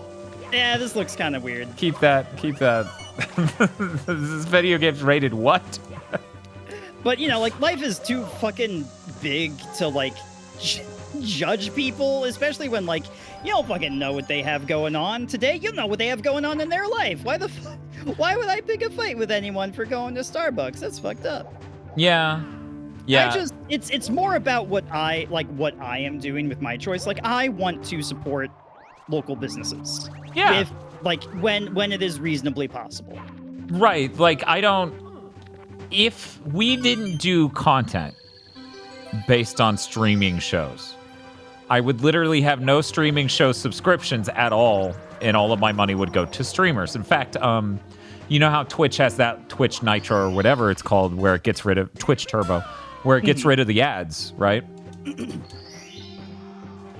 Yeah, this looks kind of weird. Keep that. This video game's rated what? But you know, like, life is too fucking big to like judge people, especially when like you don't fucking know what they have going on today. You know what they have going on in their life. Why would I pick a fight with anyone for going to Starbucks? That's fucked up. Yeah. It's more about what I am doing with my choice. Like, I want to support local businesses. Yeah. If like when it is reasonably possible. Right. Like, if we didn't do content based on streaming shows, I would literally have no streaming show subscriptions at all, and all of my money would go to streamers. In fact, you know how Twitch has that Twitch Nitro or whatever it's called, where it gets rid of Twitch Turbo, where it gets rid of the ads, right?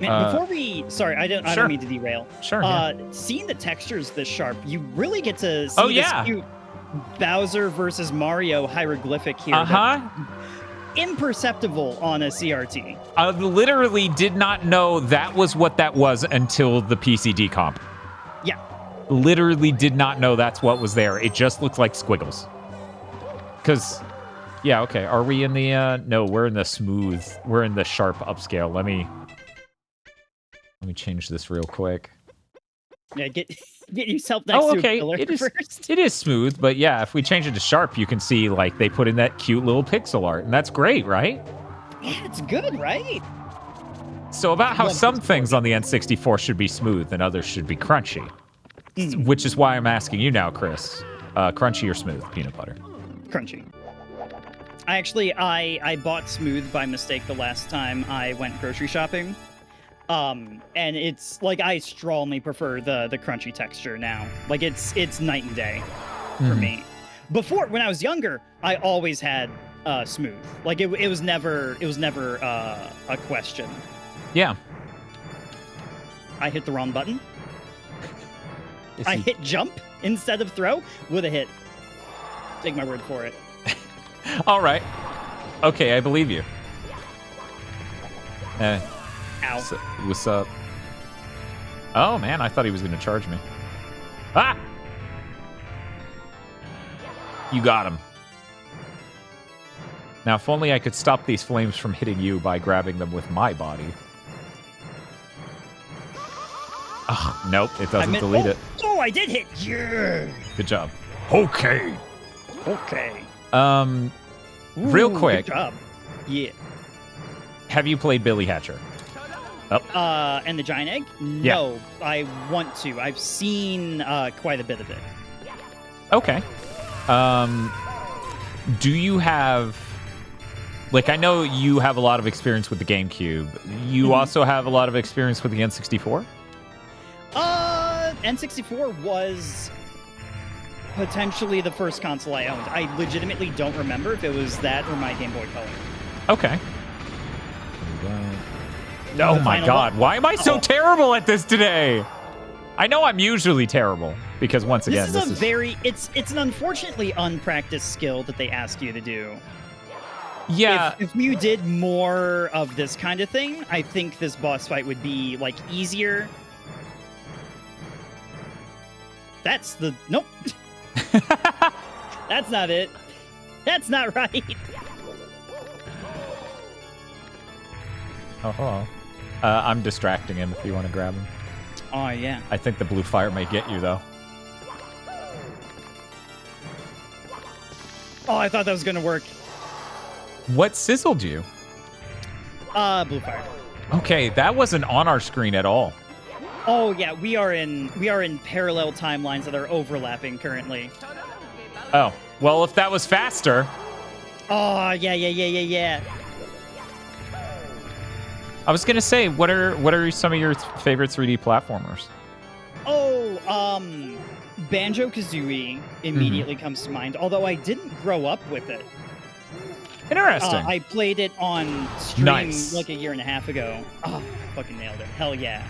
Man, before I don't mean to derail. Sure. Seeing the textures this sharp, you really get to see this cute Bowser versus Mario hieroglyphic here. Uh-huh. Imperceptible on a CRT. I literally did not know that was what that was until the PCD comp. Yeah. Literally did not know that's what was there. It just looked like squiggles. Because, yeah, okay. Are we in the, no, we're in the smooth. We're in the sharp upscale. Let me change this real quick. Yeah, get yourself next to a pillar first. It is smooth, but yeah, if we change it to sharp, you can see, like, they put in that cute little pixel art, and that's great, right? Yeah, it's good, right? So about how some things on the N64 should be smooth and others should be crunchy, which is why I'm asking you now, Chris. Crunchy or smooth peanut butter? Crunchy. I bought smooth by mistake the last time I went grocery shopping. And it's like I strongly prefer the crunchy texture now. Like it's night and day for me. Before, when I was younger, I always had smooth. Like it was never a question. Yeah. I hit the wrong button. I hit jump instead of throw. Would have hit. Take my word for it. All right. Okay, I believe you. Ow. So, what's up? Oh, man, I thought he was going to charge me. Ah! You got him. Now, if only I could stop these flames from hitting you by grabbing them with my body. Oh, nope, it doesn't delete it. Oh, I did hit. Yeah. Good job. Okay. Okay. Real quick. Good job. Yeah. Have you played Billy Hatcher? Oh. And the giant egg? No, yeah. I want to. I've seen quite a bit of it. Okay. Do you have... Like, I know you have a lot of experience with the GameCube. You also have a lot of experience with the N64? N64 was potentially the first console I owned. I legitimately don't remember if it was that or my Game Boy Color. Okay. Oh my god, why am I so terrible at this today? I know I'm usually terrible, because once again, this is it's an unfortunately unpracticed skill that they ask you to do. Yeah. If you did more of this kind of thing, I think this boss fight would be, like, easier. That's the... Nope. That's not it. That's not right. Oh, hello. I'm distracting him if you want to grab him. Oh, yeah. I think the blue fire may get you, though. Oh, I thought that was going to work. What sizzled you? Blue fire. Okay, that wasn't on our screen at all. Oh yeah, we are in parallel timelines that are overlapping currently. Oh, well, if that was faster. Oh yeah. I was gonna say, what are some of your favorite 3D platformers? Oh, Banjo-Kazooie immediately comes to mind. Although I didn't grow up with it. Interesting. I played it on stream Nice. like a year and a half ago. Oh, fucking nailed it. Hell yeah.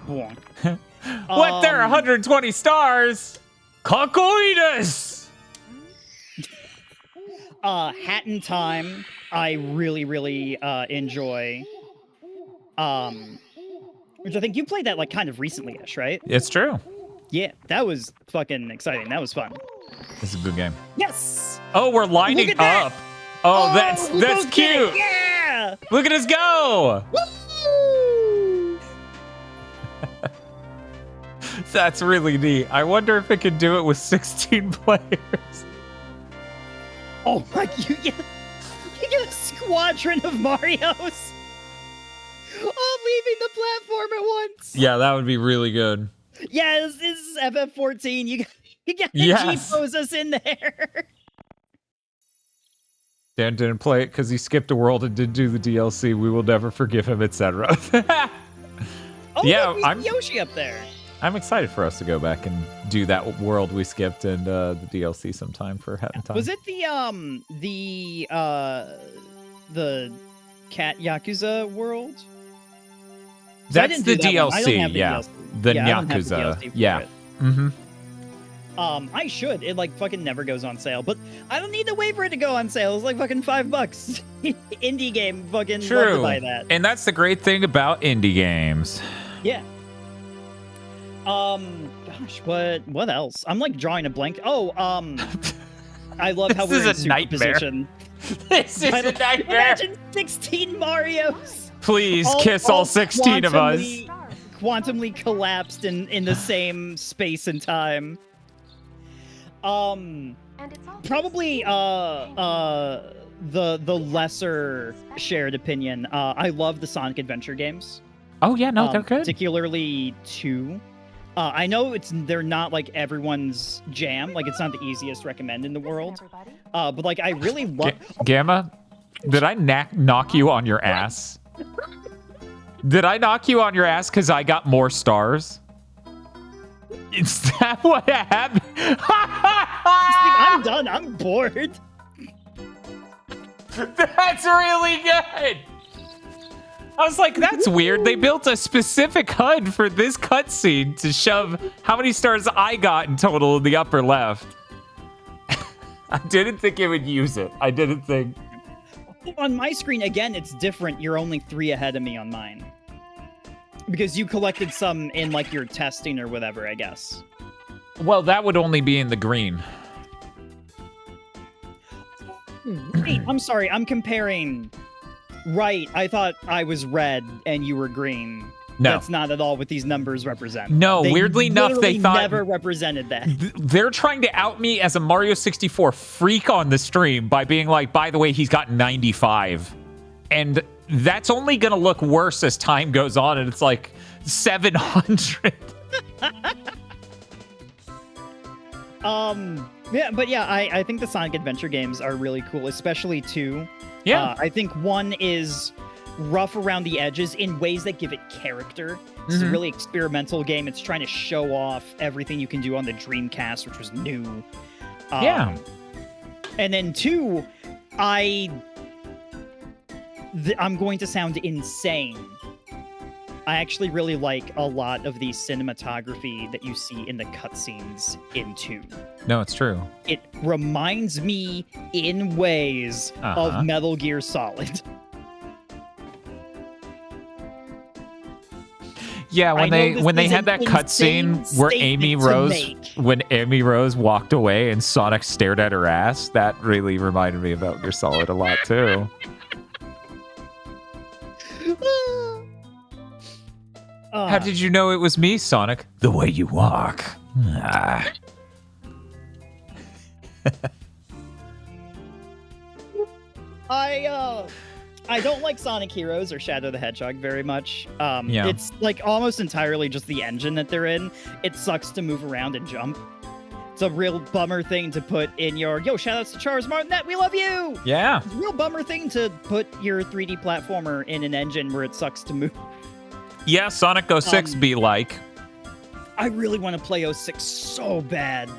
What? There are 120 stars? Kakoides! Hat in Time, I really, really enjoy. Which I think you played that like kind of recently-ish, right? It's true. Yeah, that was fucking exciting. That was fun. This is a good game. Yes! Oh, we're lining Look at that! up. Oh, we that's both did it! cute. Yeah! Look at us go. Woo! That's really neat. I wonder if it can do it with 16 players. Oh my, you get a squadron of Marios all leaving the platform at once. Yeah, that would be really good. Yeah, this is FF14. You got Yes. G-pose us in there. Dan didn't play it because he skipped a world and didn't do the DLC. We will never forgive him, etc. Oh, Yeah, look, I'm- Yoshi up there. I'm excited for us to go back and do that world we skipped and the DLC sometime for Hat in Time. Was it the Cat Yakuza world? 'Cause I That's didn't the do that one. I don't DLC, have the yeah. DLC. The Yeah, I don't have the Yakuza, DLC for yeah. it. Mm-hmm. I should. It like fucking never goes on sale, but I don't need to wait for it to go on sale. It's like fucking $5. Indie game, fucking love to True. buy that. And that's the great thing about indie games. Yeah. Gosh, what else? I'm like drawing a blank. Oh, I love how This we're is in a nightmare. superposition. This is a nightmare. Imagine 16 Marios. Please kiss all 16 of us. Quantumly collapsed in the same space and time. Probably the lesser shared opinion. I love the Sonic Adventure games. Oh yeah, no, they're good. Particularly 2. I know they're not like everyone's jam. Like it's not the easiest recommend in the world. But like I really love. Gamma, did I knock you on your ass? Did I knock you on your ass because I got more stars? Is that what happened? I'm done. I'm bored. That's really good. I was like, that's weird. They built a specific HUD for this cutscene to shove how many stars I got in total in the upper left. I didn't think it would use it. I didn't think. On my screen, again, it's different. You're only 3 ahead of me on mine. Because you collected some in, like, your testing or whatever, I guess. Well, that would only be in the green. Wait, I'm sorry. I'm comparing... Right, I thought I was red and you were green. No. That's not at all what these numbers represent. No, They weirdly enough, they literally thought... never represented that. They're trying to out me as a Mario 64 freak on the stream by being like, by the way, he's got 95. And that's only going to look worse as time goes on, and it's like 700. Yeah, but yeah, I think the Sonic Adventure games are really cool, especially 2. Yeah. I think 1 is rough around the edges in ways that give it character. It's a really experimental game. It's trying to show off everything you can do on the Dreamcast, which was new. Yeah. And then 2, I'm going to sound insane. I actually really like a lot of the cinematography that you see in the cutscenes in 2. No, it's true. It reminds me in ways of Metal Gear Solid. Yeah, when they had that cutscene where when Amy Rose walked away and Sonic stared at her ass, that really reminded me of Metal Gear Solid a lot too. How did you know it was me, Sonic? The way you walk. I don't like Sonic Heroes or Shadow the Hedgehog very much. Yeah. It's like almost entirely just the engine that they're in. It sucks to move around and jump. It's a real bummer thing to put in your, yo, shoutouts to Charles Martinet, we love you! Yeah. It's a real bummer thing to put your 3D platformer in an engine where it sucks to move. Yeah, Sonic 06 be like. I really want to play 06 so bad.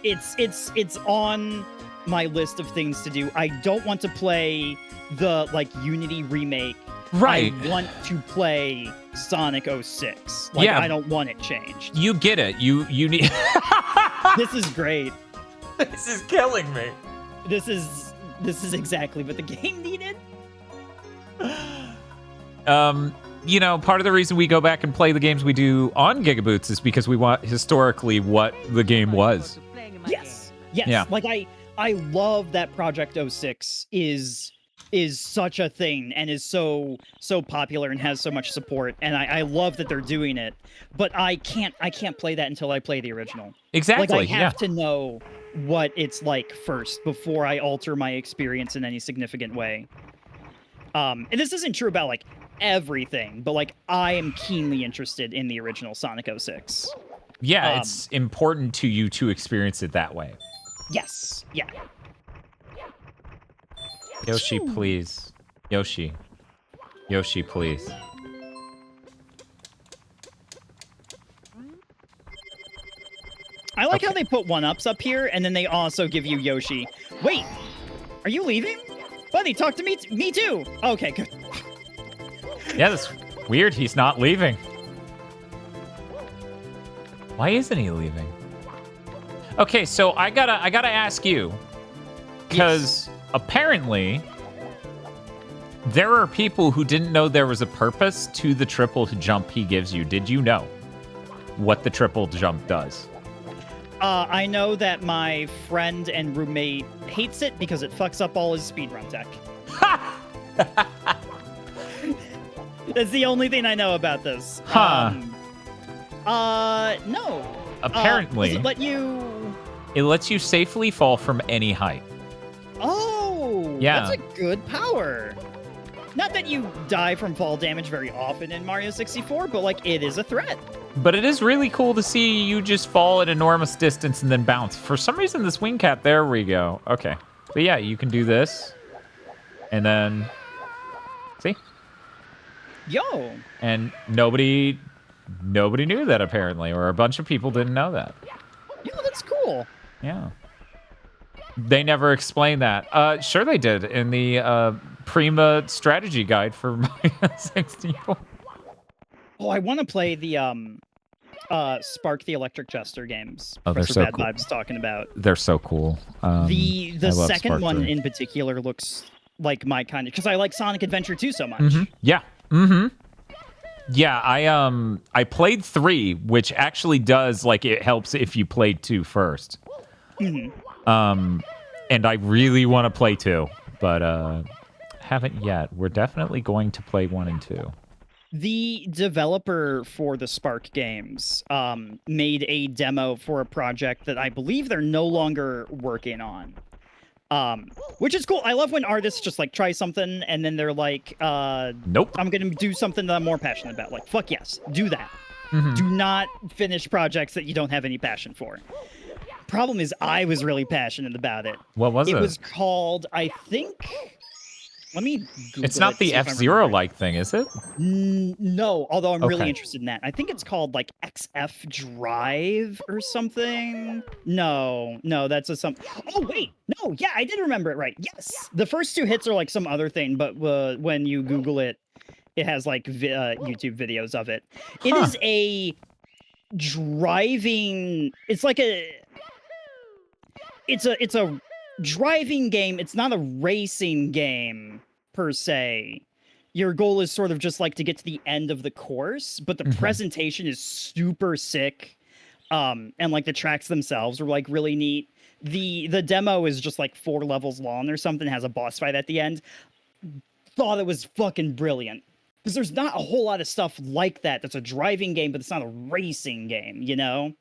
It's on my list of things to do. I don't want to play the like Unity remake. Right. I want to play Sonic 06. Like, Yeah. I don't want it changed. You get it. You need. This is great. This is killing me. This is exactly what the game needed. You know, part of the reason we go back and play the games we do on GigaBoots is because we want historically what the game was. Yes. Yes. Yeah. Like I love that Project 06 is such a thing and is so popular and has so much support, and I love that they're doing it. But I can't play that until I play the original. Exactly. Like I have to know what it's like first before I alter my experience in any significant way. And this isn't true about like everything, but like I am keenly interested in the original Sonic 06. Yeah, it's important to you to experience it that way. Yes. Yeah. Yoshi, please. Yoshi. Yoshi, please. I like how they put 1-ups up here, and then they also give you Yoshi. Wait, are you leaving? Buddy, talk to me too. Okay, good. Yeah, that's weird. He's not leaving. Why isn't he leaving? Okay, so I gotta ask you, because apparently there are people who didn't know there was a purpose to the triple jump he gives you. Did you know what the triple jump does? I know that my friend and roommate hates it because it fucks up all his speedrun tech. That's the only thing I know about this. Huh. No. Apparently, it lets you safely fall from any height. Oh, yeah. That's a good power. Not that you die from fall damage very often in Mario 64, but like it is a threat. But it is really cool to see you just fall an enormous distance and then bounce. For some reason, this wing cap, there we go. Okay. But yeah, you can do this. And then, see? Yo. And nobody knew that apparently, or a bunch of people didn't know that. Yo, that's cool. Yeah. They never explained that. Sure they did in the Prima strategy guide for Mario 64. Oh, I want to play the Spark the Electric Jester games. Oh, they're Professor so Bad cool. Vibes talking about. They're so cool. The I love second Spark one 3. in particular looks like my kind of, because I like Sonic Adventure 2 so much. Mm-hmm. Yeah. Mm-hmm. Yeah, I played 3, which actually does, like, it helps if you played 2 first. Mm-hmm. And I really want to play 2, but haven't yet. We're definitely going to play 1 and 2. The developer for the Spark games made a demo for a project that I believe they're no longer working on. Which is cool. I love when artists just like try something and then they're like, nope, I'm gonna do something that I'm more passionate about. Like, fuck yes, do that. Mm-hmm. Do not finish projects that you don't have any passion for. Problem is, I was really passionate about it. What was it? It was called, I think. Let me Google It's not it, the see if I F-Zero remember. like thing, is it? No, although I'm really Okay. interested in that. I think it's called like XF Drive or something. No, that's some. Oh wait, no, yeah, I did remember it right. Yes, the first 2 hits are like some other thing, but when you Google it, it has like YouTube videos of it. It Huh. is a driving. It's like a. It's a driving game. It's not a racing game per se. Your goal is sort of just like to get to the end of the course, but the presentation is super sick. And like the tracks themselves are like really neat. The demo is just like 4 levels long or something, has a boss fight at the end. Thought it was fucking brilliant. Because there's not a whole lot of stuff like that that's a driving game, but it's not a racing game, you know?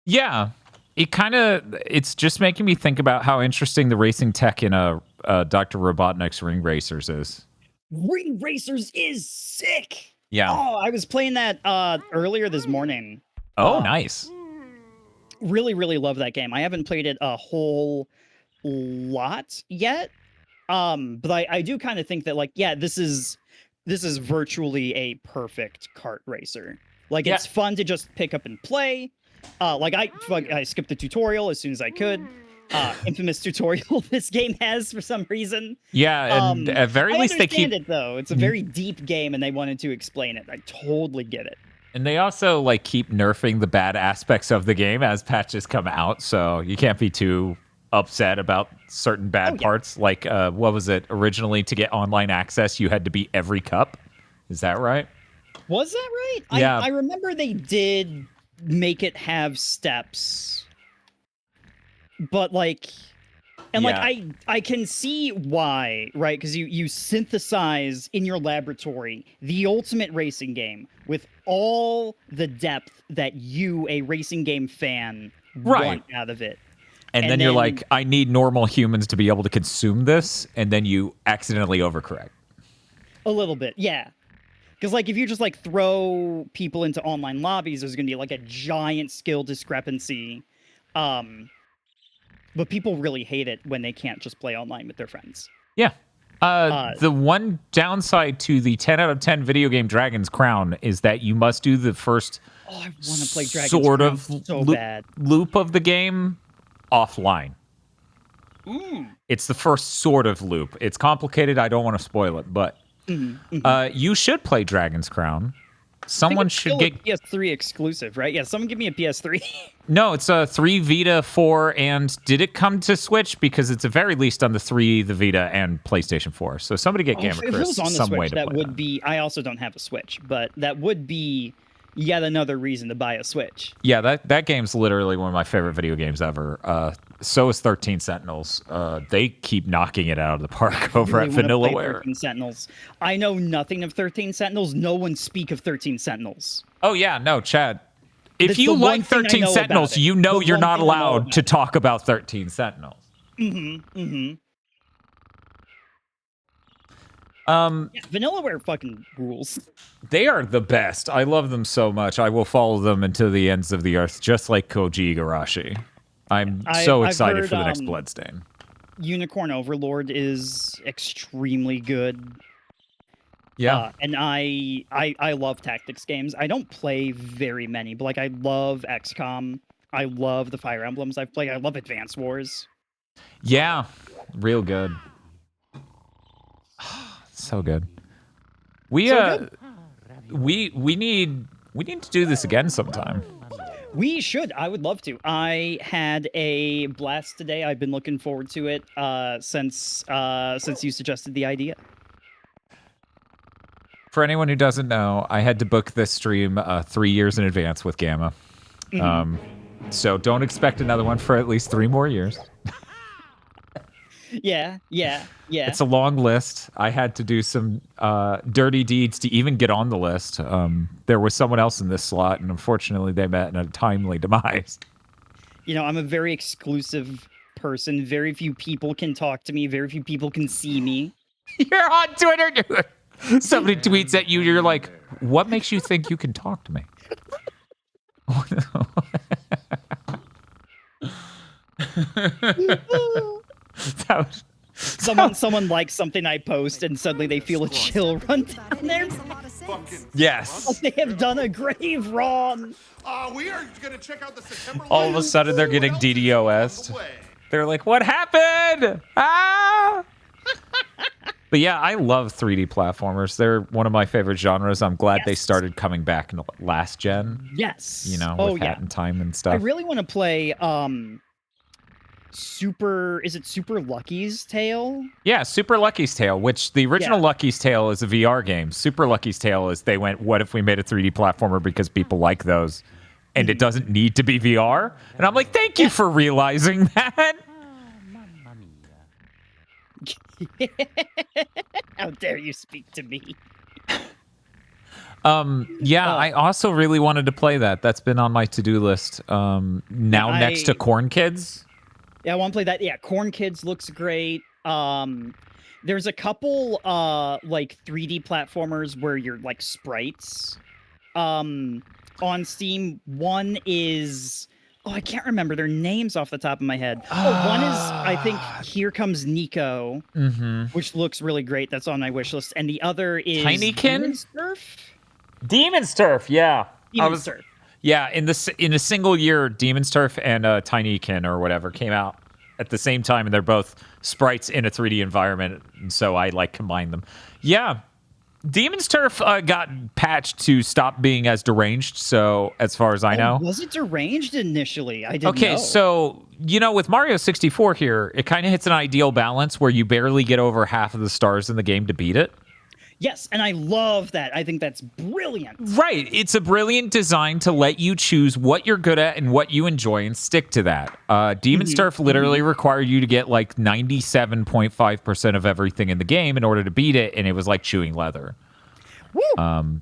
Yeah. It's just making me think about how interesting the racing tech in Dr. Robotnik's Ring Racers is. Ring Racers is sick. Yeah. Oh, I was playing that earlier this morning. Oh, nice. Really, really love that game. I haven't played it a whole lot yet. But I do kind of think that like, yeah, this is virtually a perfect kart racer. Like it's fun to just pick up and play. Like I skipped the tutorial as soon as I could. infamous tutorial this game has for some reason. Yeah, and at very I least they keep understand it though. It's a very deep game, and they wanted to explain it. I totally get it. and they also like keep nerfing the bad aspects of the game as patches come out, so you can't be too upset about certain bad parts. Like what was it originally? To get online access, you had to beat every cup. Is that right? Was that right? Yeah. I remember they did make it have steps, but like, and Yeah. like I can see why, right? Because you synthesize in your laboratory the ultimate racing game with all the depth that you, a racing game fan, want out of it. And then you're like, I need normal humans to be able to consume this, and then you accidentally overcorrect. A little bit, yeah. Because like if you just like throw people into online lobbies, there's gonna be like a giant skill discrepancy. But people really hate it when they can't just play online with their friends. Yeah. The one downside to the 10 out of 10 video game Dragon's Crown is that you must do the first I want to play Dragon's sort Crown of so bad. loop of the game offline. It's the first sort of loop. It's complicated. I don't want to spoil it, but you should play Dragon's Crown. Someone should get a PS3 exclusive, right? Yeah, someone give me a PS3. No, it's a 3 Vita, 4, and did it come to Switch? Because it's at very least on the 3, the Vita, and PlayStation 4. So somebody get If it was GammaChris on the some way Switch, to that play would be. I also don't have a Switch, but that would be yet another reason to buy a Switch. Yeah, that game's literally one of my favorite video games ever. So is 13 Sentinels. They keep knocking it out of the park over at Vanillaware. 13 Sentinels. I know nothing of 13 Sentinels. No one speak of 13 Sentinels. Oh yeah, no, Chad. If That's you the one like thing I 13 know Sentinels, about it. you know The you're one not thing I know allowed about to it. talk about 13 Sentinels. Yeah, Vanillaware fucking rules. They are the best. I love them so much. I will follow them into the ends of the earth, just like Koji Igarashi. I'm so I've excited heard, for the next Bloodstain. Unicorn Overlord is extremely good. Yeah. And I love tactics games. I don't play very many, but like I love XCOM. I love the Fire Emblems I've played. I love Advance Wars. Yeah. Real good. So good. We need to do this again sometime. We should. I would love to. I had a blast today. I've been looking forward to it since you suggested the idea. For anyone who doesn't know, I had to book this stream 3 years in advance with Gamma. So don't expect another one for at least 3 more years. Yeah. It's a long list. I had to do some dirty deeds to even get on the list. There was someone else in this slot, and unfortunately they met in a timely demise. You know, I'm a very exclusive person. Very few people can talk to me. Very few people can see me. You're on Twitter. Somebody tweets at you, you're like, what makes you think you can talk to me? Someone likes something I post, and suddenly they feel a chill run down their Yes. Like they have done a grave wrong. We are going to check out the September. All of a sudden they're getting DDoS'd. They're like, what happened? Ah! But yeah, I love 3D platformers. They're one of my favorite genres. I'm glad they started coming back in the last gen. Yes. You know, with Hat in Time and stuff. I really want to play Super Lucky's Tale? Yeah, Super Lucky's Tale, which the original Lucky's Tale is a VR game. Super Lucky's Tale is they went, what if we made a 3D platformer because people like those and it doesn't need to be VR? And I'm like, thank you for realizing that. How dare you speak to me? I also really wanted to play that. That's been on my to-do list. Next to Corn Kids. Yeah, I want to play that. Yeah, Corn Kids looks great. There's a couple like 3D platformers where you're like sprites on Steam. One is I can't remember their names off the top of my head. One is I think Here Comes Nico, which looks really great. That's on my wish list. And the other is Tinykin? Demon's Turf, yeah. Demon's Turf. Yeah, in a single year, Demon's Turf and Tinykin or whatever came out. at the same time, and they're both sprites in a 3D environment, and so I like combine them. Yeah, Demon's Turf got patched to stop being as deranged. So as far as I know, was it deranged initially? I didn't know. Okay, so with Mario 64 here, it kind of hits an ideal balance where you barely get over half of the stars in the game to beat it. Yes, and I love that. I think that's brilliant. Right. It's a brilliant design to let you choose what you're good at and what you enjoy and stick to that. Demon's Turf literally required you to get like 97.5% of everything in the game in order to beat it, and it was like chewing leather. Woo!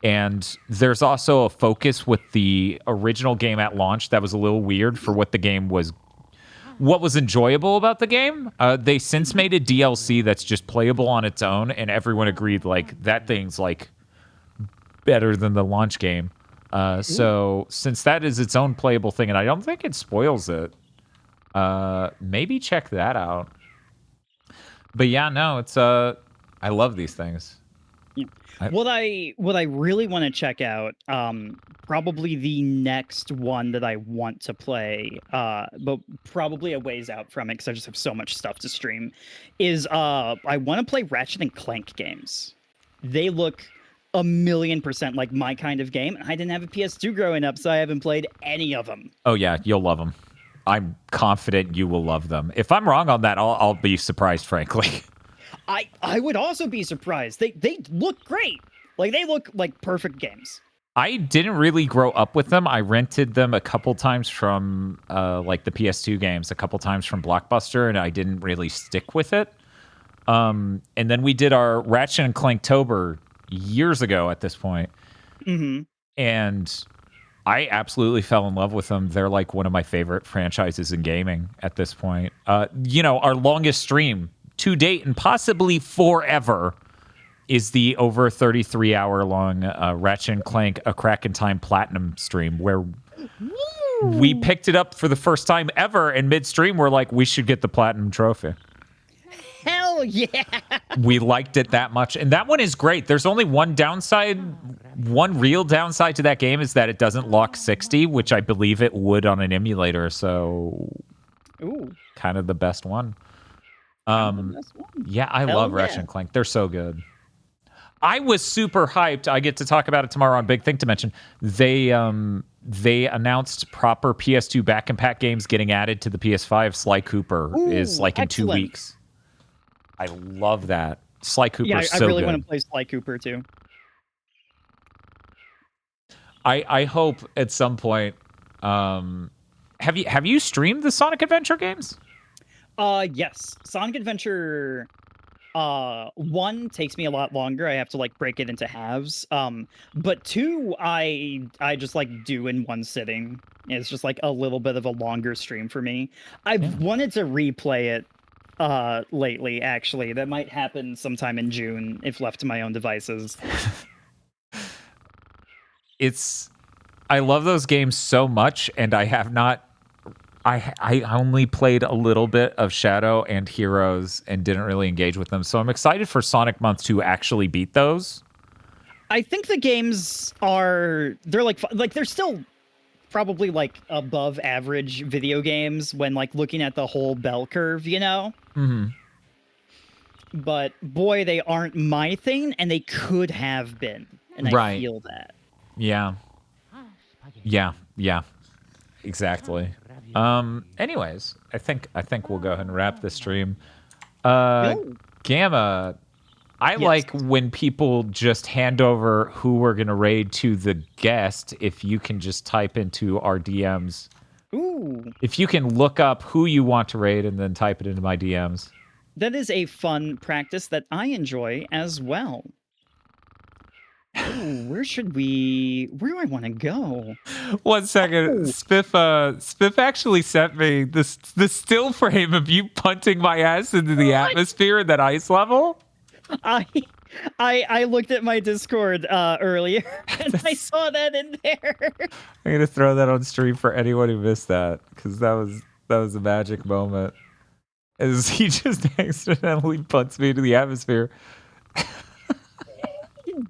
And there's also a focus with the original game at launch that was a little weird for what the game was. What was enjoyable about the game, they since made a DLC that's just playable on its own, and everyone agreed like that thing's like better than the launch game. So since that is its own playable thing, and I don't think it spoils it, maybe check that out. But yeah, no, it's I love these things. Yeah. What I really want to check out, probably the next one that I want to play, but probably a ways out from it because I just have so much stuff to stream, is I want to play Ratchet and Clank games. They look 1,000,000% like my kind of game. I didn't have a PS2 growing up, so I haven't played any of them. Oh yeah, you'll love them. I'm confident you will love them. If I'm wrong on that, I'll be surprised, frankly. I would also be surprised. They look great. Like, they look like perfect games. I didn't really grow up with them. I rented them a couple times from like the PS2 games, a couple times from Blockbuster, and I didn't really stick with it. And then we did our Ratchet and Clanktober years ago at this point. Mm-hmm. And I absolutely fell in love with them. They're like one of my favorite franchises in gaming at this point. Our longest stream to date and possibly forever is the over 33-hour long Ratchet and Clank A Crack in Time Platinum stream, where we picked it up for the first time ever, and mid-stream we're like, we should get the Platinum trophy. Hell yeah! We liked it that much, and that one is great. There's only one real downside to that game is that it doesn't lock 60, which I believe it would on an emulator, so kind of the best one. Yeah, I love Ratchet and Clank. They're so good. I was super hyped. I get to talk about it tomorrow on Big Thing to Mention. They announced proper PS2 back and pack games getting added to the PS5. Sly Cooper is like in 2 weeks. I love that. Sly Cooper is so good. I really want to play Sly Cooper too. I hope at some point. Have you streamed the Sonic Adventure games? Yes. Sonic Adventure 1 takes me a lot longer. I have to like break it into halves. But 2 I just like do in one sitting. It's just like a little bit of a longer stream for me. I've wanted to replay it lately, actually. That might happen sometime in June if left to my own devices. I love those games so much, and I have not. I only played a little bit of Shadow and Heroes and didn't really engage with them. So I'm excited for Sonic Month to actually beat those. I think the games they're they're still probably like above average video games when like looking at the whole bell curve, Mm-hmm. But boy, they aren't my thing, and they could have been. And I feel that. Yeah. Exactly. Anyways, I think we'll go ahead and wrap this stream. Gamma, I like when people just hand over who we're gonna raid to the guest. If you can just type into our DMs. Ooh. If you can look up who you want to raid and then type it into my DMs. That is a fun practice that I enjoy as well. Ooh, where do I want to go? 1 second. Spiff actually sent me the still frame of you punting my ass into the atmosphere at that ice level. I looked at my Discord earlier and I saw that in there. I'm gonna throw that on stream for anyone who missed that, because that was a magic moment. As he just accidentally punts me into the atmosphere.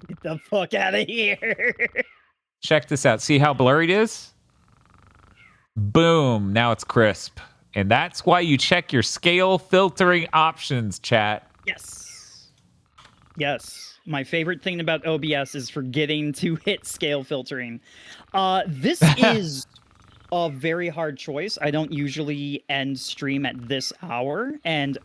Get the fuck out of here. Check this out. See how blurry it is? Boom. Now it's crisp. And that's why you check your scale filtering options, chat. Yes. Yes. My favorite thing about OBS is forgetting to hit scale filtering. This is a very hard choice. I don't usually end stream at this hour, and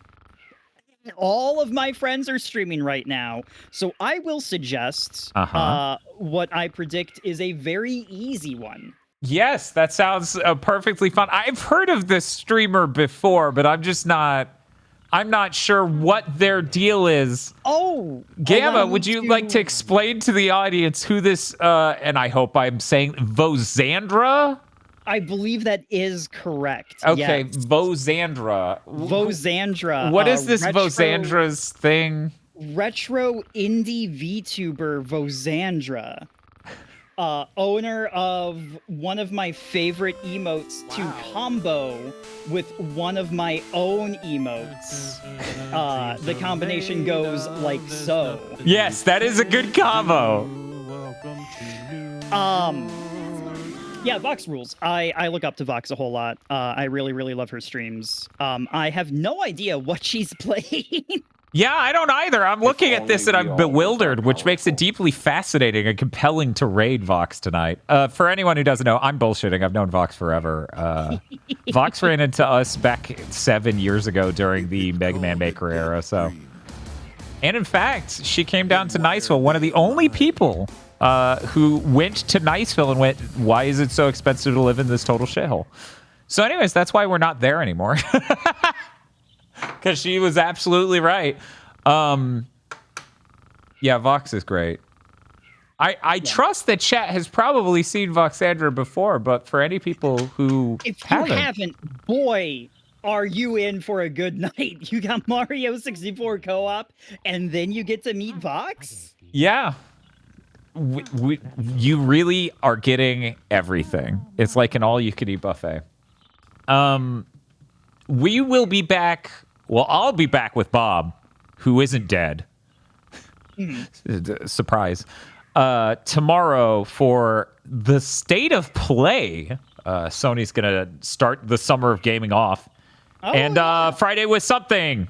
all of my friends are streaming right now. So I will suggest what I predict is a very easy one. Yes, that sounds perfectly fun. I've heard of this streamer before, but I'm not sure what their deal is. Oh, Gamma, would you like to explain to the audience who this, and I hope I'm saying Vozandra? I believe that is correct. Okay, yes. Vozandra. Vozandra. What is this Vozandra's thing? Retro indie VTuber Vozandra. Owner of one of my favorite emotes to combo with one of my own emotes. The combination goes like so. Yes, that is a good combo. Yeah, Vox rules. I look up to Vox a whole lot. I really, really love her streams. I have no idea what she's playing. Yeah, I don't either. I'm looking at this and I'm bewildered, which makes it deeply fascinating and compelling to raid Vox tonight. For anyone who doesn't know, I'm bullshitting. I've known Vox forever. Vox ran into us back 7 years ago during the Mega Man Maker era. So, and in fact, she came down to Niceville, one of the only people who went to Niceville and went, why is it so expensive to live in this total shithole? So anyways, that's why we're not there anymore. Because she was absolutely right. Yeah, Vox is great. I trust that chat has probably seen Voxandra before, but for any people who haven't, boy, are you in for a good night. You got Mario 64 co-op, and then you get to meet Vox? Yeah. You really are getting everything. It's like an all-you-can-eat buffet. We will be back. Well, I'll be back with Bob, who isn't dead. Surprise. Tomorrow for the State of Play. Sony's going to start the summer of gaming off. And Friday with something.